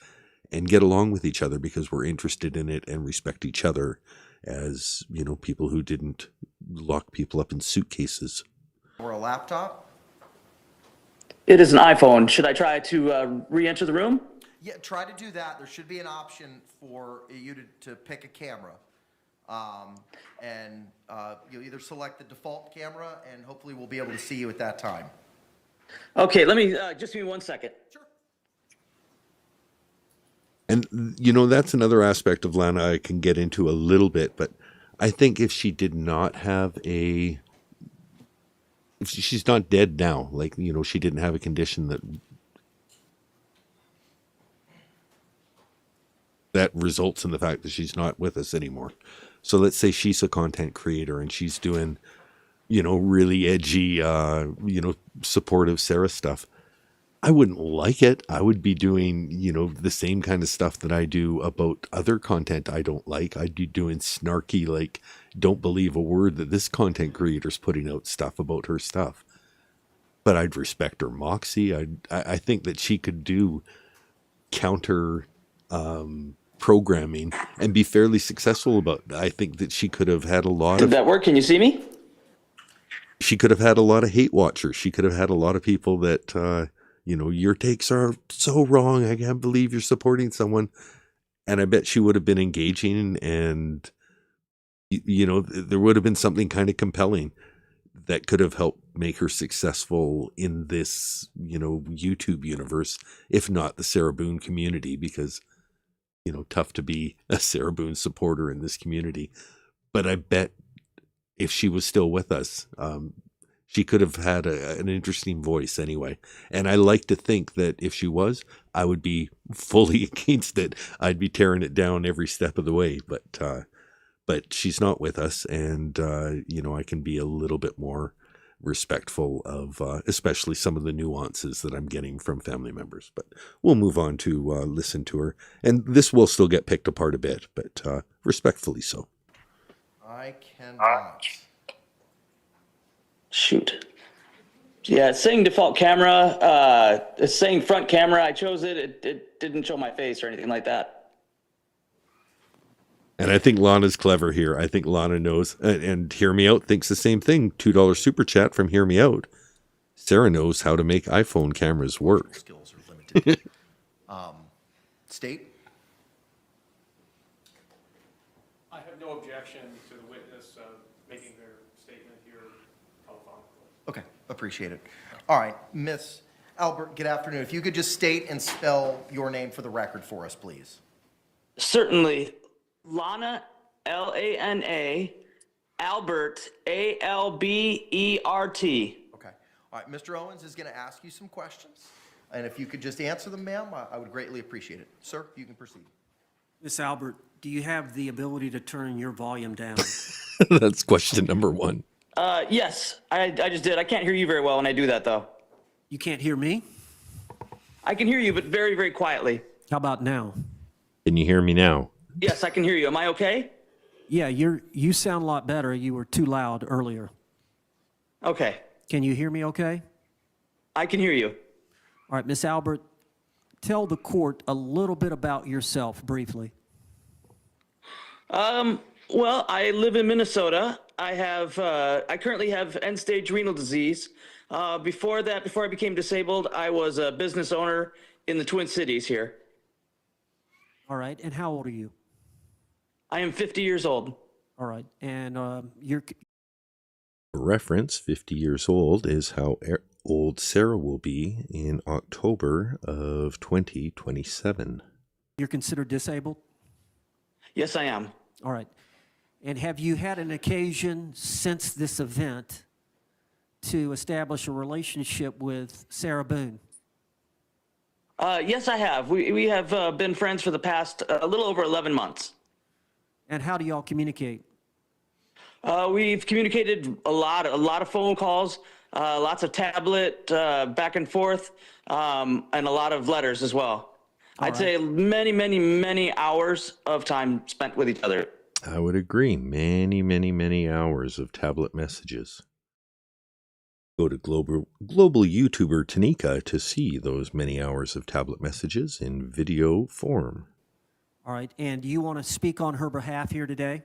and get along with each other because we're interested in it and respect each other as, people who didn't lock people up in suitcases.
Or a laptop?
It is an iPhone. Should I try to re-enter the room?
Yeah, try to do that. There should be an option for you to pick a camera. You'll either select the default camera, and hopefully we'll be able to see you at that time.
Okay, let me, just give me 1 second.
Sure.
And, that's another aspect of Lana I can get into a little bit, but I think if she did not have if she's not dead now, like, she didn't have a condition that results in the fact that she's not with us anymore. So let's say she's a content creator and she's doing, really edgy, supportive Sarah stuff. I wouldn't like it. I would be doing, the same kind of stuff that I do about other content I don't like. I'd be doing snarky, like, don't believe a word that this content creator's putting out stuff about her stuff. But I'd respect her moxie. I think that she could do counter programming and be fairly successul about it. I think that she could have had a lot
Did that work? Can you see me?
She could have had a lot of hate watchers. She could have had a lot of people that, your takes are so wrong. I can't believe you're supporting someone. And I bet she would have been engaging, and, there would have been something kind of compelling that could have helped make her successful in this, YouTube universe, if not the Sarah Boone community, because, tough to be a Sarah Boone supporter in this community. But I bet if she was still with us, she could have had an interesting voice anyway. And I like to think that if she was, I would be fully against it. I'd be tearing it down every step of the way. But she's not with us. And, I can be a little bit more respectful of especially some of the nuances that I'm getting from family members. But we'll move on to listen to her. And this will still get picked apart a bit, but respectfully so.
I cannot.
Shoot. Yeah, it's saying default camera. It's saying front camera. I chose it. It didn't show my face or anything like that.
And I think Lana's clever here. I think Lana knows, and Hear Me Out thinks the same thing. $2 super chat from Hear Me Out. Sarah knows how to make iPhone cameras work.
Skills are limited. State?
I have no objection to the witness making their statement here telephonically.
Okay, appreciate it. All right, Miss Albert, good afternoon. If you could just state and spell your name for the record for us, please.
Certainly. Lana, Lana, Albert, Albert.
Okay. All right, Mr. Owens is going to ask you some questions. And if you could just answer them, ma'am, I would greatly appreciate it. Sir, you can proceed.
Miss Albert, do you have the ability to turn your volume down?
That's question number one.
Yes, I just did. I can't hear you very well when I do that, though.
You can't hear me?
I can hear you, but very, very quietly.
How about now?
Can you hear me now?
Yes, I can hear you. Am I okay?
Yeah, you sound a lot better. You were too loud earlier.
Okay.
Can you hear me okay?
I can hear you.
All right, Miss Albert, tell the court a little bit about yourself briefly.
Well, I live in Minnesota. I currently have end-stage renal disease. Before I became disabled, I was a business owner in the Twin Cities here.
All right, and how old are you?
I am 50 years old.
All right, and you're
For reference, 50 years old is how old Sarah will be in October of 2027.
You're considered disabled?
Yes, I am.
All right. And have you had an occasion since this event to establish a relationship with Sarah Boone?
Yes, I have. We have been friends for the past a little over 11 months.
And how do y'all communicate?
We've communicated a lot of phone calls, lots of tablet back and forth, and a lot of letters as well. I'd say many hours of time spent with each other.
I would agree. Many hours of tablet messages. Go to global YouTuber Tanika to see those many hours of tablet messages in video form.
All right. And do you want to speak on her behalf here today?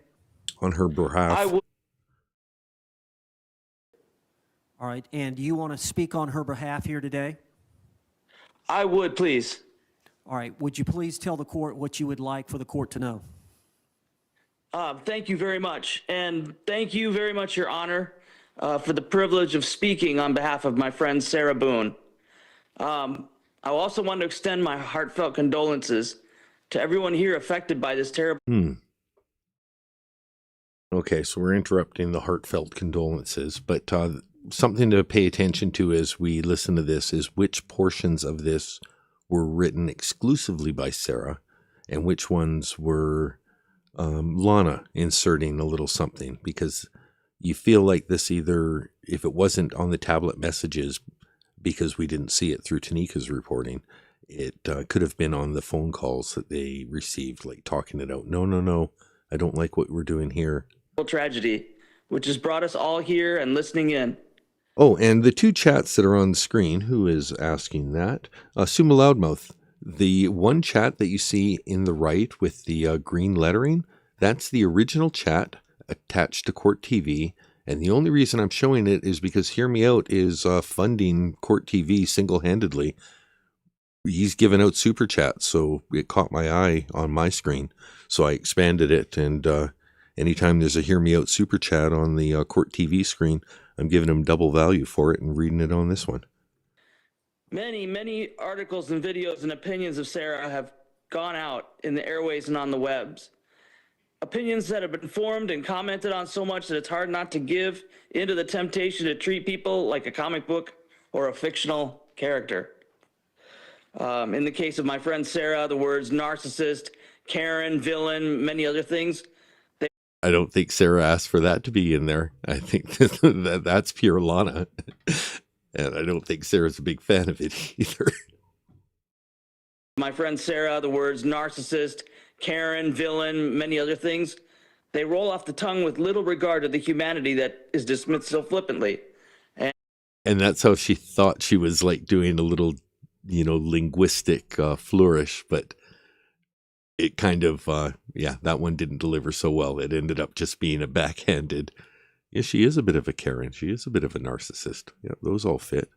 On her behalf.
I would.
All right. And do you want to speak on her behalf here today?
I would, please.
All right. Would you please tell the court what you would like for the court to know?
Thank you very much. And thank you very much, Your Honor, for the privilege of speaking on behalf of my friend Sarah Boone. I also want to extend my heartfelt condolences to everyone here affected by this terrible.
Okay, so we're interrupting the heartfelt condolences, but something to pay attention to as we listen to this is which portions of this were written exclusively by Sarah and which ones were Lana inserting a little something, because you feel like this either, if it wasn't on the tablet messages because we didn't see it through Tanika's reporting, it could have been on the phone calls that they received, like talking it out. No, I don't like what we're doing here.
Tragedy, which has brought us all here and listening in.
Oh, and the two chats that are on the screen, who is asking that? Suma Loudmouth. The one chat that you see in the right with the green lettering, that's the original chat attached to Court TV. And the only reason I'm showing it is because Hear Me Out is funding Court TV single-handedly. He's given out super chats, so it caught my eye on my screen. So I expanded it, and anytime there's a Hear Me Out super chat on the Court TV screen, I'm giving him double value for it and reading it on this one.
Many articles and videos and opinions of Sarah have gone out in the airways and on the webs. Opinions that have been formed and commented on so much that it's hard not to give into the temptation to treat people like a comic book or a fictional character. In the case of my friend Sarah, the words narcissist, Karen, villain, many other things.
I don't think Sarah asked for that to be in there. I think that's pure Lana. And I don't think Sarah's a big fan of it either.
My friend Sarah, the words narcissist, Karen, villain, many other things, they roll off the tongue with little regard to the humanity that is dismissed so flippantly.
And that's how she thought she was like doing a little, linguistic flourish, but it kind of, that one didn't deliver so well. It ended up just being a backhanded. Yeah, she is a bit of a Karen. She is a bit of a narcissist. Yeah, those all fit.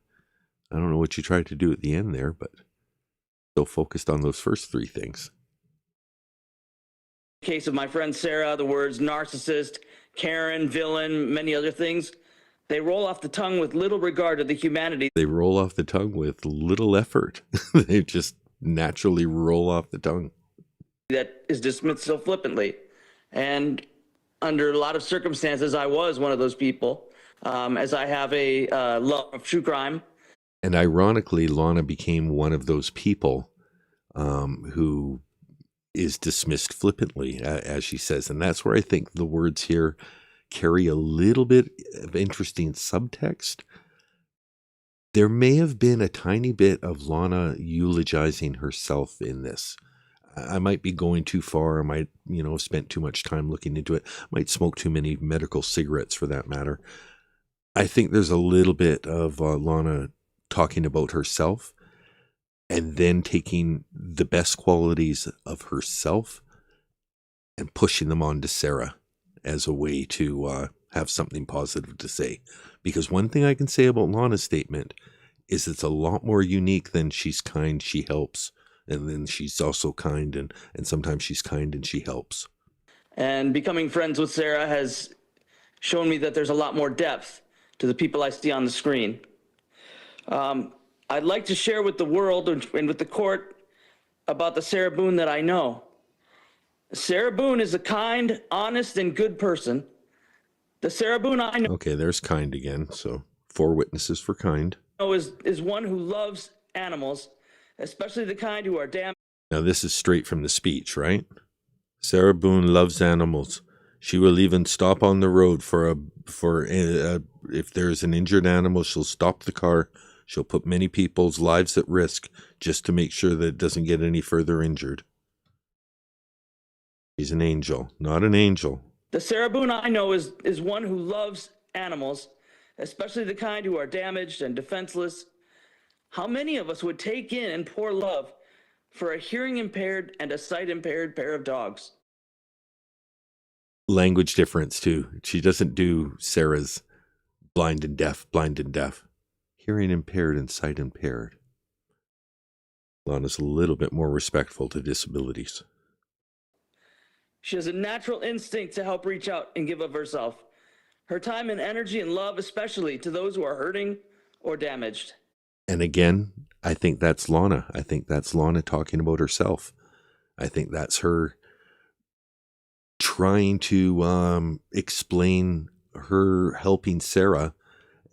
I don't know what you tried to do at the end there, but still focused on those first three things.
In the case of my friend Sarah, the words narcissist, Karen, villain, many other things, they roll off the tongue with little regard to the humanity.
They roll off the tongue with little effort. They just naturally roll off the tongue.
That is dismissed so flippantly. And under a lot of circumstances, I was one of those people, as I have a love of true crime.
And ironically, Lana became one of those people who is dismissed flippantly, as she says. And that's where I think the words here carry a little bit of interesting subtext. There may have been a tiny bit of Lana eulogizing herself in this. I might be going too far. I might, have spent too much time looking into it. Might smoke too many medical cigarettes for that matter. I think there's a little bit of Lana talking about herself and then taking the best qualities of herself and pushing them on to Sarah as a way to have something positive to say. Because one thing I can say about Lana's statement is it's a lot more unique than she's kind, she helps. And then she's also kind, and sometimes she's kind and she helps.
And becoming friends with Sarah has shown me that there's a lot more depth to the people I see on the screen. I'd like to share with the world and with the court about the Sarah Boone that I know. Sarah Boone is a kind, honest, and good person. The Sarah Boone I know
Okay, there's kind again. So 4 witnesses for kind.
is one who loves animals, especially the kind who are damaged.
Now this is straight from the speech, right? Sarah Boone loves animals. She will even stop on the road if there's an injured animal, she'll stop the car. She'll put many people's lives at risk just to make sure that it doesn't get any further injured. She's an angel, not an angel.
The Sarah Boone I know is one who loves animals, especially the kind who are damaged and defenseless. How many of us would take in and pour love for a hearing impaired and a sight impaired pair of dogs?
Language difference too. She doesn't do Sarah's blind and deaf, hearing impaired and sight impaired. Lana's a little bit more respectful to disabilities.
She has a natural instinct to help reach out and give of herself. Her time and energy and love, especially to those who are hurting or damaged.
And again, I think that's Lana. I think that's Lana talking about herself. I think that's her trying to explain her helping Sarah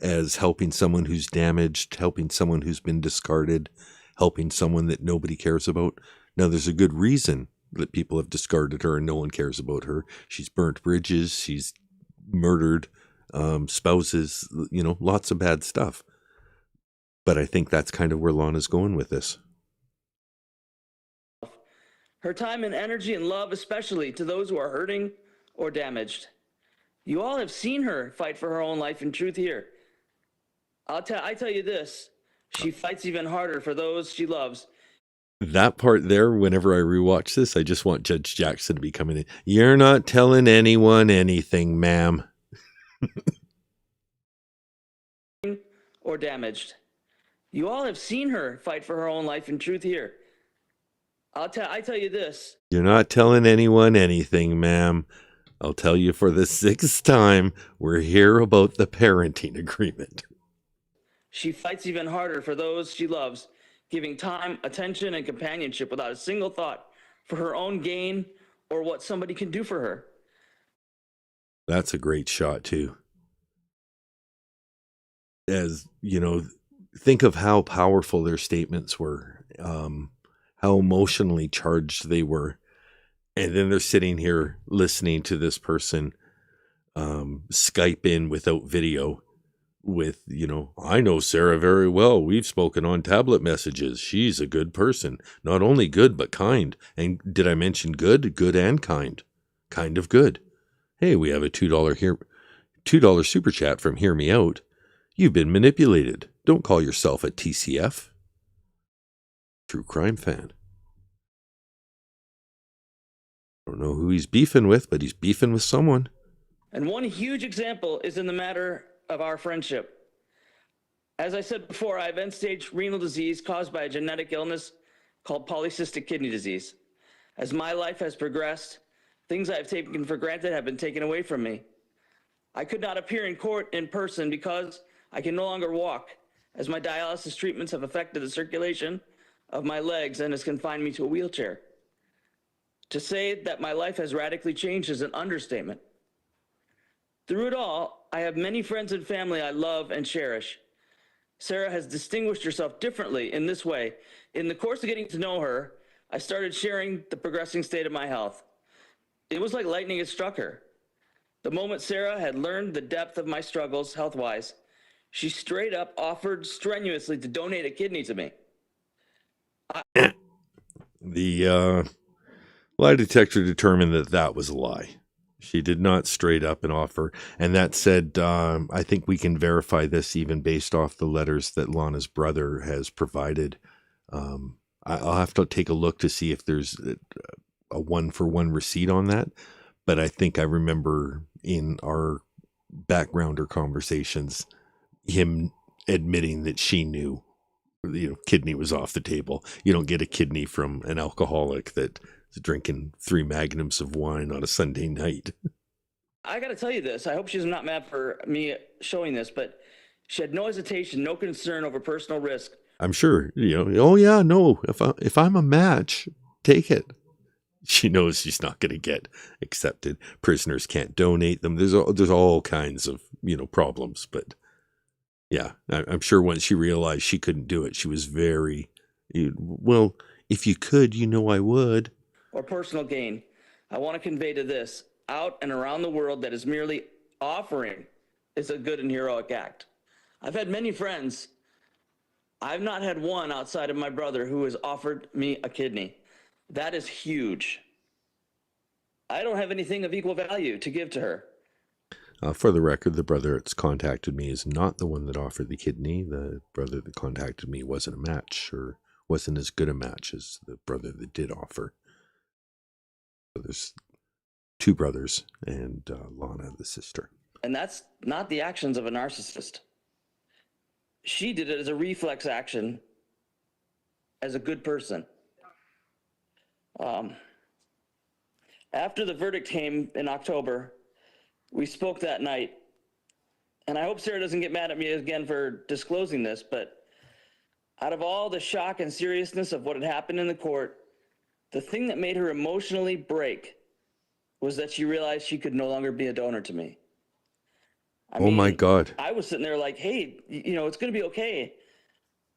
as helping someone who's damaged, helping someone who's been discarded, helping someone that nobody cares about. Now, there's a good reason that people have discarded her and no one cares about her. She's burnt bridges. She's murdered spouses, lots of bad stuff. But I think that's kind of where Lana's going with this.
Her time and energy and love, especially to those who are hurting or damaged. You all have seen her fight for her own life and truth here. I tell you this, she fights even harder for those she loves.
That part there, whenever I rewatch this, I just want Judge Jackson to be coming in. You're not telling anyone anything, ma'am.
Or damaged. You all have seen her fight for her own life and truth here. I tell you this.
You're not telling anyone anything, ma'am. I'll tell you for the 6th time, we're here about the parenting agreement.
She fights even harder for those she loves, giving time, attention, and companionship without a single thought for her own gain or what somebody can do for her.
That's a great shot, too. As, think of how powerful their statements were, how emotionally charged they were. And then they're sitting here listening to this person Skype in without video with, I know Sarah very well. We've spoken on tablet messages. She's a good person. Not only good, but kind. And did I mention good? Good and kind. Kind of good. Hey, we have a $2 super chat from Hear Me Out. You've been manipulated. Don't call yourself a TCF. True crime fan. I don't know who he's beefing with, but he's beefing with someone.
And one huge example is in the matter of our friendship. As I said before, I have end-stage renal disease caused by a genetic illness called polycystic kidney disease. As my life has progressed, things I have taken for granted have been taken away from me. I could not appear in court in person because I can no longer walk, as my dialysis treatments have affected the circulation of my legs and has confined me to a wheelchair. To say that my life has radically changed is an understatement. Through it all, I have many friends and family I love and cherish. Sarah has distinguished herself differently in this way. In the course of getting to know her, I started sharing the progressing state of my health. It was like lightning had struck her. The moment Sarah had learned the depth of my struggles health-wise, she straight up offered strenuously to donate a kidney to me.
The lie detector determined that was a lie. She did not straight up and offer. And that said, I think we can verify this even based off the letters that Lana's brother has provided. I'll have to take a look to see if there's a one-for-one receipt on that. But I think I remember in our backgrounder conversations, him admitting that she knew, kidney was off the table. You don't get a kidney from an alcoholic that is drinking 3 magnums of wine on a Sunday night.
I got to tell you this. I hope she's not mad for me showing this, but she had no hesitation, no concern over personal risk.
I'm sure, oh yeah, no, if I'm a match, take it. She knows she's not going to get accepted. Prisoners can't donate them. There's all kinds of, problems. But yeah, I'm sure once she realized she couldn't do it, she was very, well, if you could, I would.
Or personal gain. I want to convey to this, out and around the world, that is merely offering is a good and heroic act. I've had many friends. I've not had one outside of my brother who has offered me a kidney. That is huge. I don't have anything of equal value to give to her.
For the record, the brother that's contacted me is not the one that offered the kidney. The brother that contacted me wasn't a match, or wasn't as good a match as the brother that did offer. So there's two brothers and Lana, the sister.
And that's not the actions of a narcissist. She did it as a reflex action, as a good person. After the verdict came in October, we spoke that night, and I hope Sarah doesn't get mad at me again for disclosing this, but out of all the shock and seriousness of what had happened in the court, the thing that made her emotionally break was that she realized she could no longer be a donor to me. I mean,
my God.
I was sitting there like, hey, it's going to be okay.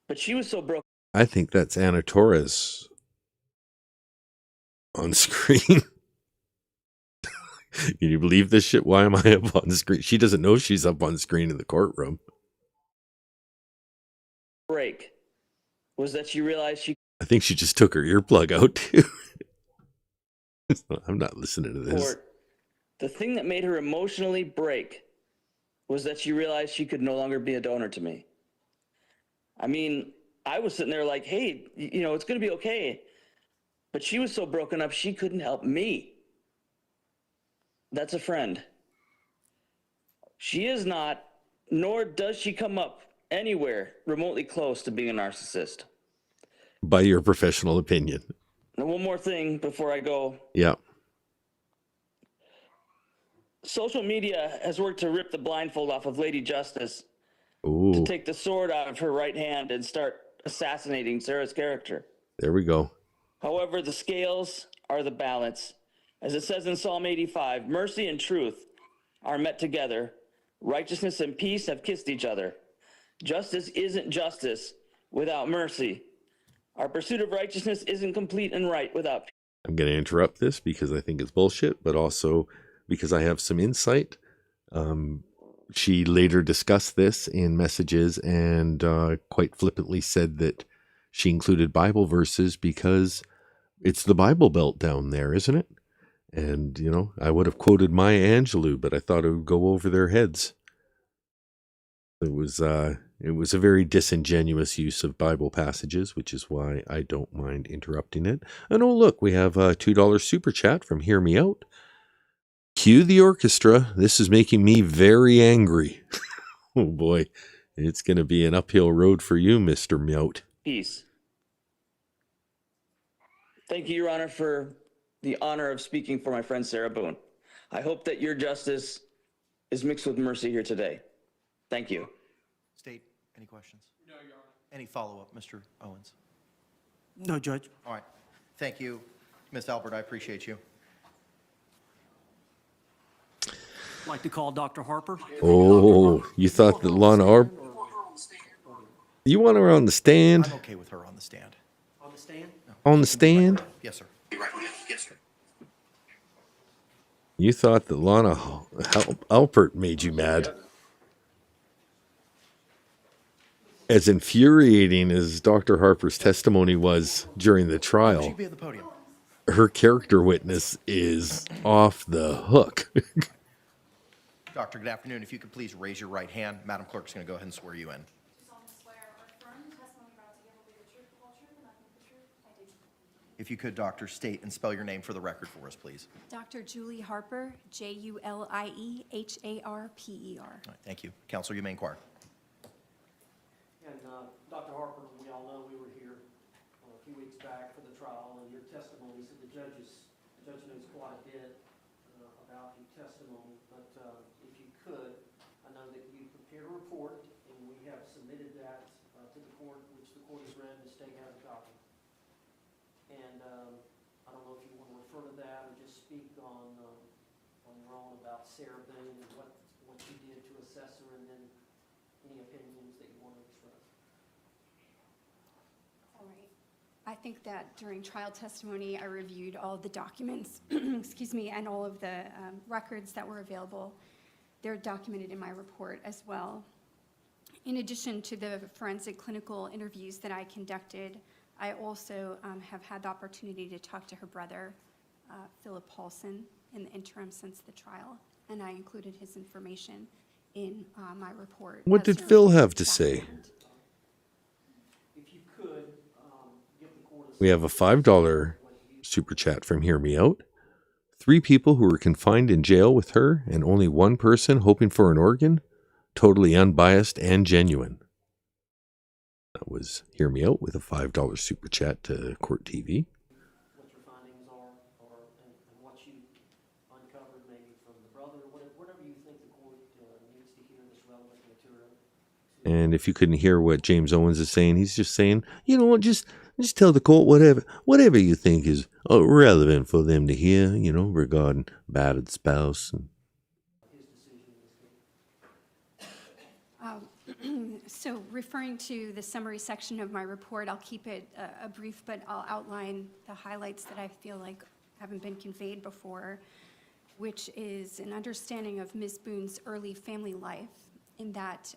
But she was so broken.
I think that's Anna Torres on screen. Can you believe this shit? Why am I up on screen? She doesn't know she's up on screen in the courtroom.
Break was that she realized she.
I think she just took her earplug out too. I'm not listening to this.
The thing that made her emotionally break was that she realized she could no longer be a donor to me. I mean, I was sitting there like, hey, it's going to be okay. But she was so broken up, she couldn't help me. That's a friend. She is not, nor does she come up anywhere remotely close to being a narcissist.
By your professional opinion.
And one more thing before I go.
Yeah.
Social media has worked to rip the blindfold off of Lady Justice,
Ooh.
to take the sword out of her right hand and start assassinating Sarah's character.
There we go.
However, the scales are the balance. As it says in Psalm 85, mercy and truth are met together. Righteousness and peace have kissed each other. Justice isn't justice without mercy. Our pursuit of righteousness isn't complete and right without peace.
I'm going to interrupt this because I think it's bullshit, but also because I have some insight. She later discussed this in messages and quite flippantly said that she included Bible verses because it's the Bible Belt down there, isn't it? And, I would have quoted Maya Angelou, but I thought it would go over their heads. It was a very disingenuous use of Bible passages, which is why I don't mind interrupting it. And oh, look, we have a $2 super chat from Hear Me Out. Cue the orchestra. This is making me very angry. Oh boy, it's going to be an uphill road for you, Mr. Meout.
Peace. Thank you, Your Honor, for the honor of speaking for my friend Sarah Boone. I hope that your justice is mixed with mercy here today. Thank you.
State, any questions?
No, Your Honor.
Any follow-up, Mr. Owens?
No, Judge.
All right. Thank you, Ms. Albert. I appreciate you.
Like to call Dr. Harper?
Oh, you thought that Lana Harper... You want her on the stand?
I'm okay with her on the stand.
On the stand?
No.
On the stand?
Yes, sir. Yes, sir.
You thought that Lana Alpert made you mad. As infuriating as Dr. Harper's testimony was during the trial,
Would you be at the podium?
her character witness is off the hook.
Doctor, good afternoon. If you could please raise your right hand. Madam Clerk's going to go ahead and swear you in. If you could, Doctor, state and spell your name for the record for us, please.
Dr. Julie Harper, Julieharper.
All right, thank you. Counselor, you may inquire.
And Dr. Harper, we all know we were here a few weeks back for the trial, and your testimony said the judge knows quite a bit about you testimony, but if you could, I know that you prepared a report, and we have submitted that to the court, which the court has read, and the state has a copy. And I don't know if you want to refer to that or just speak on your own about Sarah Boone and what you did to assess her, and then any opinions that you want to express.
All right. I think that during trial testimony, I reviewed all of the documents, excuse me, and all of the records that were available. They're documented in my report as well. In addition to the forensic clinical interviews that I conducted, I also have had the opportunity to talk to her brother, Philip Paulson, in the interim since the trial, and I included his information in my report.
What did Phil have to say?
If you could, give the court a...
We have a $5 super chat from Hear Me Out. 3 people who were confined in jail with her and only one person hoping for an organ. Totally unbiased and genuine. That was Hear Me Out with a $5 super chat to Court TV.
What your findings are, and what you uncovered maybe from the brother, whatever you think the court needs to hear this relevant material.
And if you couldn't hear what James Owens is saying, he's just saying, you know what, just tell the court whatever you think is relevant for them to hear, you know, regarding battered spouse. And
So referring to the summary section of my report, I'll keep it a brief, but I'll outline the highlights that I feel like haven't been conveyed before, which is an understanding of Ms. Boone's early family life, in that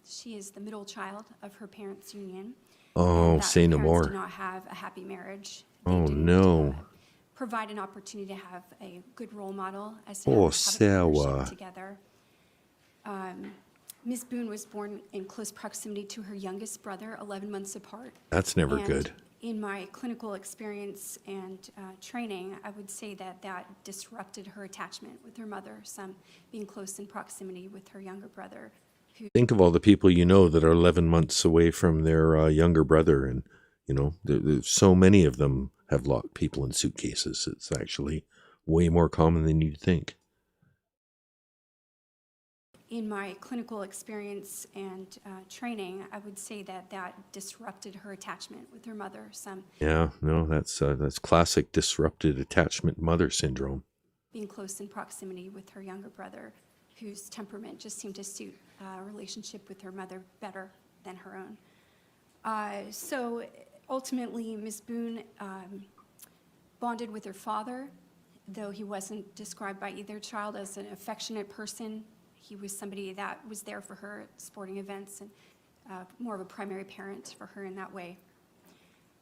she is the middle child of her parents' union.
oh, say no
Parents
more.
do not have a happy marriage.
Oh no.
Provide an opportunity to have a good role model as to
Oh,
how to have a
Sarah.
partnership together. Ms. Boone was born in close proximity to her youngest brother, 11 months apart.
That's never
And
good.
In my clinical experience and training, I would say that disrupted her attachment with her mother, some being close in proximity with her younger brother.
Think of all the people you know that are 11 months away from their younger brother, and you know, there's so many of them have locked people in suitcases. It's actually way more common than you'd think.
In my clinical experience and training, I would say that disrupted her attachment with her mother, some
Yeah, no, that's classic disrupted attachment mother syndrome.
being close in proximity with her younger brother, whose temperament just seemed to suit a relationship with her mother better than her own. So ultimately, Ms. Boone bonded with her father, though he wasn't described by either child as an affectionate person. He was somebody that was there for her at sporting events and more of a primary parent for her in that way.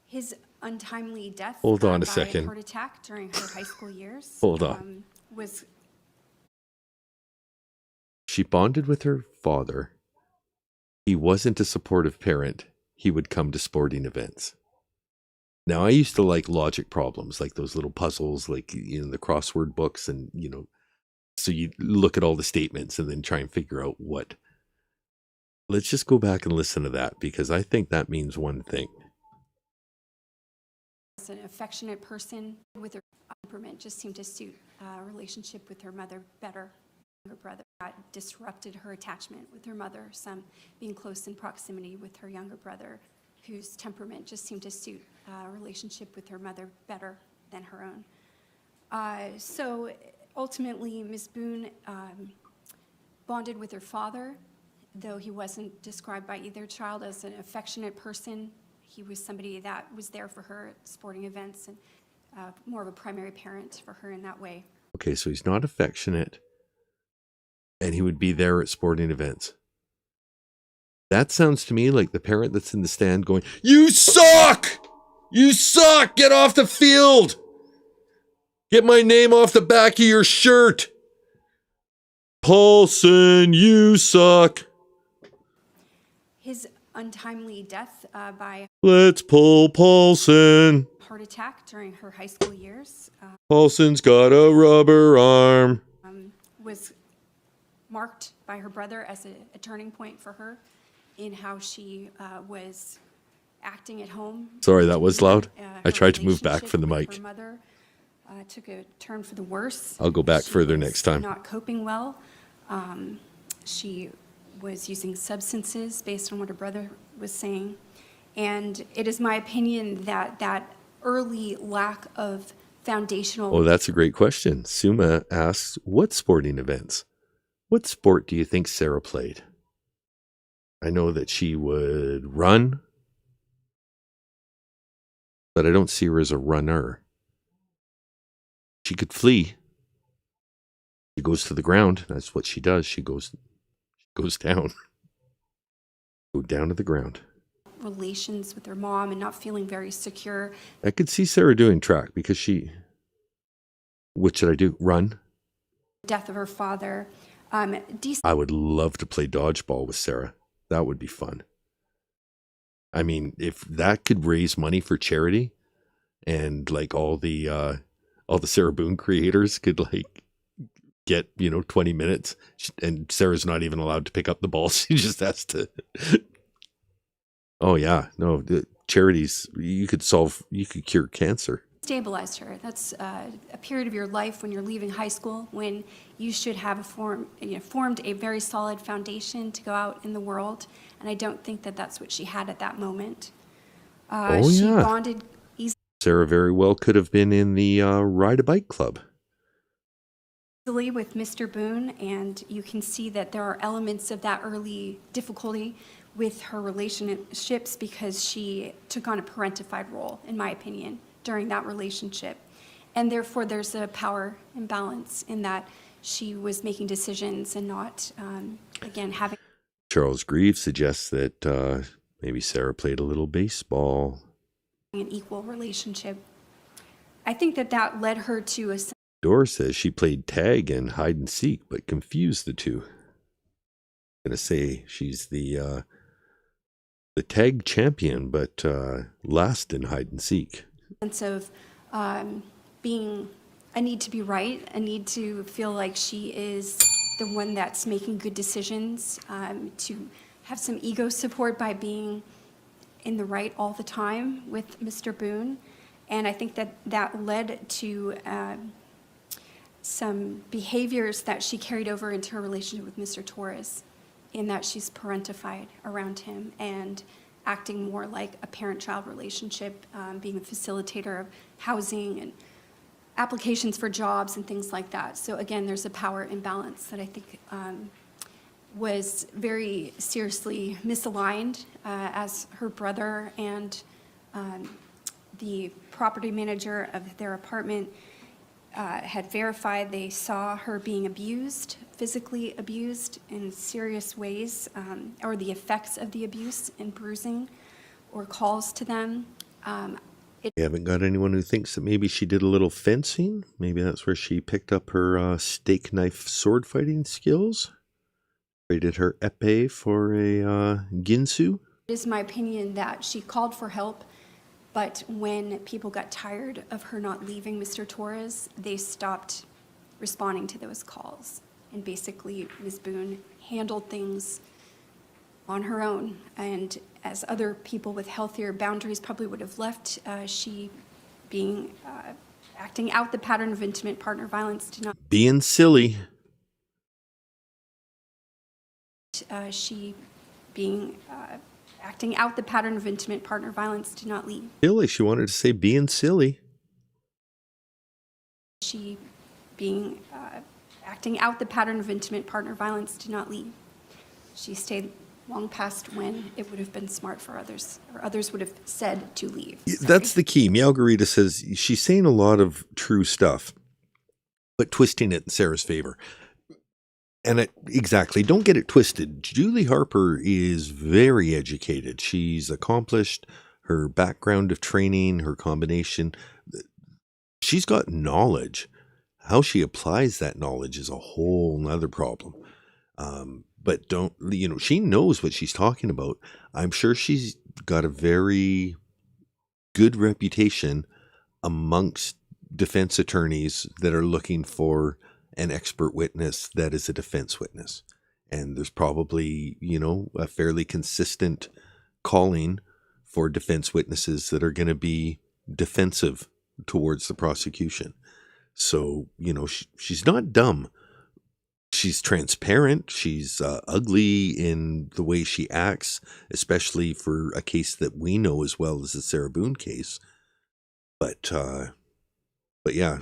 His untimely death
Hold on a
by
second.
heart attack during her high school years
Hold on.
was
She bonded with her father. He wasn't a supportive parent. He would come to sporting events. Now, I used to like logic problems, like those little puzzles, like in the crossword books, and, you know, so you look at all the statements and then try and figure out what. Let's just go back and listen to that, because I think that means one thing.
as an affectionate person with her temperament just seemed to suit a relationship with her mother better. Her brother disrupted her attachment with her mother, some being close in proximity with her younger brother, whose temperament just seemed to suit a relationship with her mother better than her own. So ultimately, Ms. Boone bonded with her father, though he wasn't described by either child as an affectionate person. He was somebody that was there for her at sporting events and more of a primary parent for her in that way.
Okay, so he's not affectionate, and he would be there at sporting events. That sounds to me like the parent that's in the stand going, "You suck! You suck! Get off the field! Get my name off the back of your shirt! Paulson, you suck!"
His untimely death by
Let's pull Paulson.
heart attack during her high school years
Paulson's got a rubber arm.
was marked by her brother as a turning point for her in how she was acting at home.
Sorry, that was loud.
Her
I tried to move back from the
relationship with
mic.
her mother, took a turn for the worse.
I'll go back
She
further
was
next time.
Not coping well. She was using substances based on what her brother was saying. And it is my opinion that that early lack of foundational.
Oh, that's a great question. Suma asks, what sporting events? What sport do you think Sarah played? I know that she would run, but I don't see her as a runner. She could flee. She goes to the ground. That's what she does. She goes down. Go down to the ground.
Relations with her mom and not feeling very secure.
I could see Sarah doing track because what should I do? Run?
Death of her father.
I would love to play dodgeball with Sarah. That would be fun. I mean, if that could raise money for charity and like all the Sarah Boone creators could like get, 20 minutes and Sarah's not even allowed to pick up the ball. She just has to. Oh yeah. No, the charities, you could cure cancer.
Stabilized her. That's a period of your life when you're leaving high school, when you should have formed a very solid foundation to go out in the world. And I don't think that that's what she had at that moment. She bonded
Sarah very well could have been in the Ride a Bike Club.
easily with Mr. Boone, and you can see that there are elements of that early difficulty with her relationships because she took on a parentified role, in my opinion, during that relationship. And therefore, there's a power imbalance in that she was making decisions and not, again, having.
Charles Grieve suggests that maybe Sarah played a little baseball.
An equal relationship. I think that led her to a.
Dora says she played tag and hide and seek, but confused the two. I'm gonna say she's the tag champion, but last in hide and seek.
Sense of being a need to be right, a need to feel like she is the one that's making good decisions, to have some ego support by being in the right all the time with Mr. Boone. And I think that led to some behaviors that she carried over into her relationship with Mr. Torres, in that she's parentified around him and acting more like a parent-child relationship, being a facilitator of housing and applications for jobs and things like that. So again, there's a power imbalance that I think was very seriously misaligned, as her brother and the property manager of their apartment had verified. They saw her being abused, physically abused in serious ways, or the effects of the abuse and bruising, or calls to them.
You haven't got anyone who thinks that maybe she did a little fencing? Maybe that's where she picked up her steak knife sword fighting skills? Traded her epee for a ginsu?
It is my opinion that she called for help, but when people got tired of her not leaving Mr. Torres, they stopped responding to those calls. And basically, Ms. Boone handled things on her own. And as other people with healthier boundaries probably would have left, she being acting out the pattern of intimate partner violence did not.
Being silly.
She being acting out the pattern of intimate partner violence did not leave.
Silly. She wanted to say being silly.
She being acting out the pattern of intimate partner violence did not leave. She stayed long past when it would have been smart for others, or others would have said to leave.
That's the key. Meowgarita says she's saying a lot of true stuff, but twisting it in Sarah's favor. And exactly, don't get it twisted. Julie Harper is very educated. She's accomplished. Her background of training, her combination, she's got knowledge. How she applies that knowledge is a whole nother problem. But she knows what she's talking about. I'm sure she's got a very good reputation amongst defense attorneys that are looking for an expert witness that is a defense witness. And there's probably, a fairly consistent calling for defense witnesses that are going to be defensive towards the prosecution. So, she's not dumb. She's transparent. She's ugly in the way she acts, especially for a case that we know as well as the Sarah Boone case. But yeah,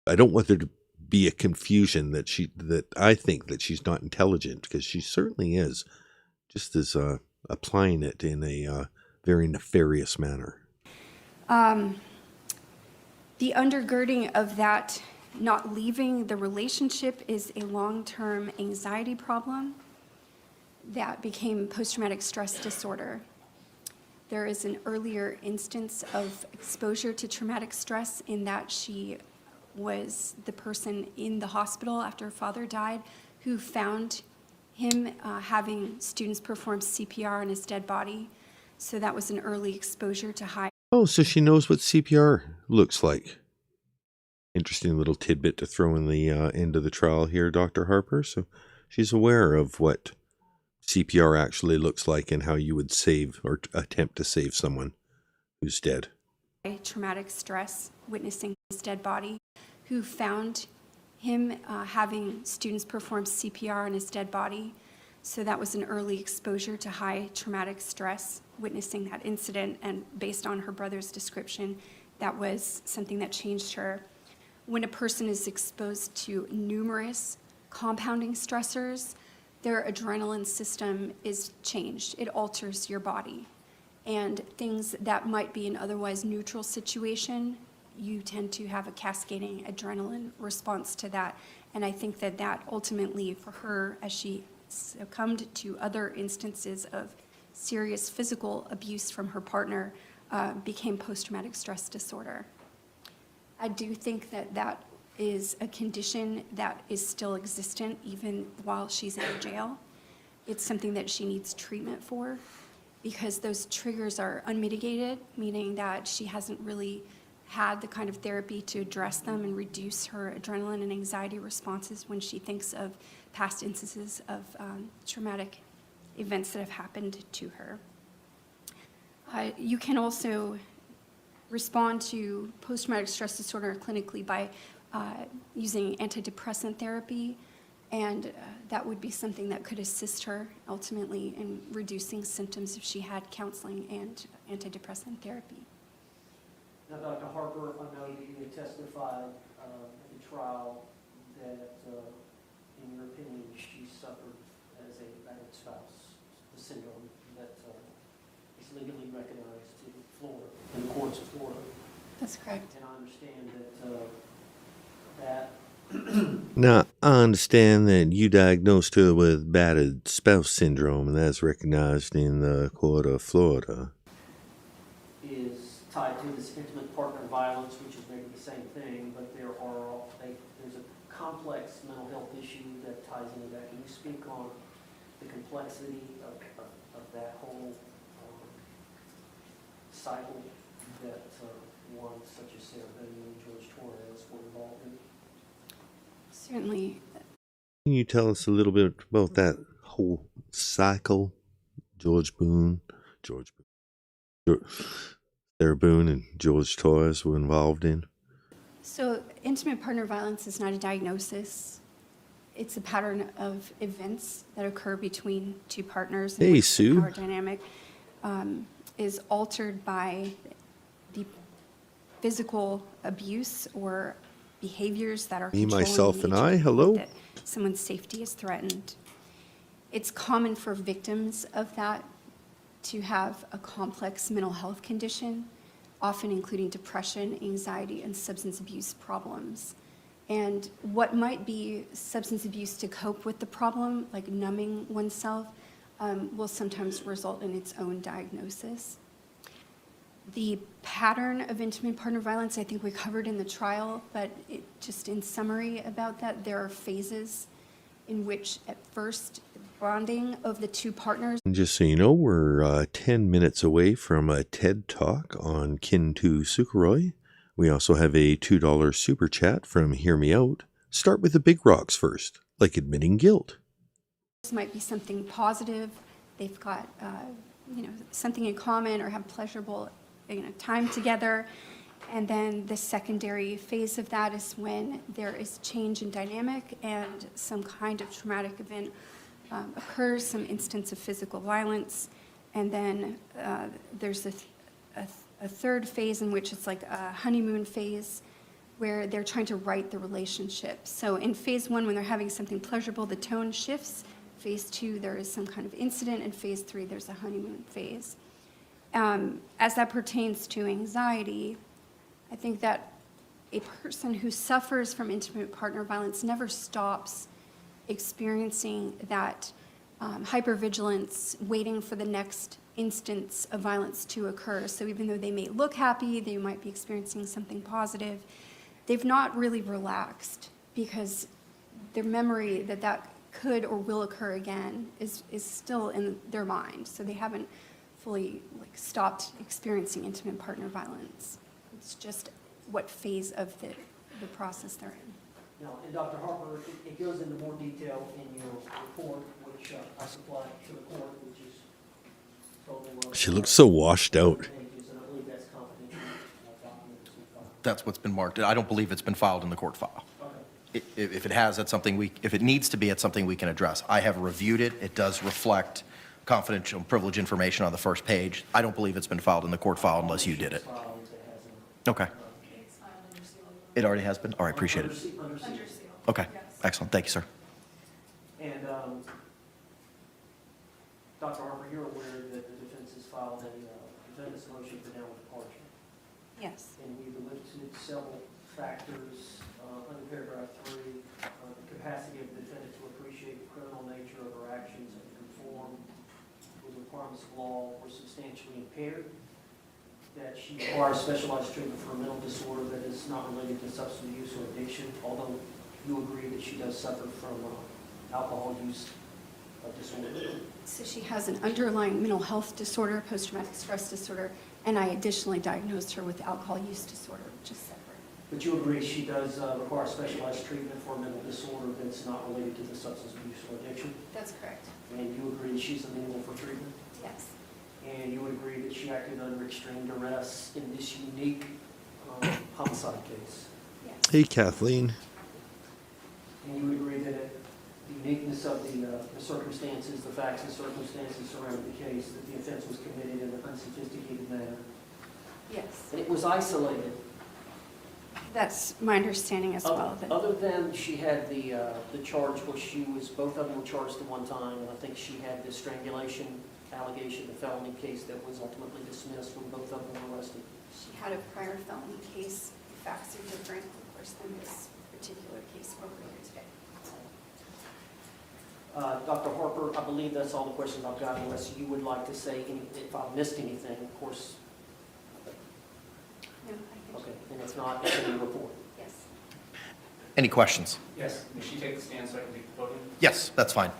I don't want there to be a confusion that I think that she's not intelligent, because she certainly is, just as applying it in a very nefarious manner.
The undergirding of that not leaving the relationship is a long-term anxiety problem that became post-traumatic stress disorder. There is an earlier instance of exposure to traumatic stress in that she was the person in the hospital after her father died who found him having students perform CPR on his dead body. So that was an early exposure to high.
Oh, so she knows what CPR looks like. Interesting little tidbit to throw in the end of the trial here, Dr. Harper. So she's aware of what CPR actually looks like and how you would save or attempt to save someone who's dead.
Traumatic stress, witnessing his dead body, who found him having students perform CPR on his dead body. So that was an early exposure to high traumatic stress, witnessing that incident, and based on her brother's description, that was something that changed her. When a person is exposed to numerous compounding stressors, their adrenaline system is changed. It alters your body. And things that might be an otherwise neutral situation, you tend to have a cascading adrenaline response to that. And I think that that ultimately for her, as she succumbed to other instances of serious physical abuse from her partner, became post-traumatic stress disorder. I do think that that is a condition that is still existent even while she's in jail. It's something that she needs treatment for because those triggers are unmitigated, meaning that she hasn't really had the kind of therapy to address them and reduce her adrenaline and anxiety responses when she thinks of past instances of traumatic events that have happened to her. You can also respond to post-traumatic stress disorder clinically by using antidepressant therapy, and that would be something that could assist her ultimately in reducing symptoms if she had counseling and antidepressant therapy.
Now, Dr. Harper, I know that you had testified at the trial that, in your opinion, she suffered as a battered spouse, the syndrome that is legally recognized in Florida, in the courts of Florida.
That's correct.
And I understand that
Now, I understand that you diagnosed her with battered spouse syndrome, and that's recognized in the court of Florida.
is tied to this intimate partner violence, which is maybe the same thing, but there's a complex mental health issue that ties into that. Can you speak on the complexity of that whole cycle that one such as Sarah Boone and George Torres were involved in?
Certainly.
Can you tell us a little bit about that whole cycle Sarah Boone and George Torres were involved in?
So intimate partner violence is not a diagnosis. It's a pattern of events that occur between two partners.
Hey,
The
Sue.
power dynamic is altered by the physical abuse or behaviors that are
Me,
controlling
myself, and
nature,
I, hello?
that someone's safety is threatened. It's common for victims of that to have a complex mental health condition, often including depression, anxiety, and substance abuse problems. And what might be substance abuse to cope with the problem, like numbing oneself, will sometimes result in its own diagnosis. The pattern of intimate partner violence, I think we covered in the trial, but just in summary about that, there are phases in which at first the bonding of the two partners.
And just so you know, we're 10 minutes away from a TED Talk on Kintsukuroi. We also have a $2 super chat from Hear Me Out. Start with the big rocks first, like admitting guilt.
This might be something positive. They've got something in common or have pleasurable time together. And then the secondary phase of that is when there is change in dynamic and some kind of traumatic event occurs, some instance of physical violence. And then there's a third phase in which it's like a honeymoon phase where they're trying to right the relationship. So in phase one, when they're having something pleasurable, the tone shifts. Phase two, there is some kind of incident. And phase three, there's a honeymoon phase. As that pertains to anxiety, I think that a person who suffers from intimate partner violence never stops experiencing that hypervigilance, waiting for the next instance of violence to occur. So even though they may look happy, they might be experiencing something positive, they've not really relaxed because their memory that that could or will occur again is still in their mind. So they haven't fully stopped experiencing intimate partner violence. It's just what phase of the process they're in.
Now, and Dr. Harper, it goes into more detail in your report, which I supplied to the court, which is totally well.
She looks so washed out.
Pages, and I believe that's confidential document that's been filed.
That's what's been marked. I don't believe it's been filed in the court file. If it has, that's something if it needs to be, it's something we can address. I have reviewed it. It does reflect confidential privilege information on the first page. I don't believe it's been filed in the court file unless you did it. Okay. It already has been? All right, appreciate it. Okay, excellent. Thank you, sir.
And Dr. Harper, you're aware that the defense has filed a defendant's motion for downward departure.
Yes.
And we've listed several factors under paragraph 3, the capacity of the defendant to appreciate the criminal nature of her actions and conform with the requirements of law or substantially impaired, that she requires specialized treatment for a mental disorder that is not related to substance use or addiction, although you agree that she does suffer from alcohol use disorder.
So she has an underlying mental health disorder, post-traumatic stress disorder, and I additionally diagnosed her with alcohol use disorder, which is separate.
But you agree she does require specialized treatment for a mental disorder that's not related to the substance abuse or addiction?
That's correct.
And you agree that she's amenable for treatment?
Yes.
And you would agree that she acted under extreme duress in this unique homicide case?
Yes.
Hey, Kathleen.
And you would agree that the uniqueness of the circumstances, the facts and circumstances surrounding the case, that the offense was committed in an unsophisticated manner?
Yes.
And it was isolated?
That's my understanding as well.
Other than she had the charge where both of them were charged at one time, and I think she had the strangulation allegation, the felony case that was ultimately dismissed when both of them were arrested.
She had a prior felony case. The facts are different, of course, than this particular case we're here today.
Dr. Harper, I believe that's all the questions I've got, unless you would like to say if I've missed anything, of course.
No, I think
Okay, and if not, it's in the report.
yes.
Any questions?
Yes, may she take the stand so I can take the podium?
Yes, that's fine.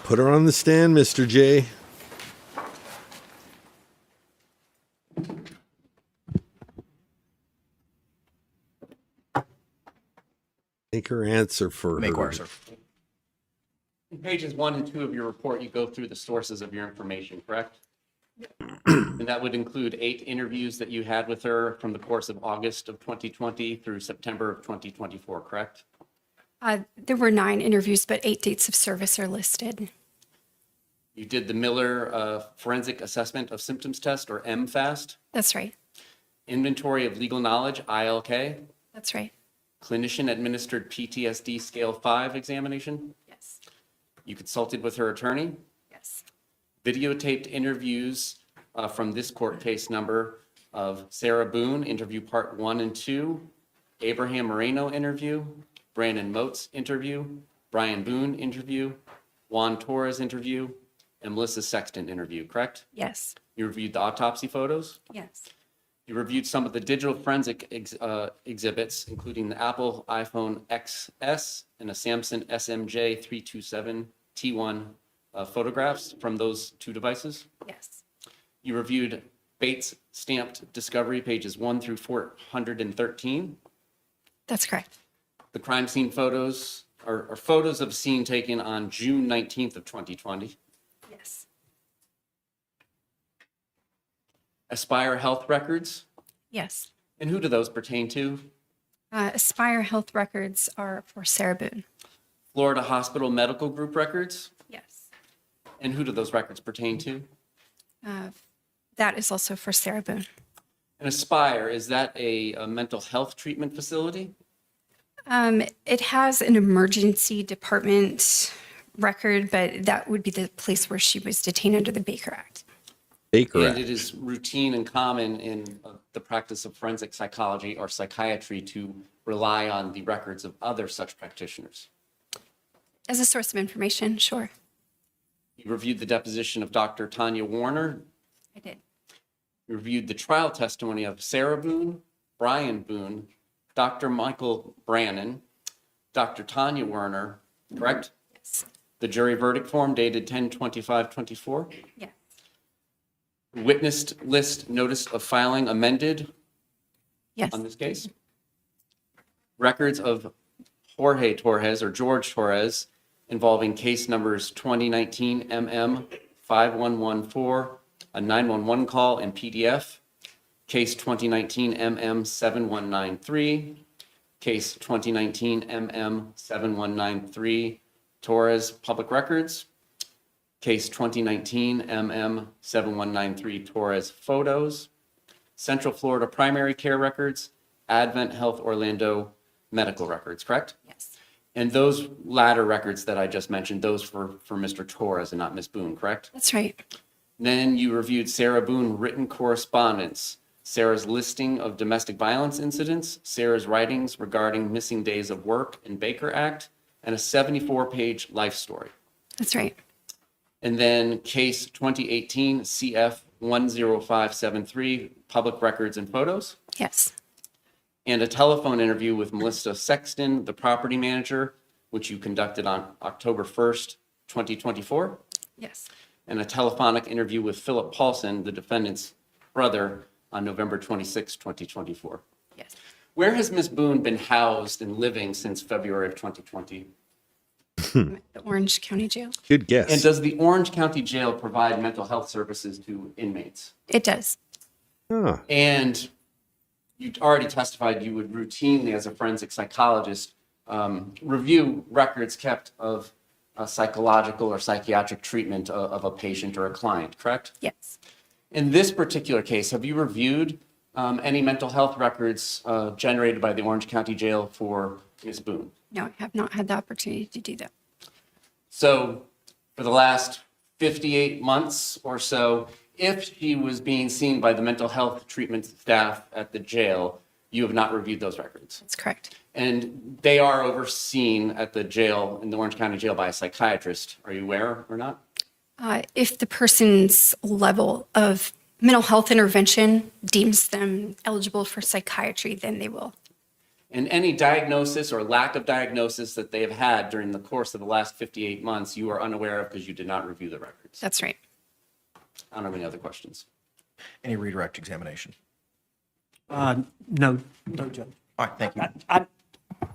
Put her on the stand, Mr. J. Make her answer for
Make
her.
her, sir.
In pages 1 and 2 of your report, you go through the sources of your information, correct? And that would include 8 interviews that you had with her from the course of August of 2020 through September of 2024, correct?
There were 9 interviews, but 8 dates of service are listed.
You did the Miller Forensic Assessment of Symptoms Test, or MFAST.
That's right.
Inventory of Legal Knowledge, ILK.
That's right.
Clinician Administered PTSD Scale 5 examination.
Yes.
You consulted with her attorney.
Yes.
Videotaped interviews from this court case number of Sarah Boone, interview part 1 and 2, Abraham Moreno interview, Brandon Motes interview, Brian Boone interview, Juan Torres interview, and Melissa Sexton interview, correct?
Yes.
You reviewed the autopsy photos?
Yes.
You reviewed some of the digital forensic exhibits, including the Apple iPhone XS and a Samsung SMJ 327 T1 photographs from those 2 devices?
Yes.
You reviewed Bates stamped discovery pages 1 through 413.
That's correct.
The crime scene photos are photos of a scene taken on June 19th of 2020.
Yes.
Aspire Health records,
Yes.
And who do those pertain to?
Aspire Health records are for Sarah Boone.
Florida Hospital Medical Group records?
Yes.
And who do those records pertain to?
That is also for Sarah Boone.
And Aspire, is that a mental health treatment facility?
It has an emergency department record, but that would be the place where she was detained under the Baker Act.
Baker
And
Act.
it is routine and common in the practice of forensic psychology or psychiatry to rely on the records of other such practitioners.
As a source of information, sure.
You reviewed the deposition of Dr. Tanya Warner.
I did.
You reviewed the trial testimony of Sarah Boone, Brian Boone, Dr. Michael Brannon, Dr. Tanya Werner, correct?
Yes.
The jury verdict form dated 10/25/24.
Yes.
Witness list notice of filing amended.
Yes.
On this case. Records of Jorge Torres or George Torres involving case numbers 2019 MM 5114, a 911 call in PDF, case 2019 MM 7193, case 2019 MM 7193, Torres Public Records, case 2019 MM 7193, Torres Photos, Central Florida Primary Care Records, Advent Health Orlando Medical Records, correct?
Yes.
And those latter records that I just mentioned, those for Mr. Torres and not Ms. Boone, correct?
That's right.
Then you reviewed Sarah Boone written correspondence, Sarah's listing of domestic violence incidents, Sarah's writings regarding missing days of work and Baker Act, and a 74-page life story.
That's right.
And then case 2018 CF 10573, public records and photos.
Yes.
And a telephone interview with Melissa Sexton, the property manager, which you conducted on October 1st, 2024.
Yes.
And a telephonic interview with Philip Paulson, the defendant's brother, on November 26, 2024.
Yes.
Where has Ms. Boone been housed and living since February of 2020?
The Orange County Jail.
Good guess.
And does the Orange County Jail provide mental health services to inmates?
It does.
Ah.
And you already testified you would routinely, as a forensic psychologist, review records kept of psychological or psychiatric treatment of a patient or a client, correct?
Yes.
In this particular case, have you reviewed any mental health records generated by the Orange County Jail for Ms. Boone?
No, I have not had the opportunity to do that.
So for the last 58 months or so, if she was being seen by the mental health treatment staff at the jail, you have not reviewed those records.
That's correct.
And they are overseen at the jail, in the Orange County Jail, by a psychiatrist. Are you aware or not?
If the person's level of mental health intervention deems them eligible for psychiatry, then they will.
And any diagnosis or lack of diagnosis that they have had during the course of the last 58 months, you are unaware of because you did not review the records.
That's right.
I don't have any other questions.
Any redirect examination?
No, Judge.
All right, thank you.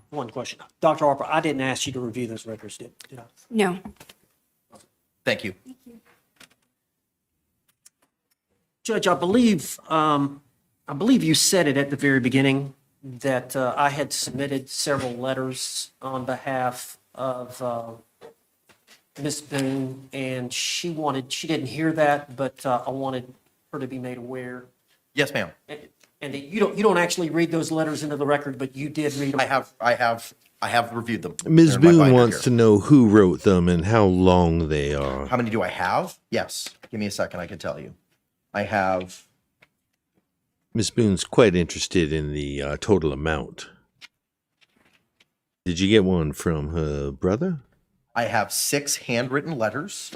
One question. Dr. Harper, I didn't ask you to review those records, did I?
No.
Thank you.
Judge, I believe you said it at the very beginning that I had submitted several letters on behalf of Ms. Boone, and she didn't hear that, but I wanted her to be made aware.
Yes, ma'am.
And you don't actually read those letters into the record, but you did read them.
I have reviewed them.
Ms.
They're in my
Boone
binder
wants
here.
to know who wrote them and how long they are.
How many do I have? Yes. Give me a second, I can tell you. I have,
Ms. Boone's quite interested in the total amount. Did you get one from her brother?
I have 6 handwritten letters.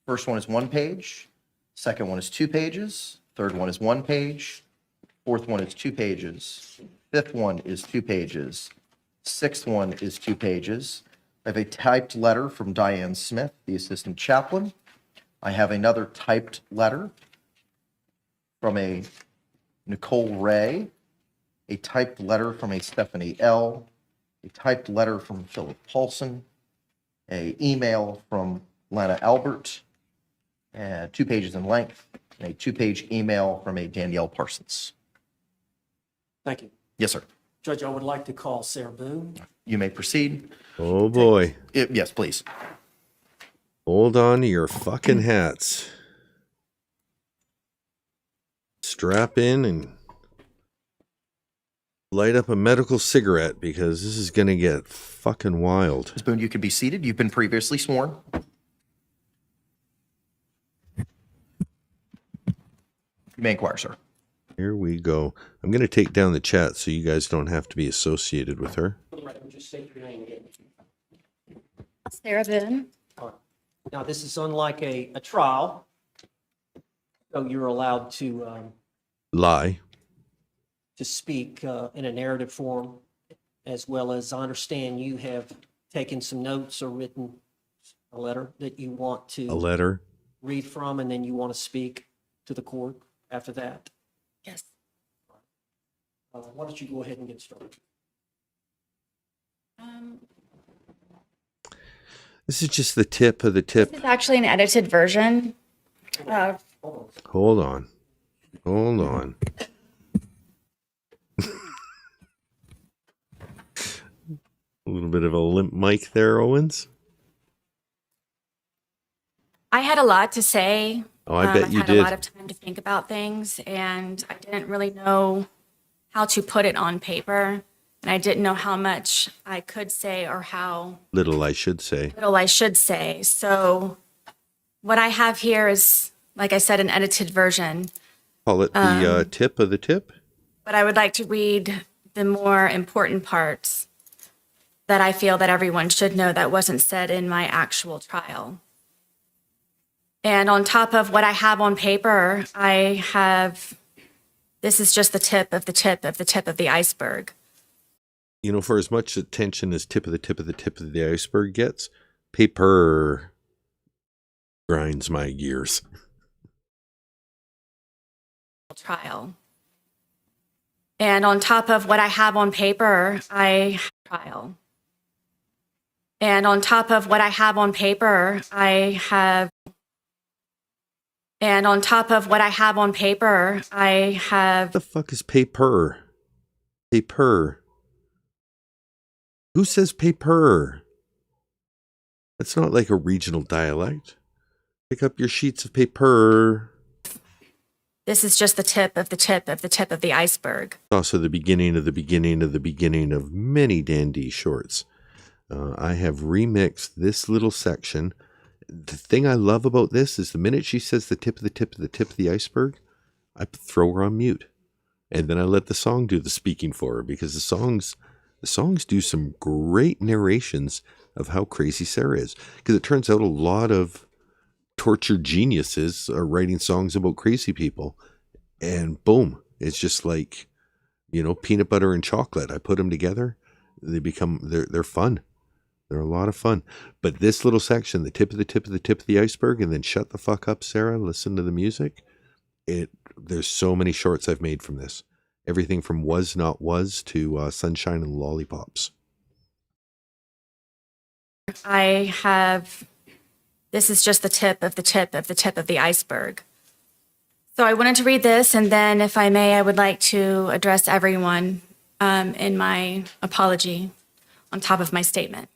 First one is 1 page. Second one is 2 pages. Third one is 1 page. Fourth one is 2 pages. Fifth one is 2 pages. Sixth one is 2 pages. I have a typed letter from Diane Smith, the assistant chaplain. I have another typed letter from a Nicole Ray, a typed letter from a Stephanie L., a typed letter from Philip Paulson, a email from Lana Albert, 2 pages in length, a 2-page email from a Danielle Parsons.
Thank you.
Yes, sir.
Judge, I would like to call Sarah Boone.
You may proceed.
Oh boy.
Yes, please.
Hold on to your fucking hats. Strap in and light up a medical cigarette because this is going to get fucking wild.
Ms. Boone, you can be seated. You've been previously sworn. You may inquire, sir.
Here we go. I'm going to take down the chat so you guys don't have to be associated with her.
Just state your name again.
Sarah Boone.
Now, this is unlike a trial, so you're allowed to
Lie.
speak in a narrative form, as well as I understand you have taken some notes or written a letter that you want to
A letter.
read from, and then you want to speak to the court after that.
Yes.
Why don't you go ahead and get started?
This is just the tip of the tip.
This is actually an edited version.
Hold on. Hold on. A little bit of a limp mic there, Owens.
I had a lot to say.
Oh, I bet you
I've had
did.
a lot of time to think about things, and I didn't really know how to put it on paper, and I didn't know how much I could say or how
Little, I should say.
little I should say. So what I have here is, like I said, an edited version,
Call it the tip of the tip.
but I would like to read the more important parts that I feel that everyone should know that wasn't said in my actual trial. And on top of what I have on paper, I have, this is just the tip of the tip of the tip of the iceberg.
You know, for as much attention as tip of the tip of the tip of the iceberg gets, paper grinds my gears.
Trial. And on top of what I have on paper, I trial. And on top of what I have on paper, I have. And on top of what I have on paper, I have.
What the fuck is paper? Paper. Who says paper? That's not like a regional dialect. Pick up your sheets of paper.
This is just the tip of the tip of the tip of the iceberg.
Also the beginning of the beginning of the beginning of many Dandy shorts. I have remixed this little section. The thing I love about this is the minute she says the tip of the tip of the tip of the iceberg, I throw her on mute. And then I let the song do the speaking for her, because the songs do some great narrations of how crazy Sarah is. Because it turns out a lot of tortured geniuses are writing songs about crazy people. And boom, it's just like, you know, peanut butter and chocolate. I put them together. They're fun. They're a lot of fun. But this little section, the tip of the tip of the tip of the iceberg, and then shut the fuck up, Sarah, listen to the music. There's so many shorts I've made from this. Everything from Was Not Was to Sunshine and Lollipops.
I have, this is just the tip of the tip of the tip of the iceberg. So I wanted to read this, and then if I may, I would like to address everyone in my apology on top of my statement.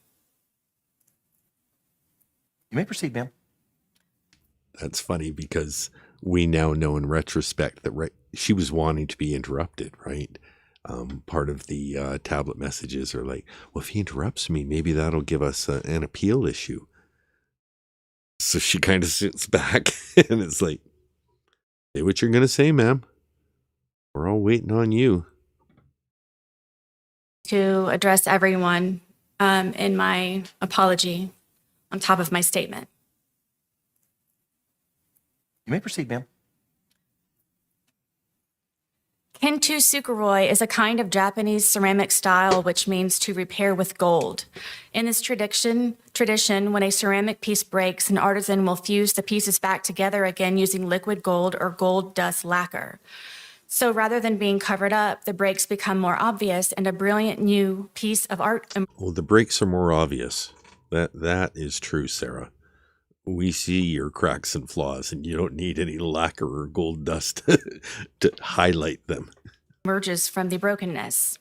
You may proceed, ma'am.
That's funny because we now know in retrospect that she was wanting to be interrupted, right? Part of the tablet messages are like, well, if he interrupts me, maybe that'll give us an appeal issue. So she kind of sits back and it's like, say what you're going to say, ma'am. We're all waiting on you.
To address everyone in my apology on top of my statement.
You may proceed, ma'am.
Kintsukuroi is a kind of Japanese ceramic style which means to repair with gold. In this tradition, when a ceramic piece breaks, an artisan will fuse the pieces back together again using liquid gold or gold dust lacquer. So rather than being covered up, the breaks become more obvious and a brilliant new piece of art.
Well, the breaks are more obvious. That is true, Sarah. We see your cracks and flaws, and you don't need any lacquer or gold dust to highlight them.
Emerges from the brokenness.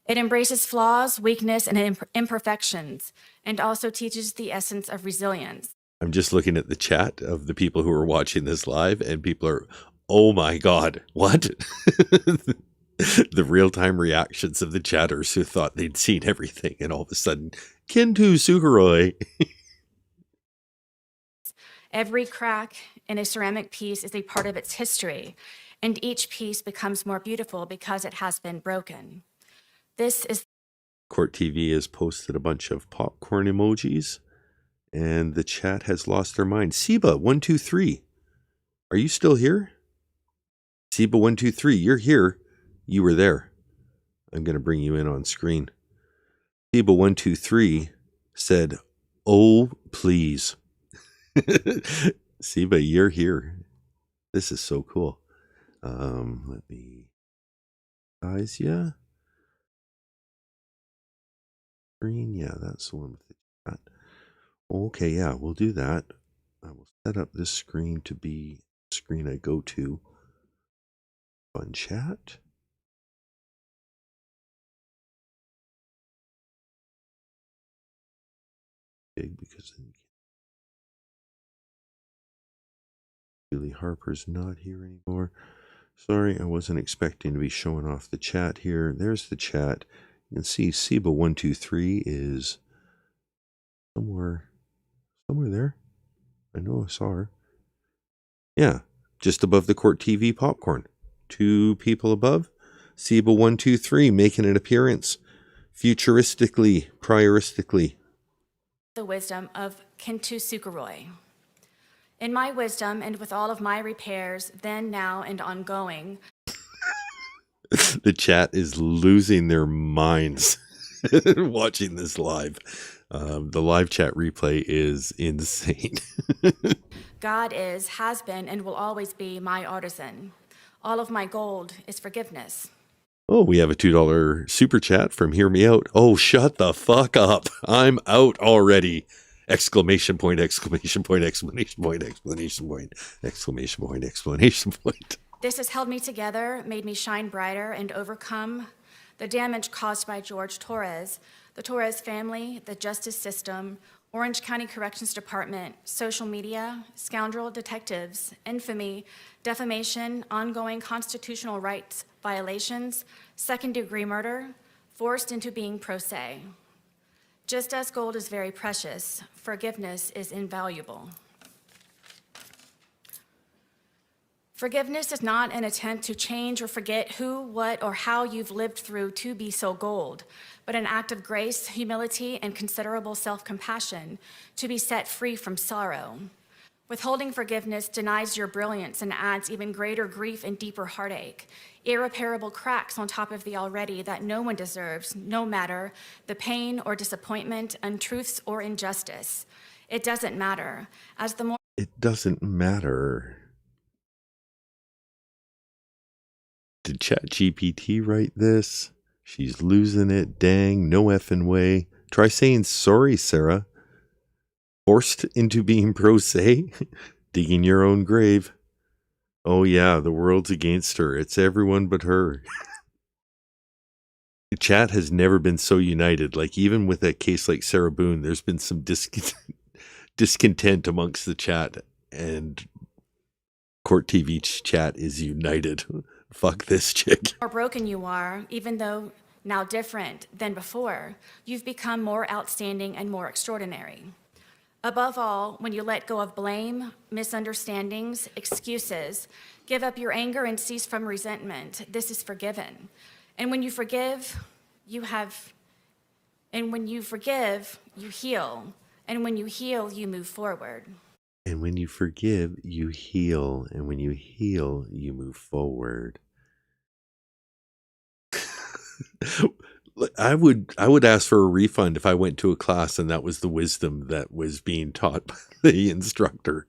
It embraces flaws, weakness, and imperfections, and also teaches the essence of resilience.
I'm just looking at the chat of the people who are watching this live, and people are, oh my God, what? The real-time reactions of the chatters who thought they'd seen everything, and all of a sudden, Kintsukuroi.
Every crack in a ceramic piece is a part of its history, and each piece becomes more beautiful because it has been broken. This is...
Court TV has posted a bunch of popcorn emojis, and the chat has lost their mind. Seba123, are you still here? Seba123, you're here. You were there. I'm going to bring you in on screen. Seba123 said, oh, please. Seba, you're here. This is so cool. Let me size ya. Screen, yeah, that's the one with the chat. Okay, yeah, we'll do that. I will set up this screen to be the screen I go to on chat. Big because Julie Harper's not here anymore. Sorry, I wasn't expecting to be showing off the chat here. There's the chat. You can see Seba123 is somewhere there. I know I saw her. Yeah, just above the Court TV popcorn. 2 people above. Seba123 making an appearance. Futuristically, prioristically.
the wisdom of Kintsukuroi. In my wisdom and with all of my repairs, then, now, and ongoing.
The chat is losing their minds watching this live. The live chat replay is insane.
God is, has been, and will always be my artisan. All of my gold is forgiveness.
Oh, we have a $2 super chat from Hear Me Out. Oh, shut the fuck up. I'm out already. Exclamation point, exclamation point, exclamation point, exclamation point, exclamation point, exclamation point.
This has held me together, made me shine brighter, and overcome the damage caused by George Torres, the Torres family, the justice system, Orange County Corrections Department, social media, scoundrel detectives, infamy, defamation, ongoing constitutional rights violations, second-degree murder, forced into being pro se. Just as gold is very precious, forgiveness is invaluable. Forgiveness is not an attempt to change or forget who, what, or how you've lived through to be so gold, but an act of grace, humility, and considerable self-compassion to be set free from sorrow. Withholding forgiveness denies your brilliance and adds even greater grief and deeper heartache, irreparable cracks on top of the already that no one deserves, no matter the pain or disappointment, untruths or injustice. It doesn't matter.
It doesn't matter. Did ChatGPT write this? She's losing it. Dang, no effing way. Try saying sorry, Sarah. Forced into being pro se? Digging your own grave. Oh yeah, the world's against her. It's everyone but her. The chat has never been so united. Like even with a case like Sarah Boone, there's been some discontent amongst the chat, and Court TV chat is united. Fuck this chick.
The more broken you are, even though now different than before, you've become more outstanding and more extraordinary. Above all, when you let go of blame, misunderstandings, excuses, give up your anger and cease from resentment, this is forgiven. And when you forgive, you heal. And when you heal, you move forward.
And when you forgive, you heal. And when you heal, you move forward. I would ask for a refund if I went to a class and that was the wisdom that was being taught by the instructor.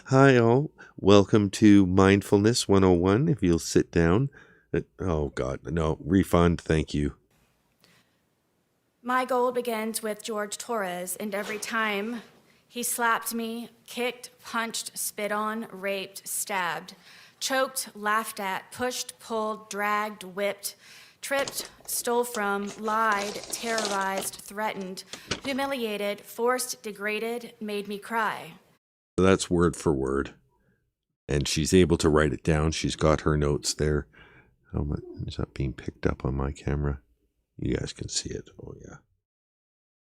Hi all, welcome to Mindfulness 101. If you'll sit down. Oh God, no, refund, thank you.
My goal begins with George Torres, and every time He slapped me, kicked, punched, spit on, raped, stabbed, choked, laughed at, pushed, pulled, dragged, whipped, tripped, stole from, lied, terrorized, threatened, humiliated, forced, degraded, made me cry.
So that's word for word. And she's able to write it down. She's got her notes there. How much is that being picked up on my camera? You guys can see it. Oh, yeah.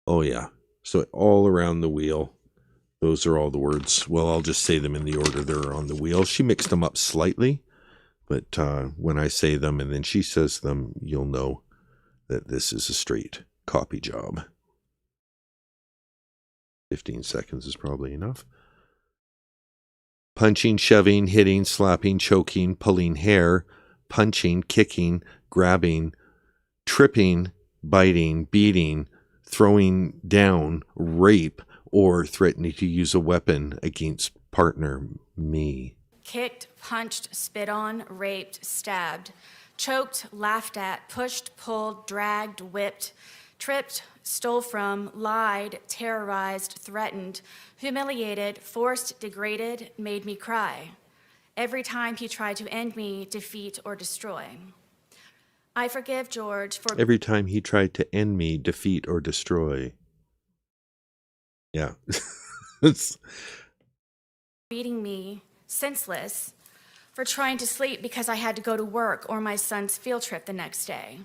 Oh, yeah. So all around the wheel. Those are all the words. Well, I'll just say them in the order they're on the wheel. She mixed them up slightly. But when I say them and then she says them, you'll know that this is a straight copy job. 15 seconds is probably enough. Punching, shoving, hitting, slapping, choking, pulling hair, punching, kicking, grabbing, tripping, biting, beating, throwing down, rape, or threatening to use a weapon against partner, me.
Kicked, punched, spit on, raped, stabbed, choked, laughed at, pushed, pulled, dragged, whipped, tripped, stole from, lied, terrorized, threatened, humiliated, forced, degraded, made me cry. Every time he tried to end me, defeat, or destroy. I forgive George for
every time he tried to end me, defeat, or destroy. Yeah.
beating me senseless, for trying to sleep because I had to go to work or my son's field trip the next day,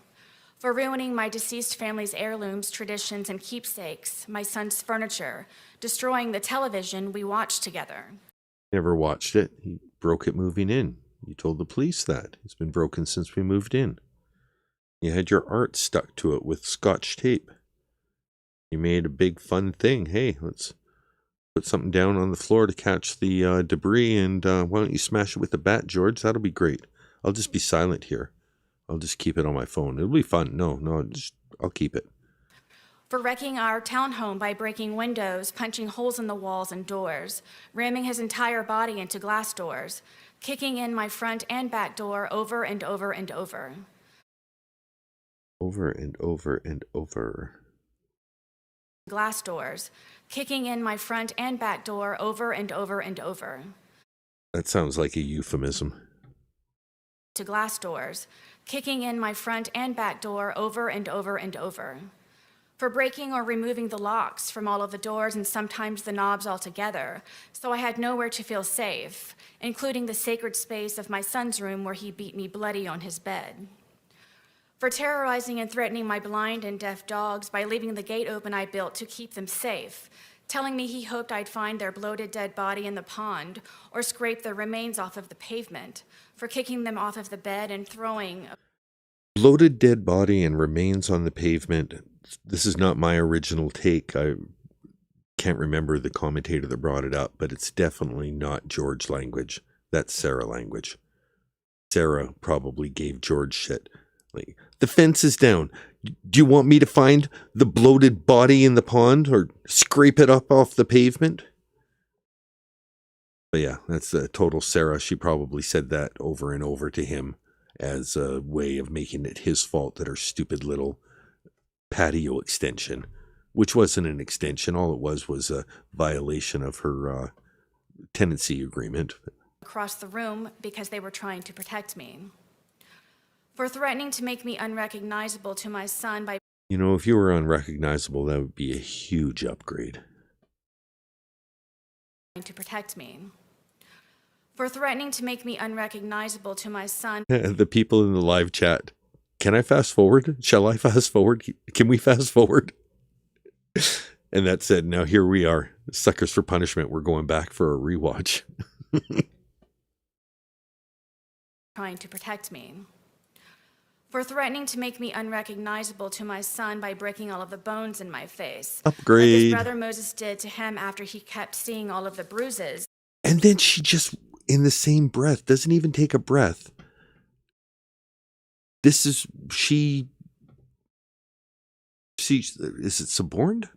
for ruining my deceased family's heirlooms, traditions, and keepsakes, my son's furniture, destroying the television we watched together.
Never watched it. He broke it moving in. You told the police that. It's been broken since we moved in. You had your art stuck to it with Scotch tape. You made a big fun thing. Hey, let's put something down on the floor to catch the debris, and why don't you smash it with a bat, George? That'll be great. I'll just be silent here. I'll just keep it on my phone. It'll be fun. No, I'll keep it.
For wrecking our townhome by breaking windows, punching holes in the walls and doors, ramming his entire body into glass doors, kicking in my front and back door over and over and over.
Over and over and over.
Glass doors, kicking in my front and back door over and over and over.
That sounds like a euphemism.
To glass doors, kicking in my front and back door over and over and over. For breaking or removing the locks from all of the doors and sometimes the knobs altogether, so I had nowhere to feel safe, including the sacred space of my son's room where he beat me bloody on his bed. For terrorizing and threatening my blind and deaf dogs by leaving the gate open I built to keep them safe, telling me he hoped I'd find their bloated dead body in the pond or scrape their remains off of the pavement, for kicking them off of the bed and throwing
Bloated dead body and remains on the pavement. This is not my original take. I can't remember the commentator that brought it up, but it's definitely not George language. That's Sarah language. Sarah probably gave George shit. Like, the fence is down. Do you want me to find the bloated body in the pond or scrape it up off the pavement? But yeah, that's a total Sarah. She probably said that over and over to him as a way of making it his fault that her stupid little patio extension, which wasn't an extension, all it was a violation of her tenancy agreement.
across the room because they were trying to protect me. For threatening to make me unrecognizable to my son by
You know, if you were unrecognizable, that would be a huge upgrade.
to protect me. For threatening to make me unrecognizable to my son.
The people in the live chat, can I fast forward? Shall I fast forward? Can we fast forward? And that said, now here we are. Suckers for punishment. We're going back for a rewatch.
Trying to protect me. For threatening to make me unrecognizable to my son by breaking all of the bones in my face.
Upgrade.
Like his brother Moses did to him after he kept seeing all of the bruises.
And then she just, in the same breath, doesn't even take a breath. This is, she, is it suborned?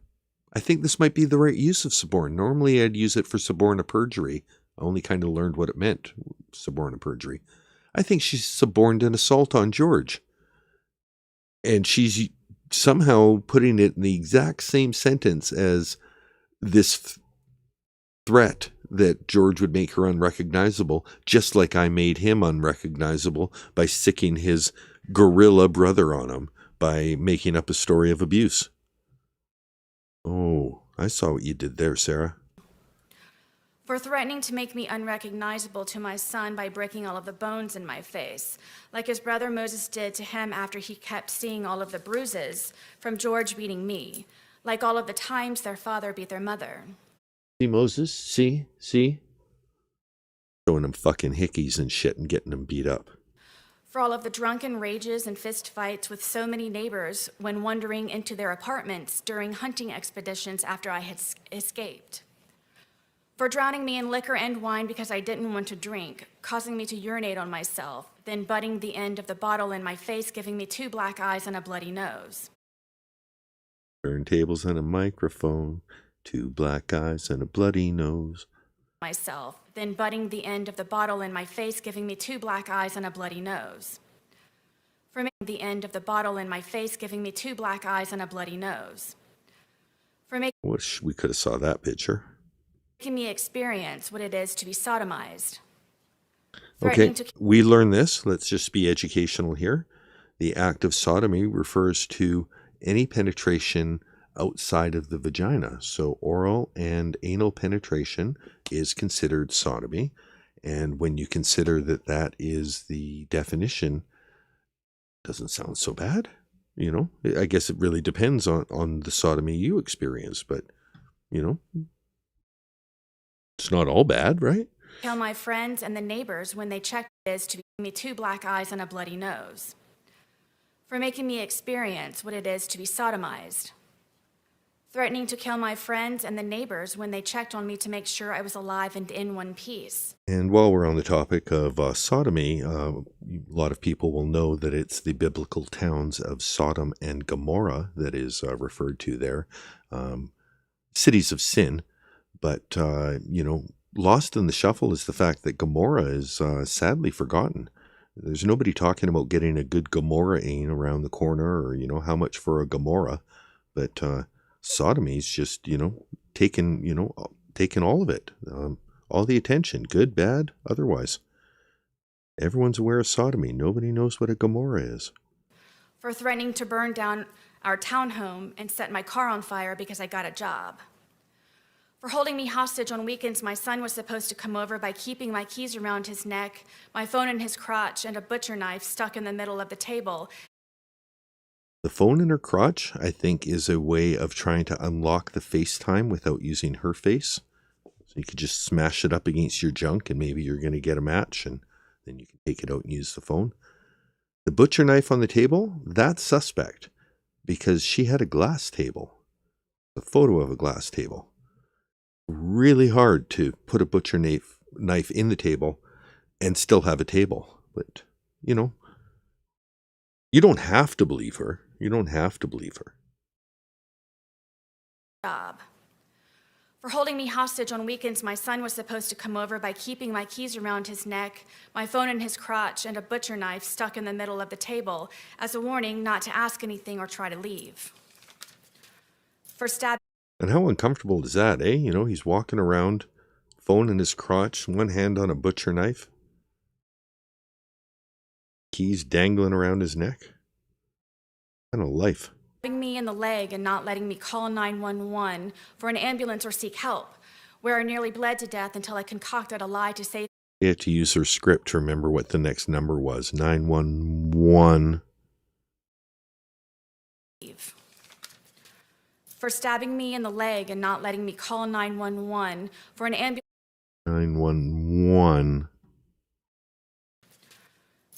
I think this might be the right use of suborn. Normally I'd use it for suborn of perjury. I only kind of learned what it meant, suborn of perjury. I think she's suborned an assault on George. And she's somehow putting it in the exact same sentence as this threat that George would make her unrecognizable, just like I made him unrecognizable by sicking his gorilla brother on him by making up a story of abuse. Oh, I saw what you did there, Sarah.
For threatening to make me unrecognizable to my son by breaking all of the bones in my face, like his brother Moses did to him after he kept seeing all of the bruises from George beating me, like all of the times their father beat their mother.
See, Moses? See? Showing him fucking hickeys and shit and getting him beat up.
For all of the drunken rages and fist fights with so many neighbors when wandering into their apartments during hunting expeditions after I had escaped. For drowning me in liquor and wine because I didn't want to drink, causing me to urinate on myself, then butting the end of the bottle in my face, giving me 2 black eyes and a bloody nose.
Turntables and a microphone, 2 black eyes and a bloody nose.
Myself, then butting the end of the bottle in my face, giving me 2 black eyes and a bloody nose. For making the end of the bottle in my face, giving me 2 black eyes and a bloody nose. For
Wish we could have saw that picture.
making me experience what it is to be sodomized.
Okay, we learn this. Let's just be educational here. The act of sodomy refers to any penetration outside of the vagina. So oral and anal penetration is considered sodomy. And when you consider that that is the definition, doesn't sound so bad. You know, I guess it really depends on the sodomy you experience, but, you know, it's not all bad, right?
Tell my friends and the neighbors when they checked it is to give me 2 black eyes and a bloody nose. For making me experience what it is to be sodomized. Threatening to kill my friends and the neighbors when they checked on me to make sure I was alive and in one piece.
And while we're on the topic of sodomy, a lot of people will know that it's the biblical towns of Sodom and Gomorrah that is referred to there. Cities of sin. But, you know, lost in the shuffle is the fact that Gomorrah is sadly forgotten. There's nobody talking about getting a good Gomorrah-ane around the corner or, you know, how much for a Gomorrah. But sodomy's just, you know, taken all of it. All the attention, good, bad, otherwise. Everyone's aware of sodomy. Nobody knows what a Gomorrah is.
For threatening to burn down our townhome and set my car on fire because I got a job. For holding me hostage on weekends my son was supposed to come over by keeping my keys around his neck, my phone in his crotch, and a butcher knife stuck in the middle of the table.
The phone in her crotch, I think, is a way of trying to unlock the FaceTime without using her face. So you could just smash it up against your junk and maybe you're going to get a match and then you can take it out and use the phone. The butcher knife on the table, that's suspect because she had a glass table, a photo of a glass table. Really hard to put a butcher knife in the table and still have a table. But, you know, you don't have to believe her. You don't have to believe her.
Job. For holding me hostage on weekends my son was supposed to come over by keeping my keys around his neck, my phone in his crotch, and a butcher knife stuck in the middle of the table as a warning not to ask anything or try to leave. For stabbing.
And how uncomfortable is that, eh? You know, he's walking around, phone in his crotch, one hand on a butcher knife, keys dangling around his neck. What kind of life?
Me in the leg and not letting me call 911 for an ambulance or seek help, where I nearly bled to death until I concocted a lie to save.
You had to use her script to remember what the next number was. 911.
For stabbing me in the leg and not letting me call 911 for an ambulance.
911.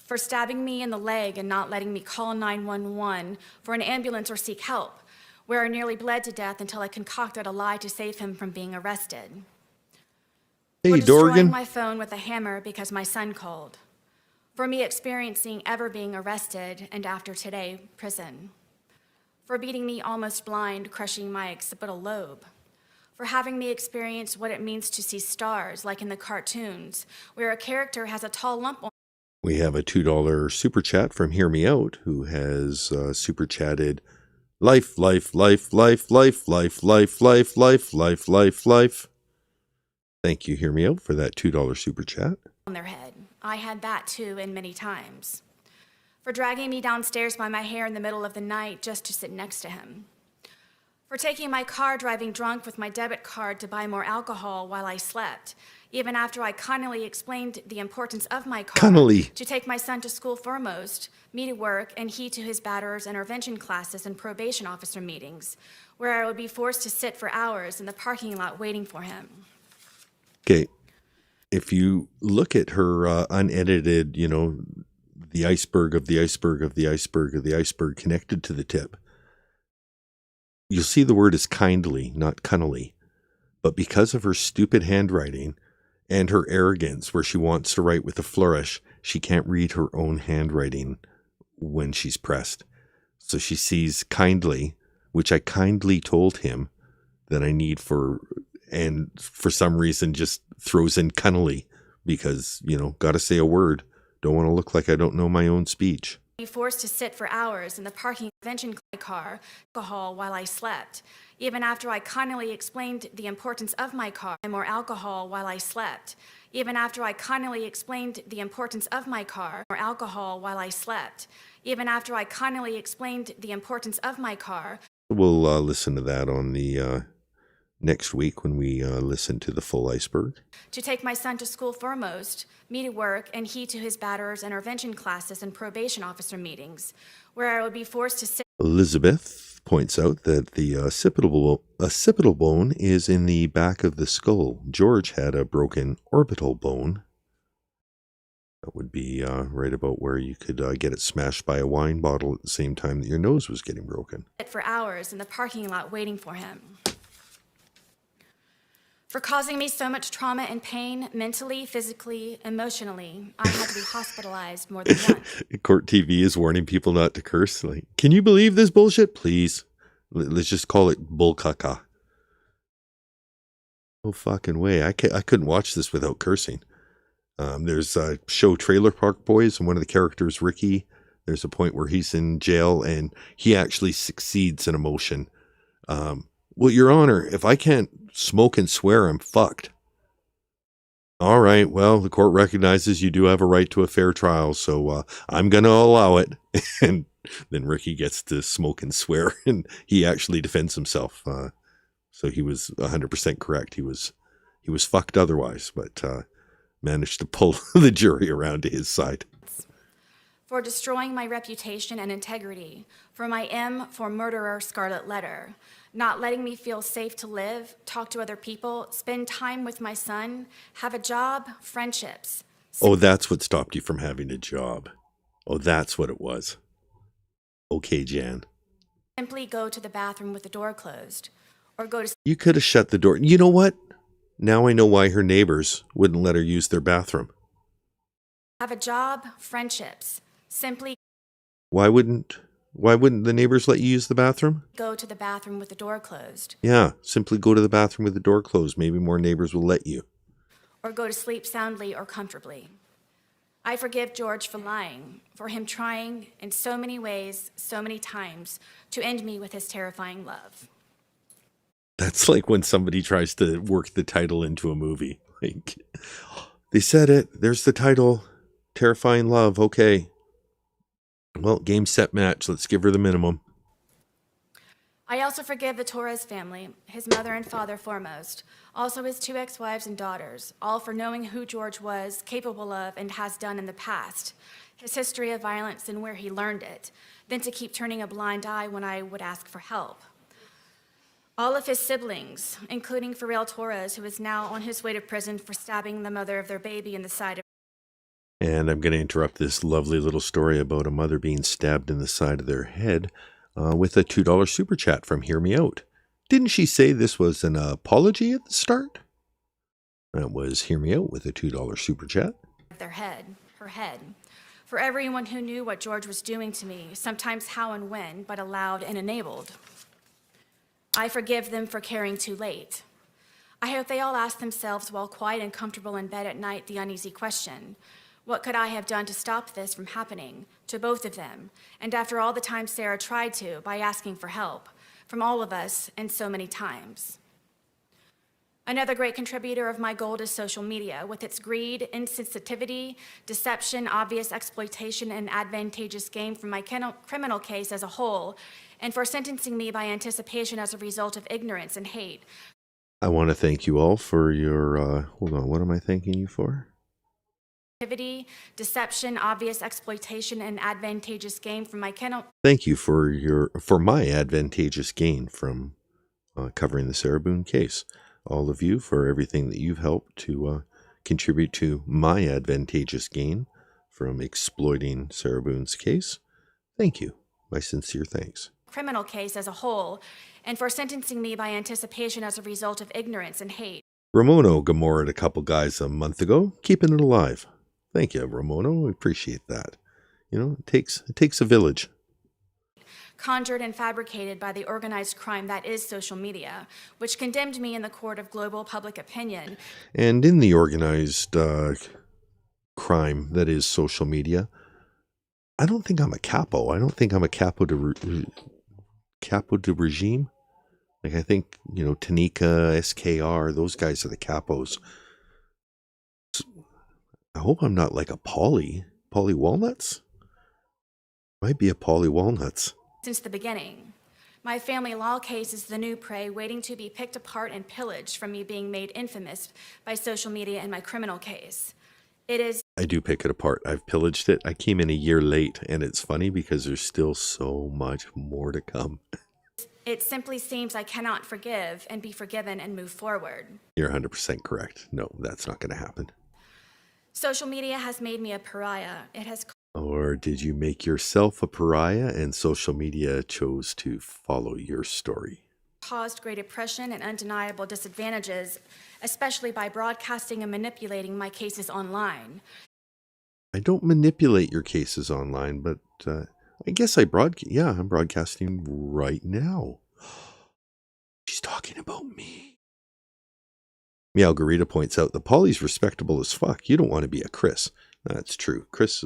For stabbing me in the leg and not letting me call 911 for an ambulance or seek help, where I nearly bled to death until I concocted a lie to save him from being arrested.
Hey,
for destroying
Dorgan.
my phone with a hammer because my son called. For me experiencing ever being arrested and after today, prison. For beating me almost blind, crushing my occipital lobe. For having me experience what it means to see stars, like in the cartoons, where a character has a tall lump on.
We have a $2 super chat from Hear Me Out, who has super chatted life, life, life, life, life, life, life, life, life, life, life, life. Thank you, Hear Me Out, for that $2 super chat.
On their head. I had that too, and many times. For dragging me downstairs by my hair in the middle of the night just to sit next to him. For taking my car driving drunk with my debit card to buy more alcohol while I slept, even after I cunningly explained the importance of my car.
Cunningly.
To take my son to school foremost, me to work, and he to his batterers intervention classes and probation officer meetings, where I would be forced to sit for hours in the parking lot waiting for him.
Okay. If you look at her unedited, the iceberg of the iceberg of the iceberg of the iceberg connected to the tip, you'll see the word is kindly, not cunningly. But because of her stupid handwriting and her arrogance where she wants to write with a flourish, she can't read her own handwriting when she's pressed. So she sees kindly, which I kindly told him that I need and for some reason just throws in cunningly because, got to say a word. Don't want to look like I don't know my own speech.
Be forced to sit for hours in the parking intervention car, alcohol while I slept, even after I cunningly explained the importance of my car, more alcohol while I slept, even after I cunningly explained the importance of my car, more alcohol while I slept, even after I cunningly explained the importance of my car.
We'll listen to that on the next week when we listen to the full iceberg.
To take my son to school foremost, me to work, and he to his batterers intervention classes and probation officer meetings, where I would be forced to sit.
Elizabeth points out that the occipital bone is in the back of the skull. George had a broken orbital bone. That would be right about where you could get it smashed by a wine bottle at the same time that your nose was getting broken.
For hours in the parking lot waiting for him. For causing me so much trauma and pain, mentally, physically, emotionally, I had to be hospitalized more than once.
Court TV is warning people not to curse. Like, can you believe this bullshit? Please. Let's just call it bull caca. No fucking way. I couldn't watch this without cursing. There's a show Trailer Park Boys, and one of the characters, Ricky, there's a point where he's in jail and he actually succeeds in a motion. Well, Your Honor, if I can't smoke and swear, I'm fucked. All right, well, the court recognizes you do have a right to a fair trial, so I'm going to allow it. And then Ricky gets to smoke and swear, and he actually defends himself. So he was 100% correct. He was fucked otherwise, but managed to pull the jury around to his side.
For destroying my reputation and integrity, for my M for murderer scarlet letter, not letting me feel safe to live, talk to other people, spend time with my son, have a job, friendships.
Oh, that's what stopped you from having a job. Oh, that's what it was. Okay, Jan.
Simply go to the bathroom with the door closed, or go to...
You could have shut the door. You know what? Now I know why her neighbors wouldn't let her use their bathroom.
Have a job, friendships. Simply
Why wouldn't the neighbors let you use the bathroom?
go to the bathroom with the door closed,
Yeah, simply go to the bathroom with the door closed. Maybe more neighbors will let you.
or go to sleep soundly or comfortably. I forgive George for lying, for him trying in so many ways, so many times, to end me with his terrifying love.
That's like when somebody tries to work the title into a movie. Like, they said it. There's the title. Terrifying Love. Okay. Well, game, set, match. Let's give her the minimum.
I also forgive the Torres family, his mother and father foremost, also his 2 ex-wives and daughters, all for knowing who George was, capable of, and has done in the past, his history of violence and where he learned it, then to keep turning a blind eye when I would ask for help. All of his siblings, including Farrell Torres, who is now on his way to prison for stabbing the mother of their baby in the side of...
And I'm going to interrupt this lovely little story about a mother being stabbed in the side of their head with a $2 super chat from Hear Me Out. Didn't she say this was an apology at the start? That was Hear Me Out with a $2 super chat.
Their head, her head. For everyone who knew what George was doing to me, sometimes how and when, but allowed and enabled. I forgive them for caring too late. I hope they all ask themselves while quiet and comfortable in bed at night the uneasy question, what could I have done to stop this from happening to both of them? And after all the times Sarah tried to, by asking for help from all of us and so many times. Another great contributor of my gold is social media, with its greed, insensitivity, deception, obvious exploitation, and advantageous gain from my criminal case as a whole, and for sentencing me by anticipation as a result of ignorance and hate.
I want to thank you all for your, hold on, what am I thanking you for?
Deception, obvious exploitation, and advantageous gain from my
Thank you for my advantageous gain from covering the Sarah Boone case. All of you for everything that you've helped to contribute to my advantageous gain from exploiting Sarah Boone's case. Thank you. My sincere thanks.
criminal case as a whole, and for sentencing me by anticipation as a result of ignorance and hate.
Ramono Gamored a couple guys a month ago, keeping it alive. Thank you, Ramono. We appreciate that. You know, it takes a village.
Conjured and fabricated by the organized crime that is social media, which condemned me in the court of global public opinion.
And in the organized crime that is social media, I don't think I'm a capo. I don't think I'm a capo de regime. Like, I think, you know, Tanika, SKR, those guys are the capos. I hope I'm not like a Polly Walnuts. Might be a Polly Walnuts.
Since the beginning. My family law case is the new prey waiting to be picked apart and pillaged from me being made infamous by social media in my criminal case. It is...
I do pick it apart. I've pillaged it. I came in a year late, and it's funny because there's still so much more to come.
It simply seems I cannot forgive and be forgiven and move forward.
You're 100% correct. No, that's not going to happen.
Social media has made me a pariah. It has...
Or did you make yourself a pariah and social media chose to follow your story?
Caused great oppression and undeniable disadvantages, especially by broadcasting and manipulating my cases online.
I don't manipulate your cases online, but I guess I'm broadcasting right now. She's talking about me. Meow Garita points out the Polly's respectable as fuck. You don't want to be a Chris. That's true. Chris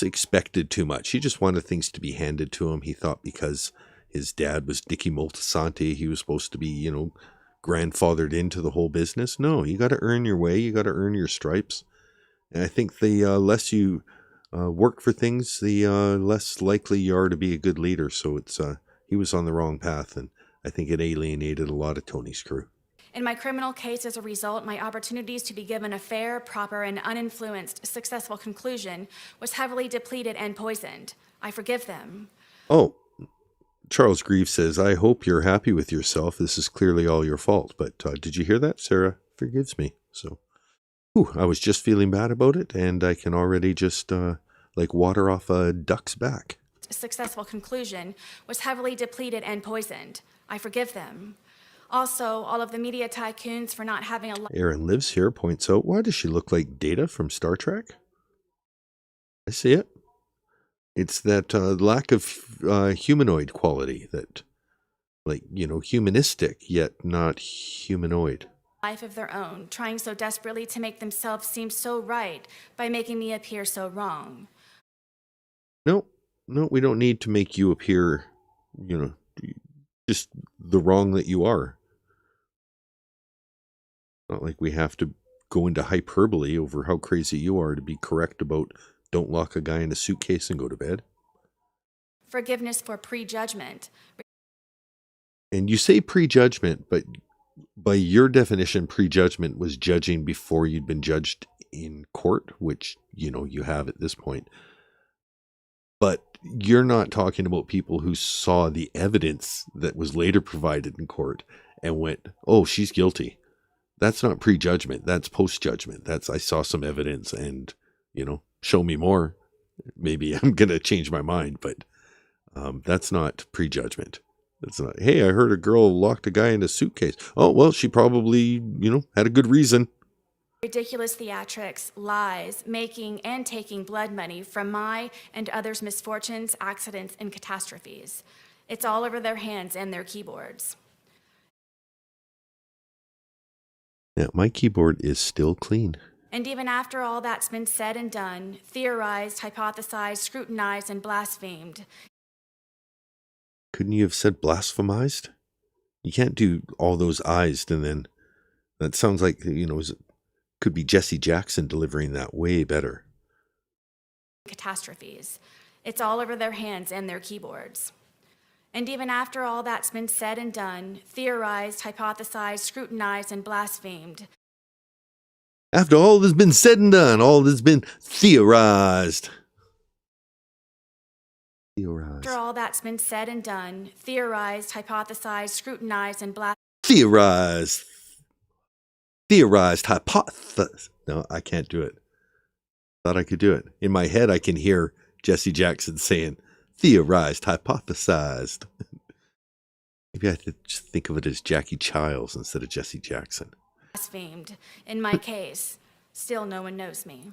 expected too much. He just wanted things to be handed to him. He thought because his dad was Dicky Moltisanti, he was supposed to be, you know, grandfathered into the whole business. No, you got to earn your way. You got to earn your stripes. And I think the less you work for things, the less likely you are to be a good leader. So he was on the wrong path, and I think it alienated a lot of Tony's crew.
In my criminal case, as a result, my opportunities to be given a fair, proper, and uninfluenced, successful conclusion was heavily depleted and poisoned. I forgive them.
Oh, Charles Grieve says, I hope you're happy with yourself. This is clearly all your fault. But did you hear that? Sarah forgives me. So, I was just feeling bad about it, and I can already just like water off a duck's back.
Successful conclusion was heavily depleted and poisoned. I forgive them. Also, all of the media tycoons for not having a...
Aaron Lives Here points out, why does she look like Data from Star Trek? I see it. It's that lack of humanoid quality that, like, you know, humanistic, yet not humanoid.
Life of their own, trying so desperately to make themselves seem so right by making me appear so wrong.
No, we don't need to make you appear, you know, just the wrong that you are. Not like we have to go into hyperbole over how crazy you are to be correct about don't lock a guy in a suitcase and go to bed.
Forgiveness for prejudgment.
And you say prejudgment, but by your definition, prejudgment was judging before you'd been judged in court, which, you know, you have at this point. But you're not talking about people who saw the evidence that was later provided in court and went, oh, she's guilty. That's not prejudgment. That's post-judgment. That's, I saw some evidence and, you know, show me more. Maybe I'm going to change my mind, but that's not prejudgment. That's not, hey, I heard a girl locked a guy in a suitcase. Oh, well, she probably, you know, had a good reason.
Ridiculous theatrics, lies, making and taking blood money from my and others' misfortunes, accidents, and catastrophes. It's all over their hands and their keyboards.
Yeah, my keyboard is still clean.
And even after all that's been said and done, theorized, hypothesized, scrutinized, and blasphemed.
Couldn't you have said blasphemized? You can't do all those eyes and then that sounds like, could be Jesse Jackson delivering that way better.
Catastrophes. It's all over their hands and their keyboards. And even after all that's been said and done, theorized, hypothesized, scrutinized, and blasphemed.
After all that's been said and done, all that's been theorized.
After all that's been said and done, theorized, hypothesized, scrutinized, and blasphemed.
Theorized, hypothesis. No, I can't do it. Thought I could do it. In my head, I can hear Jesse Jackson saying, theorized, hypothesized. Maybe I have to just think of it as Jackie Childs instead of Jesse Jackson.
Blasphemed. In my case, still no one knows me.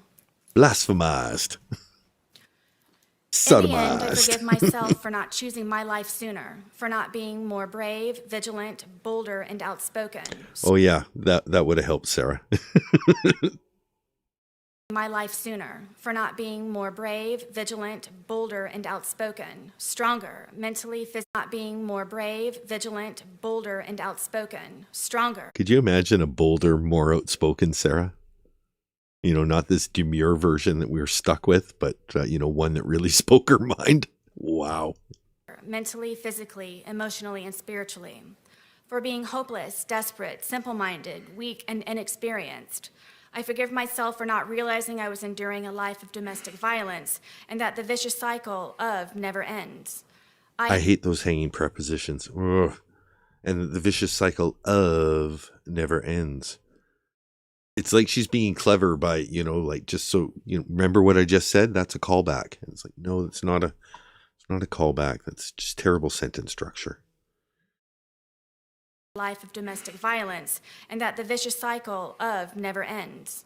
Blasphemized.
In the end, I
Sodomized.
forgive myself for not choosing my life sooner, for not being more brave, vigilant, bolder, and outspoken.
Oh yeah, that would have helped Sarah.
My life sooner, for not being more brave, vigilant, bolder, and outspoken. Stronger, mentally, not being more brave, vigilant, bolder, and outspoken. Stronger.
Could you imagine a bolder, more outspoken Sarah? Not this demure version that we were stuck with, but, one that really spoke her mind. Wow.
Mentally, physically, emotionally, and spiritually. For being hopeless, desperate, simple-minded, weak, and inexperienced. I forgive myself for not realizing I was enduring a life of domestic violence and that the vicious cycle of never ends.
I hate those hanging prepositions. Ugh. And the vicious cycle of never ends. It's like she's being clever by, just so, remember what I just said? That's a callback. And it's like, no, it's not a callback. That's just terrible sentence structure.
Life of domestic violence and that the vicious cycle of never ends.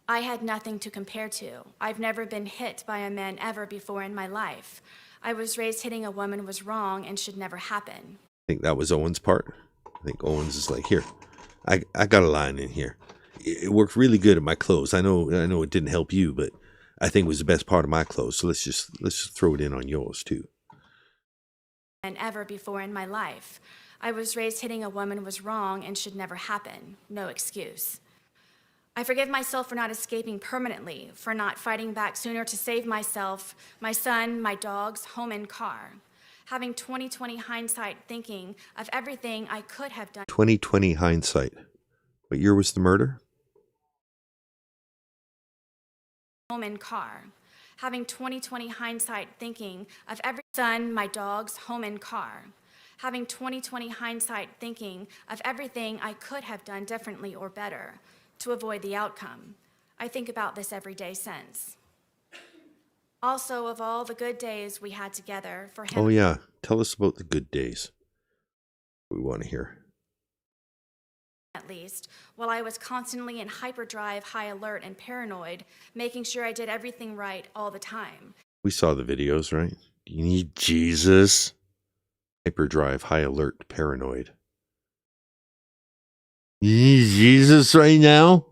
I had nothing to compare to. I've never been hit by a man ever before in my life. I was raised hitting a woman was wrong and should never happen.
I think that was Owens' part. I think Owens is like, here, I got a line in here. It worked really good in my clothes. I know it didn't help you, but I think it was the best part of my clothes. So let's just throw it in on yours too.
And ever before in my life. I was raised hitting a woman was wrong and should never happen. No excuse. I forgive myself for not escaping permanently, for not fighting back sooner to save myself, my son, my dogs, home and car. Having 20/20 hindsight thinking of everything I could have done.
20/20 hindsight. What year was the murder?
Home and car. Having 20/20 hindsight thinking of every son, my dogs, home and car. Having 20/20 hindsight thinking of everything I could have done differently or better to avoid the outcome. I think about this every day since. Also, of all the good days we had together for him.
Oh yeah, tell us about the good days. We want to hear.
At least, while I was constantly in hyperdrive, high alert, and paranoid, making sure I did everything right all the time.
We saw the videos, right? Do you need Jesus? Hyperdrive, high alert, paranoid. You need Jesus right now?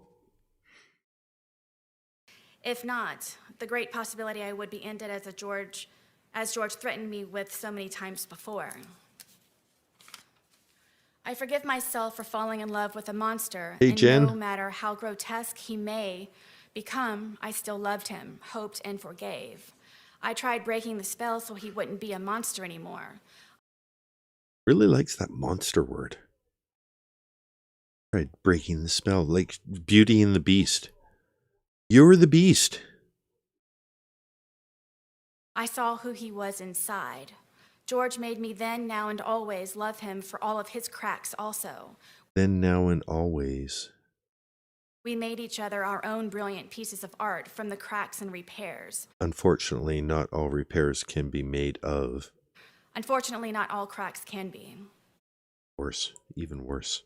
If not, the great possibility I would be ended as George threatened me with so many times before. I forgive myself for falling in love with a monster.
Hey,
and
Jen.
no matter how grotesque he may become, I still loved him, hoped, and forgave. I tried breaking the spell so he wouldn't be a monster anymore.
Really likes that monster word. Right, breaking the spell, like Beauty and the Beast. You're the beast.
I saw who he was inside. George made me then, now, and always love him for all of his cracks also.
Then, now, and always.
We made each other our own brilliant pieces of art from the cracks and repairs.
Unfortunately, not all repairs can be made of.
Unfortunately, not all cracks can be.
Worse, even worse.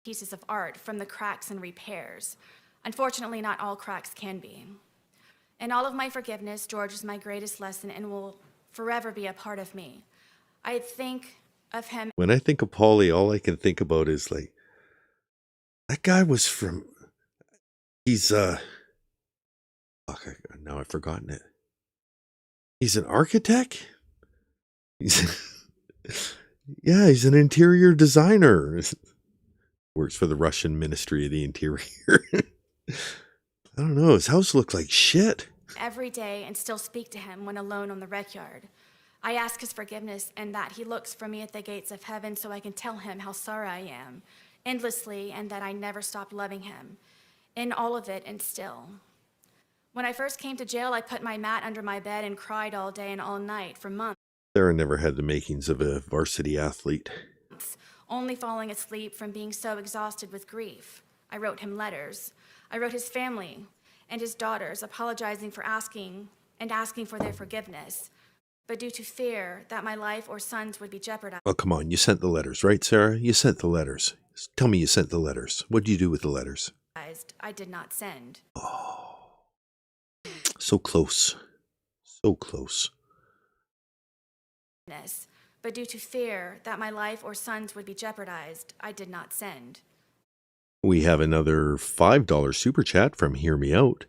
Pieces of art from the cracks and repairs. Unfortunately, not all cracks can be. In all of my forgiveness, George is my greatest lesson and will forever be a part of me. I think of him.
When I think of Paulie, all I can think about is like, that guy was from, he's, now I've forgotten it. He's an architect? Yeah, he's an interior designer. Works for the Russian Ministry of the Interior. I don't know. His house looked like shit.
Every day and still speak to him when alone on the rec yard. I ask his forgiveness and that he looks for me at the gates of heaven so I can tell him how sorry I am, endlessly, and that I never stopped loving him. In all of it and still. When I first came to jail, I put my mat under my bed and cried all day and all night for months,
Sarah never had the makings of a varsity athlete.
only falling asleep from being so exhausted with grief. I wrote him letters. I wrote his family and his daughters, apologizing for asking for their forgiveness. But due to fear that my life or sons would be jeopardized,
Oh, come on. You sent the letters, right, Sarah? You sent the letters. Tell me you sent the letters. What did you do with the letters?
I did not send.
So close. So close.
But due to fear that my life or sons would be jeopardized, I did not send.
We have another $5 super chat from Hear Me Out.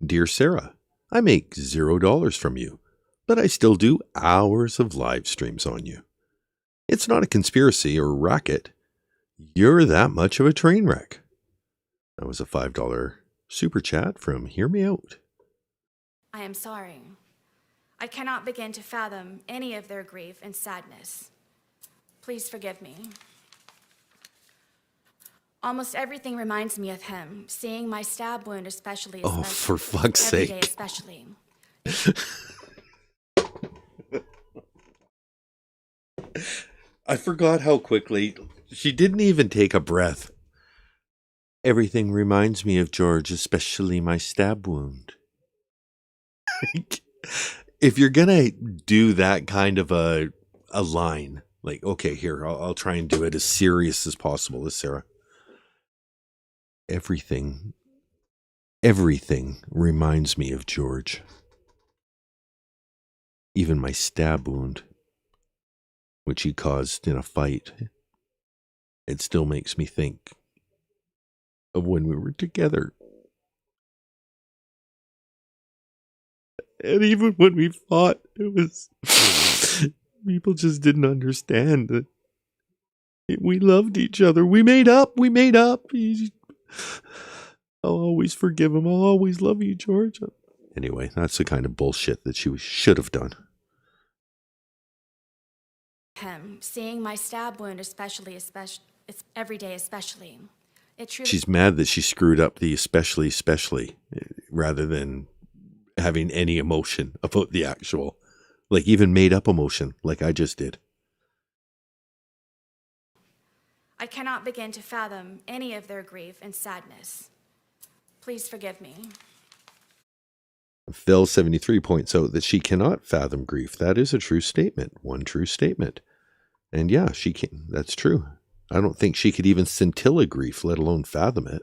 Dear Sarah, I make $0 from you, but I still do hours of live streams on you. It's not a conspiracy or racket. You're that much of a train wreck. That was a $5 super chat from Hear Me Out.
I am sorry. I cannot begin to fathom any of their grief and sadness. Please forgive me. Almost everything reminds me of him, seeing my stab wound especially.
Oh, for fuck's
every day
sake.
especially.
I forgot how quickly. She didn't even take a breath. Everything reminds me of George, especially my stab wound. If you're gonna do that kind of a line, like, okay, here, I'll try and do it as serious as possible, as Sarah. Everything reminds me of George. Even my stab wound, which he caused in a fight, it still makes me think of when we were together. And even when we fought, it was... people just didn't understand that we loved each other. We made up. I'll always forgive him. I'll always love you, George. Anyway, that's the kind of bullshit that she should have done.
Him, seeing my stab wound especially, it's every day especially. It truly.
She's mad that she screwed up the especially, rather than having any emotion about the actual, like even made up emotion, like I just did.
I cannot begin to fathom any of their grief and sadness. Please forgive me.
Phil 73 points out that she cannot fathom grief. That is a true statement. One true statement. And yeah, she can. That's true. I don't think she could even scintilla grief, let alone fathom it.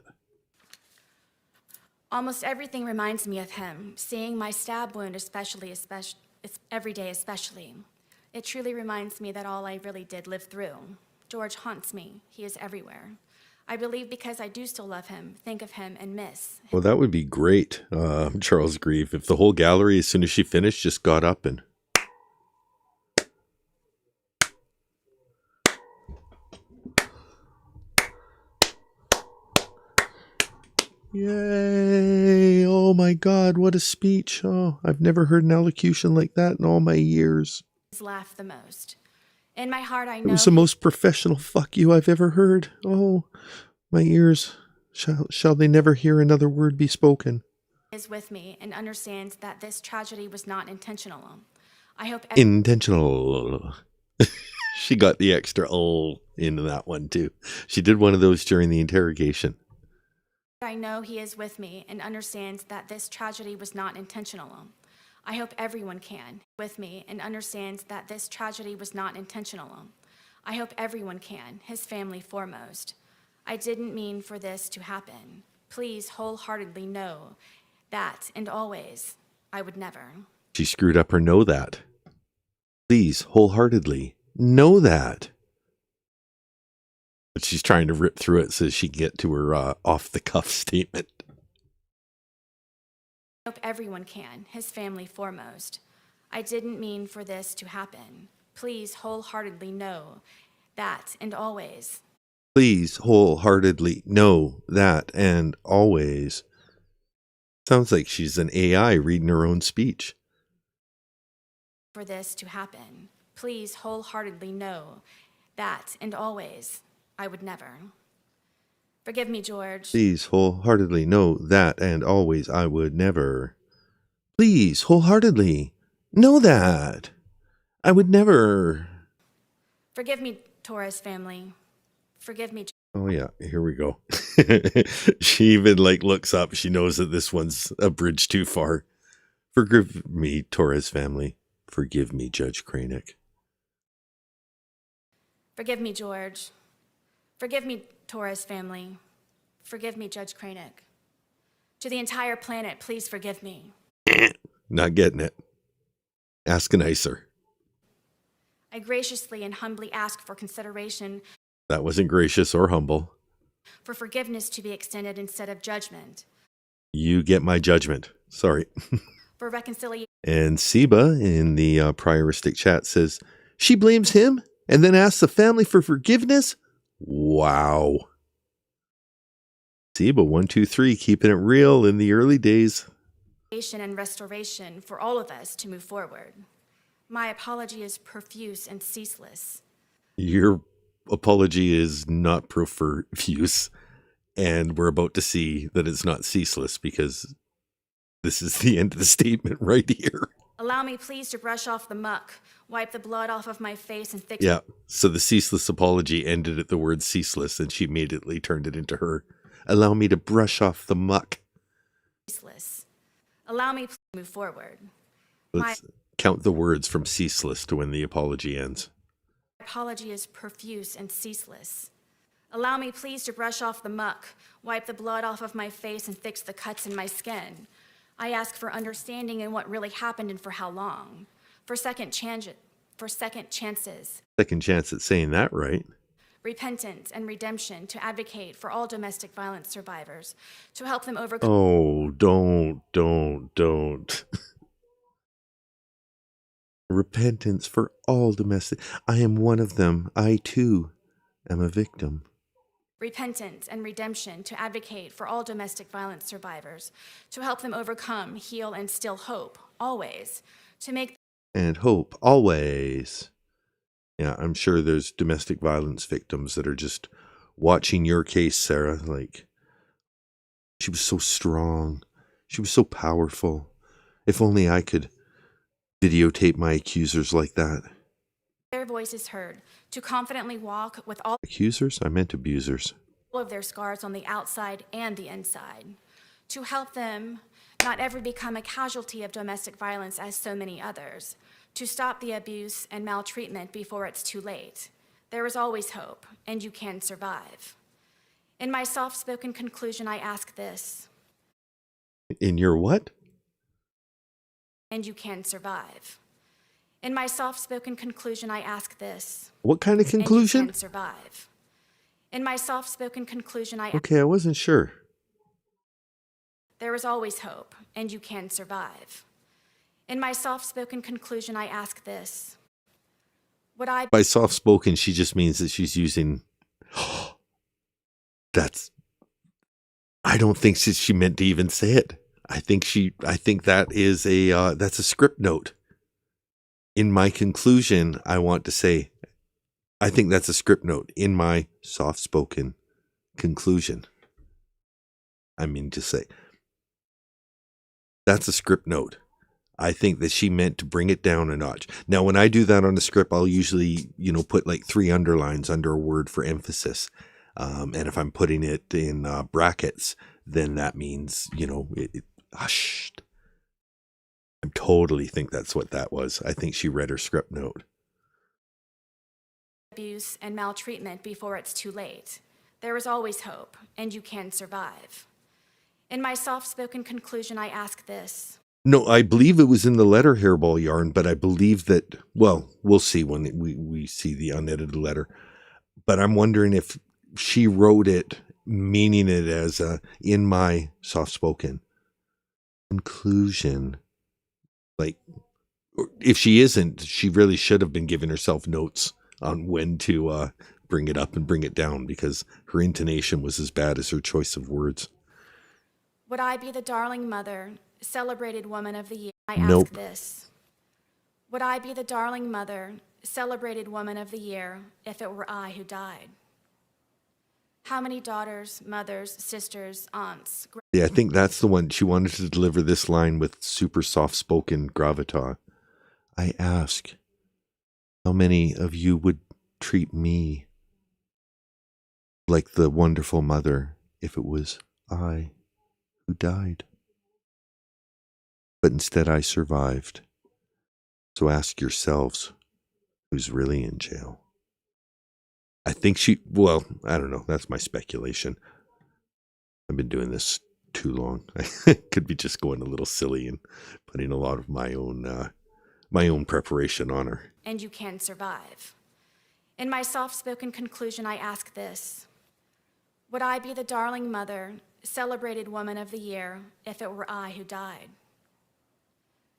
Almost everything reminds me of him, seeing my stab wound especially, it's every day especially. It truly reminds me that all I really did live through. George haunts me. He is everywhere. I believe because I do still love him, think of him, and miss.
Well, that would be great, Charles Grieve, if the whole gallery, as soon as she finished, just got up and... Yay! Oh my God, what a speech. Oh, I've never heard an elocution like that in all my years.
Laugh the most. In my heart, I know
It was the most professional fuck you I've ever heard. Oh, my ears. Shall they never hear another word be spoken?
he is with me and understands that this tragedy was not intentional. I hope
Intentional. She got the extra into that one too. She did one of those during the interrogation.
I know he is with me and understands that this tragedy was not intentional. I hope everyone can with me and understands that this tragedy was not intentional. I hope everyone can, his family foremost. I didn't mean for this to happen. Please wholeheartedly know that and always I would never.
She screwed up her know that. Please wholeheartedly know that. But she's trying to rip through it so she can get to her off the cuff statement.
I hope everyone can, his family foremost. I didn't mean for this to happen. Please wholeheartedly know that and always.
Please wholeheartedly know that and always. Sounds like she's an AI reading her own speech.
For this to happen, please wholeheartedly know that and always I would never. Forgive me, George.
Please wholeheartedly know that and always I would never. Please wholeheartedly know that I would never.
Forgive me, Torres family. Forgive me.
Oh yeah, here we go. She even looks up. She knows that this one's a bridge too far. Forgive me, Torres family. Forgive me, Judge Cranick.
Forgive me, George. Forgive me, Torres family. Forgive me, Judge Cranick. To the entire planet, please forgive me.
Not getting it. Ask nicer.
I graciously and humbly ask for consideration,
That wasn't gracious or humble.
for forgiveness to be extended instead of judgment,
You get my judgment. Sorry.
for reconciliation.
And Seba in the prioristic chat says, she blames him and then asks the family for forgiveness? Wow. Seba 123, keeping it real in the early days.
And restoration for all of us to move forward. My apology is profuse and ceaseless.
Your apology is not profuse, and we're about to see that it's not ceaseless because this is the end of the statement right here.
Allow me please to brush off the muck, wipe the blood off of my face and fix.
Yeah, so the ceaseless apology ended at the word ceaseless, and she immediately turned it into her. Allow me to brush off the muck.
Ceaseless. Allow me please to move forward.
Let's count the words from ceaseless to when the apology ends.
My apology is profuse and ceaseless. Allow me please to brush off the muck, wipe the blood off of my face and fix the cuts in my skin. I ask for understanding in what really happened and for how long. For second chances. Second
chance at saying that right.
Repentance and redemption to advocate for all domestic violence survivors, to help them overcome.
Oh, don't. Repentance for all domestic. I am one of them. I too am a victim.
Repentance and redemption to advocate for all domestic violence survivors, to help them overcome, heal, and still hope, always, to make.
And hope, always. Yeah, I'm sure there's domestic violence victims that are just watching your case, Sarah, like, she was so strong. She was so powerful. If only I could videotape my accusers like that.
Their voices heard, to confidently walk with all
Accusers? I meant abusers.
of their scars on the outside and the inside, to help them not ever become a casualty of domestic violence as so many others, to stop the abuse and maltreatment before it's too late. There is always hope, and you can survive. In my soft-spoken conclusion, I ask this.
In your what?
And you can survive. In my soft-spoken conclusion, I ask this.
What kind of conclusion?
And you can survive. In my soft-spoken conclusion, I
Okay, I wasn't sure.
There is always hope, and you can survive. In my soft-spoken conclusion, I ask this. Would I...
By soft-spoken, she just means that she's using... I don't think she meant to even say it. I think that is that's a script note. In my conclusion, I want to say, I think that's a script note. In my soft-spoken conclusion, I mean to say, that's a script note. I think that she meant to bring it down a notch. Now, when I do that on a script, I'll usually, put like 3 underlines under a word for emphasis. And if I'm putting it in brackets, then that means, it hushed. I totally think that's what that was. I think she read her script note.
Abuse and maltreatment before it's too late. There is always hope, and you can survive. In my soft-spoken conclusion, I ask this.
No, I believe it was in the letter, Hairball Yarn, but I believe that, well, we'll see when we see the unedited letter. But I'm wondering if she wrote it, meaning it as in my soft-spoken conclusion, like, if she isn't, she really should have been giving herself notes on when to bring it up and bring it down, because her intonation was as bad as her choice of words.
Would I be the darling mother, celebrated woman of the year? I
Nope.
ask this. Would I be the darling mother, celebrated woman of the year, if it were I who died? How many daughters, mothers, sisters, aunts?
Yeah, I think that's the one. She wanted to deliver this line with super soft-spoken gravitas. I ask, how many of you would treat me like the wonderful mother if it was I who died? But instead I survived. So ask yourselves, who's really in jail? I think well, I don't know. That's my speculation. I've been doing this too long. I could be just going a little silly and putting a lot of my own preparation on her.
And you can survive. In my soft-spoken conclusion, I ask this. Would I be the darling mother, celebrated woman of the year, if it were I who died?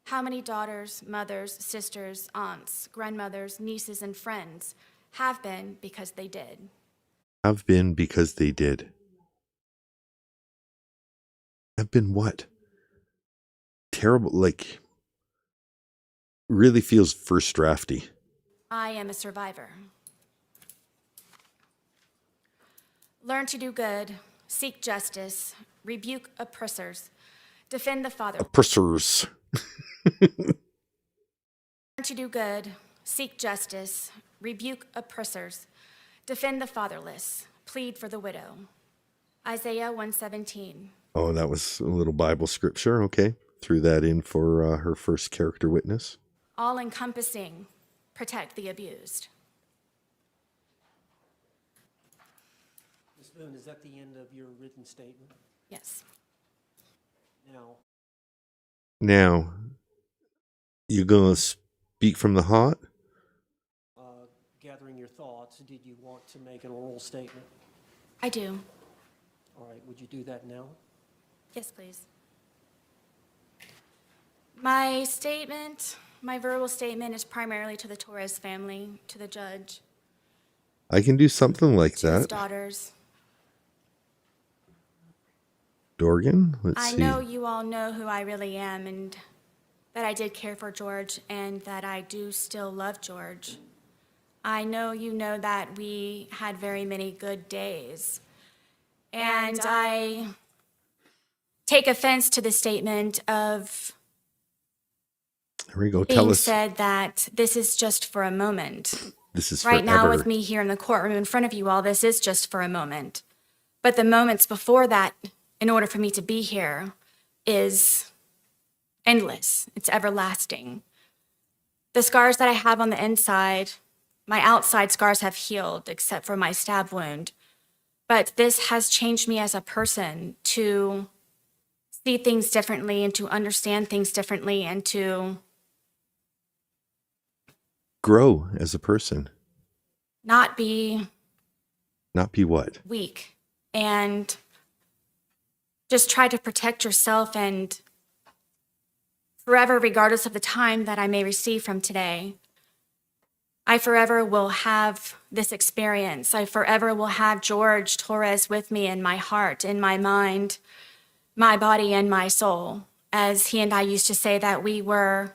How many daughters, mothers, sisters, aunts, grandmothers, nieces, and friends have been because they did?
Have been because they did. Have been what? Terrible, like, really feels first drafty.
I am a survivor. Learn to do good, seek justice, rebuke oppressors, defend the fatherless.
Oppressors.
Learn to do good, seek justice, rebuke oppressors, defend the fatherless, plead for the widow. Isaiah 1:17.
Oh, that was a little Bible scripture. Okay. Threw that in for her first character witness.
All-encompassing, protect the abused.
Ms. Boone, is that the end of your written statement?
Yes.
Now, you gonna speak from the heart?
Gathering your thoughts, did you want to make an oral statement?
I do.
All right, would you do that now?
Yes, please. My statement, my verbal statement is primarily to the Torres family, to the judge,
I can do something like
to his
that.
daughters.
Dorgan? Let's
I
see.
know you all know who I really am, and that I did care for George, and that I do still love George. I know you know that we had very many good days. And I take offense to the statement of
Here we go.
being
Tell us.
said that this is just for a moment.
This is
Right now
forever.
with me here in the courtroom in front of you all, this is just for a moment. But the moments before that, in order for me to be here, is endless. It's everlasting. The scars that I have on the inside, my outside scars have healed, except for my stab wound. But this has changed me as a person to see things differently and to understand things differently and to
Grow as a person.
not be
Not be what?
weak and just try to protect yourself, and forever, regardless of the time that I may receive from today, I forever will have this experience. I forever will have George Torres with me in my heart, in my mind, my body, and my soul. As he and I used to say that we were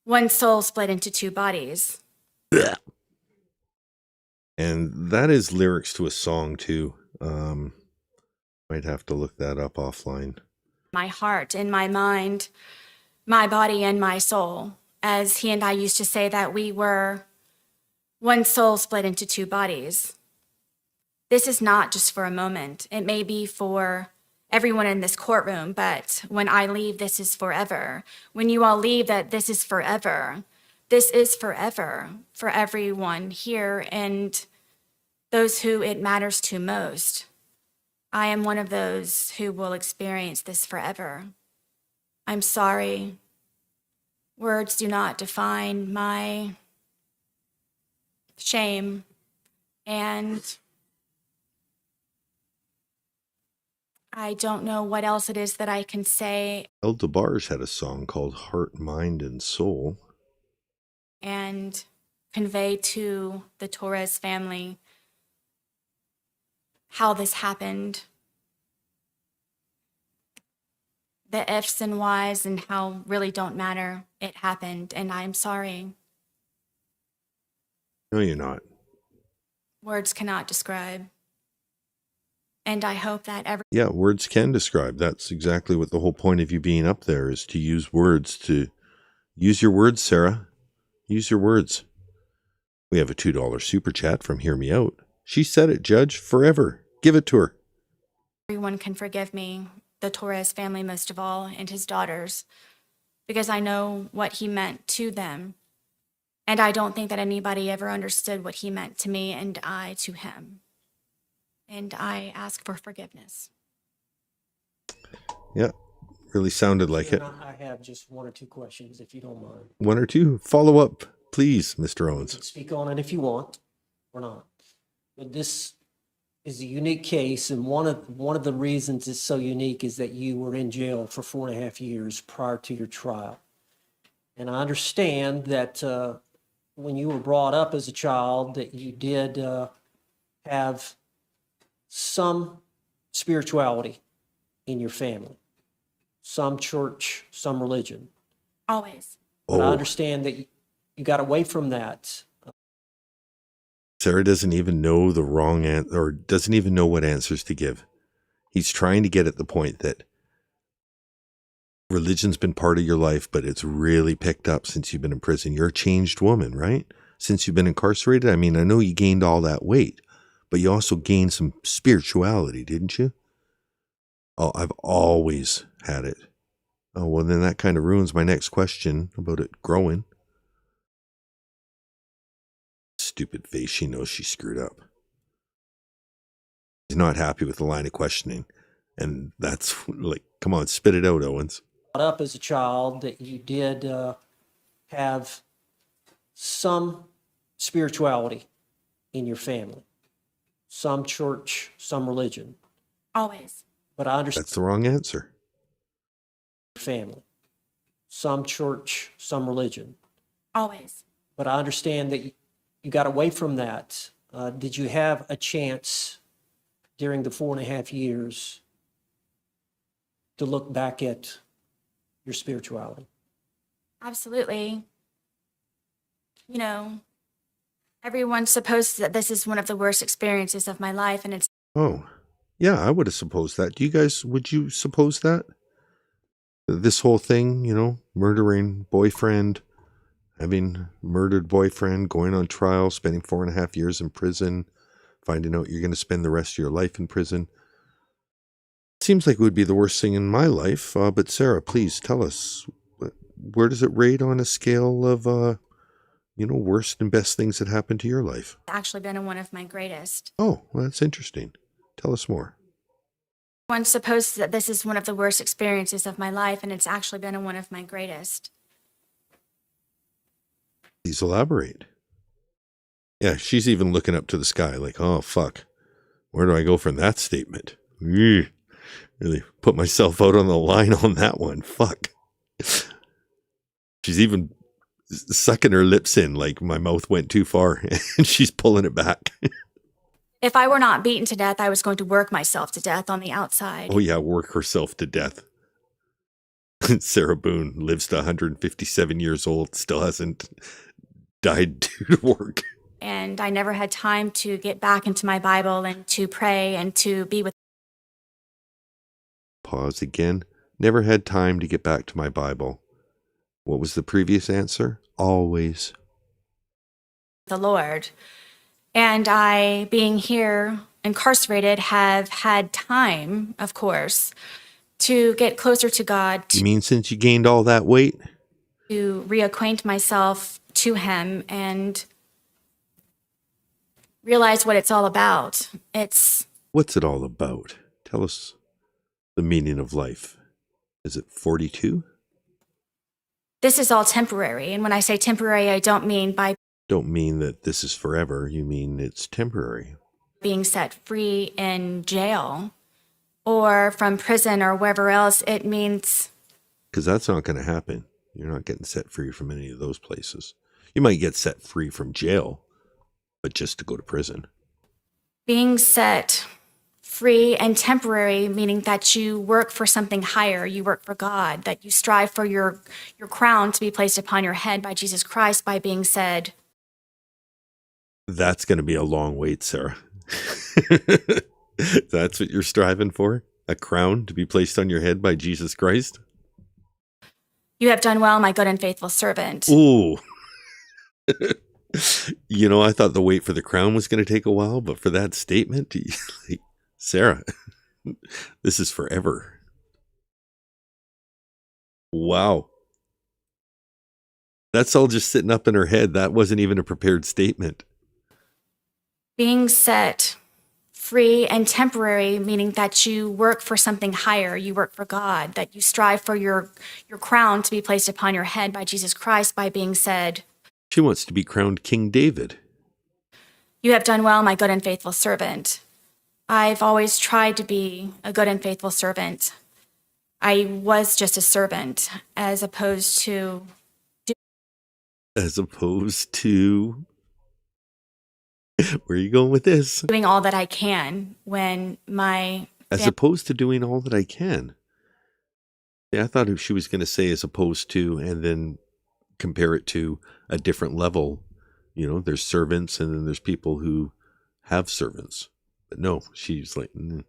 one soul split into two bodies.
And that is lyrics to a song too. Might have to look that up offline.
My heart, in my mind, my body, and my soul. As he and I used to say that we were one soul split into two bodies. This is not just for a moment. It may be for everyone in this courtroom, but when I leave, this is forever. When you all leave, that this is forever. This is forever for everyone here and those who it matters to most. I am one of those who will experience this forever. I'm sorry. Words do not define my shame, and I don't know what else it is that I can say.
El DeBarge had a song called Heart, Mind, and Soul.
and convey to the Torres family how this happened, the ifs and whys and how really don't matter. It happened, and I'm sorry.
No, you're not.
Words cannot describe. And I hope that
Yeah, words can describe. That's exactly what the whole point of you being up there is, to use words, to use your words, Sarah. Use your words. We have a $2 super chat from Hear Me Out. She said it, Judge, forever. Give it to her.
everyone can forgive me, the Torres family most of all, and his daughters, because I know what he meant to them. And I don't think that anybody ever understood what he meant to me and I to him. And I ask for forgiveness.
Yeah, really sounded like it.
I have just one or two questions, if you don't mind.
One or two. Follow up, please, Mr. Owens.
Speak on it if you want or not. But this is a unique case, and one of the reasons it's so unique is that you were in jail for 4.5 years prior to your trial. And I understand that when you were brought up as a child, that you did have some spirituality in your family, some church, some religion.
Always.
But I understand that you got away from that.
Sarah doesn't even know the wrong answer, or doesn't even know what answers to give. He's trying to get at the point that religion's been part of your life, but it's really picked up since you've been in prison. You're a changed woman, right? Since you've been incarcerated. I mean, I know you gained all that weight, but you also gained some spirituality, didn't you? Oh, I've always had it. Oh, well, then that kind of ruins my next question about it growing. Stupid face. She knows she screwed up. She's not happy with the line of questioning. And that's like, come on, spit it out, Owens.
Brought up as a child, that you did have some spirituality in your family, some church, some religion.
Always.
But I understand.
That's the wrong answer.
Family, some church, some religion.
Always.
But I understand that you got away from that. Did you have a chance during the 4.5 years to look back at your spirituality?
Absolutely. You know, everyone supposes that this is one of the worst experiences of my life, and it's...
Oh, yeah, I would have supposed that. Do you guys, would you suppose that? This whole thing, you know, murdering boyfriend, having murdered boyfriend, going on trial, spending 4.5 years in prison, finding out you're going to spend the rest of your life in prison. Seems like it would be the worst thing in my life. But Sarah, please tell us, where does it rate on a scale of, worst and best things that happened to your life?
actually been one of my greatest.
Oh, well, that's interesting. Tell us more.
One supposes that this is one of the worst experiences of my life, and it's actually been one of my greatest.
Please elaborate. Yeah, she's even looking up to the sky like, oh, fuck. Where do I go from that statement? Really put myself out on the line on that one. Fuck. She's even sucking her lips in like my mouth went too far, and she's pulling it back.
If I were not beaten to death, I was going to work myself to death on the outside.
Oh, yeah, work herself to death. Sarah Boone lives to 157 years old, still hasn't died due to work.
And I never had time to get back into my Bible and to pray and to be with...
Pause again. Never had time to get back to my Bible. What was the previous answer? Always.
the Lord. And I, being here incarcerated, have had time, of course, to get closer to God.
You mean since you gained all that weight?
To reacquaint myself to Him and realize what it's all about.
What's it all about? Tell us the meaning of life. Is it 42?
This is all temporary. And when I say temporary, I don't mean by
Don't mean that this is forever. You mean it's temporary.
being set free in jail or from prison or wherever else. It means...
Because that's not going to happen. You're not getting set free from any of those places. You might get set free from jail, but just to go to prison.
Being set free and temporary, meaning that you work for something higher, you work for God, that you strive for your crown to be placed upon your head by Jesus Christ by being said.
That's going to be a long wait, Sarah. That's what you're striving for? A crown to be placed on your head by Jesus Christ?
You have done well, my good and faithful servant.
Ooh. You know, I thought the wait for the crown was going to take a while, but for that statement, like, Sarah, this is forever. Wow. That's all just sitting up in her head. That wasn't even a prepared statement.
Being set free and temporary, meaning that you work for something higher, you work for God, that you strive for your crown to be placed upon your head by Jesus Christ by being said.
She wants to be crowned King David.
You have done well, my good and faithful servant. I've always tried to be a good and faithful servant. I was just a servant, as opposed to...
As opposed to... Where are you going with this?
Doing all that I can when my...
As opposed to doing all that I can. Yeah, I thought she was going to say as opposed to, and then compare it to a different level. You know, there's servants and then there's people who have servants. But no, she's like, going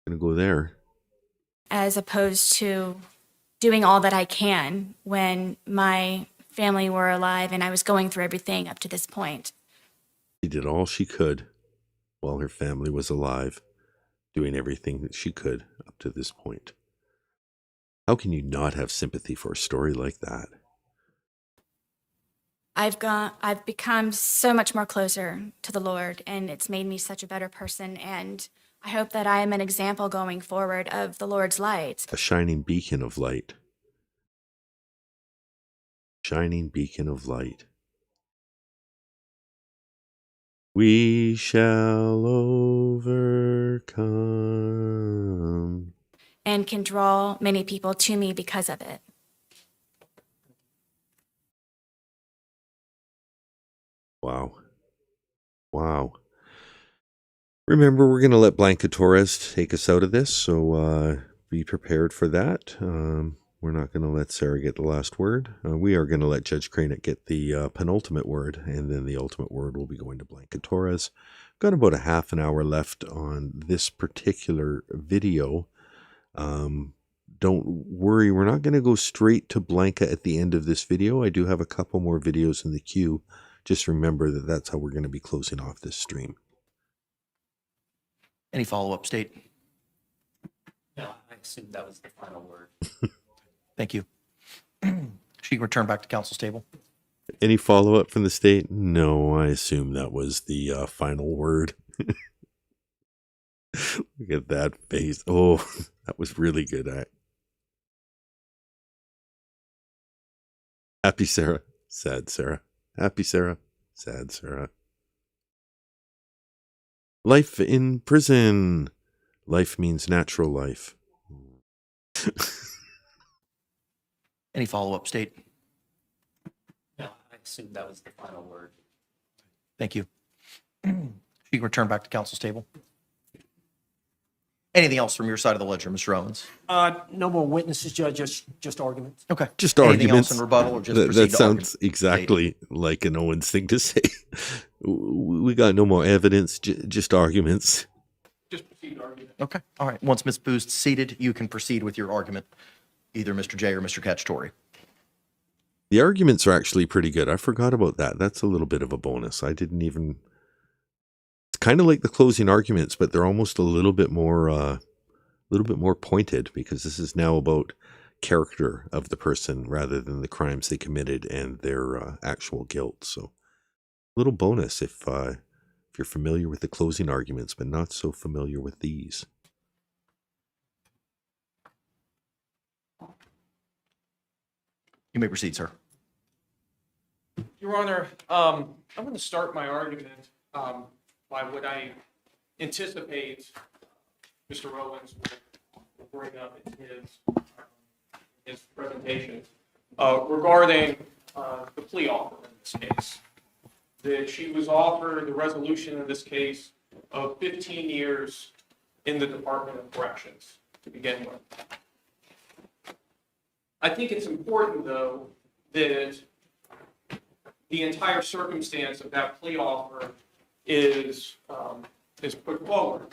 to go there.
As opposed to doing all that I can when my family were alive and I was going through everything up to this point.
She did all she could while her family was alive, doing everything that she could up to this point. How can you not have sympathy for a story like that?
I've become so much more closer to the Lord, and it's made me such a better person, and I hope that I am an example going forward of the Lord's light.
A shining beacon of light. Shining beacon of light. We shall overcome.
And can draw many people to me because of it.
Wow. Wow. Remember, we're going to let Blanca Torres take us out of this, so be prepared for that. We're not going to let Sarah get the last word. We are going to let Judge Cranick get the penultimate word, and then the ultimate word will be going to Blanca Torres. Got about a half an hour left on this particular video. Don't worry, we're not going to go straight to Blanca at the end of this video. I do have a couple more videos in the queue. Just remember that that's how we're going to be closing off this stream.
Any follow-up, State?
No, I assumed that was the final word.
Thank you. She can return back to council's table.
Any follow-up from the state? No, I assume that was the final word. Look at that face. Oh, that was really good. Happy Sarah, sad Sarah. Happy Sarah, sad Sarah. Life in prison. Life means natural life.
Any follow-up, State?
No, I assumed that was the final word.
Thank you. She can return back to council's table. Anything else from your side of the ledger, Mr. Owens?
No more witnesses, Judge, just arguments.
Okay.
Just
Anything
arguments.
else in rebuttal or just
that
proceed to
sounds
argument?
exactly like an Owens thing to say. We got no more evidence, just arguments.
Just proceed to argument.
Okay. All right. Once Ms. Booth's seated, you can proceed with your argument, either Mr. J or Mr. Cacciatore.
The arguments are actually pretty good. I forgot about that. That's a little bit of a bonus. I didn't even... It's kind of like the closing arguments, but they're almost a little bit more pointed, because this is now about character of the person rather than the crimes they committed and their actual guilt. So, a little bonus if you're familiar with the closing arguments, but not so familiar with these.
You may proceed, sir.
Your Honor, I'm going to start my argument by what I anticipate Mr. Owens will bring up in his presentation regarding the plea offer in this this case. That she was offered the resolution in this case of 15 years in the Department of Corrections to begin with. I think it's important, though, that the entire circumstance of that plea offer is put forward.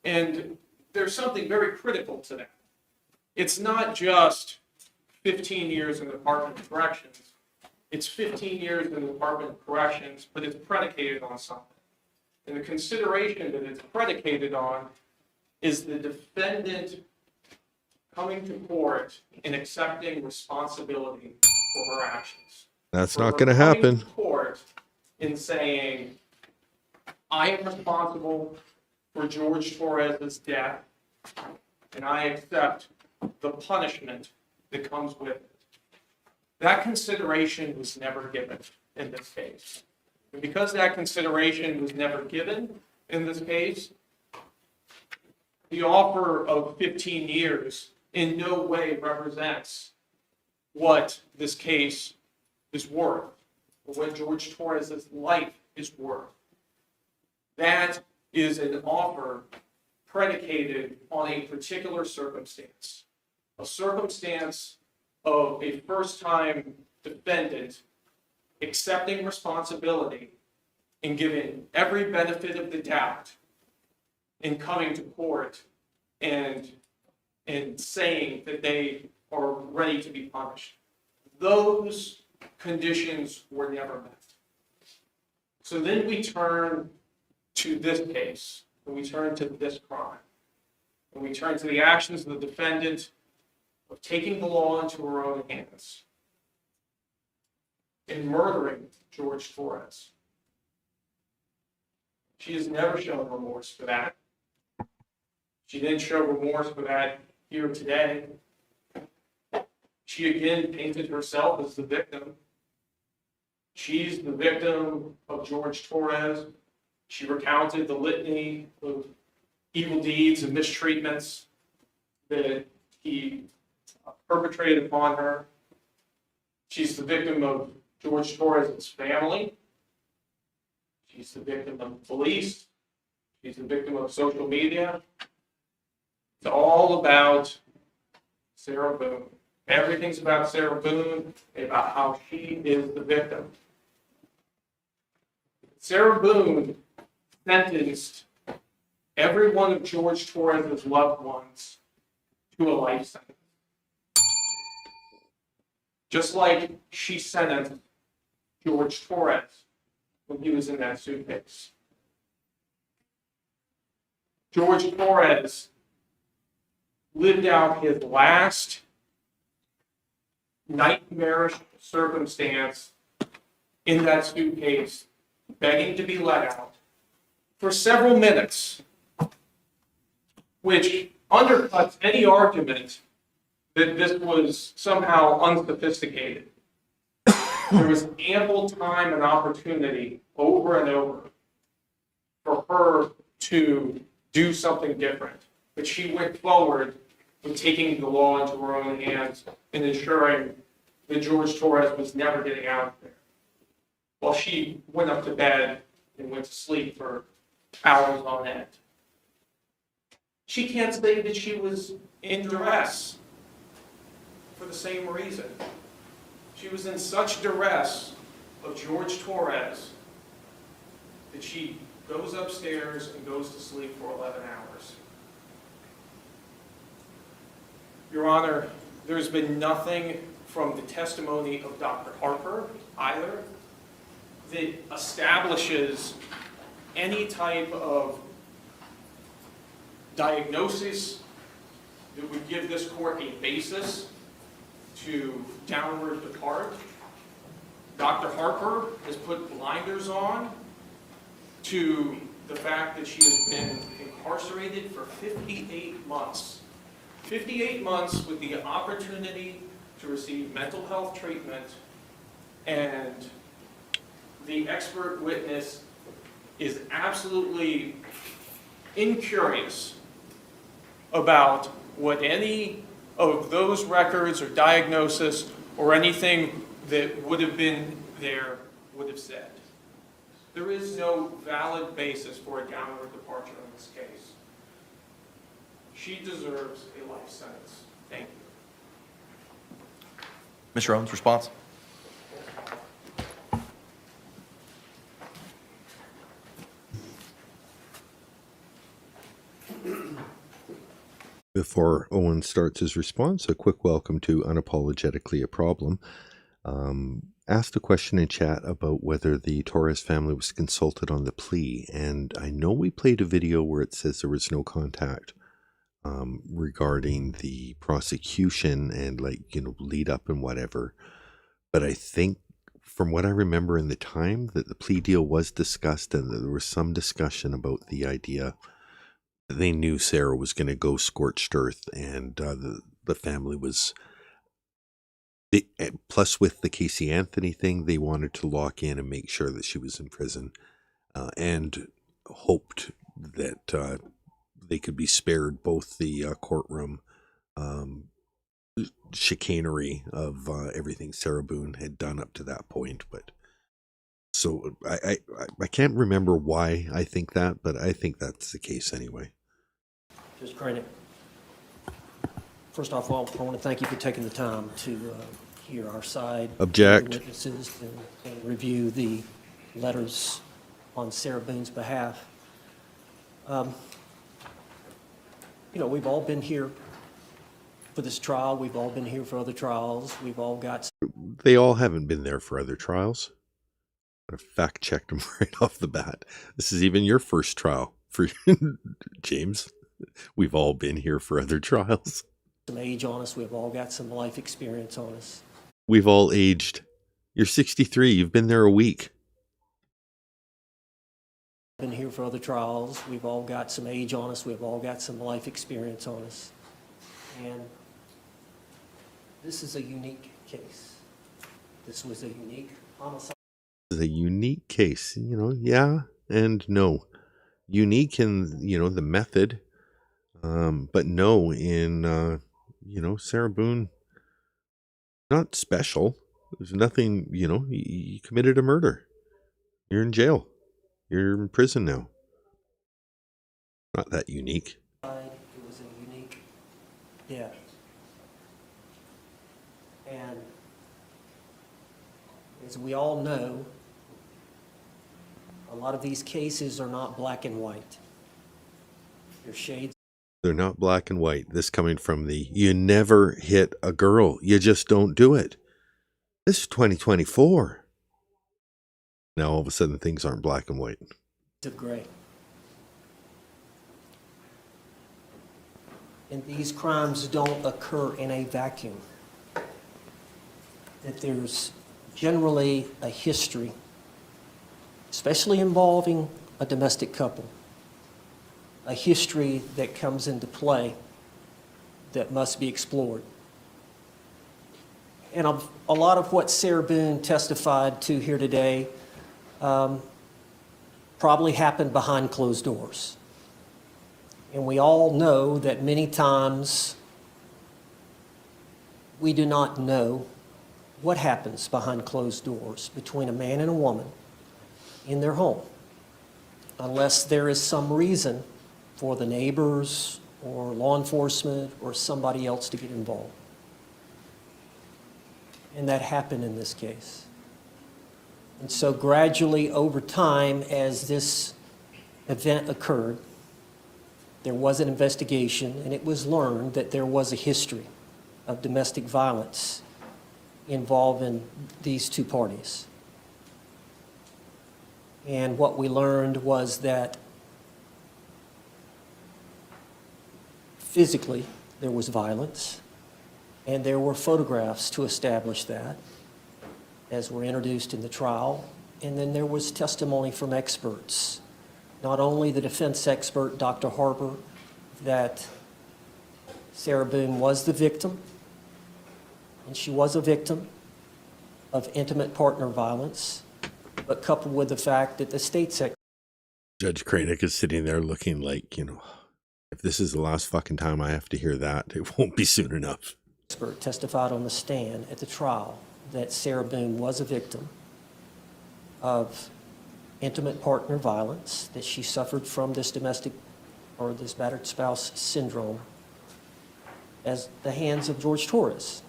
And there's something very critical to that. It's not just 15 years in the Department of Corrections. It's 15 years in the Department of Corrections, but it's predicated on something. And the consideration that it's predicated on is the defendant coming to court and accepting responsibility for her actions.
That's
For
not
her
going to
coming
happen.
to court and saying, I am responsible for George Torres's death, and I accept the punishment that comes with it. That consideration was never given in this case. And because that consideration was never given in this case, the offer of 15 years in no way represents what this case is worth, or what George Torres's life is worth. That is an offer predicated on a particular circumstance, a circumstance of a first-time defendant accepting responsibility and giving every benefit of the doubt in coming to court and saying that they are ready to be punished. Those conditions were never met. So then we turn to this case, and we turn to this crime, and we turn to the actions of the defendant of taking the law into her own hands and murdering George Torres. She has never shown remorse for that. She didn't show remorse for that here today. She again painted herself as the victim. She's the victim of George Torres. She recounted the litany of evil deeds and mistreatments that he perpetrated upon her. She's the victim of George Torres' family. She's the victim of police. She's the victim of social media. It's all about Sarah Boone. Everything's about Sarah Boone, about how she is the victim. Sarah Boone sentenced every one of George Torres' loved ones to a life sentence. Just like she sentenced George Torres when he was in that suitcase. George Torres lived out his last nightmarish circumstance in that suitcase, begging to be let out for several minutes, which undercuts any argument that this was somehow unsophisticated. There was ample time and opportunity over and over for her to do something different, but she went forward with taking the law into her own hands and ensuring that George Torres was never getting out of there. While she went up to bed and went to sleep for hours on end. She can't say that she was in duress for the same reason. She was in such duress of George Torres that she goes upstairs and goes to sleep for 11 hours. Your Honor, there's been nothing from the testimony of Dr. Harper either that establishes any type of diagnosis that would give this court a basis to downward depart. Dr. Harper has put blinders on to the fact that she has been incarcerated for 58 months. 58 months with the opportunity to receive mental health treatment, and the expert witness is absolutely incurious about what any of those records or diagnosis or anything that would have been there would have said. There is no valid basis for a downward departure in this case. She deserves a life sentence. Thank you.
Mr. Owens, response?
Before Owen starts his response, a quick welcome to Unapologetically a Problem. Asked a question in chat about whether the Torres family was consulted on the plea, and I know we played a video where it says there was no contact regarding the prosecution and lead up and whatever. But I think from what I remember in the time that the plea deal was discussed and that there was some discussion about the idea that they knew Sarah was going to go scorched earth, and the family was... plus with the Casey Anthony thing, they wanted to lock in and make sure that she was in prison and hoped that they could be spared both the courtroom chicanery of everything Sarah Boone had done up to that point. But so I can't remember why I think that, but I think that's the case anyway.
Just credit. First off, I want to thank you for taking the time to hear our side.
Object.
The witnesses and review the letters on Sarah Boone's behalf. We've all been here for this trial. We've all been here for other trials. We've all got...
They all haven't been there for other trials. I fact-checked them right off the bat. This is even your first trial for James. We've all been here for other trials.
Some age on us. We've all got some life experience on us.
We've all aged. You're 63. You've been there a week.
Been here for other trials. We've all got some age on us. We've all got some life experience on us. And this is a unique case. This was a unique homicide.
This is a unique case. Yeah and no. Unique in, the method. But no in, Sarah Boone, not special. There's nothing, you committed a murder. You're in jail. You're in prison now. Not that unique.
It was a unique death. And as we all know, a lot of these cases are not black and white. They're shades.
They're not black and white. This coming from the, you never hit a girl. You just don't do it. This is 2024. Now all of a sudden things aren't black and white.
Of gray. And these crimes don't occur in a vacuum. That there's generally a history, especially involving a domestic couple, a history that comes into play that must be explored. And a lot of what Sarah Boone testified to here today probably happened behind closed doors. And we all know that many times we do not know what happens behind closed doors between a man and a woman in their home, unless there is some reason for the neighbors or law enforcement or somebody else to get involved. And that happened in this case. And so gradually over time, as this event occurred, there was an investigation, and it was learned that there was a history of domestic violence involving these two parties. And what we learned was that physically there was violence, and there were photographs to establish that, as were introduced in the trial. And then there was testimony from experts, not only the defense expert, Dr. Harper, that Sarah Boone was the victim, and she was a victim of intimate partner violence, but coupled with the fact that the state secretary...
Judge Cranick is sitting there looking like, if this is the last fucking time I have to hear that, it won't be soon enough.
Expert testified on the stand at the trial that Sarah Boone was a victim of intimate partner violence, that she suffered from this domestic or this battered spouse syndrome as the hands of George Torres.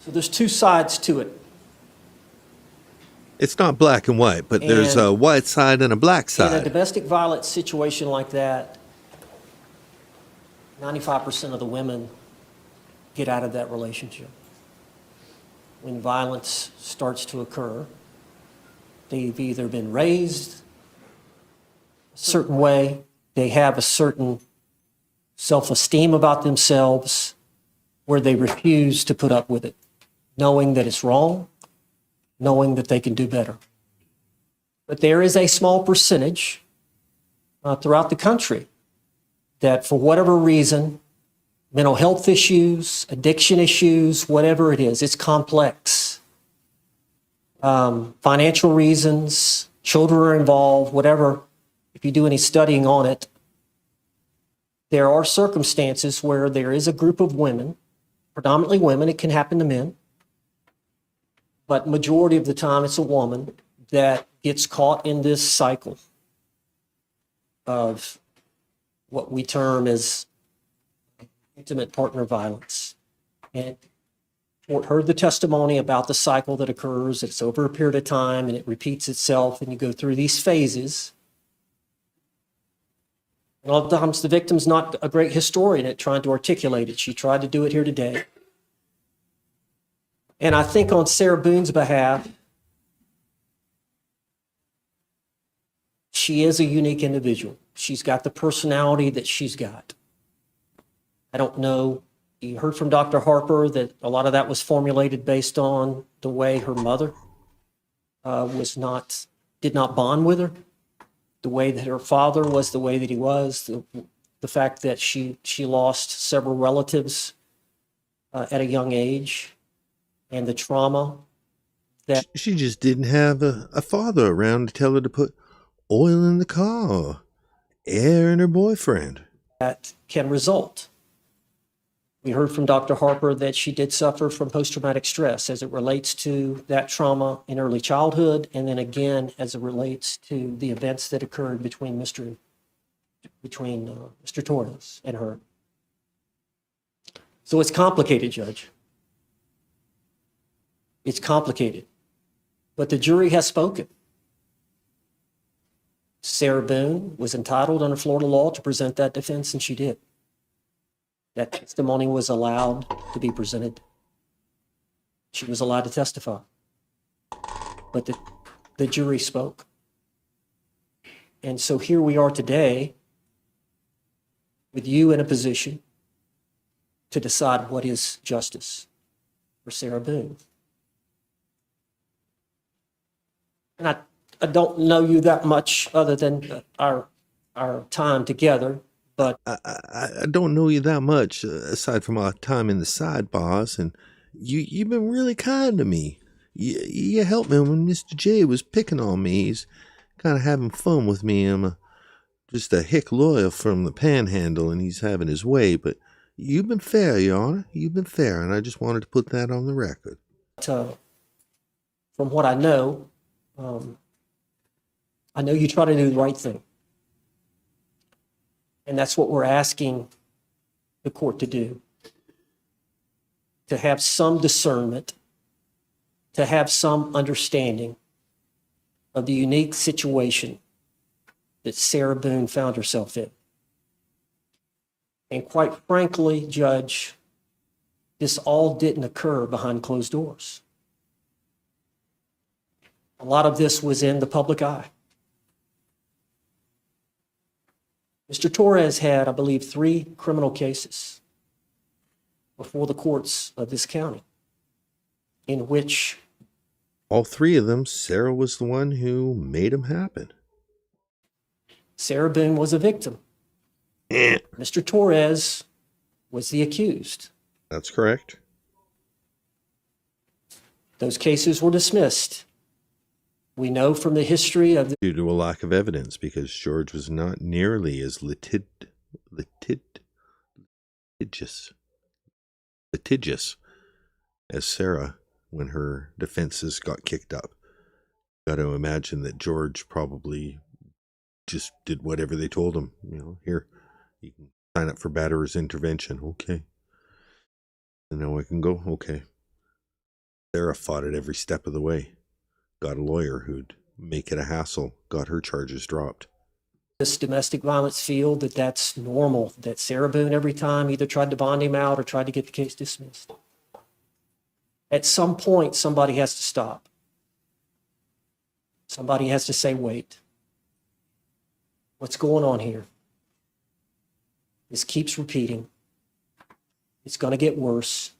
So there's two sides to it.
It's not black and white, but there's a white side and a black
In a
side.
domestic violence situation like that, 95% of the women get out of that relationship. When violence starts to occur, they've either been raised a certain way, they have a certain self-esteem about themselves, where they refuse to put up with it, knowing that it's wrong, knowing that they can do better. But there is a small percentage throughout the country that, for whatever reason, mental health issues, addiction issues, whatever it is, it's complex. Financial reasons, children are involved, whatever. If you do any studying on it, there are circumstances where there is a group of women, predominantly women, it can happen to men, but majority of the time it's a woman that gets caught in this cycle of what we term as intimate partner violence. And court heard the testimony about the cycle that occurs. It's over a period of time and it repeats itself, and you go through these phases. And a lot of times the victim's not a great historian at trying to articulate it. She tried to do it here today. And I think on Sarah Boone's behalf, she is a unique individual. She's got the personality that she's got. I don't know, you heard from Dr. Harper that a lot of that was formulated based on the way her mother did not bond with her, the way that her father was the way that he was, the fact that she lost several relatives at a young age, and the trauma that
She just didn't have a father around to tell her to put oil in the car, air in her boyfriend.
that can result. We heard from Dr. Harper that she did suffer from post-traumatic stress as it relates to that trauma in early childhood, and then again as it relates to the events that occurred between Mr. Torres and her. So it's complicated, Judge. It's complicated. But the jury has spoken. Sarah Boone was entitled under Florida law to present that defense, and she did. That testimony was allowed to be presented. She was allowed to testify. But the jury spoke. And so here we are today with you in a position to decide what is justice for Sarah Boone. And I don't know you that much other than our time together, but
I don't know you that much, aside from our time in the sidebars, and you've been really kind to me. You helped me when Mr. J was picking on me. He's kind of having fun with me. I'm just a hick lawyer from the Panhandle, and he's having his way, but you've been fair, Your Honor. You've been fair, and I just wanted to put that on the record.
from what I know you try to do the right thing. And that's what we're asking the court to do. To have some discernment, to have some understanding of the unique situation that Sarah Boone found herself in. And quite frankly, Judge, this all didn't occur behind closed doors. A lot of this was in the public eye. Mr. Torres had, I believe, 3 criminal cases before the courts of this county, in which
all 3 of them, Sarah was the one who made them happen.
Sarah Boone was a victim. Mr. Torres was the accused.
That's correct.
Those cases were dismissed. We know from the history of
due to a lack of evidence, because George was not nearly as litigious as Sarah when her defenses got kicked up. Got to imagine that George probably just did whatever they told him. Here, you can sign up for batterer's intervention. Okay. And now I can go? Okay. Sarah fought it every step of the way. Got a lawyer who'd make it a hassle. Got her charges dropped.
This domestic violence field, that's normal, that Sarah Boone every time either tried to bond him out or tried to get the case dismissed. At some point, somebody has to stop. Somebody has to say, wait. What's going on here? This keeps repeating. It's going to get worse.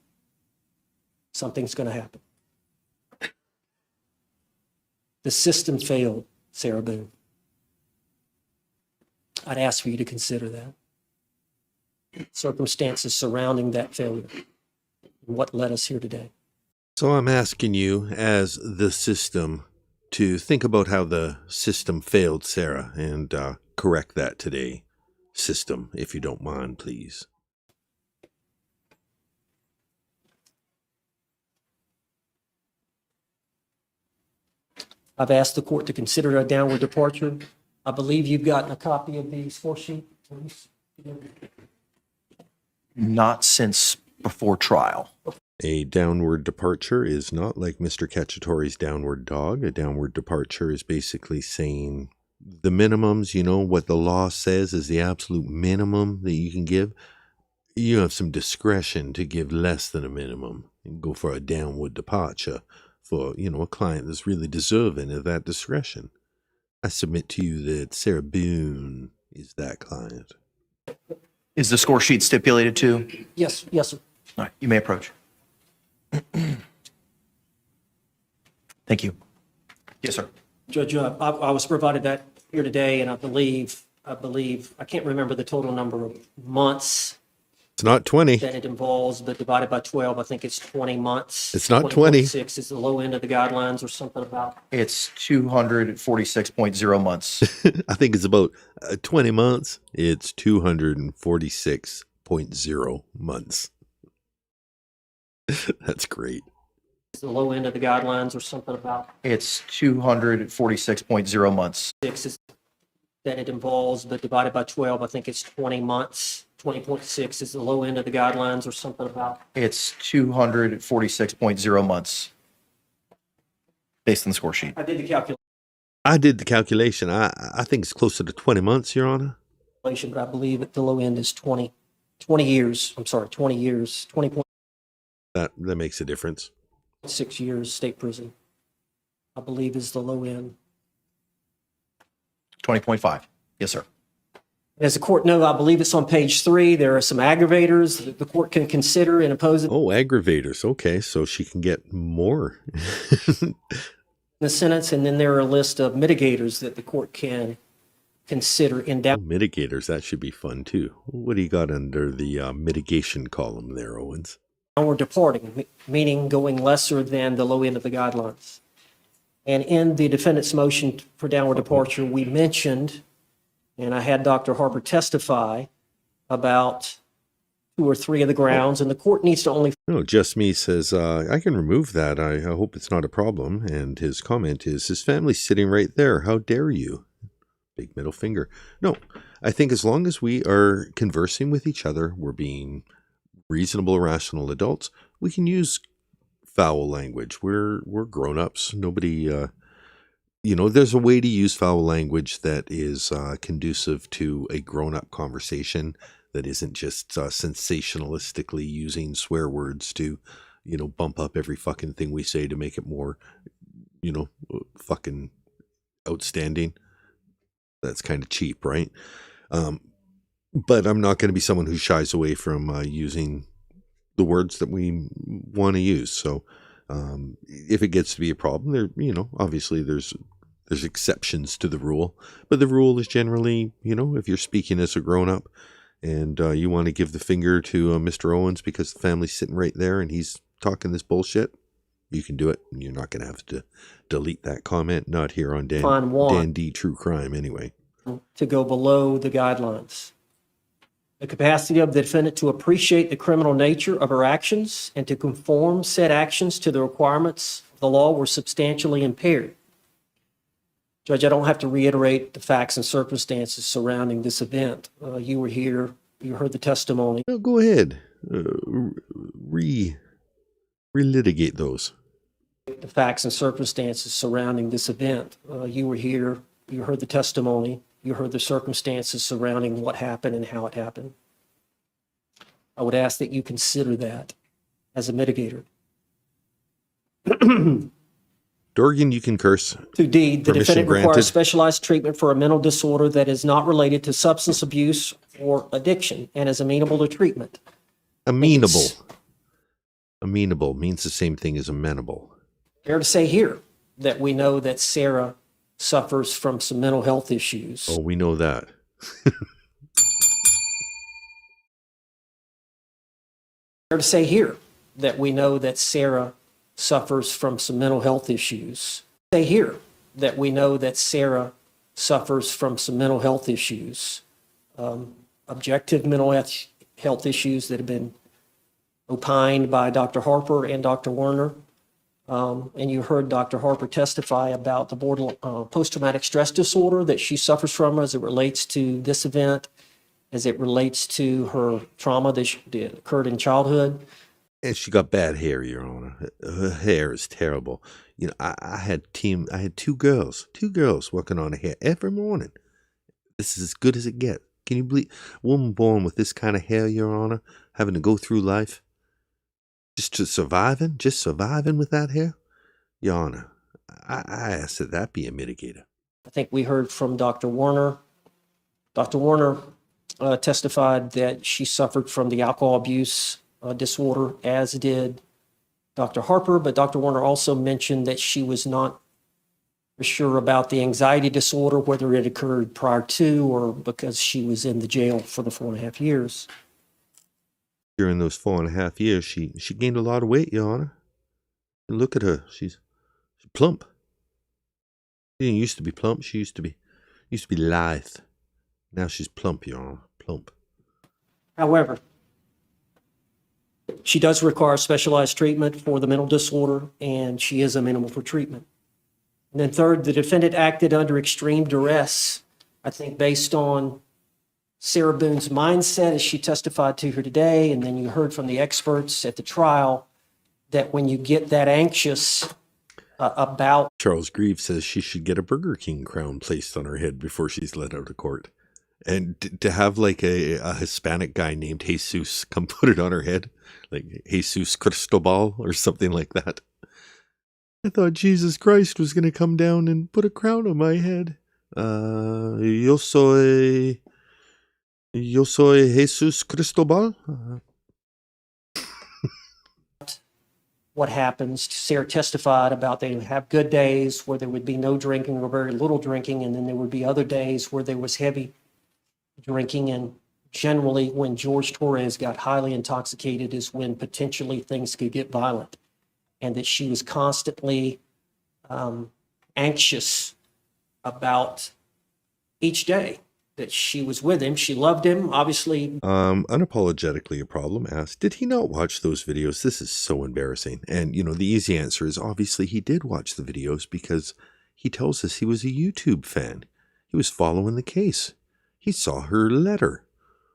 Something's going to happen. The system failed, Sarah Boone. I'd ask for you to consider that. Circumstances surrounding that failure and what led us here today.
So I'm asking you, as the system, to think about how the system failed Sarah and correct that today. System, if you don't mind, please.
I've asked the court to consider a downward departure. I believe you've gotten a copy of the score sheet.
Not since before trial.
A downward departure is not like Mr. Cacciatore's downward dog. A downward departure is basically saying the minimums, what the law says is the absolute minimum that you can give. You have some discretion to give less than a minimum and go for a downward departure for, a client that's really deserving of that discretion. I submit to you that Sarah Boone is that client.
Is the score sheet stipulated to?
Yes, sir.
All right, you may approach. Thank you. Yes, sir.
Judge, I was provided that here today, and I believe, I can't remember the total number of months
It's not 20.
that it involves, but divided by 12, I think it's 20 months.
It's not 20.
20.6 is the low end of the guidelines or something about.
It's 246.0 months.
I think it's about 20 months. It's 246.0 months. That's great.
It's the low end of the guidelines or something about.
It's 246.0 months.
6 is that it involves, but divided by 12, I think it's 20 months. 20.6 is the low end of the guidelines or something about.
It's 246.0 months. Based on the score sheet.
I did the calculation.
I did the calculation. I think it's closer to 20 months, Your Honor.
But I believe at the low end is 20 years. I'm sorry, 20 years, 20.6
That makes a difference.
years state prison, I believe is the low end.
20.5. Yes, sir.
As the court knows, I believe it's on page 3. There are some aggravators that the court can consider in opposing
Oh, aggravators. Okay, so she can get more.
the sentence, and then there are a list of mitigators that the court can consider in
Mitigators, that should be fun too. What do you got under the mitigation column there, Owens?
downward departing, meaning going lesser than the low end of the guidelines. And in the defendant's motion for downward departure, we mentioned, and I had Dr. Harper testify about 2 or 3 of the grounds, and the court needs to only.
No, Just Me says, I can remove that. I hope it's not a problem. And his comment is, his family's sitting right there. How dare you? Big middle finger. No, I think as long as we are conversing with each other, we're being reasonable, rational adults, we can use foul language. We're grown-ups. Nobody, there's a way to use foul language that is conducive to a grown-up conversation that isn't just sensationalistically using swear words to, bump up every fucking thing we say to make it more, fucking outstanding. That's kind of cheap, right? But I'm not going to be someone who shies away from using the words that we want to use. So if it gets to be a problem, there, obviously there's exceptions to the rule. But the rule is generally, if you're speaking as a grown-up and you want to give the finger to Mr. Owens because the family's sitting right there and he's talking this bullshit, you can do it. And you're not going to have to delete that comment. Not here on Dan D True Crime anyway.
To go below the guidelines. The capacity of the defendant to appreciate the criminal nature of her actions and to conform said actions to the requirements of the law were substantially impaired. Judge, I don't have to reiterate the facts and circumstances surrounding this event. You were here, you heard the testimony.
No, go ahead. Relitigate those.
The facts and circumstances surrounding this event. You were here, you heard the testimony, you heard the circumstances surrounding what happened and how it happened. I would ask that you consider that as a mitigator.
Dorgan, you can curse.
2D, the
Permission
defendant
granted.
requires specialized treatment for a mental disorder that is not related to substance abuse or addiction and is amenable to treatment.
Amenable. Amenable means the same thing as amenable.
Fair to say here that we know that Sarah suffers from some mental health issues.
Oh, we know that.
Fair to say here that we know that Sarah suffers from some mental health issues. Say here that we know that Sarah suffers from some mental health issues, objective mental health issues that have been opined by Dr. Harper and Dr. Werner. And you heard Dr. Harper testify about the post-traumatic stress disorder that she suffers from as it relates to this event, as it relates to her trauma that occurred in childhood.
And she got bad hair, Your Honor. Her hair is terrible. You know, I had two girls working on her hair every morning. This is as good as it gets. Can you believe a woman born with this kind of hair, Your Honor, having to go through life? Just surviving with that hair? Your Honor, I ask that be a mitigator.
I think we heard from Dr. Werner. Dr. Werner testified that she suffered from the alcohol abuse disorder, as did Dr. Harper, but Dr. Werner also mentioned that she was not sure about the anxiety disorder, whether it occurred prior to or because she was in the jail for the 4.5 years.
During those 4.5 years, she gained a lot of weight, Your Honor. And look at her. She's plump. She didn't used to be plump. She used to be lithe. Now she's plump, Your Honor. Plump.
However, she does require specialized treatment for the mental disorder, and she is amenable for treatment. And then third, the defendant acted under extreme duress, I think based on Sarah Boone's mindset as she testified to her today, and then you heard from the experts at the trial that when you get that anxious about...
Charles Grieve says she should get a Burger King crown placed on her head before she's let out of court. And to have like a Hispanic guy named Jesus come put it on her head, like Jesus Cristobal or something like that. I thought Jesus Christ was going to come down and put a crown on my head. Yo soy Jesus Cristobal.
What happens, Sarah testified about they would have good days where there would be no drinking or very little drinking, and then there would be other days where there was heavy drinking, and generally when George Torres got highly intoxicated is when potentially things could get violent, and that she was constantly anxious about each day that she was with him. She loved him, obviously.
Unapologetically a problem asked, did he not watch those videos? This is so embarrassing. And, you know, the easy answer is obviously he did watch the videos because he tells us he was a YouTube fan. He was following the case. He saw her letter.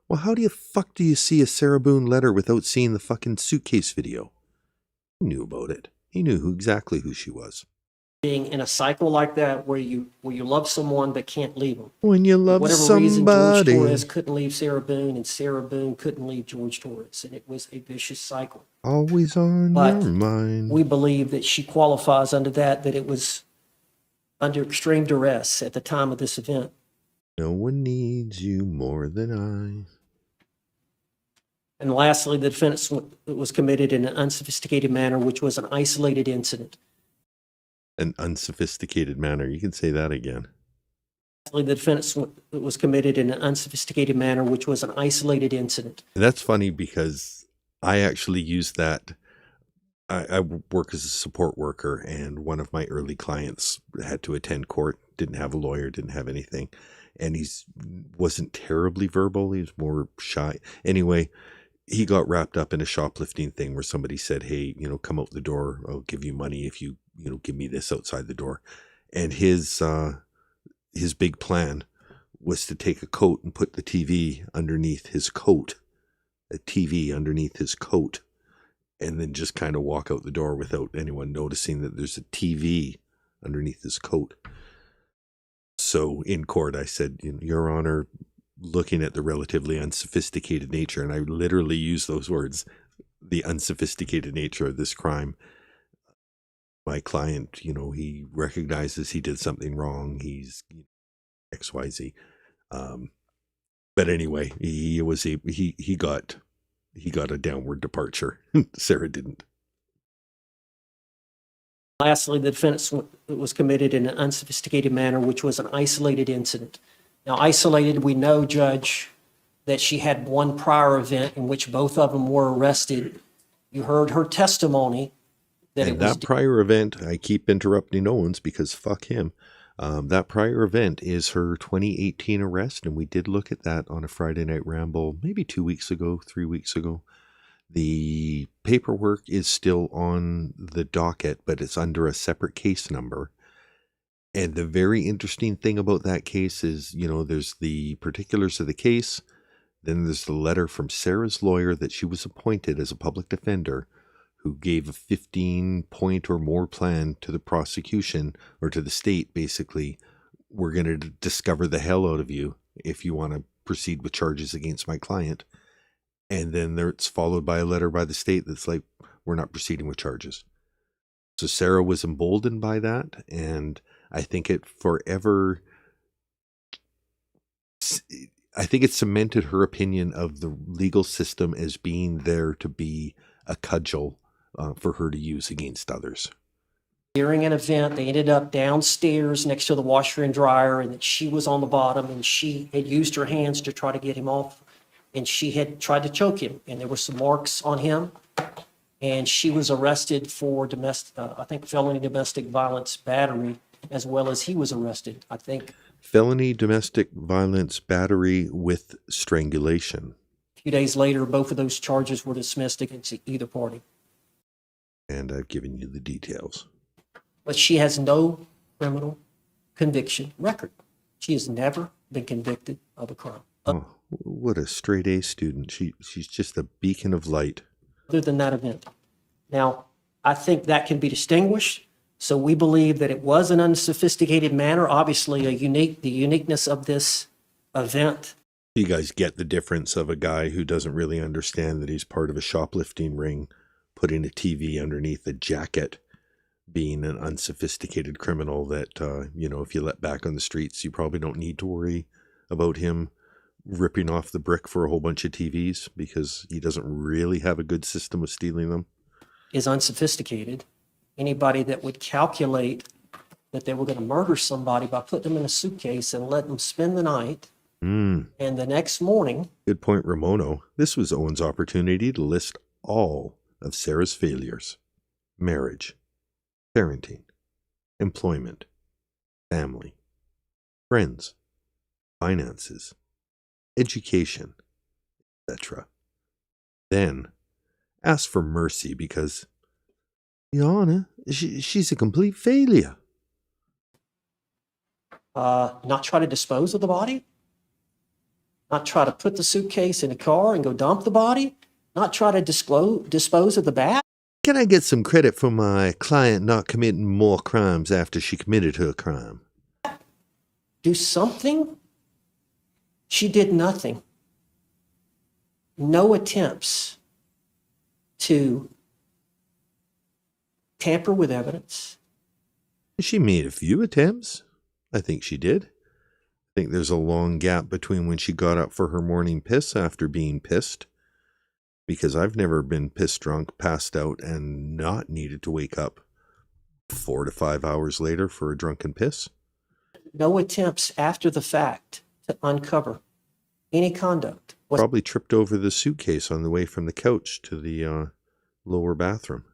Well, how do you see a Sarah Boone letter without seeing the fucking Suitcase video? He knew about it. He knew exactly who she was.
Being in a cycle like that where you love someone but can't leave them.
When you love
Whatever reason, George
somebody.
Torres couldn't leave Sarah Boone, and Sarah Boone couldn't leave George Torres, and it was a vicious cycle.
Always on
But
your mind.
we believe that she qualifies under that it was under extreme duress at the time of this event.
No one needs you more than I.
And lastly, the defense was committed in an unsophisticated manner, which was an isolated incident.
An unsophisticated manner. You can say that again.
The defense was committed in an unsophisticated manner, which was an isolated incident.
And that's funny because I actually use that. I work as a support worker, and one of my early clients had to attend court, didn't have a lawyer, didn't have anything. and wasn't terribly verbal. He was more shy. Anyway, he got wrapped up in a shoplifting thing where somebody said, hey, come out the door. I'll give you money if you, give me this outside the door. And his big plan was to take a coat and put the TV underneath his coat, a TV underneath his coat, and then just kind of walk out the door without anyone noticing that there's a TV underneath his coat. So in court, I said, Your Honor, looking at the relatively unsophisticated nature, and I literally use those words, the unsophisticated nature of this crime. My client, he recognizes he did something wrong. He's XYZ. But anyway, he got a downward departure. Sarah didn't.
Lastly, the defense was committed in an unsophisticated manner, which was an isolated incident. Now, isolated, we know, Judge, that she had one prior event in which both of them were arrested. You heard her testimony that
and that prior event, I keep interrupting Owens because fuck him. That prior event is her 2018 arrest, and we did look at that on a Friday Night Ramble maybe 2 weeks ago, 3 weeks ago. The paperwork is still on the docket, but it's under a separate case number. And the very interesting thing about that case is, there's the particulars of the case. Then there's the letter from Sarah's lawyer that she was appointed as a public defender, who gave a 15-point or more plan to the prosecution, or to the state, basically. We're going to discover the hell out of you if you want to proceed with charges against my client. And then it's followed by a letter by the state that's like, we're not proceeding with charges. So Sarah was emboldened by that, and I think it cemented her opinion of the legal system as being there to be a cudgel for her to use against others.
During an event, they ended up downstairs next to the washer and dryer, and that she was on the bottom, and she had used her hands to try to get him off, and she had tried to choke him, and there were some marks on him, and she was arrested for felony domestic violence battery, as well as he was arrested, I think.
Felony domestic violence battery with strangulation.
A few days later, both of those charges were dismissed against either party.
And I've given you the details.
But she has no criminal conviction record. She has never been convicted of a crime.
Oh, what a straight A student. She's just a beacon of light.
Other than that event. Now, I think that can be distinguished. So we believe that it was an unsophisticated manner. Obviously, the uniqueness of this event.
You guys get the difference of a guy who doesn't really understand that he's part of a shoplifting ring, putting a TV underneath a jacket, being an unsophisticated criminal that, if you let back on the streets, you probably don't need to worry about him ripping off the brick for a whole bunch of TVs because he doesn't really have a good system of stealing them.
Is unsophisticated. Anybody that would calculate that they were going to murder somebody by putting them in a suitcase and let them spend the night, and the next morning...
Good point, Ramono. This was Owen's opportunity to list all of Sarah's failures. Marriage, parenting, employment, family, friends, finances, education, etc. Then ask for mercy because, Your Honor, she's a complete failure.
Not try to dispose of the body? Not try to put the suitcase in a car and go dump the body? Not try to dispose of the bag?
Can I get some credit for my client not committing more crimes after she committed her crime?
Do something? She did nothing. No attempts to tamper with evidence.
She made a few attempts. I think she did. I think there's a long gap between when she got up for her morning piss after being pissed. Because I've never been piss drunk, passed out, and not needed to wake up 4 to 5 hours later for a drunken piss.
No attempts after the fact to uncover any conduct.
Probably tripped over the suitcase on the way from the couch to the lower bathroom.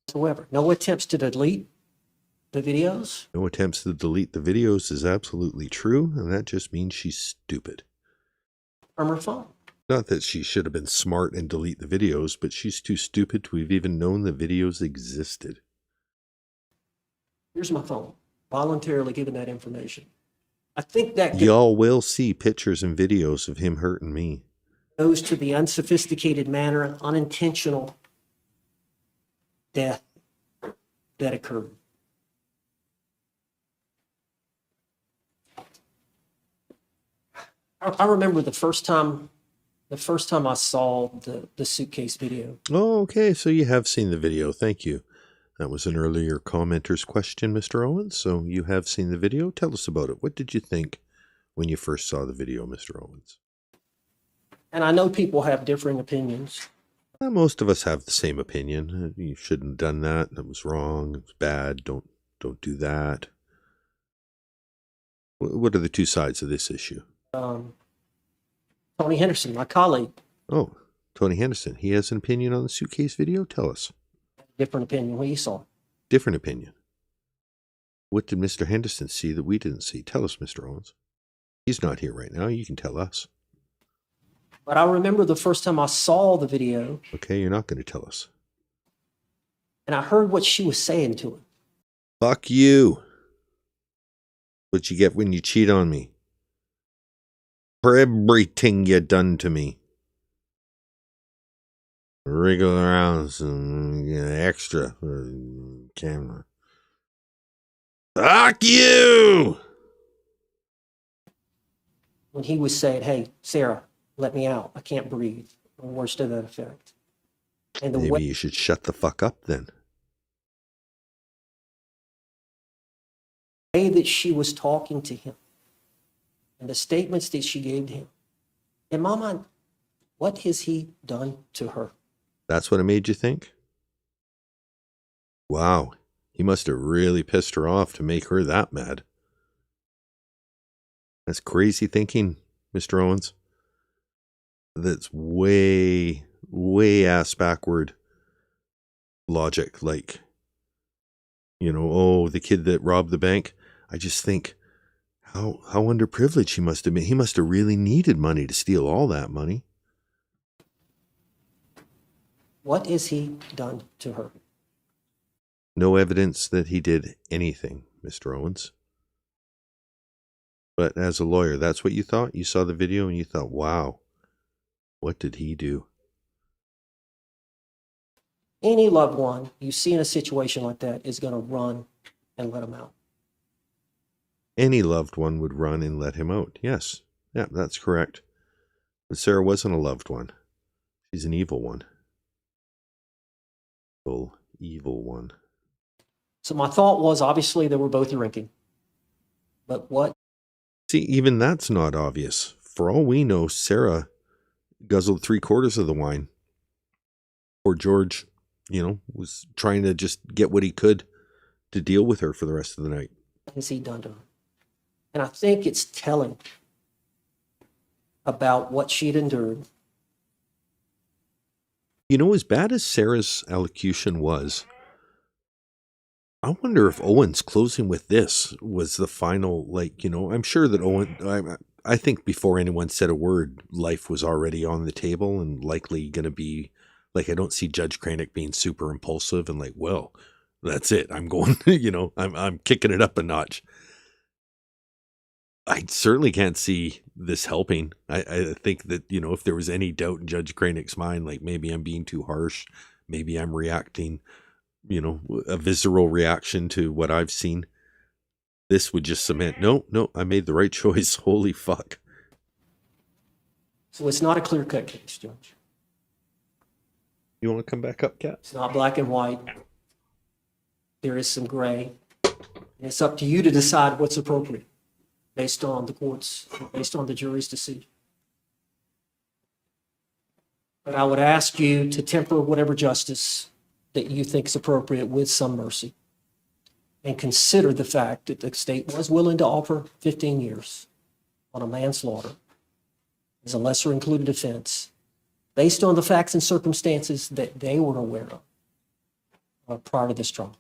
Whatsoever. No attempts to delete the videos?
No attempts to delete the videos is absolutely true, and that just means she's stupid.
From her phone.
Not that she should have been smart and delete the videos, but she's too stupid to have even known the videos existed.
Here's my phone. Voluntarily given that information. I think that
Y'all will see pictures and videos of him hurting me.
goes to the unsophisticated manner and unintentional death that occurred. I remember the first time I saw the Suitcase video.
Oh, okay, so you have seen the video. Thank you. That was an earlier commenter's question, Mr. Owens. So you have seen the video. Tell us about it. What did you think when you first saw the video, Mr. Owens?
And I know people have differing opinions.
Most of us have the same opinion. You shouldn't have done that. That was wrong. It was bad. Don't do that. What are the two sides of this issue?
Tony Henderson, my colleague.
Oh, Tony Henderson. He has an opinion on the Suitcase video? Tell us.
Different opinion. What you saw?
Different opinion. What did Mr. Henderson see that we didn't see? Tell us, Mr. Owens. He's not here right now. You can tell us.
But I remember the first time I saw the video.
Okay, you're not going to tell us.
And I heard what she was saying to him.
Fuck you. What you get when you cheat on me. For everything you done to me. Wriggle around some extra for the camera. Fuck you!
When he was saying, hey, Sarah, let me out. I can't breathe. Or worse to that effect. And the
Maybe
way
you should shut the fuck up then.
that she was talking to him and the statements that she gave to him, in my mind, what has he done to her?
That's what it made you think? Wow, he must have really pissed her off to make her that mad. That's crazy thinking, Mr. Owens. That's way ass backward logic. Like, you know, oh, the kid that robbed the bank. I just think how underprivileged he must have been. He must have really needed money to steal all that money.
What has he done to her?
No evidence that he did anything, Mr. Owens. But as a lawyer, that's what you thought? You saw the video and you thought, wow, what did he do?
Any loved one you see in a situation like that is going to run and let him out.
Any loved one would run and let him out. Yes. Yeah, that's correct. But Sarah wasn't a loved one. She's an evil one. Evil one.
So my thought was, obviously, they were both drinking. But what?
See, even that's not obvious. For all we know, Sarah guzzled 3/4 of the wine. Or George, you know, was trying to just get what he could to deal with her for the rest of the night.
What has he done to her? And I think it's telling about what she'd endured.
You know, as bad as Sarah's allocution was, I wonder if Owens closing with this was the final, like, you know, I'm sure that I think before anyone said a word, life was already on the table and likely going to be, like, I don't see Judge Cranick being super impulsive and like, well, that's it. I'm going, you know, I'm kicking it up a notch. I certainly can't see this helping. I think that, you know, if there was any doubt in Judge Cranick's mind, like maybe I'm being too harsh, maybe I'm reacting, you know, a visceral reaction to what I've seen, this would just cement, no, I made the right choice. Holy fuck.
So it's not a clear-cut case, Judge.
You want to come back up, Kat?
It's not black and white. There is some gray. And it's up to you to decide what's appropriate based on the court's, based on the jury's decision. But I would ask you to temper whatever justice that you think is appropriate with some mercy. And consider the fact that the state was willing to offer 15 years on a manslaughter as a lesser included offense based on the facts and circumstances that they were aware of prior to this trial.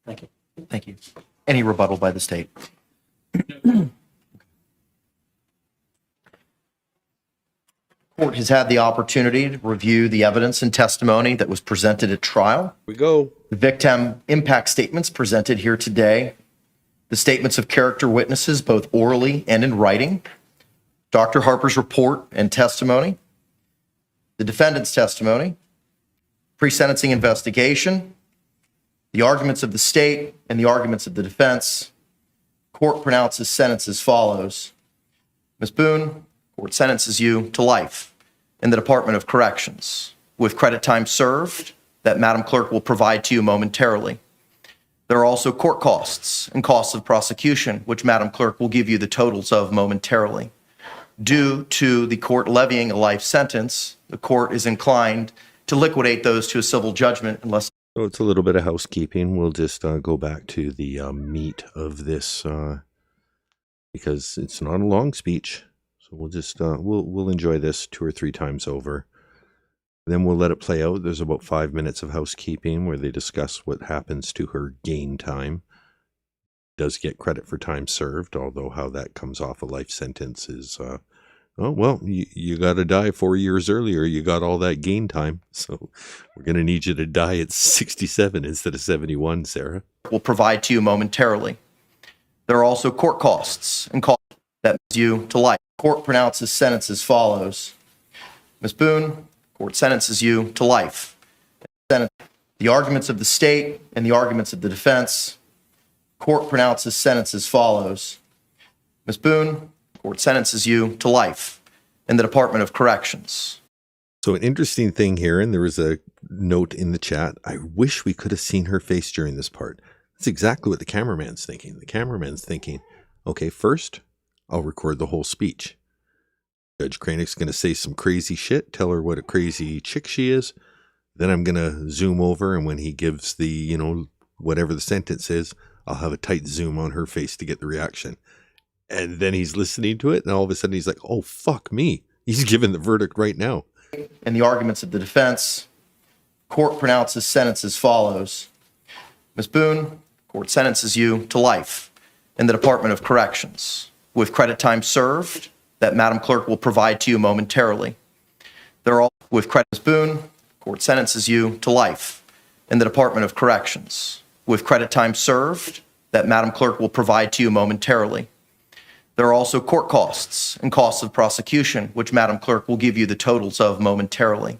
Thank you.
Thank you. Any rebuttal by the state? Court has had the opportunity to review the evidence and testimony that was presented at trial.
We go.
The victim impact statements presented here today, the statements of character witnesses, both orally and in writing, Dr. Harper's report and testimony, the defendant's testimony, pre-sentencing investigation, the arguments of the state and the arguments of the defense. Court pronounces sentence as follows. Ms. Boone, court sentences you to life in the Department of Corrections with credit time served that Madam Clerk will provide to you momentarily. There are also court costs and costs of prosecution, which Madam Clerk will give you the totals of momentarily. Due to the court levying a life sentence, the court is inclined to liquidate those to a civil judgment unless...
So it's a little bit of housekeeping. We'll just go back to the meat of this because it's not a long speech. So we'll just we'll enjoy this 2 or 3 times over. Then we'll let it play out. There's about 5 minutes of housekeeping where they discuss what happens to her gain time. Does get credit for time served, although how that comes off a life sentence is, oh, well, you got to die 4 years earlier. You got all that gain time. So we're going to need you to die at 67 instead of 71, Sarah.
Will provide to you momentarily. There are also court costs and costs that brings you to life. Court pronounces sentence as follows. Ms. Boone, court sentences you to life. The arguments of the state and the arguments of the defense. Court pronounces sentence as follows. Ms. Boone, court sentences you to life in the Department of Corrections.
So an interesting thing here, and there was a note in the chat, I wish we could have seen her face during this part. That's exactly what the cameraman's thinking. The cameraman's thinking, okay, first, I'll record the whole speech. Judge Cranick's going to say some crazy shit, tell her what a crazy chick she is. Then I'm going to zoom over, and when he gives the, whatever the sentence is, I'll have a tight zoom on her face to get the reaction. And then he's listening to it, and all of a sudden he's like, oh, fuck me. He's giving the verdict right now.
And the arguments of the defense. Court pronounces sentence as follows. Ms. Boone, court sentences you to life in the Department of Corrections with credit time served that Madam Clerk will provide to you momentarily. They're all with credit. Ms. Boone, court sentences you to life in the Department of Corrections with credit time served that Madam Clerk will provide to you momentarily. There are also court costs and costs of prosecution, which Madam Clerk will give you the totals of momentarily.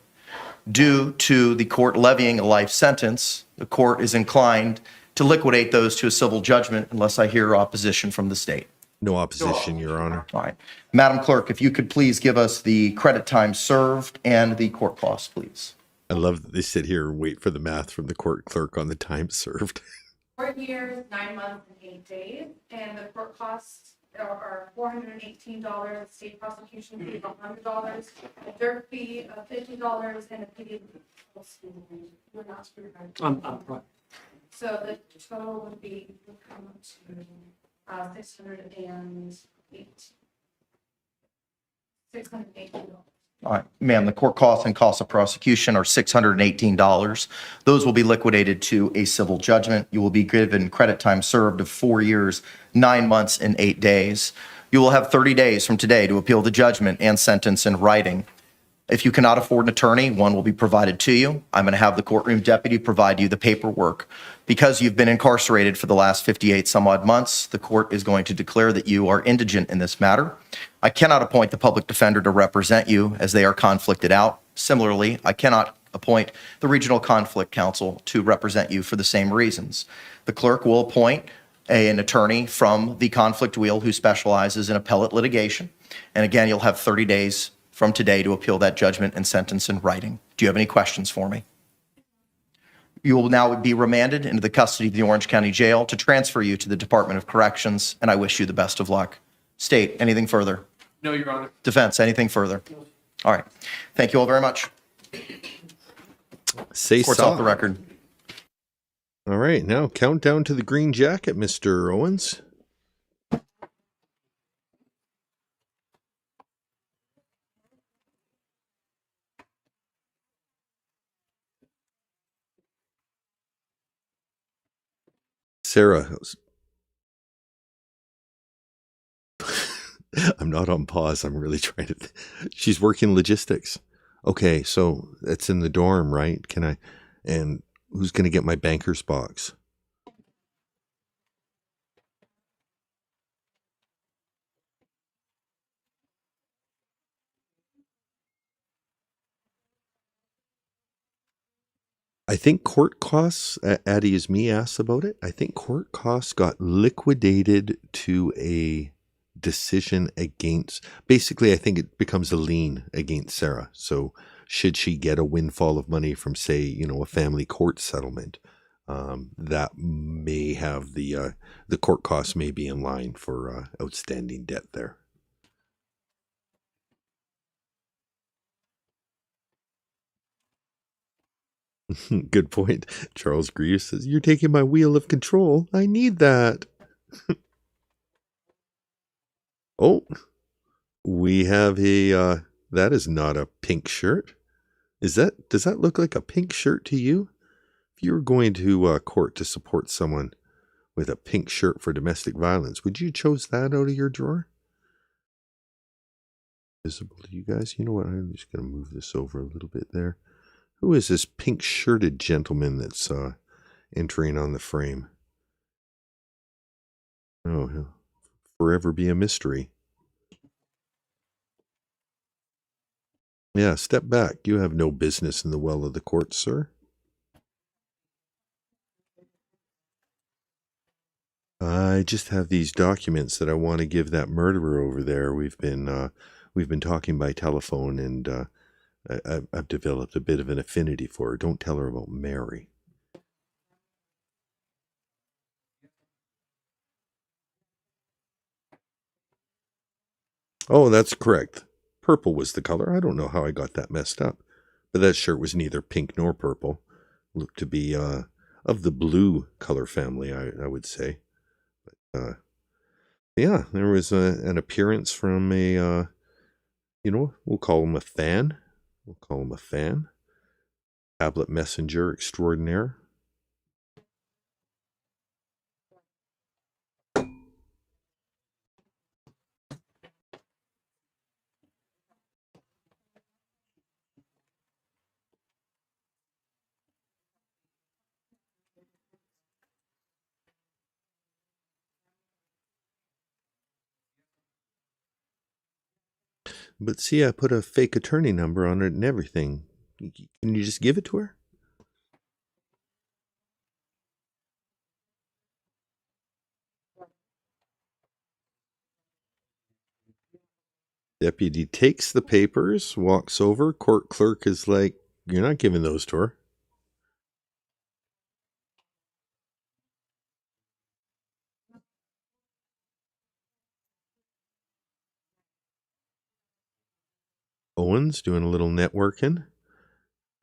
Due to the court levying a life sentence, the court is inclined to liquidate those to a civil judgment unless I hear opposition from the state.
No opposition, Your Honor.
All right. Madam Clerk, if you could please give us the credit time served and the court costs, please.
I love that they sit here and wait for the math from the court clerk on the time served.
4 years, 9 months, and 8 days, and the court costs are $418, state prosecution fee of $100, a dirt fee of $50, and a fee of we're not screwed right. So the total would come up to $680.
All right, ma'am, the court costs and costs of prosecution are $618. Those will be liquidated to a civil judgment. You will be given credit time served of 4 years, 9 months, and 8 days. You will have 30 days from today to appeal the judgment and sentence in writing. If you cannot afford an attorney, one will be provided to you. I'm going to have the courtroom deputy provide you the paperwork. Because you've been incarcerated for the last 58 some odd months, the court is going to declare that you are indigent in this matter. I cannot appoint the public defender to represent you as they are conflicted out. Similarly, I cannot appoint the regional conflict counsel to represent you for the same reasons. The clerk will appoint an attorney from the conflict wheel who specializes in appellate litigation. And again, you'll have 30 days from today to appeal that judgment and sentence in writing. Do you have any questions for me? You will now be remanded into the custody of the Orange County Jail to transfer you to the Department of Corrections, and I wish you the best of luck. State, anything further?
No, Your Honor.
Defense, anything further? All right. Thank you all very much.
Say
Court's
stop.
off the record.
All right, now countdown to the green jacket, Mr. Owens. Sarah. I'm not on pause. I'm really trying to. She's working logistics. Okay, so it's in the dorm, right? Can I? And who's going to get my banker's box? I think court costs, Addie is me asked about it. I think court costs got liquidated to a decision against, basically, I think it becomes a lien against Sarah. So should she get a windfall of money from, say, a family court settlement, that may have the court costs may be in line for outstanding debt there. Good point. Charles Greaves says, "You're taking my wheel of control. I need that." Oh, we have a, that is not a pink shirt. Does that look like a pink shirt to you? If you were going to court to support someone with a pink shirt for domestic violence, would you chose that out of your drawer? Visible to you guys? You know what? I'm just going to move this over a little bit there. Who is this pink shirted gentleman that's entering on the frame? Oh, he'll forever be a mystery. Yeah, step back. You have no business in the well of the court, sir. I just have these documents that I want to give that murderer over there. We've been talking by telephone, and I've developed a bit of an affinity for her. Don't tell her about Mary. Oh, that's correct. Purple was the color. I don't know how I got that messed up. But that shirt was neither pink nor purple. Looked to be of the blue color family, I would say. But yeah, there was an appearance from a, we'll call him a fan. We'll call him a fan. Tablet messenger extraordinaire. But see, I put a fake attorney number on it and everything. Can you just give it to her? Deputy takes the papers, walks over. Court clerk is like, "You're not giving those to her." Owens doing a little networking.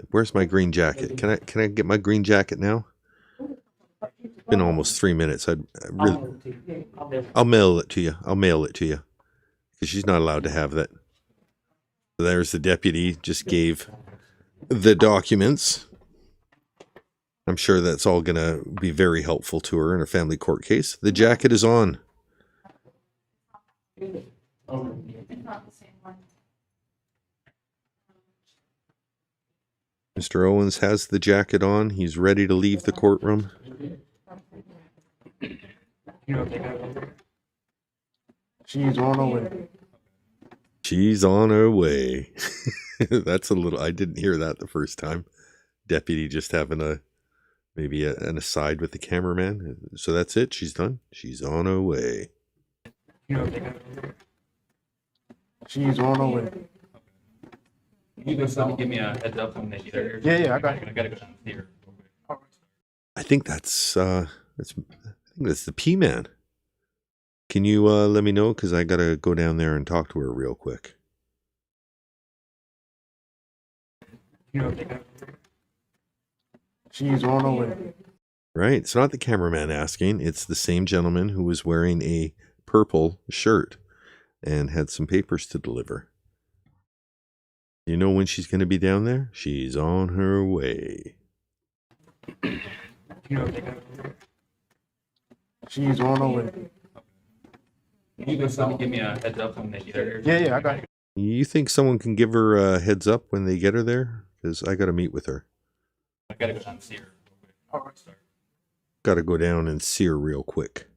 Where's my green jacket? Can I get my green jacket now? It's been almost 3 minutes. I'll mail it to you. I'll mail it to you. Because she's not allowed to have that. There's the deputy, just gave the documents. I'm sure that's all going to be very helpful to her in her family court case. The jacket is on. Mr. Owens has the jacket on. He's ready to leave the courtroom.
She's on her way.
She's on her way. That's a little, I didn't hear that the first time. Deputy just having maybe an aside with the cameraman. So that's it. She's done. She's on her way.
She's on her way.
You guys give me a heads up when they get here.
Yeah, I got it.
I gotta go down here.
I think that's the P-Man. Can you let me know? Because I got to go down there and talk to her real quick.
She's on her way.
Right. It's not the cameraman asking. It's the same gentleman who was wearing a purple shirt and had some papers to deliver. You know when she's going to be down there? She's on her way.
She's on her way.
You guys give me a heads up when they get here.
Yeah, I got it.
You think someone can give her a heads up when they get her there? Because I got to meet with her.
I gotta go down and see her.
All right.
Got to go down and see her real quick.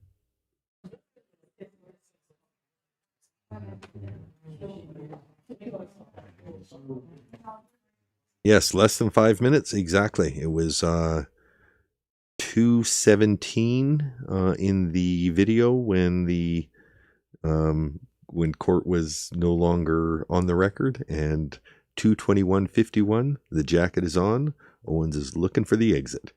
Yes, less than 5 minutes. Exactly. It was 2:17 in the video when the when court was no longer on the record, and 2:21:51. The jacket is on. Owens is looking for the exit.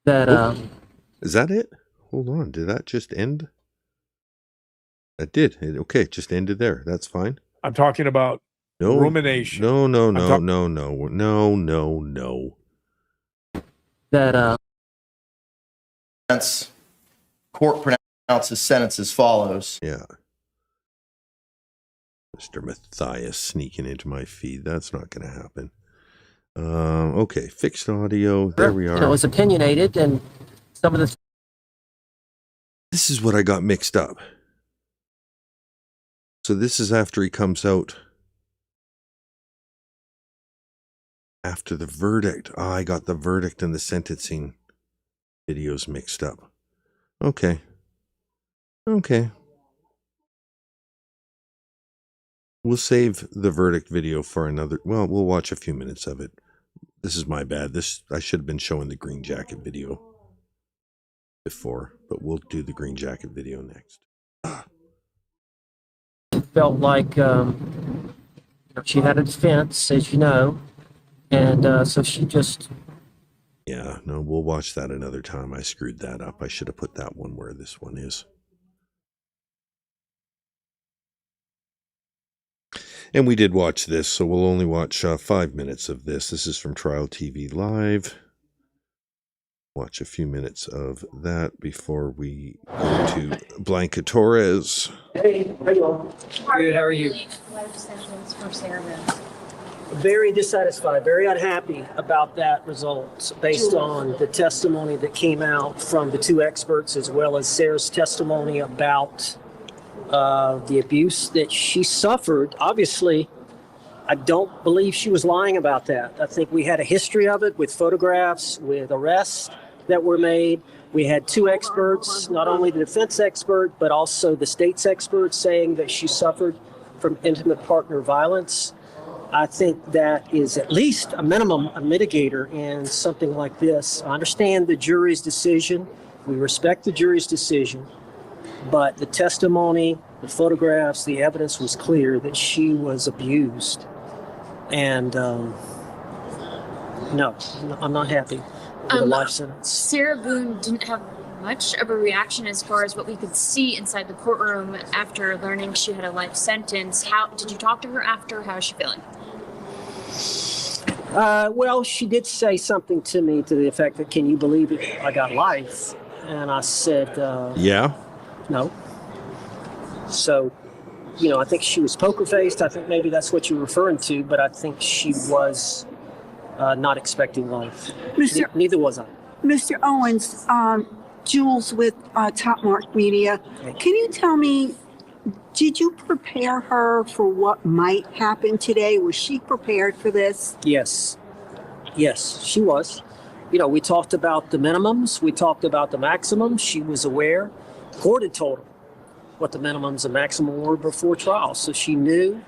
That
Is that it? Hold on. Did that just end? That did. Okay, just ended there. That's fine.
I'm talking about rumination.
No.
that
Court pronounces sentence as follows.
Yeah. Mr. Matthias sneaking into my feed. That's not going to happen. Okay, fixed audio. There we are.
It was opinionated, and some of the.
This is what I got mixed up. So this is after he comes out. After the verdict. I got the verdict and the sentencing videos mixed up. Okay. We'll save the verdict video for another. Well, we'll watch a few minutes of it. This is my bad. I should have been showing the green jacket video before, but we'll do the green jacket video next.
Felt like she had a defense, as you know, and so she just.
Yeah, no, we'll watch that another time. I screwed that up. I should have put that one where this one is. And we did watch this, so we'll only watch 5 minutes of this. This is from Trial TV Live. Watch a few minutes of that before we go to Blanca Torres.
Hey, how you all? Good, how are you?
Life sentence for Sarah.
Very dissatisfied, very unhappy about that result based on the testimony that came out from the two experts, as well as Sarah's testimony about the abuse that she suffered. Obviously, I don't believe she was lying about that. I think we had a history of it with photographs, with arrests that were made. We had two experts, not only the defense expert, but also the state's expert, saying that she suffered from intimate partner violence. I think that is at least a minimum, a mitigator in something like this. I understand the jury's decision. We respect the jury's decision. But the testimony, the photographs, the evidence was clear that she was abused. And no, I'm not happy with the life sentence.
Sarah Boone didn't have much of a reaction as far as what we could see inside the courtroom after learning she had a life sentence. How did you talk to her after? How is she feeling?
Well, she did say something to me to the effect that, can you believe it? I got life. And I said,
yeah.
No. So, I think she was poker-faced. I think maybe that's what you're referring to, but I think she was not expecting life. Neither was I.
Mr. Owens, Jules with Top Mark Media. Can you tell me, did you prepare her for what might happen today? Was she prepared for this?
Yes, she was. We talked about the minimums. We talked about the maximums. She was aware. The court had told her what the minimums and maximum were before trial. So she knew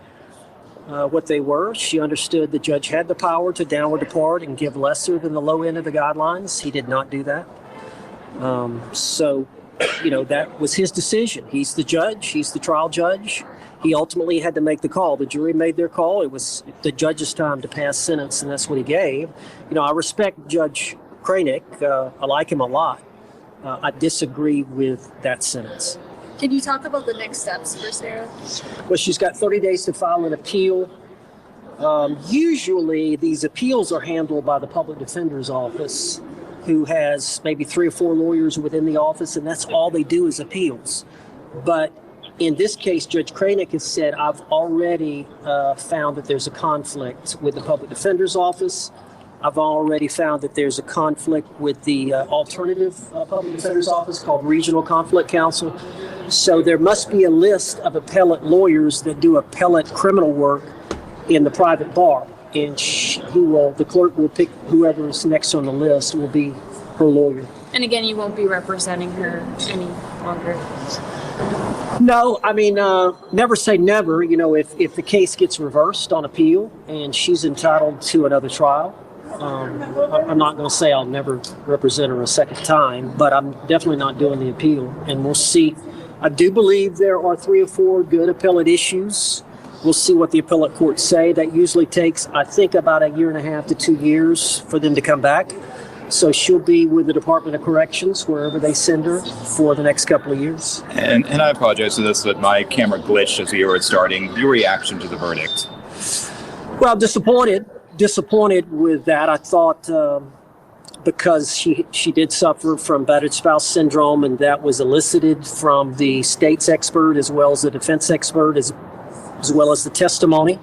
what they were. She understood the judge had the power to downward depart and give lesser than the low end of the guidelines. He did not do that. So that was his decision. He's the judge. He's the trial judge. He ultimately had to make the call. The jury made their call. It was the judge's time to pass sentence, and that's what he gave. I respect Judge Kranick. I like him a lot. I disagree with that sentence.
Can you talk about the next steps for Sarah?
Well, she's got 30 days to file an appeal. Usually, these appeals are handled by the public defender's office, who has maybe 3 or 4 lawyers within the office, and that's all they do is appeals. But in this case, Judge Kranick has said, I've already found that there's a conflict with the Public Defender's Office. I've already found that there's a conflict with the alternative Public Defender's Office called Regional Conflict Counsel. So there must be a list of appellate lawyers that do appellate criminal work in the private bar. And the clerk will pick whoever is next on the list will be her lawyer.
And again, you won't be representing her any longer.
No, I mean, never say never. You know, if the case gets reversed on appeal and she's entitled to another trial, I'm not going to say I'll never represent her a second time, but I'm definitely not doing the appeal. And we'll see. I do believe there are 3 or 4 good appellate issues. We'll see what the appellate courts say. That usually takes, I think, about 1.5 to 2 years for them to come back. So she'll be with the Department of Corrections, wherever they send her, for the next couple of years.
And I apologize for this, but my camera glitched as we were starting. Your reaction to the verdict?
Well, disappointed with that. I thought because she did suffer from battered spouse syndrome, and that was elicited from the state's expert as well as the defense expert, as well as the testimony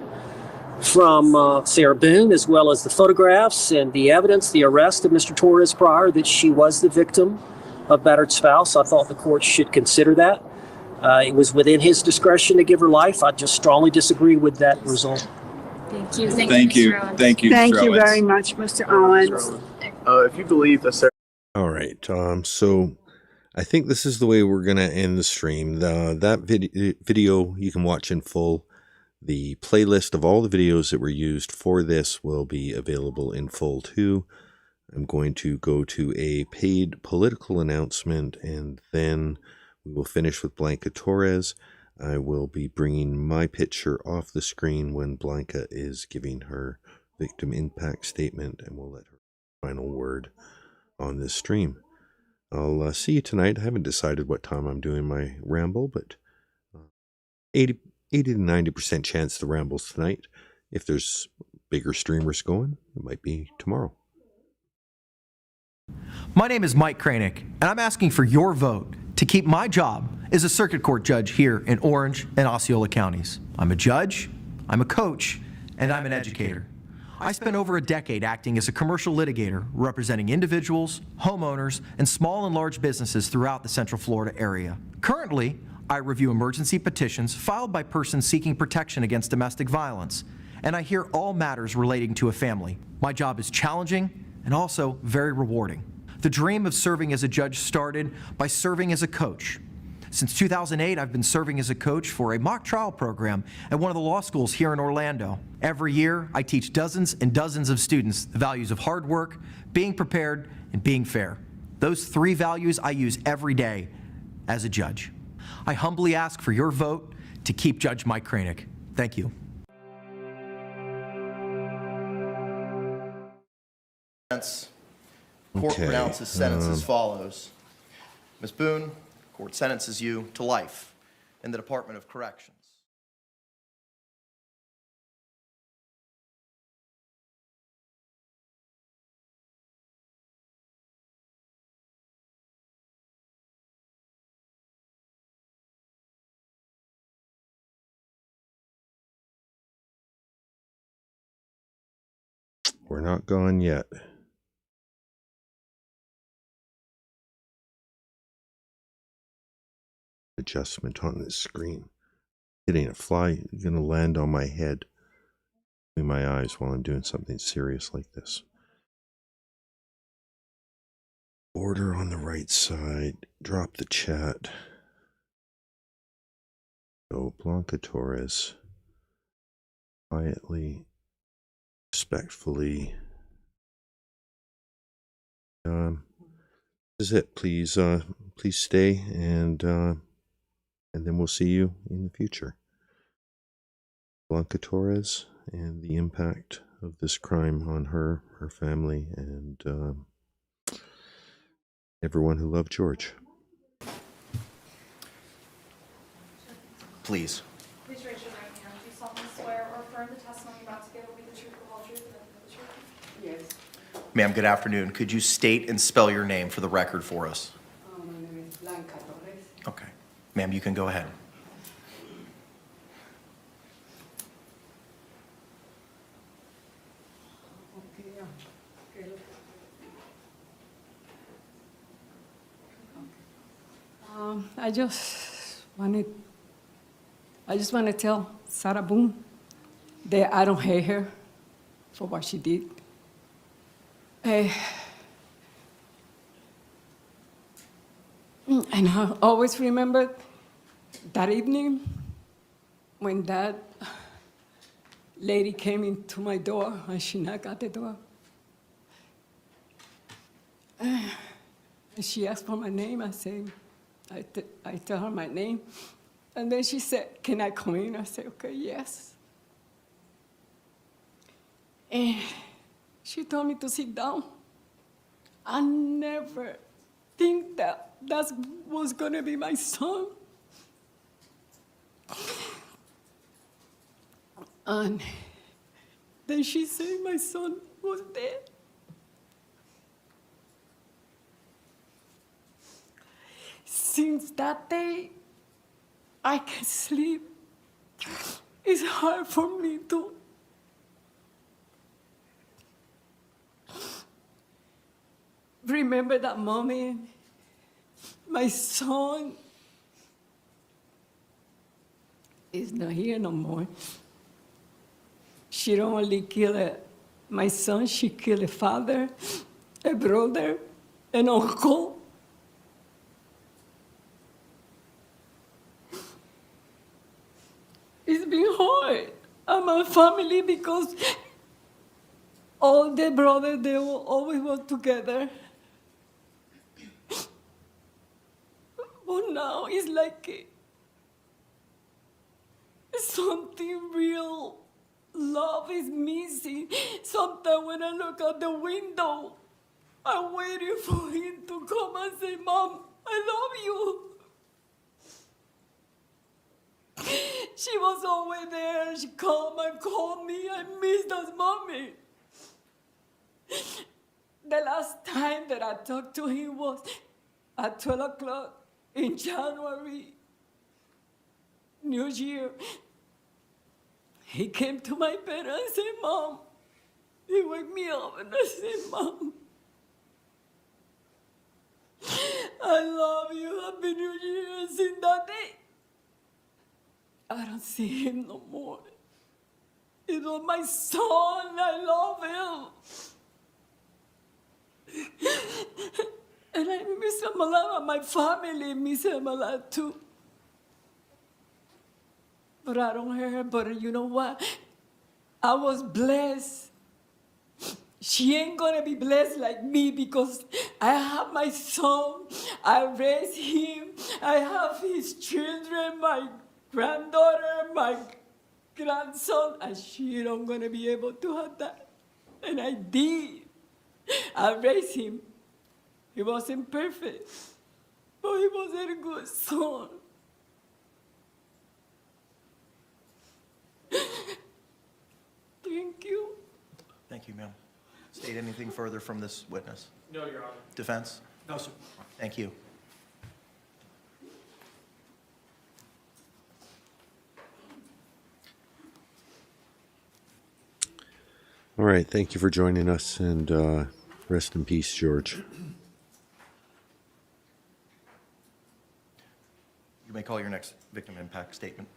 from Sarah Boone, as well as the photographs and the evidence, the arrest of Mr. Torres prior, that she was the victim of battered spouse. I thought the court should consider that. It was within his discretion to give her life. I just strongly disagree with that result.
Thank you.
Thank you. Thank you,
Thank
Mr.
you
Owens.
very much, Mr. Owens.
If you believe that Sarah...
All right. So I think this is the way we're going to end the stream. That video you can watch in full. The playlist of all the videos that were used for this will be available in full too. I'm going to go to a paid political announcement, and then we will finish with Blanca Torres. I will be bringing my picture off the screen when Blanca is giving her victim impact statement, and we'll let her final word on this stream. I'll see you tonight. I haven't decided what time I'm doing my ramble, but 80 to 90% chance the ramble's tonight. If there's bigger streamers going, it might be tomorrow.
My name is Mike Kranick, and I'm asking for your vote to keep my job as a circuit court judge here in Orange and Osceola counties. I'm a judge, I'm a coach, and I'm an educator. I spent over a decade acting as a commercial litigator representing individuals, homeowners, and small and large businesses throughout the Central Florida area. Currently, I review emergency petitions filed by persons seeking protection against domestic violence, and I hear all matters relating to a family. My job is challenging and also very rewarding. The dream of serving as a judge started by serving as a coach. Since 2008, I've been serving as a coach for a mock trial program at one of the law schools here in Orlando. Every year, I teach dozens and dozens of students the values of hard work, being prepared, and being fair. Those 3 values I use every day as a judge. I humbly ask for your vote to keep Judge Mike Kranick. Thank you. Court pronounces sentence as follows. Ms. Boone, court sentences you to life in the Department of Corrections.
We're not gone yet. Adjustment on this screen. Hitting a fly is going to land on my head in my eyes while I'm doing something serious like this. Border on the right side. Drop the chat. So Blanca Torres, quietly, respectfully. This is it. Please stay, and then we'll see you in the future. Blanca Torres and the impact of this crime on her family, and everyone who loved George.
Please.
Please raise your right hand. Do you solemnly swear or affirm the testimony about to give will be the truth, the whole truth, and nothing but the truth? Yes.
Ma'am, good afternoon. Could you state and spell your name for the record for us?
My name is Blanca Torres.
Okay. Ma'am, you can go ahead.
I just want to tell Sarah Boone that I don't hate her for what she did. And I always remember that evening when that lady came into my door and she knocked at the door. And she asked for my name. I tell her my name. And then she said, "Can I come in?" I said, "Okay, yes." And she told me to sit down. I never think that was gonna be my son. And then she said my son was dead. Since that day, I can't sleep. It's hard for me to remember that moment. My son is not here no more. She don't only kill my son, she killed a father, a brother, an uncle. It's been hard. And my family, because all the brothers, they will always work together. But now it's like something real. Love is missing. Sometimes when I look out the window, I'm waiting for him to come and say, "Mom, I love you." She was always there. She called me. I miss that moment. The last time that I talked to him was at 12 o'clock in January, New Year. He came to my bed and said, "Mom." He woke me up and I said, "Mom, I love you. Happy New Year." And since that day, I don't see him no more. It was my son. I love him. And I miss him a lot, and my family miss him a lot too. But I don't hear her. But you know what? I was blessed. She ain't gonna be blessed like me because I have my son. I raised him. I have his children, my granddaughter, my grandson, and she don't gonna be able to have that. And I did. I raised him. He wasn't perfect, but he was a good son. Thank you.
Thank you, ma'am. State anything further from this witness?
No, Your Honor.
Defense?
No, sir.
Thank you.
All right. Thank you for joining us, and rest in peace, George.
You may call your next victim impact statement.